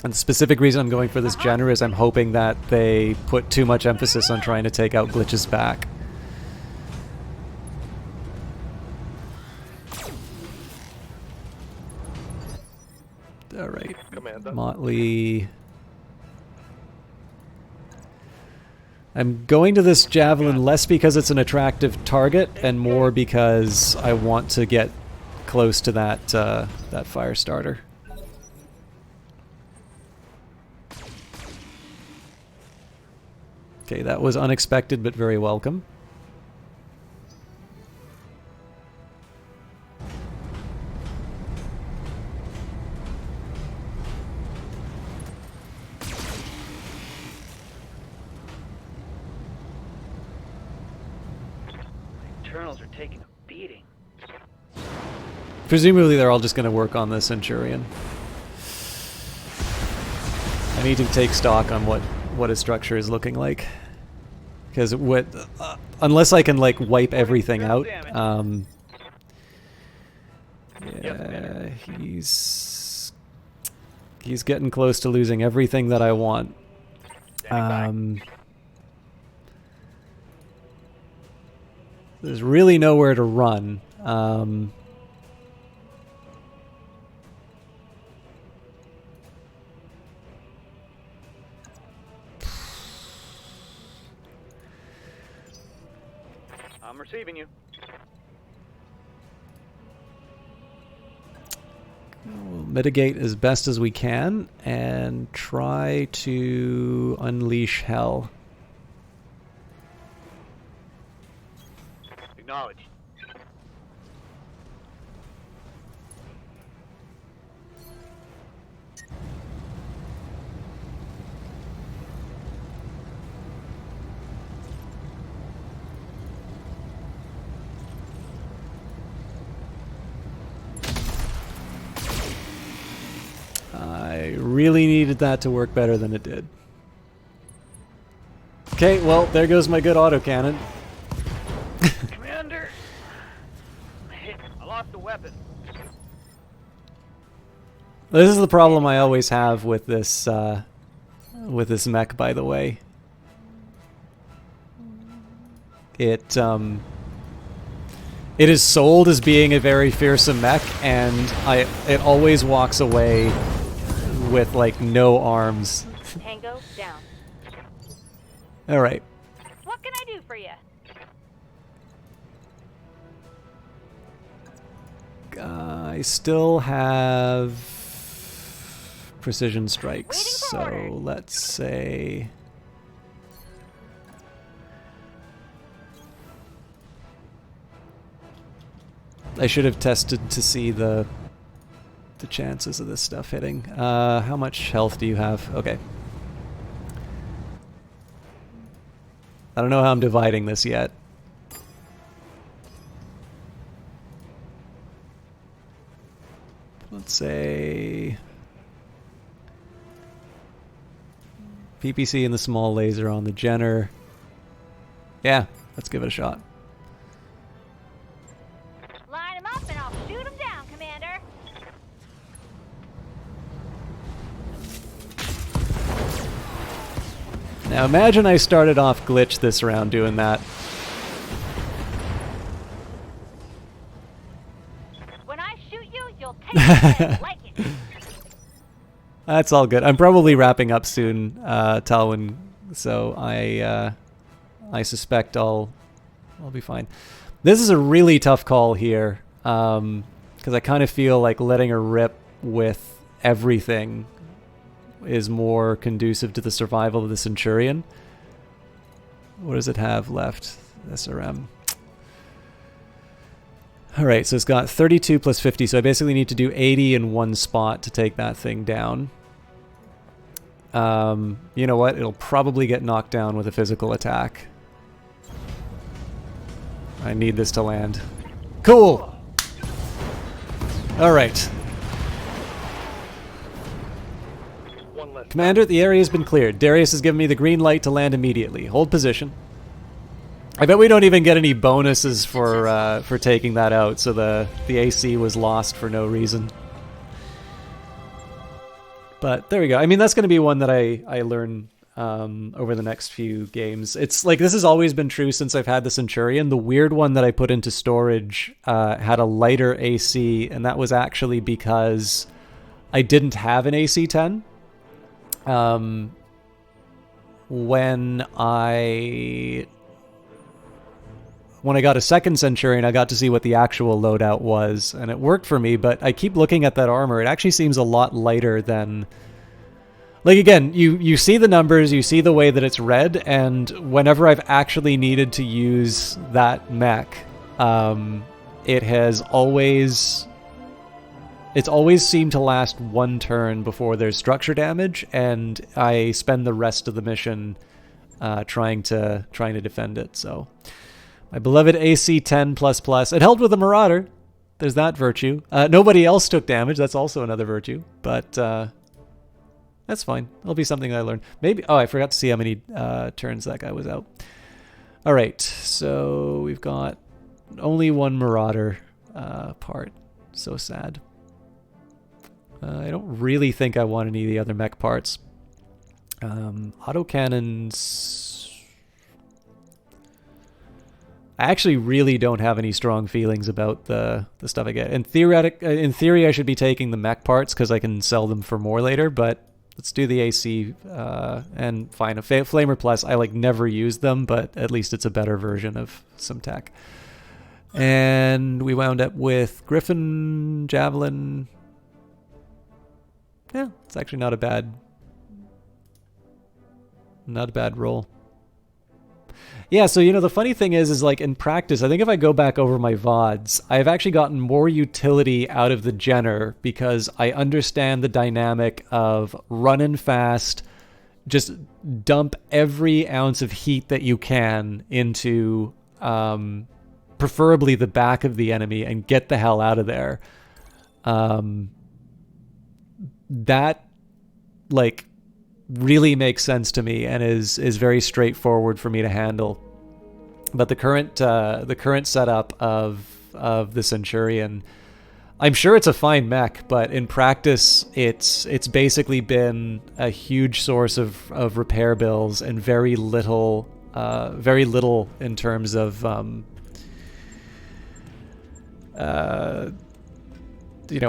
And the specific reason I'm going for this Jenner is I'm hoping that they put too much emphasis on trying to take out Glitch's back. Alright, Motley... I'm going to this Javelin less because it's an attractive target and more because I want to get close to that that fire starter. Okay, that was unexpected but very welcome. Internals are taking a beating. Presumably they're all just going to work on the Centurion. I need to take stock on what his structure is looking like. Because unless I can like wipe everything out, yeah, he's getting close to losing everything that I want. There's really nowhere to run. I'm receiving you. We'll mitigate as best as we can and try to unleash hell. Acknowledge. I really needed that to work better than it did. Okay, well, there goes my good autocannon. Commander! I lost the weapon. This is the problem I always have with this mech, by the way. It is sold as being a very fearsome mech, and it always walks away with like no arms. Tango down. All right. What can I do for you? I still have precision strikes, so let's say I should have tested to see the chances of this stuff hitting. How much health do you have? Okay. I don't know how I'm dividing this yet. Let's say PPC and the small laser on the Jenner. Yeah, let's give it a shot. Line him up and I'll shoot him down, Commander. Now imagine I started off Glitch this round doing that. When I shoot you, you'll take it and like it. That's all good. I'm probably wrapping up soon, Talwyn, so I suspect I'll be fine. This is a really tough call here, because I kind of feel like letting her rip with everything is more conducive to the survival of the Centurion. What does it have left? SRM. Alright, so it's got 32 plus 50, so I basically need to do 80 in one spot to take that thing down. You know what? It'll probably get knocked down with a physical attack. I need this to land. Cool! All right. Commander, the area has been cleared. Darius has given me the green light to land immediately. Hold position. I bet we don't even get any bonuses for taking that out, so the AC was lost for no reason. But there we go. I mean, that's going to be one that I learn over the next few games. It's like, this has always been true since I've had the Centurion. The weird one that I put into storage had a lighter AC, and that was actually because I didn't have an AC 10. When I got a second Centurion, I got to see what the actual loadout was, and it worked for me, but I keep looking at that armor. It actually seems a lot lighter than... Like, again, you see the numbers, you see the way that it's read, and whenever I've actually needed to use that mech, it has always... It's always seemed to last one turn before there's structure damage, and I spend the rest of the mission trying to defend it. So, my beloved AC 10++. It held with a Marauder. There's that virtue. Nobody else took damage. That's also another virtue. But that's fine. It'll be something I learned. Maybe. Oh, I forgot to see how many turns that guy was out. All right. So we've got only one Marauder part. So sad. I don't really think I want any of the other mech parts. Autocannons... I actually really don't have any strong feelings about the stuff I get. In theory, I should be taking the mech parts because I can sell them for more later, but let's do the AC and fine. A Flamer Plus, I like never use them, but at least it's a better version of some tech. And we wound up with Griffin, Javelin... Yeah, it's actually not a bad roll. Yeah, so the funny thing is like in practice, I think if I go back over my VODs, I've actually gotten more utility out of the Jenner because I understand the dynamic of running fast, just dump every ounce of heat that you can into preferably the back of the enemy and get the hell out of there. That like really makes sense to me and is very straightforward for me to handle. But the current setup of the Centurion, I'm sure it's a fine mech, but in practice it's basically been a huge source of repair bills and very little in terms of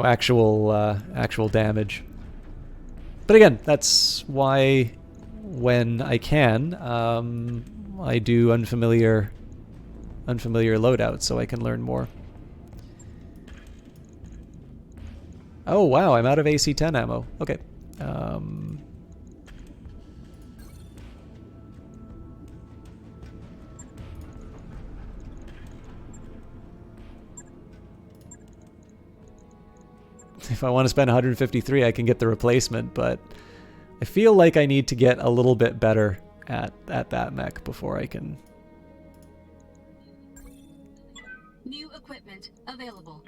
actual damage. But again, that's why when I can, I do unfamiliar loadouts so I can learn more. Oh wow, I'm out of AC 10 ammo. Okay. If I want to spend 153, I can get the replacement, but I feel like I need to get a little bit better at that mech before I can... New equipment available.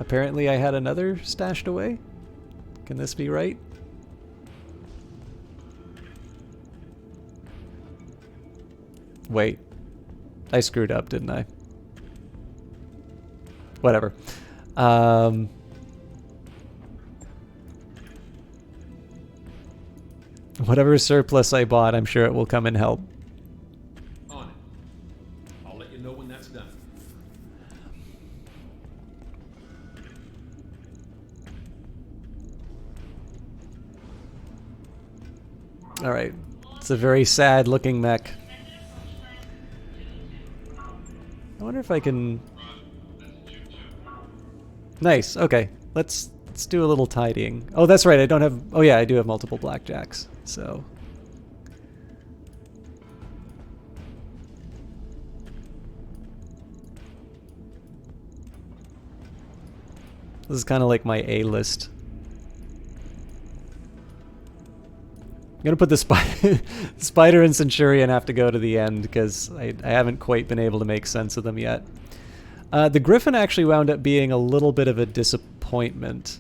Apparently I had another stashed away. Can this be right? Wait. I screwed up, didn't I? Whatever. Whatever surplus I bought, I'm sure it will come in help. On it. I'll let you know when that's done. All right. It's a very sad looking mech. I wonder if I can... Nice. Okay. Let's do a little tidying. Oh, that's right. I don't have... Oh, yeah, I do have multiple blackjacks. So... This is kind of like my A list. I'm gonna put the Spider and Centurion have to go to the end because I haven't quite been able to make sense of them yet. The Griffin actually wound up being a little bit of a disappointment.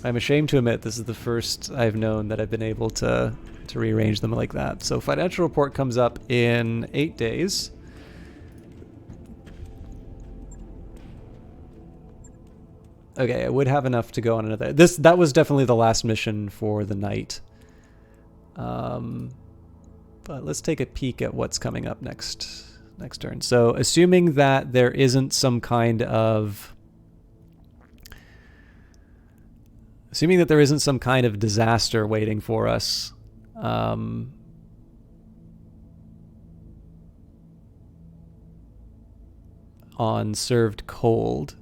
I'm ashamed to admit this is the first I've known that I've been able to rearrange them like that. So financial report comes up in 8 days. Okay, I would have enough to go on another. That was definitely the last mission for the night. But let's take a peek at what's coming up next turn. So assuming that there isn't some kind of disaster waiting for us, on served cold.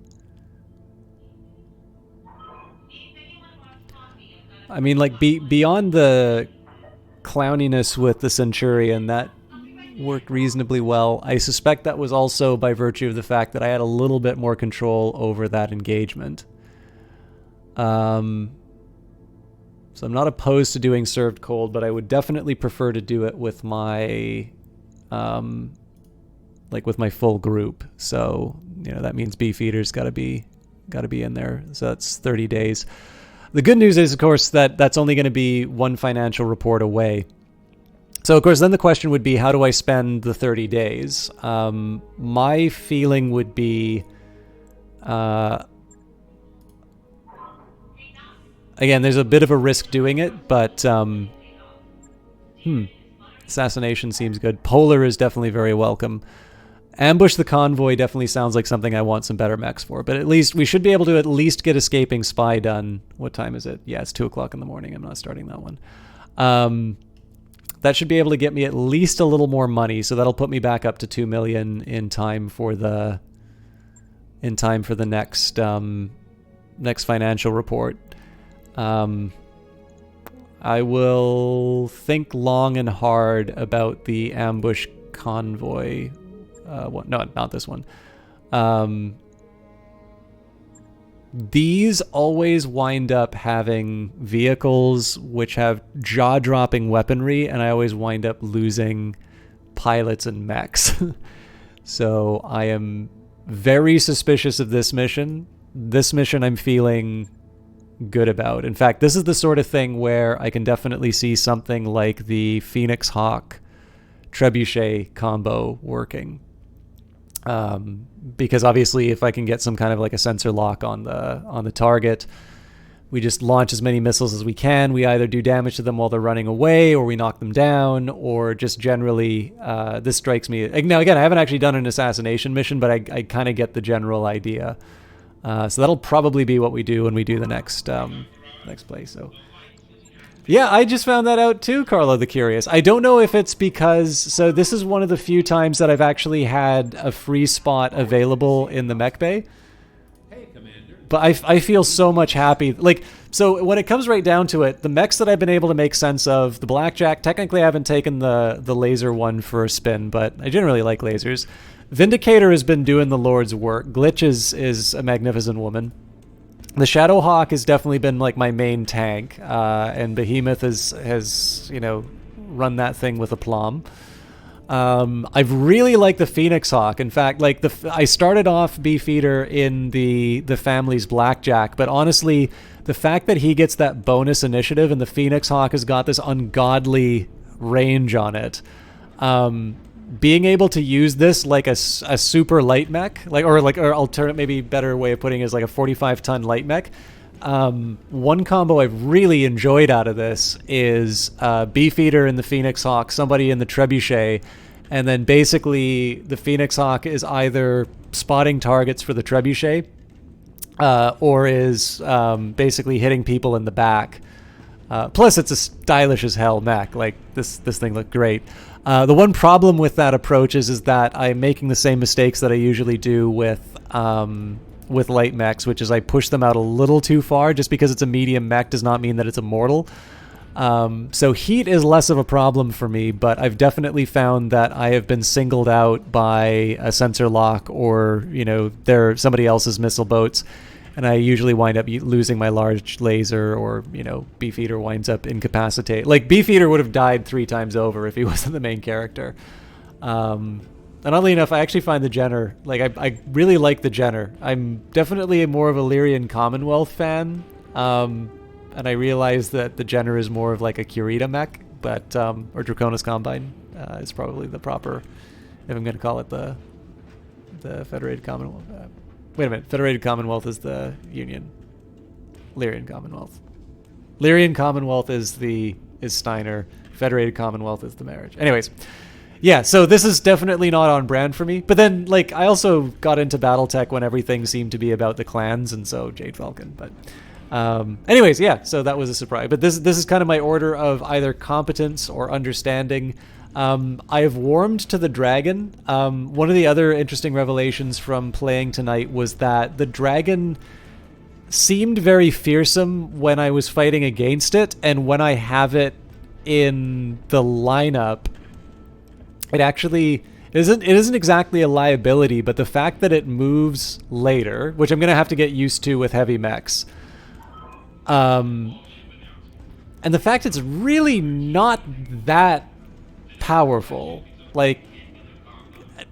I mean, like, beyond the clowniness with the Centurion, that worked reasonably well. I suspect that was also by virtue of the fact that I had a little bit more control over that engagement. So I'm not opposed to doing served cold, but I would definitely prefer to do it with my, with my full group. So, you know, that means Beefeater's gotta be in there. So that's 30 days. The good news is, of course, that that's only going to be one financial report away. So, of course, then the question would be, how do I spend the 30 days? My feeling would be, again, there's a bit of a risk doing it, but, assassination seems good. Polar is definitely very welcome. Ambush the convoy definitely sounds like something I want some better mechs for, but at least we should be able to at least get escaping spy done. What time is it? Yeah, it's 2 o'clock in the morning. I'm not starting that one. That should be able to get me at least a little more money, so that'll put me back up to 2 million in time for the next next financial report. I will think long and hard about the ambush convoy. No, not this one. These always wind up having vehicles which have jaw-dropping weaponry, and I always wind up losing pilots and mechs. So I am very suspicious of this mission. This mission I'm feeling good about. In fact, this is the sort of thing where I can definitely see something like the Phoenix Hawk Trebuchet combo working. Because obviously if I can get some kind of like a sensor lock on the target, we just launch as many missiles as we can. We either do damage to them while they're running away, or we knock them down, or just generally, this strikes me. Now again, I haven't actually done an assassination mission, but I kind of get the general idea. So that'll probably be what we do when we do the next play. So yeah, I just found that out too, Carlo the Curious. I don't know if it's because, so this is one of the few times that I've actually had a free spot available in the mech bay. Hey, Commander. But I feel so much happy. Like, so when it comes right down to it, the mechs that I've been able to make sense of, the Blackjack, technically I haven't taken the laser one for a spin, but I generally like lasers. Vindicator has been doing the Lord's work. Glitch is a magnificent woman. The Shadowhawk has definitely been like my main tank, and Behemoth has you know, run that thing with aplomb. I've really liked the Phoenix Hawk. In fact, like I started off Beefeater in the family's Blackjack, but honestly, the fact that he gets that bonus initiative and the Phoenix Hawk has got this ungodly range on it. Being able to use this like a super light mech, or alternate, maybe better way of putting it is like a 45-ton light mech. One combo I've really enjoyed out of this is Beefeater in the Phoenix Hawk, somebody in the Trebuchet, and then basically the Phoenix Hawk is either spotting targets for the Trebuchet, or is basically hitting people in the back. Plus, it's a stylish as hell mech. Like this thing looked great. The one problem with that approach is that I'm making the same mistakes that I usually do with light mechs, which is I push them out a little too far. Just because it's a medium mech does not mean that it's immortal. So heat is less of a problem for me, but I've definitely found that I have been singled out by a sensor lock or, they're somebody else's missile boats, and I usually wind up losing my large laser, or, Beefeater winds up incapacitated. Like, Beefeater would have died 3 times over if he wasn't the main character. And oddly enough, I actually find the Jenner, like, I really like the Jenner. I'm definitely more of a Lyrian Commonwealth fan. And I realize that the Jenner is more of like a Kurita mech, but or Draconis Combine is probably the proper, if I'm going to call it the Federated Commonwealth. Wait a minute, Federated Commonwealth is the Union. Lyrian Commonwealth. Lyrian Commonwealth is Steiner. Federated Commonwealth is the marriage. Anyways, yeah, so this is definitely not on brand for me. But then, like, I also got into Battletech when everything seemed to be about the clans, and so Jade Falcon, but... anyways, yeah, so that was a surprise. But this is kind of my order of either competence or understanding. I have warmed to the dragon. One of the other interesting revelations from playing tonight was that the dragon seemed very fearsome when I was fighting against it, and when I have it in the lineup, it actually isn't exactly a liability, but the fact that it moves later, which I'm going to have to get used to with heavy mechs, and the fact it's really not that powerful. Like,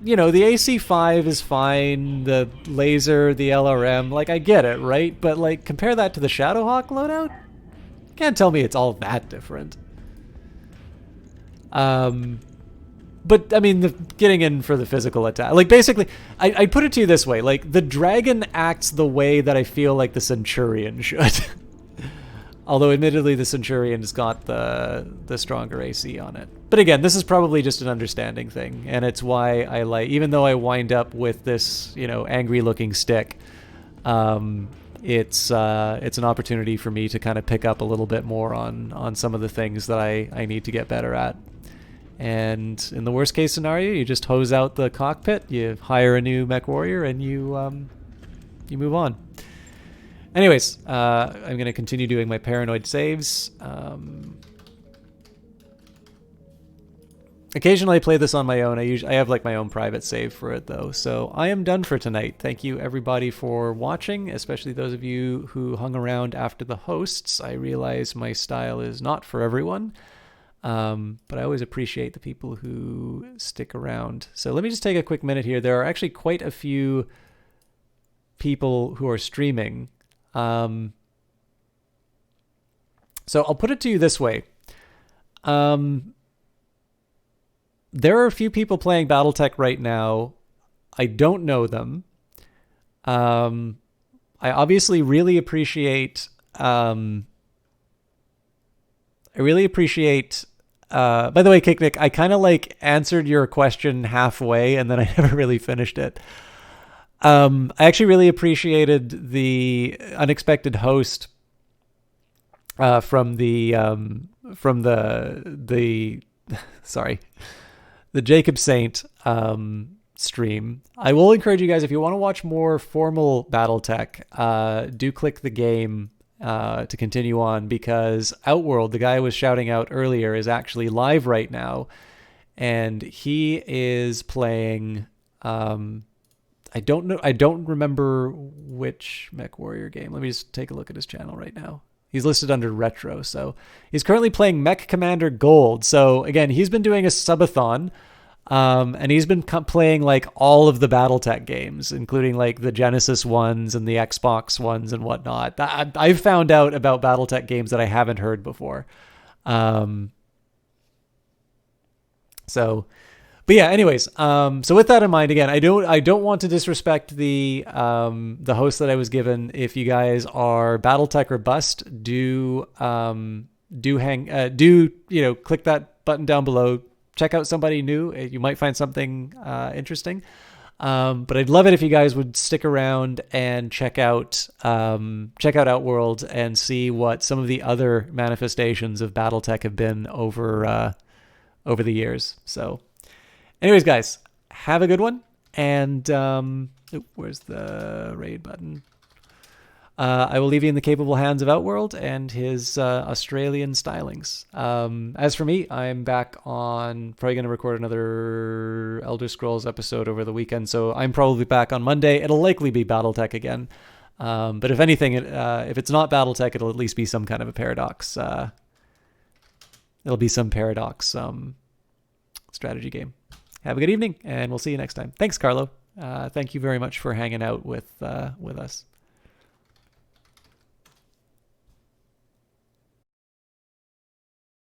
the AC5 is fine, the laser, the LRM, like, I get it, right? But, like, compare that to the Shadowhawk loadout? You can't tell me it's all that different. But, I mean, getting in for the physical attack. Like, basically, I put it to you this way. Like, the dragon acts the way that I feel like the Centurion should. Although, admittedly, the Centurion's got the stronger AC on it. But again, this is probably just an understanding thing, and it's why I like, even though I wind up with this, angry-looking stick, it's an opportunity for me to kind of pick up a little bit more on some of the things that I need to get better at. And in the worst-case scenario, you just hose out the cockpit, you hire a new mech warrior, and you move on. Anyways, I'm going to continue doing my paranoid saves. Occasionally I play this on my own. I have like my own private save for it though. So I am done for tonight. Thank you everybody for watching, especially those of you who hung around after the hosts. I realize my style is not for everyone, but I always appreciate the people who stick around. So let me just take a quick minute here. There are actually quite a few people who are streaming. So I'll put it to you this way. There are a few people playing Battletech right now. I don't know them. I obviously really appreciate, by the way, Kicknick, I kind of like answered your question halfway and then I never really finished it. I actually really appreciated the unexpected host from the Jacob Saint stream. I will encourage you guys, if you want to watch more formal Battletech, do click the game to continue on, because Outworld, the guy I was shouting out earlier, is actually live right now, and he is playing. I don't remember which Mech Warrior game. Let me just take a look at his channel right now. He's listed under Retro, so he's currently playing Mech Commander Gold. So again, he's been doing a subathon, and he's been playing like all of the Battletech games, including like the Genesis ones and the Xbox ones and whatnot. I've found out about Battletech games that I haven't heard before. But yeah, anyways, so with that in mind, again, I don't want to disrespect the host that I was given. If you guys are Battletech or bust, do click that button down below. Check out somebody new. You might find something interesting. But I'd love it if you guys would stick around and check out Outworld and see what some of the other manifestations of Battletech have been over the years. So. Anyways, guys, have a good one. And where's the raid button? I will leave you in the capable hands of Outworld and his Australian stylings. As for me, I'm back on, probably going to record another Elder Scrolls episode over the weekend, so I'm probably back on Monday. It'll likely be Battletech again. But if anything, if it's not Battletech, it'll at least be some kind of a Paradox. It'll be some Paradox strategy game. Have a good evening, and we'll see you next time. Thanks, Carlo. Thank you very much for hanging out with us.